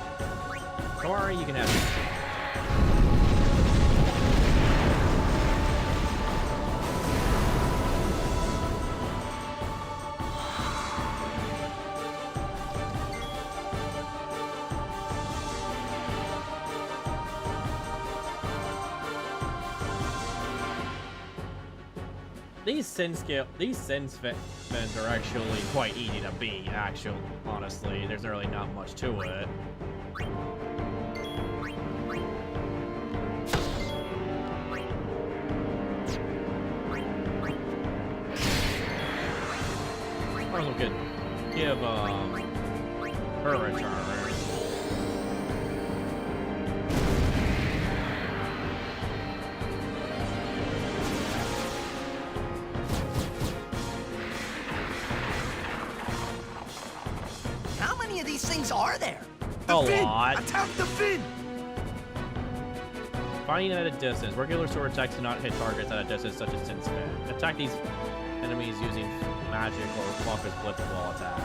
Sorry, you can have it. These sin fins are actually quite easy to beat, honestly. There's really not much to it. Or we could give her a turn. These things are there? A lot. Attack the fin! Fighting at a distance. Regular sword attacks do not hit targets at a distance such as Sin Spin. Attack these enemies using magic or focus blitz while attack.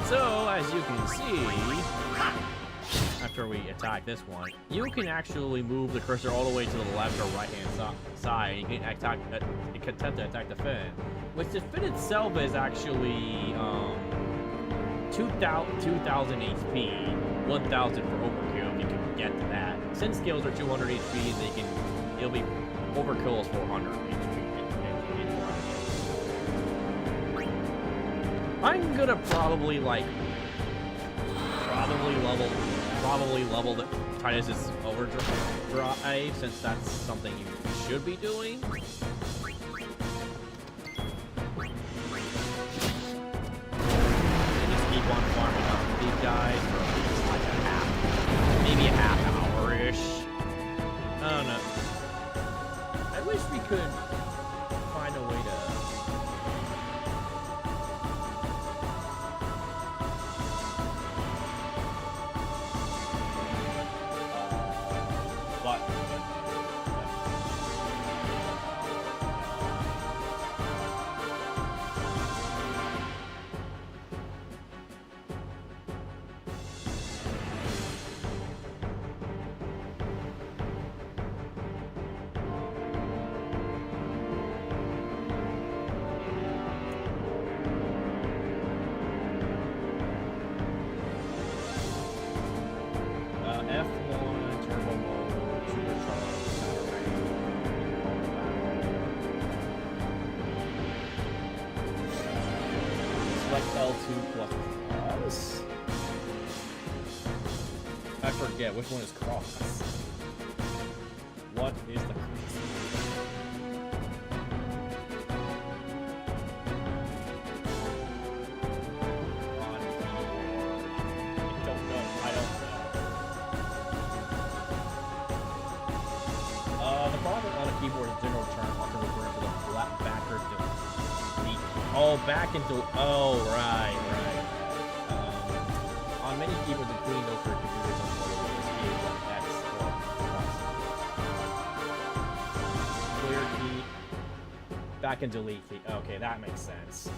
So, as you can see, after we attack this one, you can actually move the cursor all the way to the left or right-hand side. You can attempt to attack the fin, which the fin itself is actually 2,000 HP, 1,000 for overkill if you can get to that. Sin skills are 200 HP, so it'll be overkill is 400 HP. I'm gonna probably like probably level the Titus's overdrive, since that's something you should be doing. Keep on farming up these guys for at least like maybe a half hour-ish. I don't know. I wish we could find a way to... I forget which one is cross. What is the cross? The problem on a keyboard is general term, often referring to the flat backward delete. Oh, back into. Oh, right. On many keyboards, including those for computers and mobile, this key is one X or cross. Clear key. Back and delete key. Okay, that makes sense.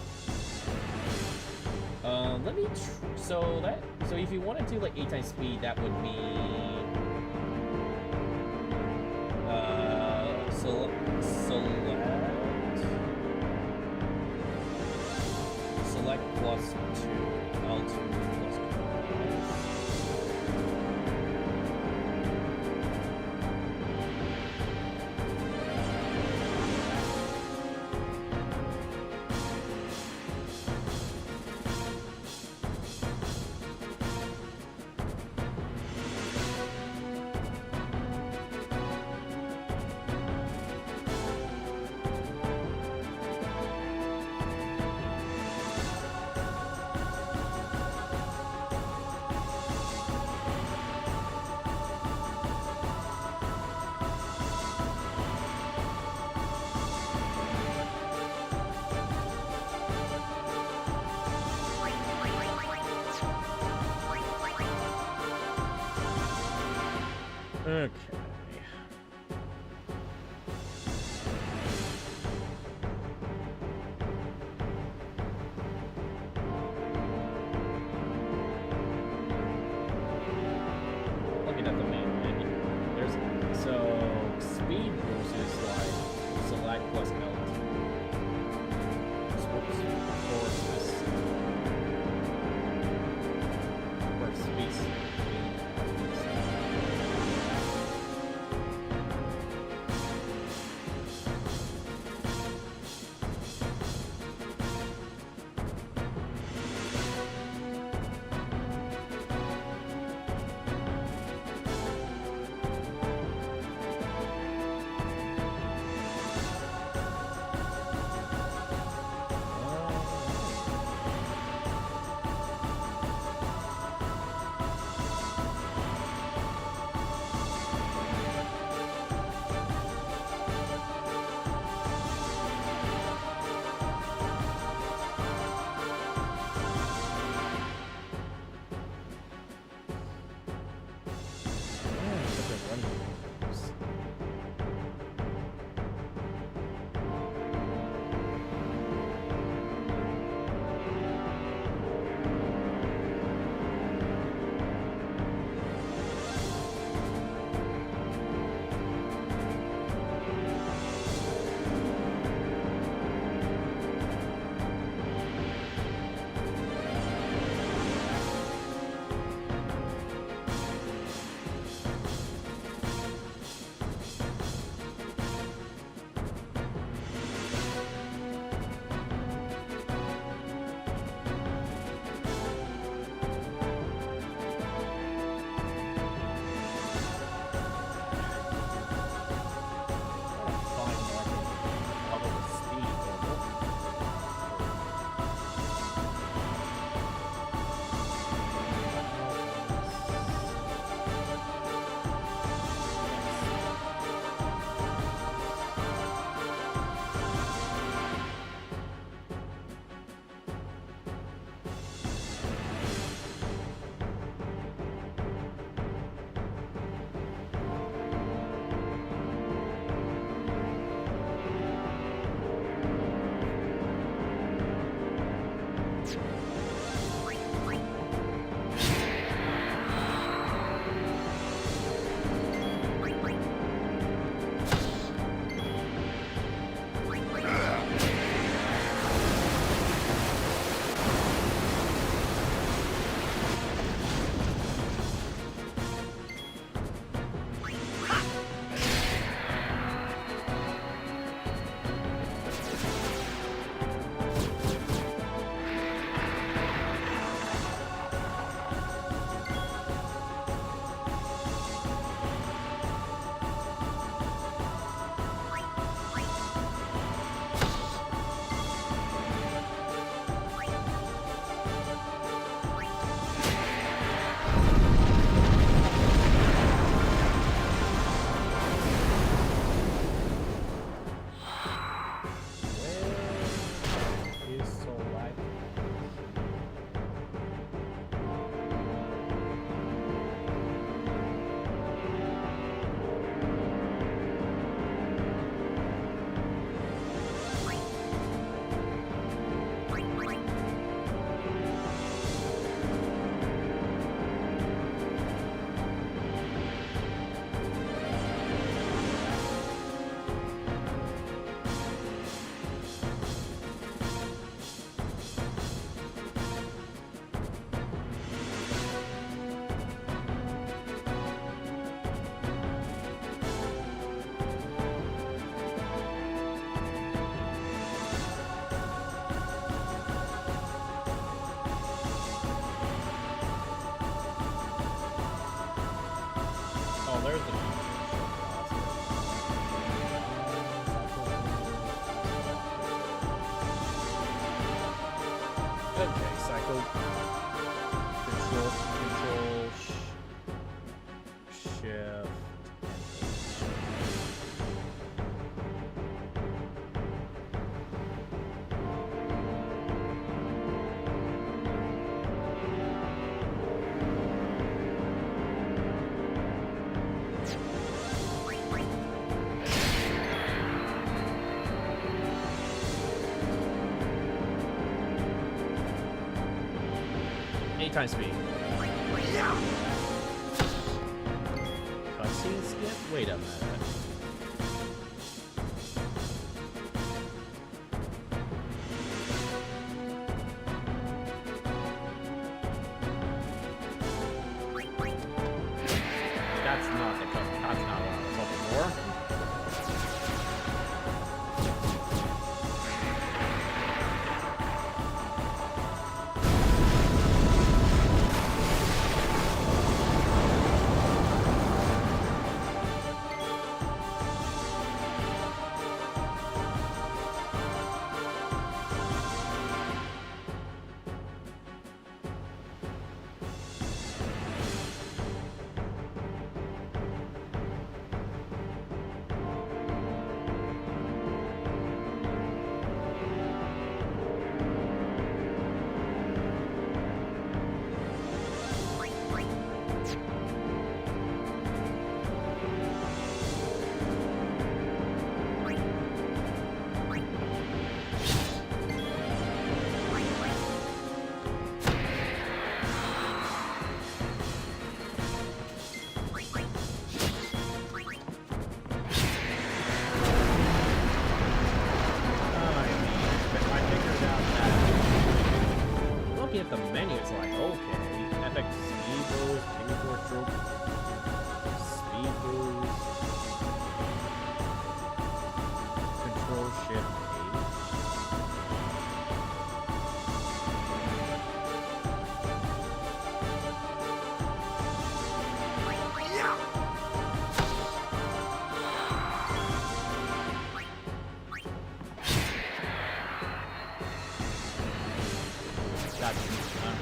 Let me. So if you want to do like 8 times speed, that would mean. Select plus 2, L2 plus Okay. Looking at the main menu, there's speed boost is like select plus L2. Okay, cycle. Control, shift. Anytime speed. Cutscene skip? Wait a minute. That's not the cut. That's not what I was hoping for. At the menu, it's like, okay, FX speed boost, King troop, speed boost, control shift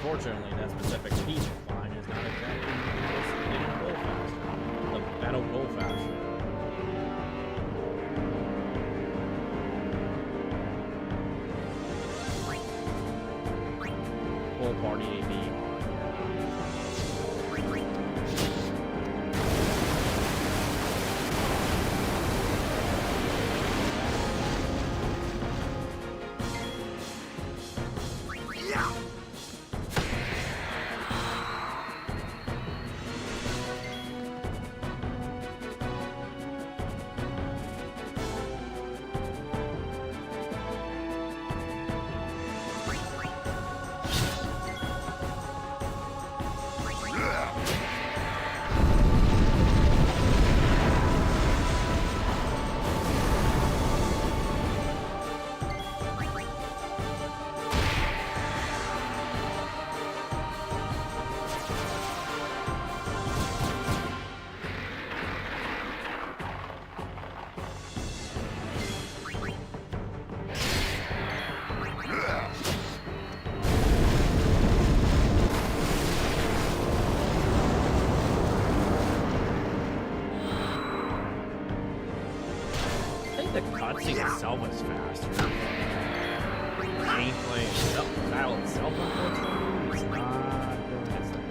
Unfortunately, that specific piece of line is not exactly go faster. The battle go faster. Full party AV on. The cutscene itself is faster. Gameplay itself, battle itself, unfortunately, is not doing its thing.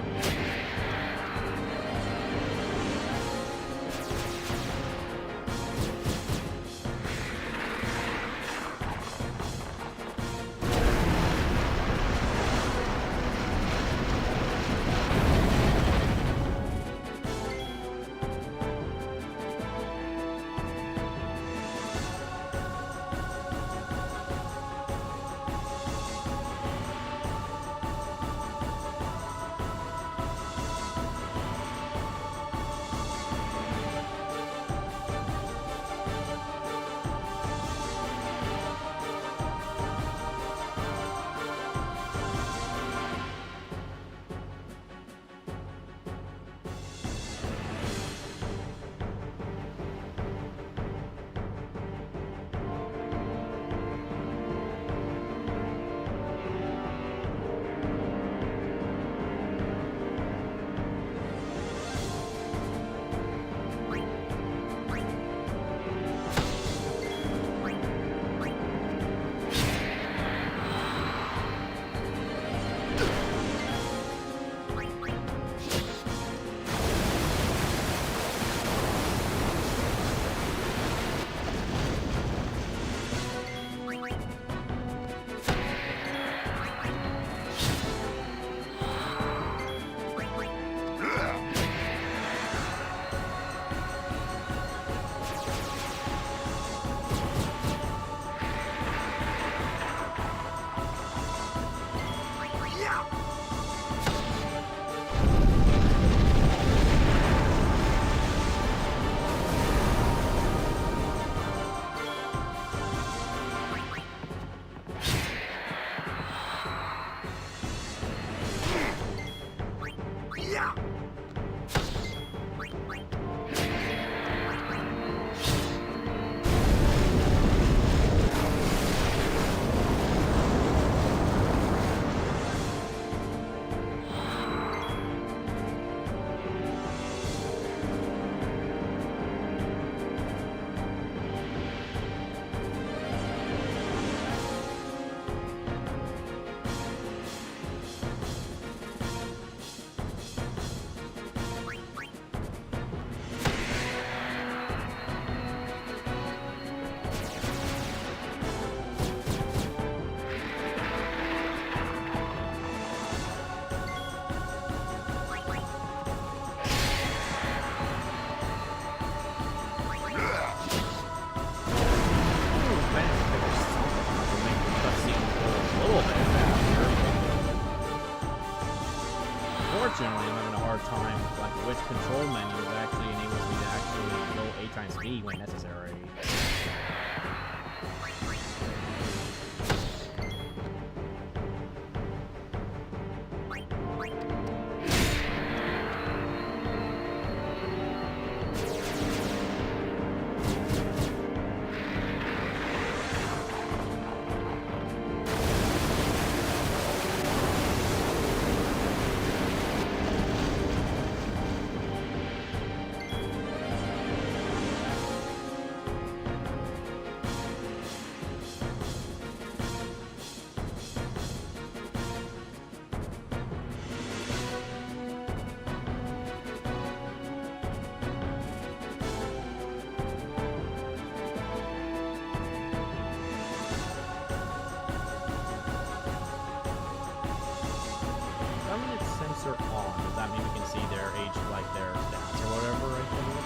unfortunately, I'm having a hard time with like which control menu actually enables me to actually go 8 times speed when necessary. Sensor on. Does that mean we can see their age, like their stats or whatever right there?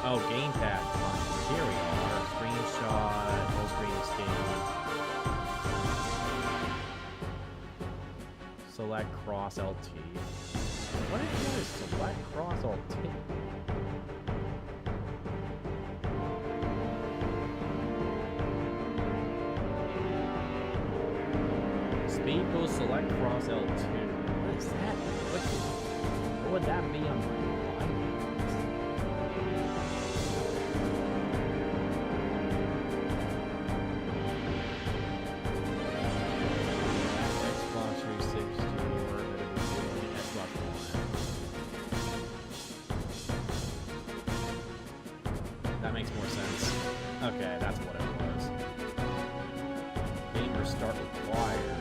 Oh, gamepad. Here we are. Screenshot, full screen escape. Select cross LT. What is this? Select cross LT? Speed boost, select cross L2. What is that? What would that be on my Xbox 360 or Xbox One. That makes more sense. Okay, that's what it was. Game restart required.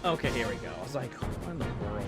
Okay, here we go. I was like, what in the world?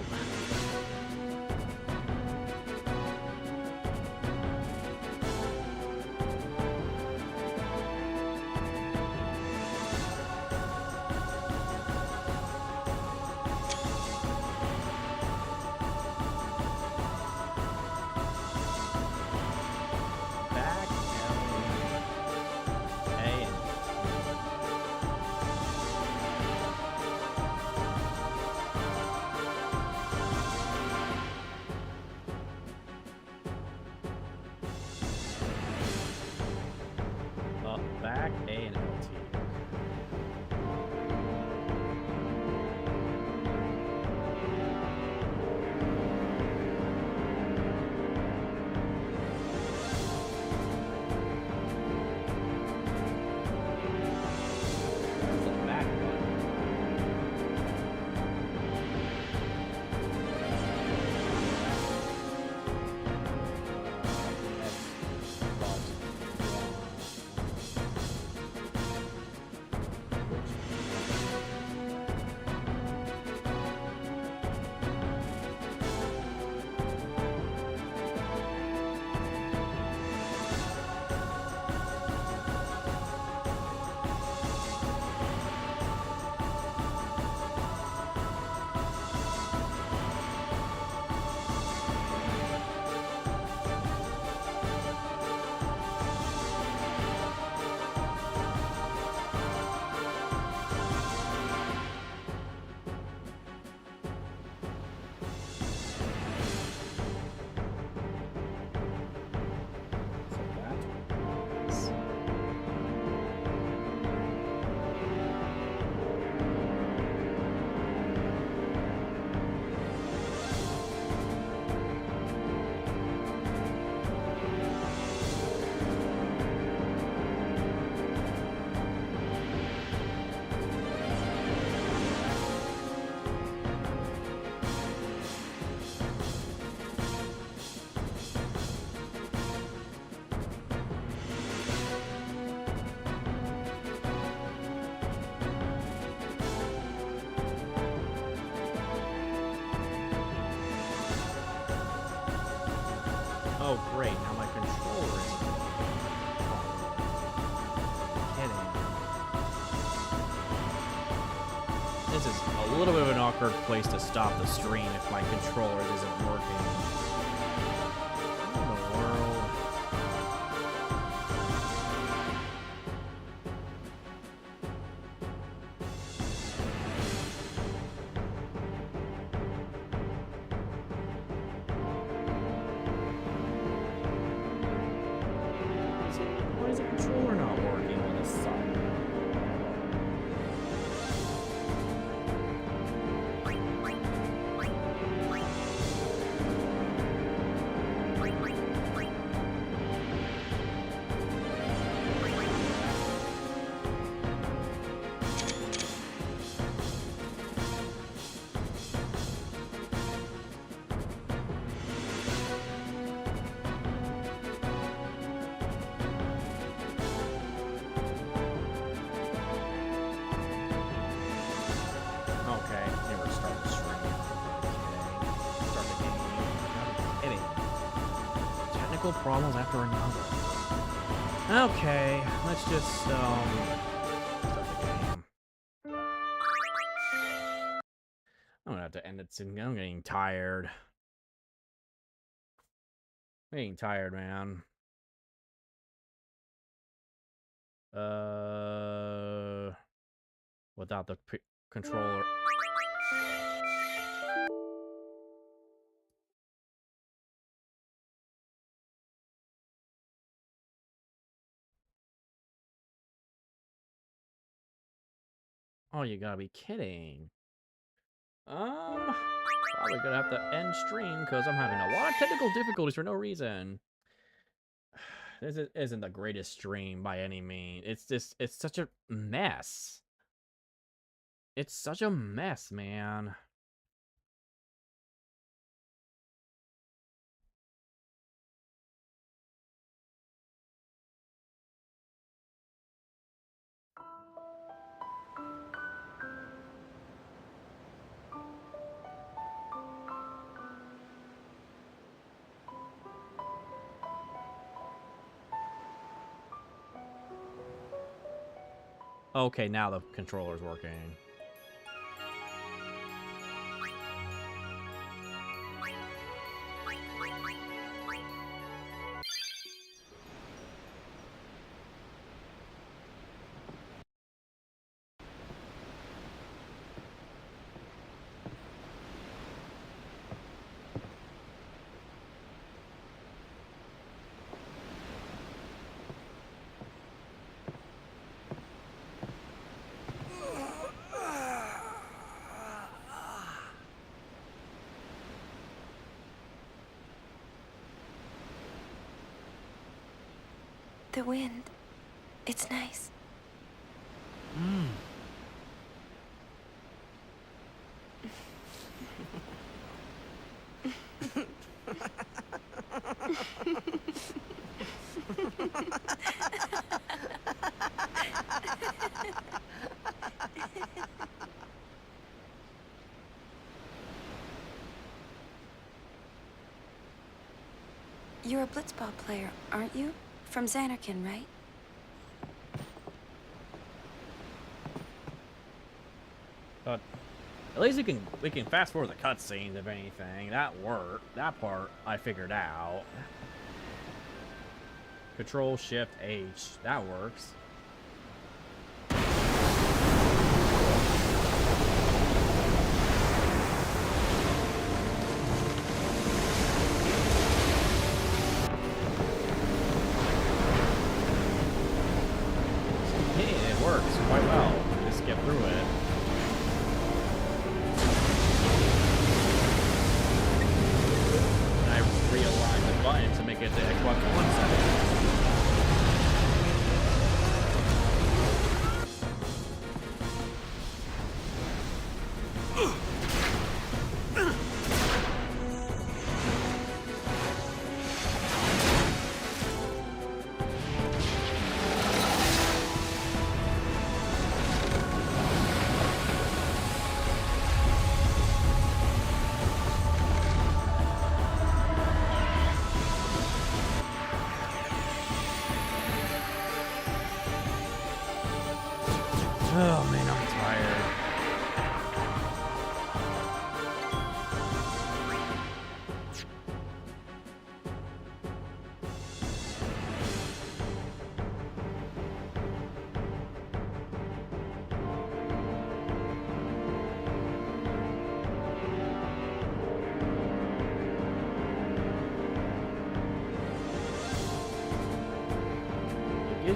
Oh, great. Now my controller is... kidding. This is a little bit of an awkward place to stop the stream if my controller isn't working. What in the world? Why is the controller not working on this side? Problems after another. Okay, let's just start the game. I'm gonna have to end it soon. I'm getting tired. I'm getting tired, man. Without the controller. Oh, you gotta be kidding. Probably gonna have to end stream because I'm having a lot of technical difficulties for no reason. This isn't the greatest stream by any means. It's such a mess. It's such a mess, man. Okay, now the controller's working. The wind. It's nice. You're a blitzball player, aren't you? From Zanarkand, right? But at least we can fast forward the cutscenes if anything. That worked. That part I figured out. Control Shift H. That works. Quite well. Just get through it. And I realigned the button to make it the Xbox One setting.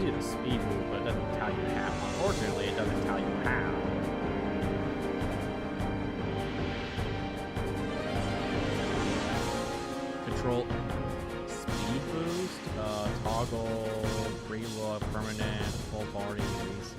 gives you the speed boost, but it doesn't tell you how. Unfortunately, it doesn't tell you how. Control speed boost, toggle, reload, permanent, full body release.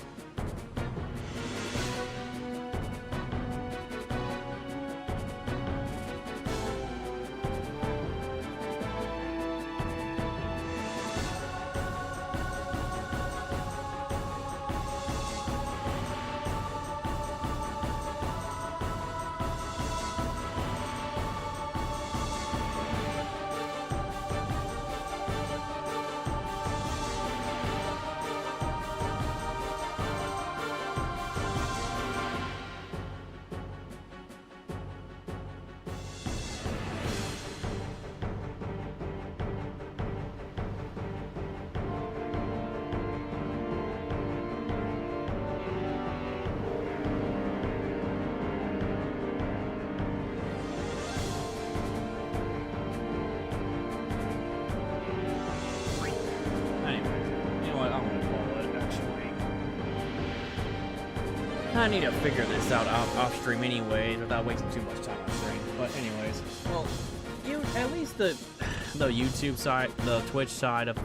I need to figure this out off stream anyways, without wasting too much time on stream. But anyways, well, at least the YouTube side, the Twitch side of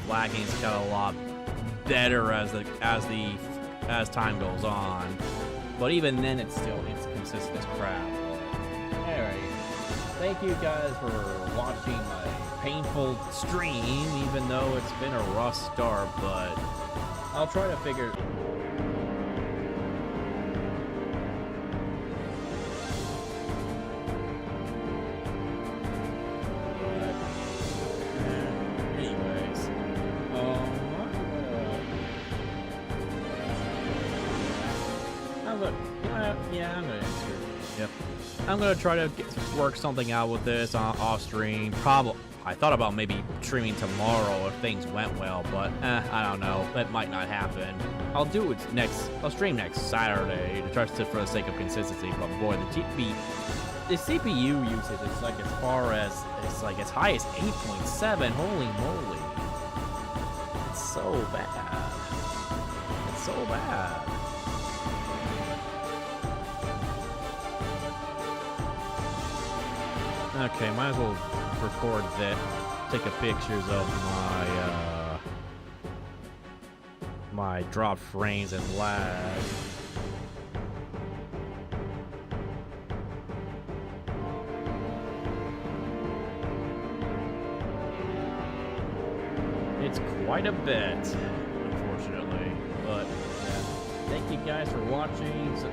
lagging's got a lot better as time goes on. But even then, it's consistent as crap. But anyway, thank you guys for watching my painful stream, even though it's been a rough start. But I'll try to figure. I'm gonna try to work something out with this off stream. I thought about maybe streaming tomorrow if things went well, but I don't know. That might not happen. I'll stream next Saturday to try to for the sake of consistency. But boy, the CPU usage is like as high as 8.7. Holy moly! It's so bad. It's so bad. Okay, might as well record that. Take a pictures of my drop frames and lag. It's quite a bit, unfortunately. But yeah, thank you guys for watching. So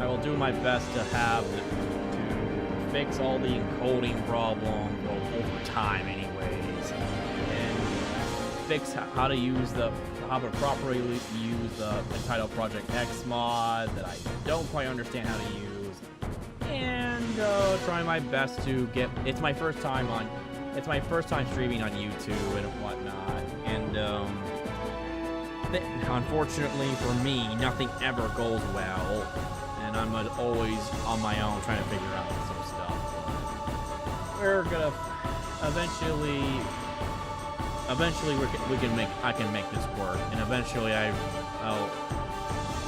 I will do my best to fix all the encoding problem over time anyways, and fix how to properly use the Entitled Project X mod that I don't quite understand how to use, and try my best to get. It's my first time streaming on YouTube and whatnot, and unfortunately for me, nothing ever goes well, and I'm always on my own trying to figure out some stuff. We're gonna eventually I can make this work, and eventually I'll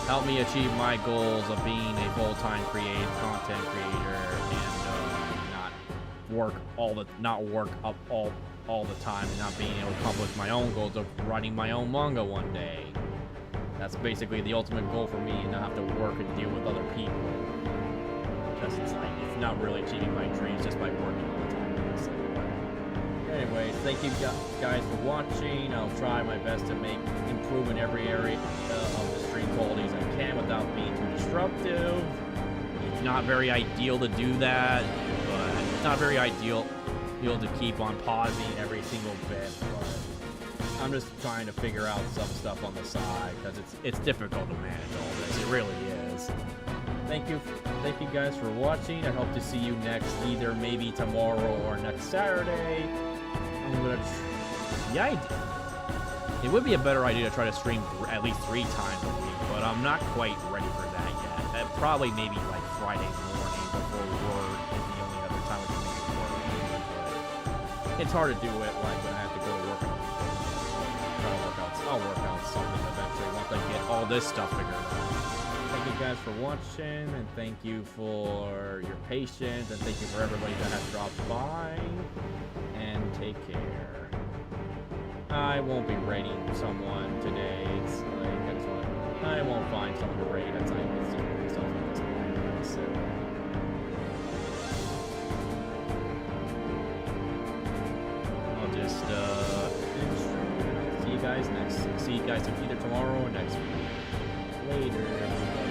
help me achieve my goals of being a full-time content creator and not work up all the time, and not being able to accomplish my own goals of writing my own manga one day. That's basically the ultimate goal for me, and not have to work and deal with other people. Because it's not really achieving my dreams just by working all the time, honestly. But anyways, thank you guys for watching. I'll try my best to improve in every area of the stream quality as I can without being too disruptive. It's not very ideal to do that, but it's not very ideal to keep on pausing every single bit. But I'm just trying to figure out some stuff on the side because it's difficult to manage all this. It really is. Thank you guys for watching. I hope to see you either maybe tomorrow or next Saturday. It would be a better idea to try to stream at least 3 times a week, but I'm not quite ready for that yet. Probably maybe like Friday morning before work is the only other time we can make it work. But it's hard to do it like when I have to go to work on a weekend. I'll work on something eventually once I get all this stuff figured out. Thank you guys for watching, and thank you for your patience, and thank you for everybody that has dropped by, and take care. I won't be raiding someone today. It's like, I just want to, I won't find someone to raid as I consider myself at this point. So, I'll just see you guys either tomorrow or next week. Later.